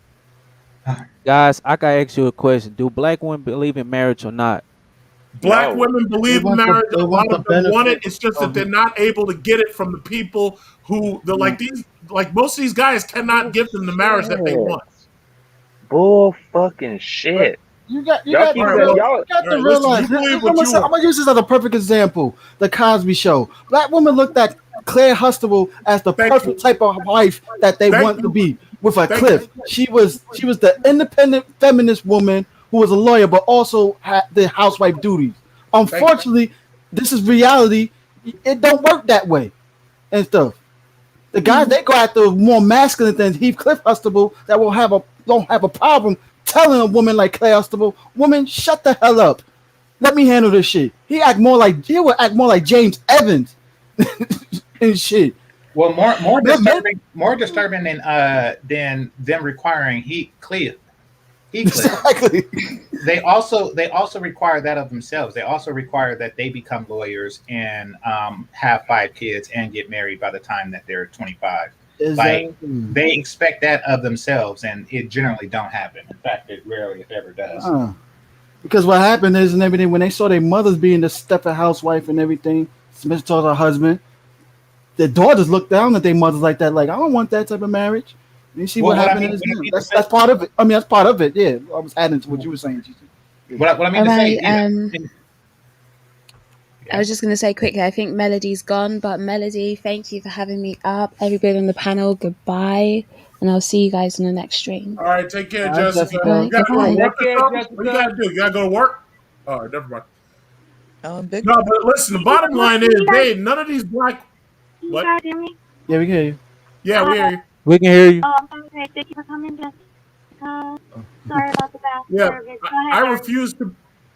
Guys, I gotta ask you a question. Do black women believe in marriage or not? Black No. women believe in marriage. A lot of them want it. It's just that of they're not able to get it from the people who they're like these. Like most of these guys cannot give them the marriage that they want. Bull fucking shit. You got Y'all keep that. Y'all. All right, to listen, realize. you believe I'm what you want. gonna use this as a perfect example. The Cosby Show. Black women looked at Claire Huxtable as the Thank perfect you. type of wife that they Thank want you. to be with a Thank cliff. She was the independent feminist woman who was a lawyer but also had the housewife duties. Unfortunately, this is reality. It don't work that way and stuff. The guys they go after more masculine than Heathcliff Huxtable that don't have a problem telling a woman like Claire Huxtable, woman, shut the hell up. Let me handle this shit. He would act more like James Evans and shit. Well, more disturbing than them requiring Heathcliff. Exactly. They also require that of themselves. They also require that they become lawyers and have 5 kids and get married by the time that they're 25. Exactly. Like they expect that of themselves, and it generally don't happen. In fact, it rarely, if ever, does. Because what happened is and everything when they saw their mothers being the stepper housewife and everything, Smith told her husband, the daughters looked down at their mothers like that, like I don't want that type of marriage. You see what happened is that's part of it. I mean, that's part of it. Yeah, I was adding to what you were saying. What I mean to say, I was just going to say quickly, I think Melody's gone, but Melody, thank you for having me up. Everybody on the panel, goodbye, and I'll see you guys in the next stream. All right, take care, All right, Jessica. Jessica. You gotta go to Goodbye. work or something? What you gotta do? You gotta go to work? All right, never mind. Big No, but listen, the bottom line is, hey, none of these black. Can What? you guys hear me? Yeah, we can hear you. Yeah, we hear you. We can hear you. Okay. Thank you for coming, Jessica. Sorry about the bad Yeah, service. Go ahead, I guys. refuse to.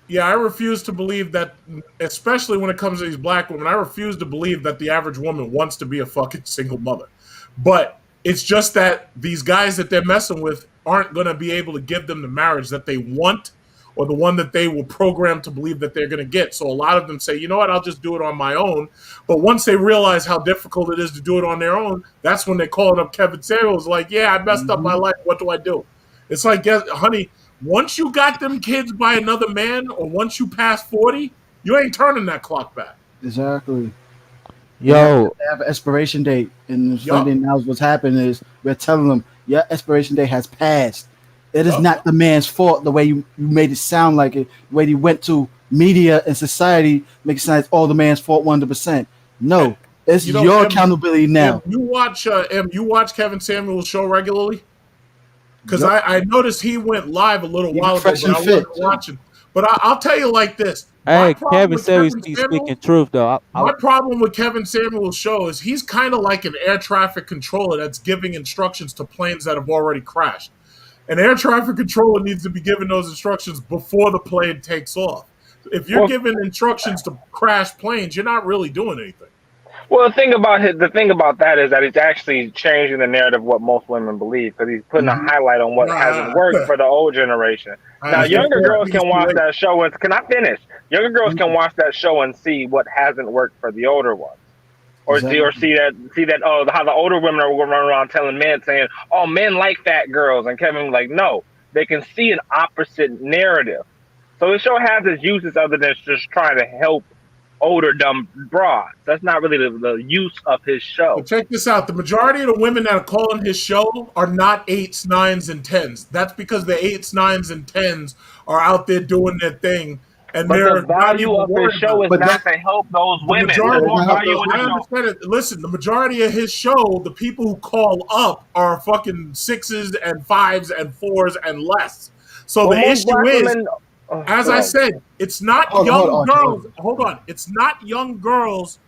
Yeah, I refuse to believe that, especially when it comes to these black women. I refuse to believe that the average woman wants to be a fucking single mother. But it's just that these guys that they're messing with aren't going to be able to give them the marriage that they want or the one that they were programmed to believe that they're going to get. So a lot of them say, you know what, I'll just do it on my own. But once they realize how difficult it is to do it on their own, that's when they're calling up Kevin Samuels like, yeah, I messed up my life. What do I do? It's like, yeah, honey, once you got them kids by another man or once you pass 40, you ain't turning that clock back. Exactly. Yo, They have an expiration date, and Sunday now what's happening is we're telling them your expiration date has passed. It is not the man's fault the way you made it sound like it, the way you went to media and society, make it sound like all the man's fault 100%. No, it's your accountability now. You watch Kevin Samuel's show regularly? Because I noticed he went live a little while ago, but I wasn't watching. But I'll tell you like this. hey, Kevin said he's speaking truth, though. My problem with Kevin Samuel's show is he's kind of like an air traffic controller that's giving instructions to planes that have already crashed. An air traffic controller needs to be given those instructions before the plane takes off. If you're Well, given instructions to crash planes, you're not really doing anything. well, the thing about that is that it's actually changing the narrative of what most women believe because he's putting a Mm-hmm. highlight on what hasn't worked for the old generation. Now, I think younger girls it's can too watch late. that show and can I finish? Younger girls can Mhm. watch that show and see what hasn't worked for the older ones. Or Exactly. see that how the older women are running around telling men saying, "Oh, men like fat girls," and Kevin like, no, they can see an opposite narrative. So the show has its uses other than just trying to help older dumb broads. That's not really the use of his But show. check this out: the majority of the women that are calling his show are not eights, nines, and tens. That's because the eights, nines, and tens are out there doing their thing, and But the they're not value even of his worried show about is it. But not that, to help those The women. yeah, There's majority, it's more not help value those in the I women. show. understand it. Listen, the majority of his show, the people who call up are fucking sixes and fives and fours and less. So Well, the most issue black is, women. Oh, as go I ahead. said, it's not Hold on, young Archie. Hold girls. on. Hold on, it's not young girls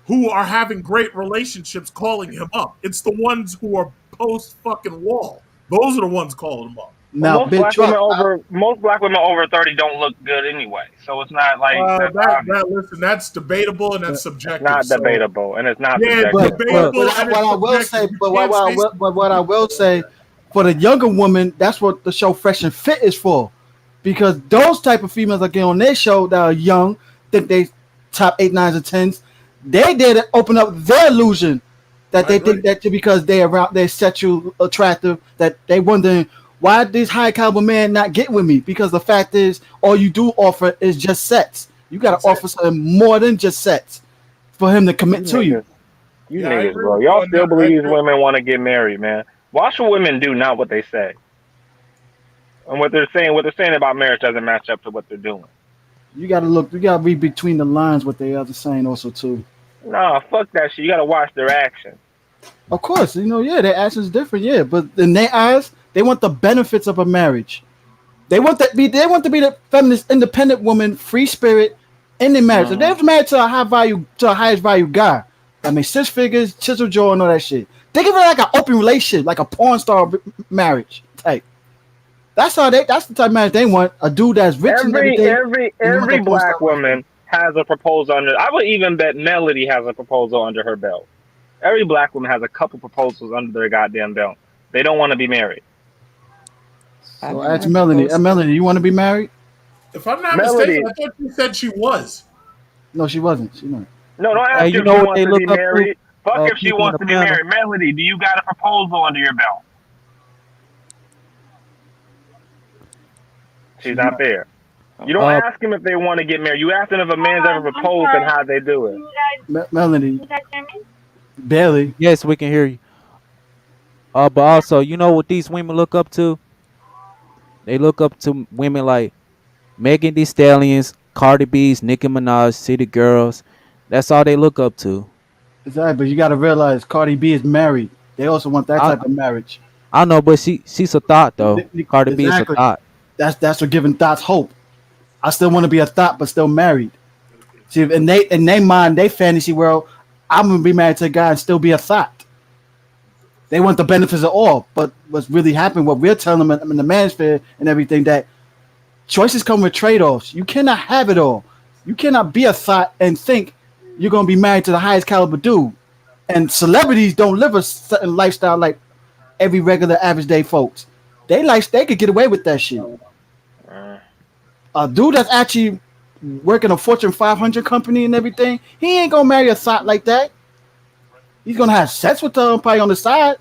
who are having great relationships calling him up. It's the ones who are post fucking wall. Those are the ones calling him up. Well, Now, Big Truck. most black women over 30 don't look good anyway. So it's not like that's obvious. Listen, that's debatable and that's It's subjective. not So debatable, and it's not yeah, it's But subjective. but Look, but debatable and it's what I will subjective. say, You can't say something but what I you will can't say. say, for the younger women, that's what the show Fresh and Fit is for, because those type of females that get on their show that are young, think they top eight, nines, and tens, they did it open up their illusion that I they agree. think that because they around they're sexual attractive that they wondering why this high caliber man not get with me, because the fact is all you do offer is just sex. You got to That's it. offer something more than just sex for him to You commit to you. niggas, you Yeah, I niggas, agree bro. with you Y'all on that. still I believe these agree. women want to get married, man. Watch what women do, not what they say. And what they're saying about marriage doesn't match up to what they're doing. You got to look. You got to read between the lines what they are saying also too. Nah, fuck that shit. You gotta watch their actions. Of course, yeah, their actions different, yeah, but in their eyes, they want the benefits of a marriage. They want to be the feminist, independent woman, free spirit in their marriage. If Mm. they're married to a highest value guy, that makes six figures, chisel jaw, and all that shit. They give it like an open relationship, like a porn star marriage type. That's the type of marriage they want. A dude that's rich and Every everything, every and they want every that porn star black wife. woman has a proposal under. I would even bet Melody has a proposal under her belt. Every black woman has a couple proposals under their goddamn belt. They don't want to be married. I So never ask been Melanie. proposed to. Melanie, you want to be married? If I'm not mistaken, Melody, I thought you said she was. No, she wasn't. She not. no, don't hey, ask her you if know she what wants they to look be up to? married. Fuck if she People in wants the to be panel. married. Melody, do you got a proposal under your belt? She's She's not not. there. You don't Uh, ask them if they want to get married. You ask them if a man's ever I'm proposed and sorry. how they do Can it. you guys, Melanie, can you guys hear me? barely. yes, we can hear you. But Yeah. also, you know what these women look up to? They look up to women like Megan Thee Stallions, Cardi B's, Nicki Minaj, City Girls. That's all they look up to. Exactly, but you got to realize Cardi B is married. They also want that I type of marriage. I know, but she's a thought though. Cardi B is a Exactly. thought. That's what giving thoughts hope. I still want to be a thought, but still married. See, in they mind, they fantasy world, I'm gonna be married to a guy and still be a thought. They want the benefits of all, but what's really happening, what we're telling them in the manosphere and everything, that choices come with trade offs. You cannot have it all. You cannot be a thought and think you're gonna be married to the highest caliber dude. And celebrities don't live a certain lifestyle like every regular average day folks. They could get away with that shit. Uh, A dude that's actually working a Fortune 500 company and everything, he ain't gonna marry a thought like that. He's gonna have sex with them probably on the side,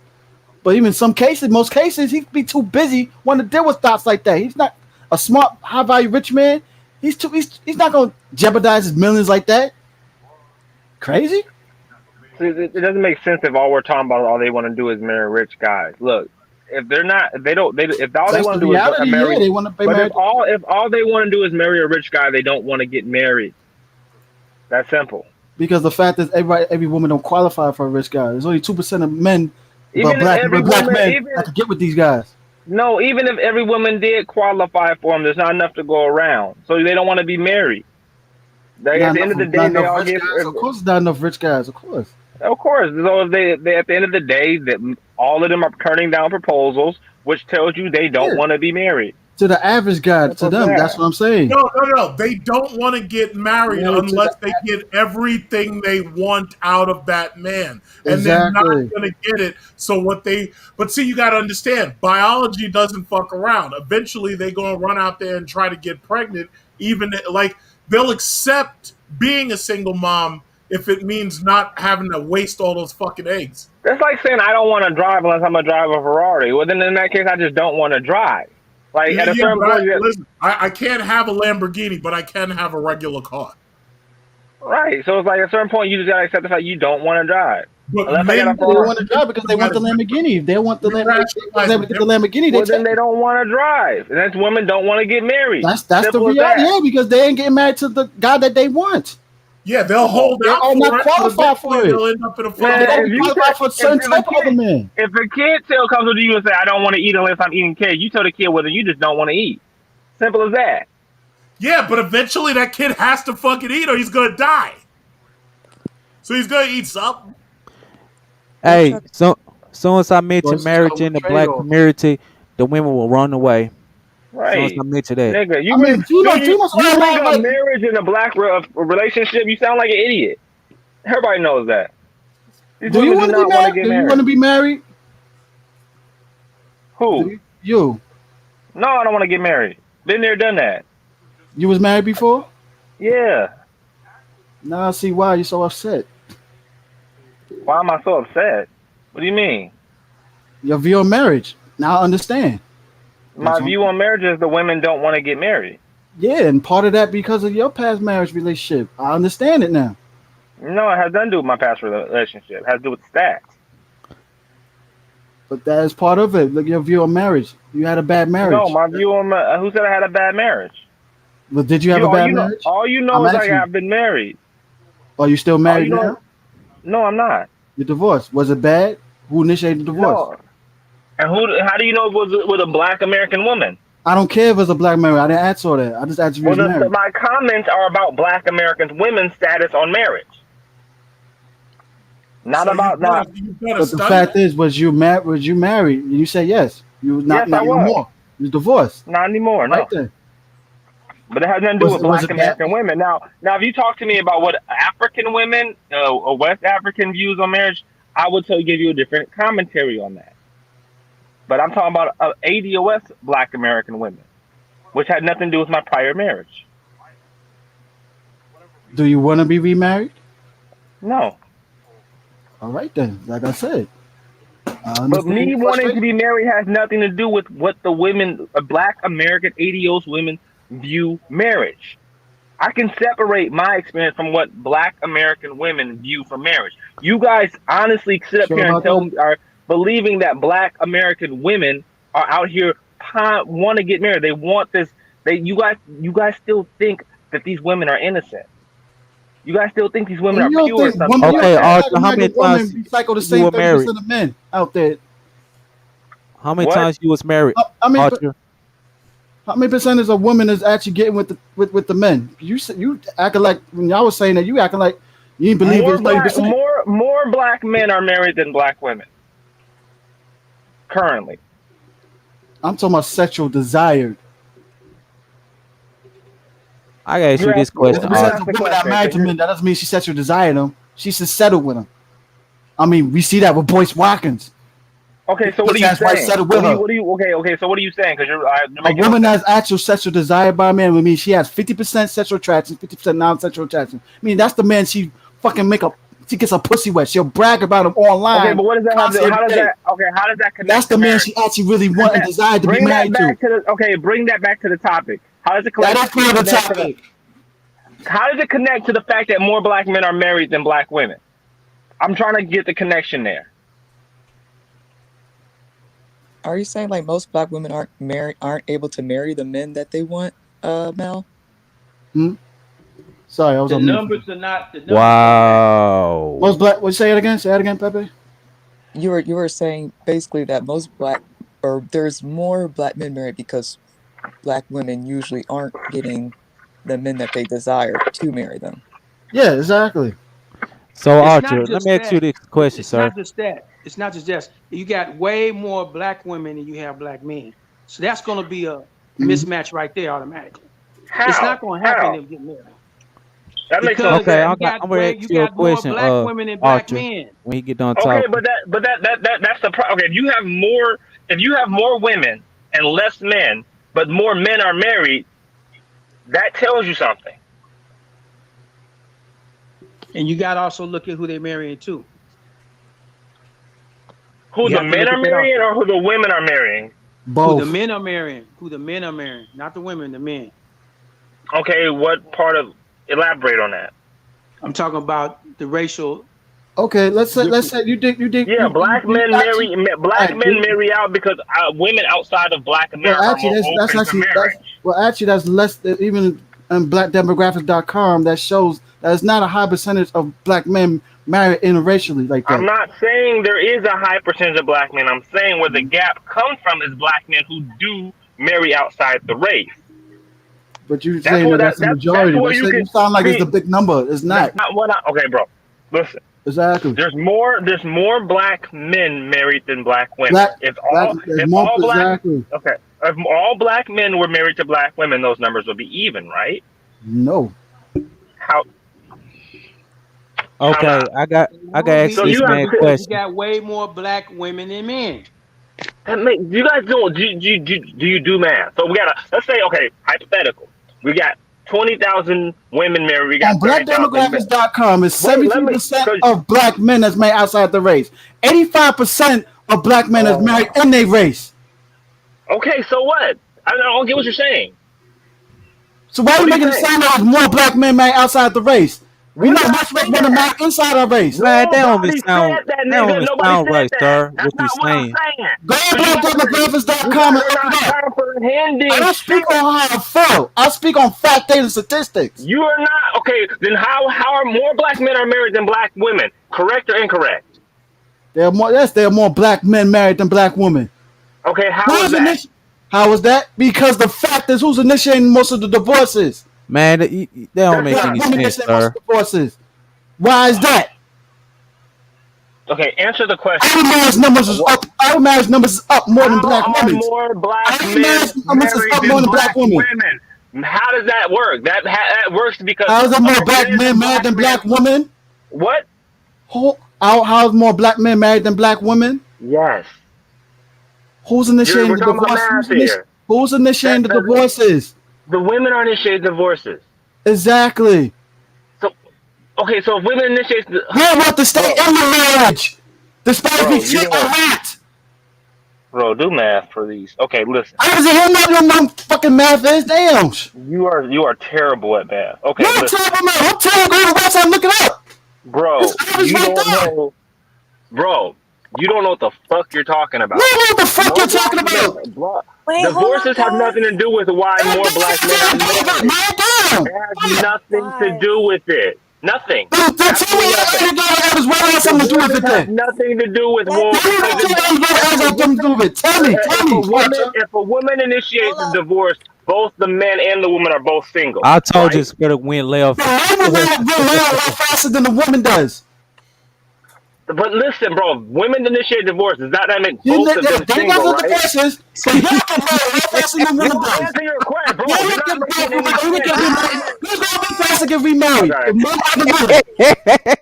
but even some cases, most cases, he'd be too busy wanting to deal with thoughts like that. He's not a smart, high value rich man. He's not gonna jeopardize his millions like that. Crazy? it doesn't make sense if all we're talking about all they want to do is marry rich guys. Look, if they're not, if they don't, they if all they That's want the to do is reality. Yeah, marry, they want to be but married. if all they want to do is marry a rich guy, they don't want to get married. That's simple. Because the fact is, every woman don't qualify for a rich guy. There's only 2% of men, Even if every but black woman, men even that can get with these guys. no, even if every woman did qualify for them, there's not enough to go around. So they don't want to be married. Like at the end of the Not day, they enough all rich get. guys. Of course, it's not enough rich guys. Of course. Of course. So if they at the end of the day, that all of them are turning down proposals, which tells you they don't Yeah. want to be married. To the average guy, to Simple as them, that's that. what I'm saying. No. They don't want to get married No, to the unless they get everything they want out of that man. And they're not exactly, going to get it. So but see, you got to understand, biology doesn't fuck around. Eventually, they're going to run out there and try to get pregnant, even like they'll accept being a single mom if it means not having to waste all those fucking eggs. That's like saying I don't want to drive unless I'm gonna drive a Ferrari. Well, then in that case, I just don't want to drive. Like Yeah, at a yeah, certain but point, listen, I can't have a Lamborghini, but I can have a regular car. right? So it's like at a certain point, you just gotta accept the fact you don't want to drive But unless I got a men, they don't Ferrari. want to drive because they want the Lamborghini. If they want the we Lamborghini, if they was rationalize able the to get the difference. Lamborghini, they Well, then take they it. don't want to drive, and that's women don't want to get married. That's the Simple as reality. that. Yeah, because they ain't getting married to the guy that they want. Yeah, they'll hold They out are for not it, but qualified eventually for it. they'll end up in a They fucking Man, got to if be you qualified tell for a certain if a type of other kid man. if a kid still comes up to you and say I don't want to eat unless I'm eating cake, you tell the kid whether you just don't want to eat. Simple as that. yeah, but eventually that kid has to fucking eat or he's gonna die. So he's gonna eat something. Big Hey, Chuck. so soon as I So mention it's just marriage a in the trade black off. community, the women will run away. Soon as I Right, mention that. nigga. I You bring mean, you females you around bring up like marriage in a black relationship. You sound like an idiot. Everybody knows that. These do you women do want to be not want to married? get Do you want married. to be married? Do Who? you? No, I don't want to get married. Been there, done that. You was married before? Yeah. Now I see why you're so upset. Why am I so upset? What do you mean? Your view on marriage. Now I understand. My That's what, view on marriage is the women don't want to get married. yeah, and part of that because of your past marriage relationship. I understand it now. No, it has nothing to do with my past relationship. It has to do with stats. But that is part of it. Look, your view on marriage. You had a bad No, marriage. my view on who said I had a bad marriage? But did you have a bad marriage? All you know I'm is like asking you. I've been married. Are you still All married you know, now? no, I'm not. You're divorced. Was it bad? Who initiated the divorce? No. And who? How do you know it was with a black American woman? I don't care if it's a black marriage. I didn't ask all that. I just asked if you Well, was married. my comments are about black American women's status on marriage, not So about not. you've got to But the study fact it. is, was you married? Was you married? You said yes. You was Yes, I not no was. more. You was divorced. Not anymore. Right No. there. But it has nothing to do with Was black it bad? American women. Now, if you talk to me about what African women, or West African views on marriage, I would give you a different commentary on that. But I'm talking about ADOS black American women, which had nothing to do with my prior marriage. Do you want to be remarried? No. All right then. Like I said, I But understand me your wanting to frustration. be married has nothing to do with what the women, black American ADOS women, view marriage. I can separate my experience from what black American women view from marriage. You guys honestly sit up Sure here and about tell that? me, are believing that black American women are out here want to get married. They want this. You guys still think that these women are innocent. You guys still think these women And are you don't pure or think some women? shit You like don't Okay, think a that. black Arthur, how many American woman times recycle the you same were 30% married? of men out there? How many What? times you was married, I mean, Arthur? how many percentage of women is actually getting with the men? You acting like when y'all was saying that you acting like you didn't believe it More was 30%. black men are married than black women currently. I'm talking about sexual desire. I gotta ask You you this ask There's question, a you Arthur. percentage ask of the women that are question married because to you're men. That doesn't mean she sexually desire them. She should settle with them. I mean, we see that with Boyce Watkins. okay. So what are Pussy you ass wife saying? settled with her. Okay. So what are you saying? Because you're A making no woman sense. that's actual sexual desire by a man would mean she has 50% sexual attraction, 50% non-sexual attraction. I mean, that's the man she fucking make up. She gets her pussy wet. She'll brag about him Okay, online, but what does that have to? constantly How every does day. that? Okay, how does that That's connect to the man she marriage? actually really want and desire to be Bring that married to. back to the. Okay, bring that back to the topic. How does it That is part of the connect to the? topic. How does it connect to the fact that more black men are married than black women? I'm trying to get the connection there. Are you saying like most black women aren't able to marry the men that they want, Mel? Hmm? Sorry, I was The on mute. numbers are not. The numbers don't match. Most Wow. black. What say it again? Say it again, Pepe. You were saying basically that most black or there's more black men married because black women usually aren't getting the men that they desire to marry them. Yeah, exactly. So It's not Arthur, let just me ask you that. this question, It's not sir. just that. It's not just that. You got way more black women than you have black men. So that's going to be a mismatch right there automatically. It's How? not going to happen How? if you get married That makes no because Okay, sense. I'm gonna you ask you a got more question, black women than black Archer. men. When he get done Okay, talking. that's the problem. Okay, if you have more women and less men, but more men are married, that tells you something. And you got to also look at who they're marrying too. Who You the have to men look are at that marrying also. or who the women are marrying? Who the Both. men are marrying. Who the men are marrying. Not the women, the men. Okay, what part of elaborate on that? I'm talking about the racial Okay, let's difference. say Yeah, black right, men marry out because women outside of black men well, are actually, more that's open to actually that's marriage. well, actually, that's less than even on blackdemographics.com that shows that it's not a high percentage of black men married interracially like I'm that. not saying there is a high percentage of black men. I'm saying where the gap comes from is black men who do marry outside the race. But you're That's saying what that that's the that's majority. where That's you you can sound like it's see. the big number. It's That's not. not what I. Okay, bro. Listen. Exactly. There's more black men married than black women. Black, black. There's If more. all black Exactly. okay, if all black men were married to black women, those numbers would be even, right? No. How how Okay, not? It I got will to be ask So you this even have man because you question. got way more black women than men. that make you guys don't do you do math? So we got let's say okay, hypothetical. We got 20,000 women married. We On got 30,000 men. blackdemographics.com is Wait, let me. 73% Cause of black men that's married outside the race. 85% of black men that's married in their race. okay, so what? I don't get what you're saying. So why are What you are you making it saying? sound like more black men married outside the race? We We're know not much less saying women that. married inside our race. Man, Nobody said that, that don't nigga. even Nobody sound said right, that. sir. That's What you not what I'm saying? saying. Go on So you blackdemographics.com guys and are look not it up. I comprehending don't shit. speak on how I feel. I speak on fact, data, statistics. You are not okay. Then how are more black men are married than black women? Correct or incorrect? There are more black men married than black women. Okay, how is Who's that? initi- How is that? Because the fact is who's initiating most of the divorces. Man, that don't That's make Black not any women sense, initiate most of sir. the divorces. Why is that? okay. Answer the Our question. marriage numbers is What? up. Our marriage numbers is up more than black How are women's. more black Our men marriage numbers is married up more than than black black women. women? How does that work? That works because How is there a more black percentage men of married black than men. black women? What? How's more black men married than black women? Yes. Who's We're initiating the talking about divorce? math here. Who's That initiating the that divorces? the women are initiating divorces. Exactly. So okay, so if women initiate, We want to stay bro, in the marriage, despite if we bro, you cheat or don't, not. bro, do math for these. Okay, listen, I was here not know no fucking math is. Damn. you are terrible at math. Okay, You're a listen, terrible man. I'm telling you, go to the website and look it up. It's bro, obvious you right don't there. know, bro, you don't know what the fuck you're talking You about. know what the fuck More you're black talking men, about. Wait, hold on, divorces have nothing to guys. do with why Damn, more damn, black men are damn, damn, married. man, damn. It has Oh, nothing to guys. do with it. Nothing. Then tell me Absolutely how nothing. you know that was what has something to do with Divorces it have then. nothing to do with Let's war Tell me because what if has a something to do woman with it. Tell me, Archer. if a woman initiates hold the up. divorce, both the man and the woman are both single, I told you right? Spitter went The left. woman will learn a lot faster than the woman does. But listen, bro, women initiate divorce. Does that make You both let of them that they got single, the right? divorces, but y'all can learn a lot faster than the You woman won't does. answer your question, bro. When we You're not get back, making when any we sense. get remarried, who's gonna be faster get remarried? Okay, The mother or the woman?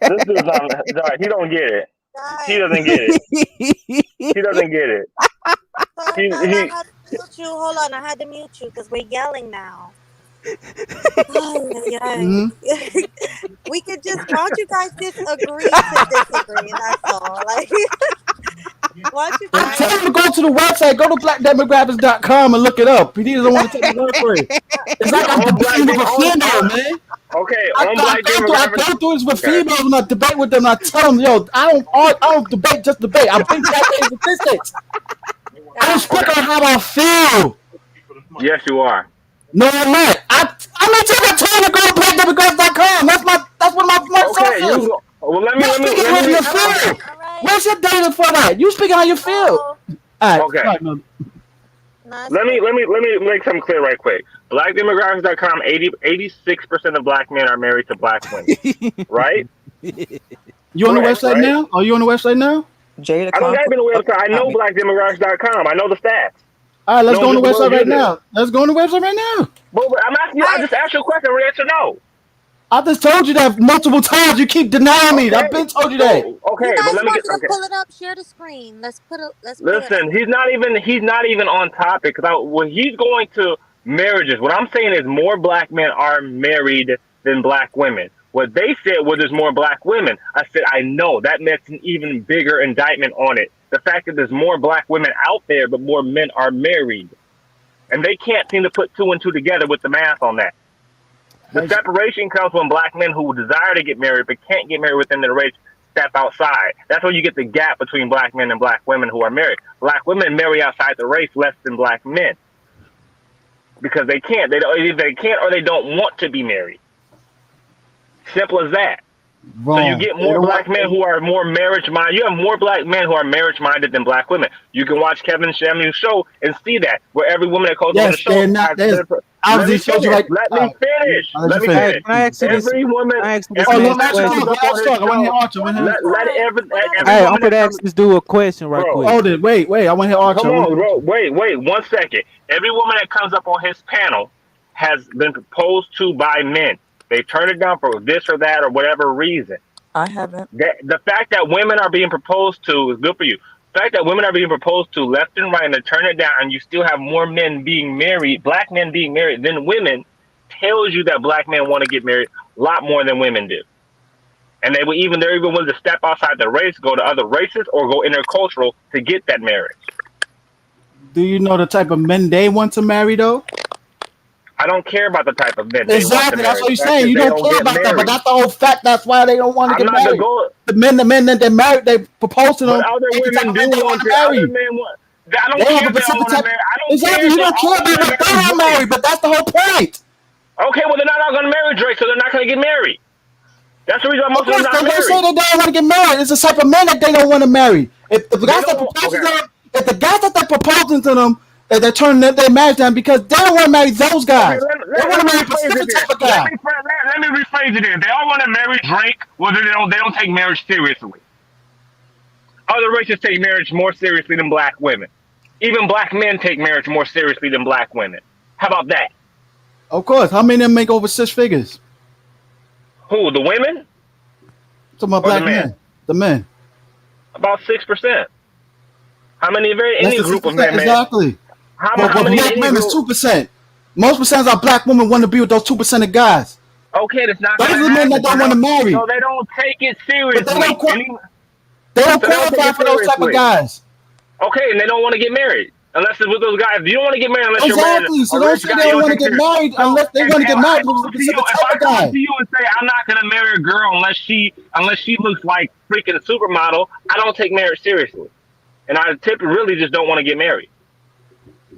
this dude's on. Sorry, he don't get it. He Guys. doesn't get it. He doesn't get it. Sorry, guys. I had to mute you. Hold on. I had to mute you because we're yelling now. Ay, ay, Mm-hmm. ay. We could just, why don't you guys just agree to disagree? That's all. Like, why don't you I'm guys? telling you to go to the website, go to blackdemographics.com and look it up. He doesn't want to take my word for it. It's like I'm On black debating with a female, on man. okay I, on I, black go through, I demographics. go through this with Okay. females when I debate with them. And I tell them, yo, I don't debate, just debate. I bring fact and statistics. I don't Guys, speak Okay. on how I feel. Yes, you are. No, I'm not. I'm not telling you to go to blackdemographics.com. That's what my Okay, source you is. go. Well, You're speaking let how me. you all Okay, right, feel. all right. Where's your data for that? You speaking how you feel. No, All right, okay. sorry, man. no, it's cool. Let me make something clear right quick. Blackdemographics.com. 86% of black men are married to black women. Right? You on the Correct. website Right? now? Are you on the website now? Jada I don't gotta be on the Conquest website. I got know me. blackdemographics.com. I know the stats. All right, let's No, go on the just the website words right used it. now. Let's go on the website right now. But I'm asking you. I Right. just asked you a question. Answer no. I just told you that multiple times. You keep denying me. I've Okay. been told you that. So You okay, but guys let me want get me to okay. pull it up? Share the screen. Let's pull it up. Listen, he's not even on topic because when he's going to marriages, what I'm saying is more black men are married than black women. What they said was there's more black women. I said I know that makes an even bigger indictment on it. The fact that there's more black women out there, but more men are married, and they can't seem to put two and two together with the math on that. The separation comes when black men who desire to get married but can't get married within their race step outside. That's where you get the gap between black men and black women who are married. Black women marry outside the race less than black men because they can't. They don't. Either they can't or they don't want to be married. Simple as that. So you Wrong. get They more don't black want. men who are more marriage minded. You have more black men who are marriage minded than black women. You can watch Kevin Samuel's show and see that where every woman that goes on the Yes, show they're not. has There's been. Let me obviously shows you finish. right. Let All me right, finish. I'll let you Let me finish. Hey, finish. can I ask you this? Every woman, Can I ask you this Oh, every let man's woman me that ask you comes question? talk. up Let on us his talk. I want to hear show, Archer. What other let Hey, every I'm woman that gonna comes. ask this dude a question right Bro, quick. Hold it. Wait. I want to hear Archer. come I want on, to hear bro. Archer. Wait 1 second. Every woman that comes up on his panel has been proposed to by men. They turn it down for this or that or whatever reason. I haven't. The fact that women are being proposed to is good for you. The fact that women are being proposed to left and right and they turn it down, and you still have more men being married, black men being married than women, tells you that black men want to get married a lot more than women do. And they're even willing to step outside the race, go to other races, or go intercultural to get that marriage. Do you know the type of men they want to marry though? I don't care about the type of men they want to Exactly. That's marry. what The he's fact saying. is You they don't don't care get about that, but married. that's the whole fact. That's why they don't want to I'm get not the married. goal, The men that married, they propose to but them. other Ain't the type women of do men they want want to to. Other marry. men want. I They don't have care a if they all specific want to type. marry. I don't care Exactly. if You they don't all care want about to what they marry are Drake. married, but that's the whole point. Okay, well they're not all going to marry Drake, so they're not going to get married. That's the reason why Of most of them course, not they're gonna say married. they don't want to get married. It's the type of men that they don't want to marry. If the They guys that don't. propose to Okay. them, if the guys that they're proposing to them, that they're turning their marriage down because they don't want to marry those Okay. guys. They want Let to me marry a rephrase it specific then. type of guy. Let me rephrase it then. They all want to marry Drake, whether they don't take marriage seriously. Other races take marriage more seriously than black women. Even black men take marriage more seriously than black women. How about that? Of course, how many of them make over six figures? Who? The women Talking about or the black men? men, the men. About 6%. How many of Less any than six group of percent, men? exactly. But How many of black any men is group? 2%. Most percent of black women want to be with those 2% of guys. Okay, that's not Those gonna are the men happen. that don't want to marry, So they don't take it but seriously. they don't So they don't take qualify it for those type of seriously. guys. Okay, and they don't want to get married unless it's with those guys. You don't want to get married unless you're marrying Exactly. a So don't rich say guy. they You don't don't want to take get care. married So unless they want to get married with a specific if type I of come up guy. to you and say I'm not gonna marry a girl unless she looks like freaking a supermodel, I don't take marriage seriously, and I typically really just don't want to get married.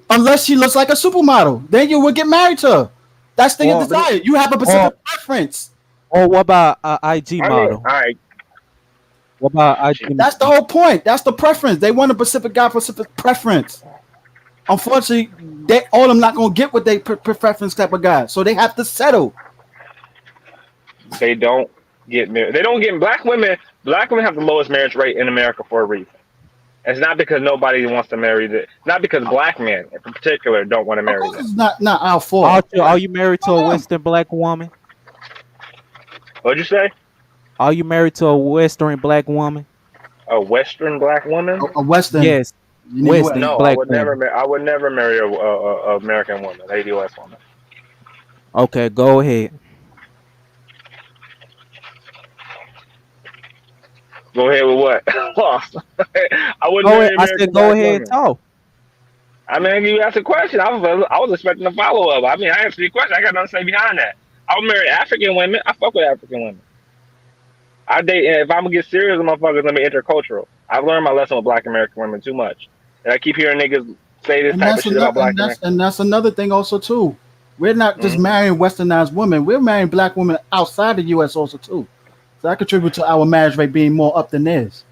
Unless she looks like a supermodel, then you will get married to her. That's the Or desire. You have a or specific preference. or what about a IG I mean, model? all right, What about IG That's the model? whole point. That's the preference. They want a specific guy for specific preference. Unfortunately, they all of them not gonna get what they preference type of guy, so they have to settle. they don't get married. They don't get black women. Black women have the lowest marriage rate in America for a reason. It's not because nobody wants to marry the. Not because black men in particular don't want to Of marry course, them. it's not our fault. Are you married to a Come on, Western black woman? What'd you say? Are you married to a Western black woman? A Western black woman? a Western. Yes, You need Western US. No, I black would never. woman. I would never marry a American woman, a U.S. woman. Okay, go ahead. Go ahead with what? Lost. I wouldn't Go ahead. marry an I said American go black ahead, woman. talk. I mean, you asked a question. I was expecting a follow up. I mean, I answered your question. I got nothing to say behind that. I would marry African women. I fuck with African women. I date. And if I'm gonna get serious with motherfuckers, let me intercultural. I've learned my lesson with Black American women too much, and I keep hearing niggas say this And type of that's shit another about Black American. and that's another thing also too. We're not just Mm-hmm. marrying westernized women. We're marrying black women outside the U.S. also too. So that contributes to our marriage rate being more up than theirs.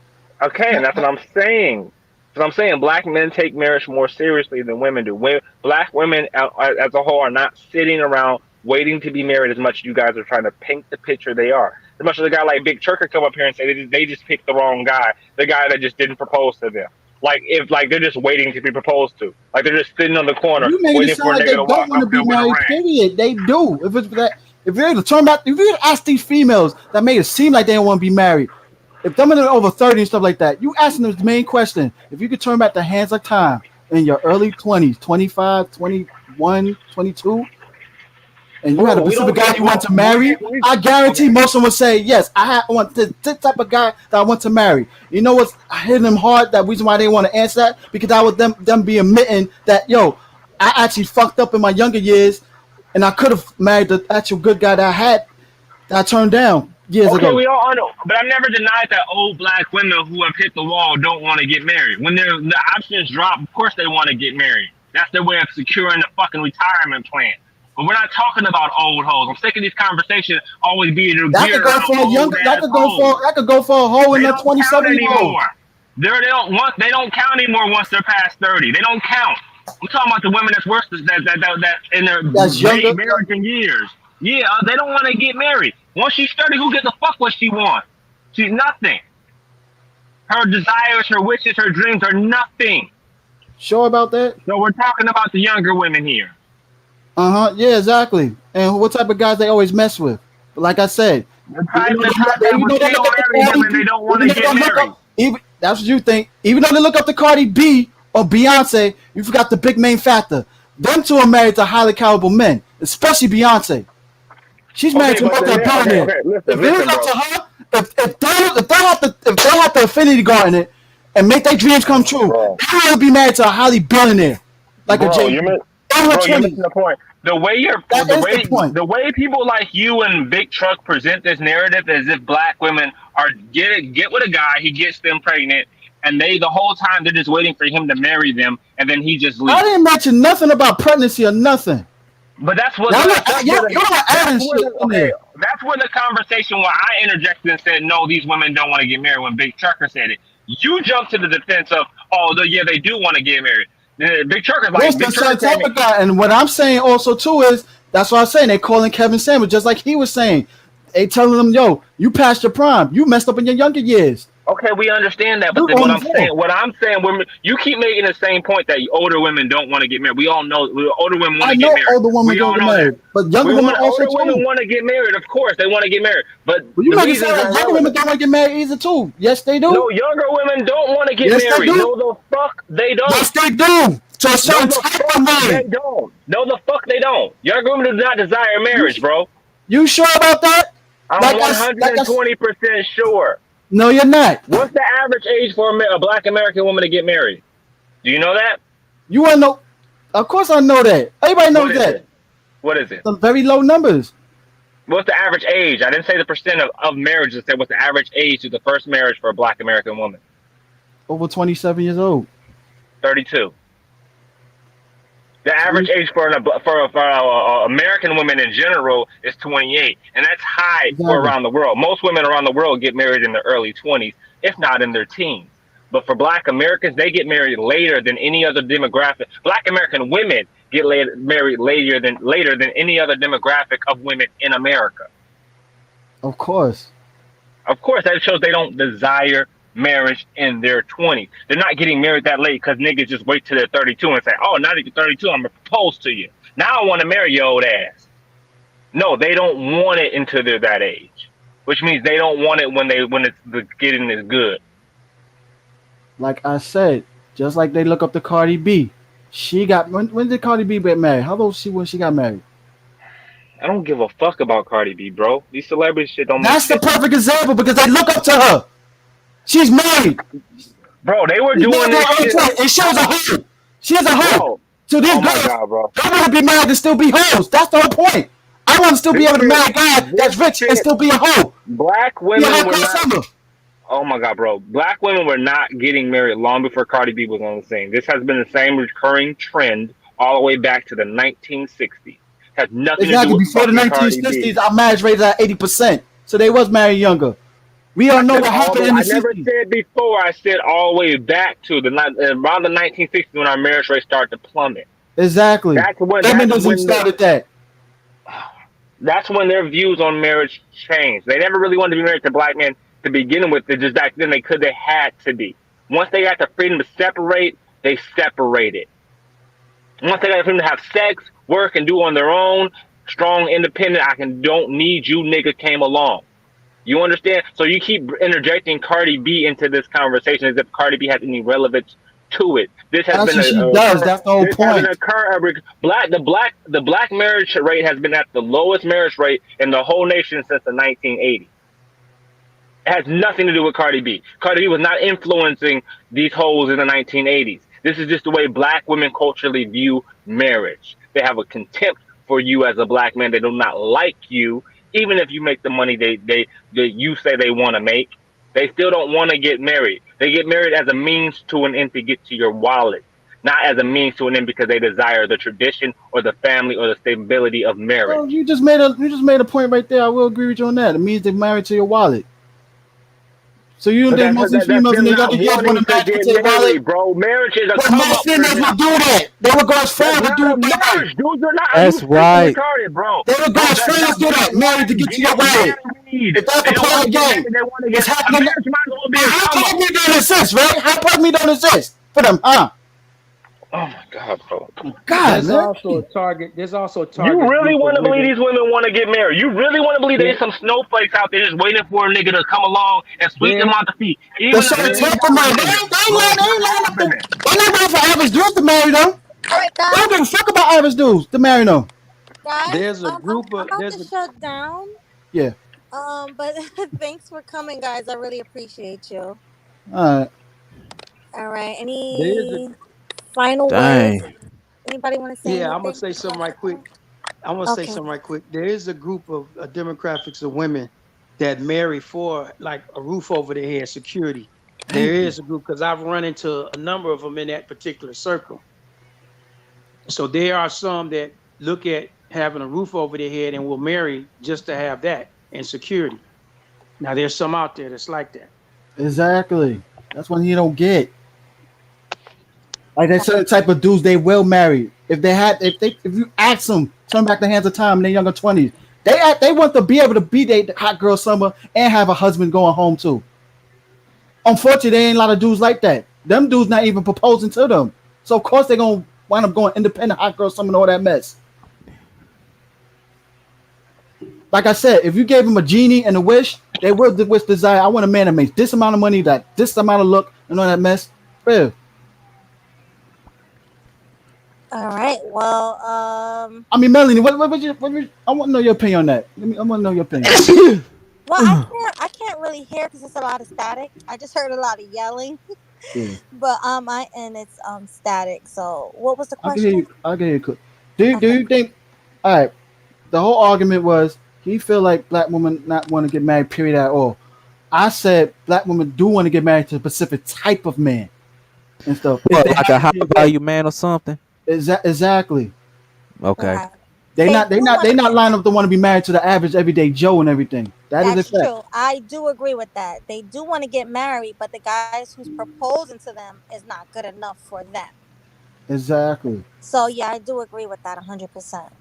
Okay, and that's what I'm saying. So I'm saying black men take marriage more seriously than women do. Black women as a whole are not sitting around waiting to be married as much as you guys are trying to paint the picture they are. As much as a guy like Big Turk could come up here and say they just picked the wrong guy, the guy that just didn't propose to them. like if like they're just waiting to be proposed to, like they're just sitting on the corner You made it waiting for sound a like nigga they to don't walk want up to there be with a married. ring. Period. They do. If it's that, if you're to turn back, if you ask these females that made it seem like they don't want to be married, if them are over 30 and stuff like that, you asking them the main question: if you could turn back the hands of time in your early 20s, 25, 21, 22, and you had a Bro, we specific don't guy get you want well. to marry, I guarantee Okay. most of them would say, yes, I want this type of guy that I want to marry. You know what's hitting them hard? That reason why they want to answer that? Because I would them be admitting that, yo, I actually fucked up in my younger years and I could have married the actual good guy that I had that I turned down years Okay, ago. we all know, but I've never denied that old black women who have hit the wall don't want to get married. When the options drop, of course they want to get married. That's their way of securing the fucking retirement plan. But we're not talking about old hoes. I'm sick of these conversations always being That could geared go around for a old younger. That ass could go hoes. for. That could go for a hoe They and a don't count 27-year-old. anymore. They don't count anymore once they're past 30. They don't count. I'm talking about the women that's worse that in their That's younger. marriage in years. Yeah, they don't want to get married. Once she's 30, who gives a fuck what she wants? She's nothing. Her desires, her wishes, her dreams are nothing. Sure about that? So we're talking about the younger women here. Yeah, exactly. And what type of guys they always mess with? But like I said, The type that will they still look up to marry them Cardi and they B, don't want even to though get they look married. up, even that's what you think. Even though they look up to Cardi B or Beyonce, you forgot the big main factor. Them two are married to highly caliber men, especially Beyonce. She's married Okay, to but then multi-billionaires. okay, If it was listen, up bro. to her, if they had the affinity garden it and make their dreams come true, Bro, they would be married to a highly billionaire like a bro, Jay Z. In her you're missing 20s. the point. That is the point. The way people like you and Big Truck present this narrative as if black women are get with a guy, he gets them pregnant, and they the whole time they're just waiting for him to marry them, and then he just I leaves. didn't mention nothing about pregnancy or nothing. But that's what Y'all that's not, where y'all, the y'all not that's adding where shit the in okay there. that's where the conversation where I interjected and said no, these women don't want to get married when Big Trucker said it. You jumped to the defense of yeah they do want to get married. There's the Big same Trucker saying type of guy. And what I'm saying also too is that's what I'm saying. They calling Kevin Samuels just like he was saying. They telling him, yo, you passed your prime. You messed up in your younger years. okay, we understand that, but You then on the floor. what I'm saying, women, you keep making the same point that older women don't want to get married. We all know older women want I to get know married. older women We gonna all get know that. married, but younger women also Older women too. want to get married. Of course, they want to get married, but But you the make it sound reasons like are younger women relevant. don't want to get married either too. Yes, they do. No, younger women don't want to get Yes, they married. do. No, the fuck they don't. Yes, they do. To a No, certain the type of fuck they man. don't. No, the fuck they don't. Younger women do not desire You, marriage, bro. you sure about that? I'm 120% sure. No, you're not. What's the average age for a black American woman to get married? Do you know that? You want to know? Of course, I know that. Everybody What knows is that. it? What is it? Some very low numbers. What's the average age? I didn't say the percent of marriages. I said what's the average age to the first marriage for a black American woman? Over 27 years old. 32. The average age for American women in general is 28, and that's high for Exactly. around the world. Most women around the world get married in their early 20s, if not in their teens. But for Black Americans, they get married later than any other demographic. Black American women get married later than any other demographic of women in America. Of course. Of course, that shows they don't desire marriage in their 20s. They're not getting married that late because niggas just wait till they're 32 and say, oh, now that you're 32, I'm going to propose to you. Now I want to marry your old ass. No, they don't want it until they're that age, which means they don't want it when it's the getting is good. Like I said, just like they look up to Cardi B. She got when did Cardi B get married? How old was she when she got married? I don't give a fuck about Cardi B, bro. These celebrity shit don't make That's the shit. perfect example because they look up to her. She's married. Bro, they were She's doing married this shit. and she was a hoe. She is a hoe. Bro, So these oh my girls God, bro. don't want to be married and still be hoes. That's the whole point. I want to still be able to marry a guy that's rich and still be a hoe. Black Be a hoe women were not. summer. Oh my God, bro. Black women were not getting married long before Cardi B was on the scene. This has been the same recurring trend all the way back to the 1960s. Has nothing to do Exactly. with Before the fucking Cardi 1960s, B. our marriage rate is at 80%. So they was married younger. We all know what happened in the I never 60s. said before. I said all the way back to around the 1960s when our marriage rate started to plummet. Exactly. Feminism When started that. that's when their views on marriage changed. They never really wanted to be married to black men to begin with. They just back then they had to be. Once they got the freedom to separate, they separated. Once they got the freedom to have sex, work, and do on their own, strong, independent, I can don't need you nigga came along. You understand? So you keep interjecting Cardi B into this conversation as if Cardi B has any relevance to it. This has That's been what she does. That's the whole this has been point. the black marriage rate has been at the lowest marriage rate in the whole nation since the 1980s. It has nothing to do with Cardi B. Cardi B was not influencing these hoes in the 1980s. This is just the way black women culturally view marriage. They have a contempt for you as a black man. They do not like you, even if you make the money they you say they want to make. They still don't want to get married. They get married as a means to an end to get to your wallet, not as a means to an end because they desire the tradition or the family or the stability of Well, marriage. you just made a point right there. I will agree with you on that. It means they're married to your wallet. So you don't But think most of these that's females in them the not other girls want wanting to to match get to their wallet? married, bro. Marriage is a But come most up for females will them. do that. They will go as far That's to do not a it married. marriage, dude. You're not. Are you That's freaking right. retarded, bro? They will go Bro, as that's far as not do that married to marriage. get They to your get wallet. married. If that's They a don't part want of to the get game, married. They want to it's get a happening. marriage. Might as well be a How come up. part of me don't exist, right? How part of me don't exist for them, huh? Oh my god, bro. God, There's man. also a target. There's also a You target really group of want to believe women. these women want to get married? You really want to believe There, there's some snowflakes out there just waiting for a nigga to come along and sweep them there, off the feet? The Even a certain there. temperament, $50 they nigga, ain't, they ain't bro. lying, It's they ain't not lying up happening. They're not going for average dudes to marry them. All right, They don't guys. give a fuck about average dudes to marry them. Guys, There's a group I'm of. about to There's a. shut down. Yeah. But thanks for coming, guys. I really appreciate you. All right. All right. There's a. Any final words? Dang. Anybody want to say Yeah, I'm gonna anything? say something right quick. I'm gonna say Okay. something right quick. There is a group of demographics of women that marry for like a roof over their head, security. There Thank you. is a group because I've run into a number of them in that particular circle. So there are some that look at having a roof over their head and will marry just to have that and security. Now there's some out there that's like that. Exactly. That's one you don't get. Like there's certain type of dudes they will marry. If you ask them, turn back the hands of time in their younger 20s, they want to be able to be the hot girl summer and have a husband going home too. Unfortunately, there ain't a lot of dudes like that. Them dudes not even proposing to them. So of course they're gonna wind up going independent hot girl summer and all that mess. Like I said, if you gave them a genie and a wish, they will wish desire. I want a man that makes this amount of money, that this amount of look, and all that mess. Yeah. All right. Well, I mean, Melanie, I want to know your opinion on that. I want to know your opinion. well, I can't really hear because it's a lot of static. I just heard a lot of yelling, Yeah, but I and it's static. So, what was the I can hear question? you. I can hear you. Do Okay. you think? All right. The whole argument was he feel like black women not want to get married. Period at all. I said black women do want to get married to a specific type of man and stuff. If What, they like a happen to high be available. value man or something? Exactly. Okay. Right. They They not they do not want they to not get lined married. up to want to be married to the average everyday Joe and everything. That is a That's fact. true. I do agree with that. They do want to get married, but the guys who's proposing to them is not good enough for them. Exactly. So yeah, I do agree with that 100%.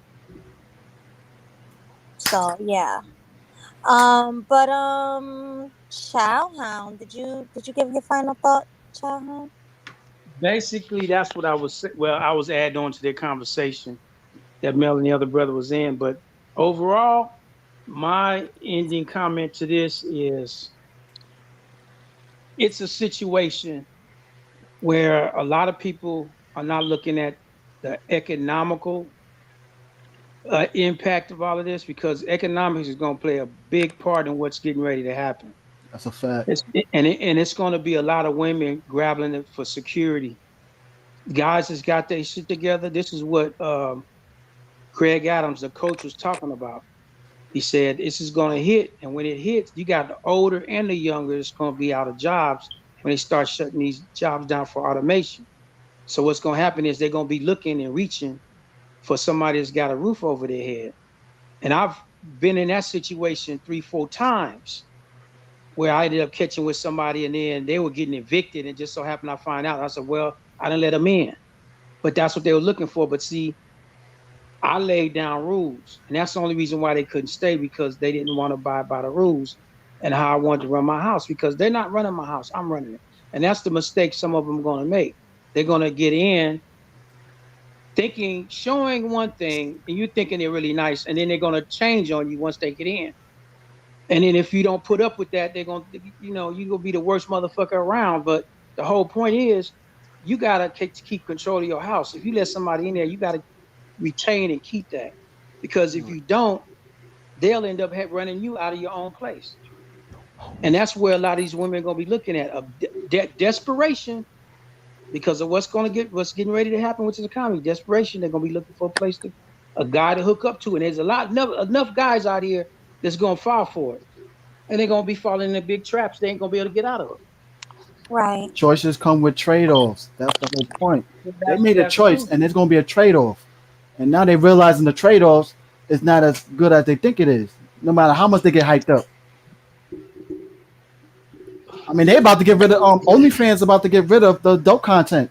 So yeah. Chowhound, did you give your final thought, Chowhound? Basically, that's what I was. Well, I was adding on to their conversation that Mel and the other brother was in. But overall, my ending comment to this is it's a situation where a lot of people are not looking at the economical impact of all of this because economics is going to play a big part in what's getting ready to happen. That's a fact. It's, and it's going to be a lot of women grappling it for security. Guys has got their shit together. This is what Craig Adams, the coach, was talking about. He said this is going to hit, and when it hits, you got the older and the younger that's going to be out of jobs when they start shutting these jobs down for automation. So what's going to happen is they're going to be looking and reaching for somebody that's got a roof over their head. And I've been in that situation 3, 4 times where I ended up catching with somebody and then they were getting evicted, and just so happened I find out. I said, well, I didn't let them in, but that's what they were looking for. But see, I laid down rules, and that's the only reason why they couldn't stay, because they didn't want to abide by the rules and how I wanted to run my house, because they're not running my house, I'm running it. And that's the mistake some of them are going to make. They're going to get in thinking, showing one thing, and you thinking they're really nice, and then they're going to change on you once they get in. And then if you don't put up with that, they're going to, you're going to be the worst motherfucker around. But the whole point is, you got to keep control of your house. If you let somebody in there, you got to retain and keep that. Because if you don't, they'll end up running you out of your own place. And that's where a lot of these women are going to be looking at desperation because of what's getting ready to happen with the economy. Desperation. They're going to be looking for a guy to hook up to. And there's enough guys out here that's going to fall for it. And they're going to be falling in big traps they ain't going to be able to get out of. Right. Choices come with trade-offs. That's the whole point. They made a That's choice, true. and there's going to be a trade-off. And now they're realizing the trade-offs is not as good as they think it is. No matter how much they get hyped up. I mean, they about to get rid of OnlyFans. About to get rid of the adult content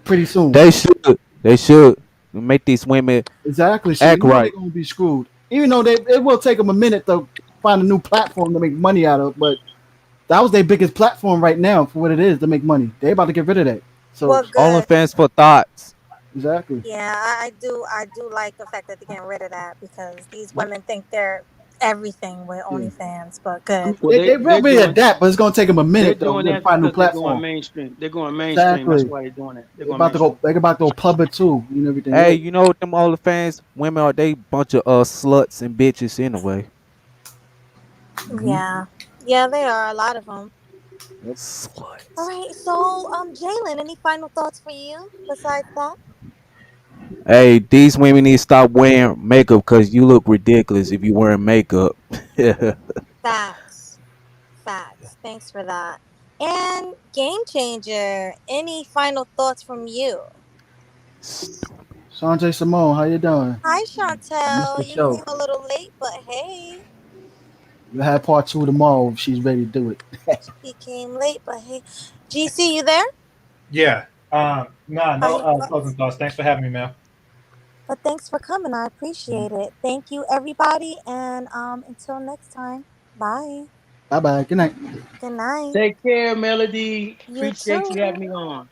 pretty soon. They should. They should make these women Exactly. So act you know they're right. going to be screwed. Even though it will take them a minute to find a new platform to make money out of, but that was their biggest platform right now for what it is to make money. They about to get rid of that. So Well, good. OnlyFans for thoughts. exactly. Yeah, I do like the fact that they're getting rid of that because these women think they're everything with Yeah. OnlyFans. But good. Well, They will be adapt, but it's going to take them a they're minute though. doing To that find a new because they're going platform. mainstream. They're going mainstream. That's Exactly. why they're doing it. They're They going about to go. mainstream. They about to go public too and everything. Hey, Yeah. you know them OnlyFans women are they bunch of sluts and bitches anyway. Mm-hmm. Yeah. Yeah, they are a lot of them. Yep. All Sluts. right. So, Jalen, any final thoughts for you besides that? Hey, these women need to stop wearing makeup because you look ridiculous if you wearing makeup. Facts. Facts. Thanks for that. And game changer. Any final thoughts from you? Sanjay Simone, how you doing? Hi, Missed the Chantel. You show. came a little late, but hey, We'll have part two tomorrow if she's ready to do it. she came late, but hey, GC, you there? Yeah. No, no Final closing thoughts. thoughts. Thanks for having me, man. But thanks for coming. I appreciate it. Thank you, everybody, and until next time. Bye. Bye bye. Good night. Good night. Take care, Melody. You Appreciate you too. having me on.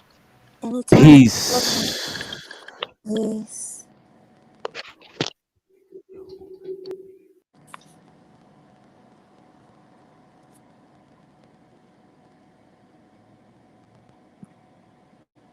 Anytime. Peace. Peace.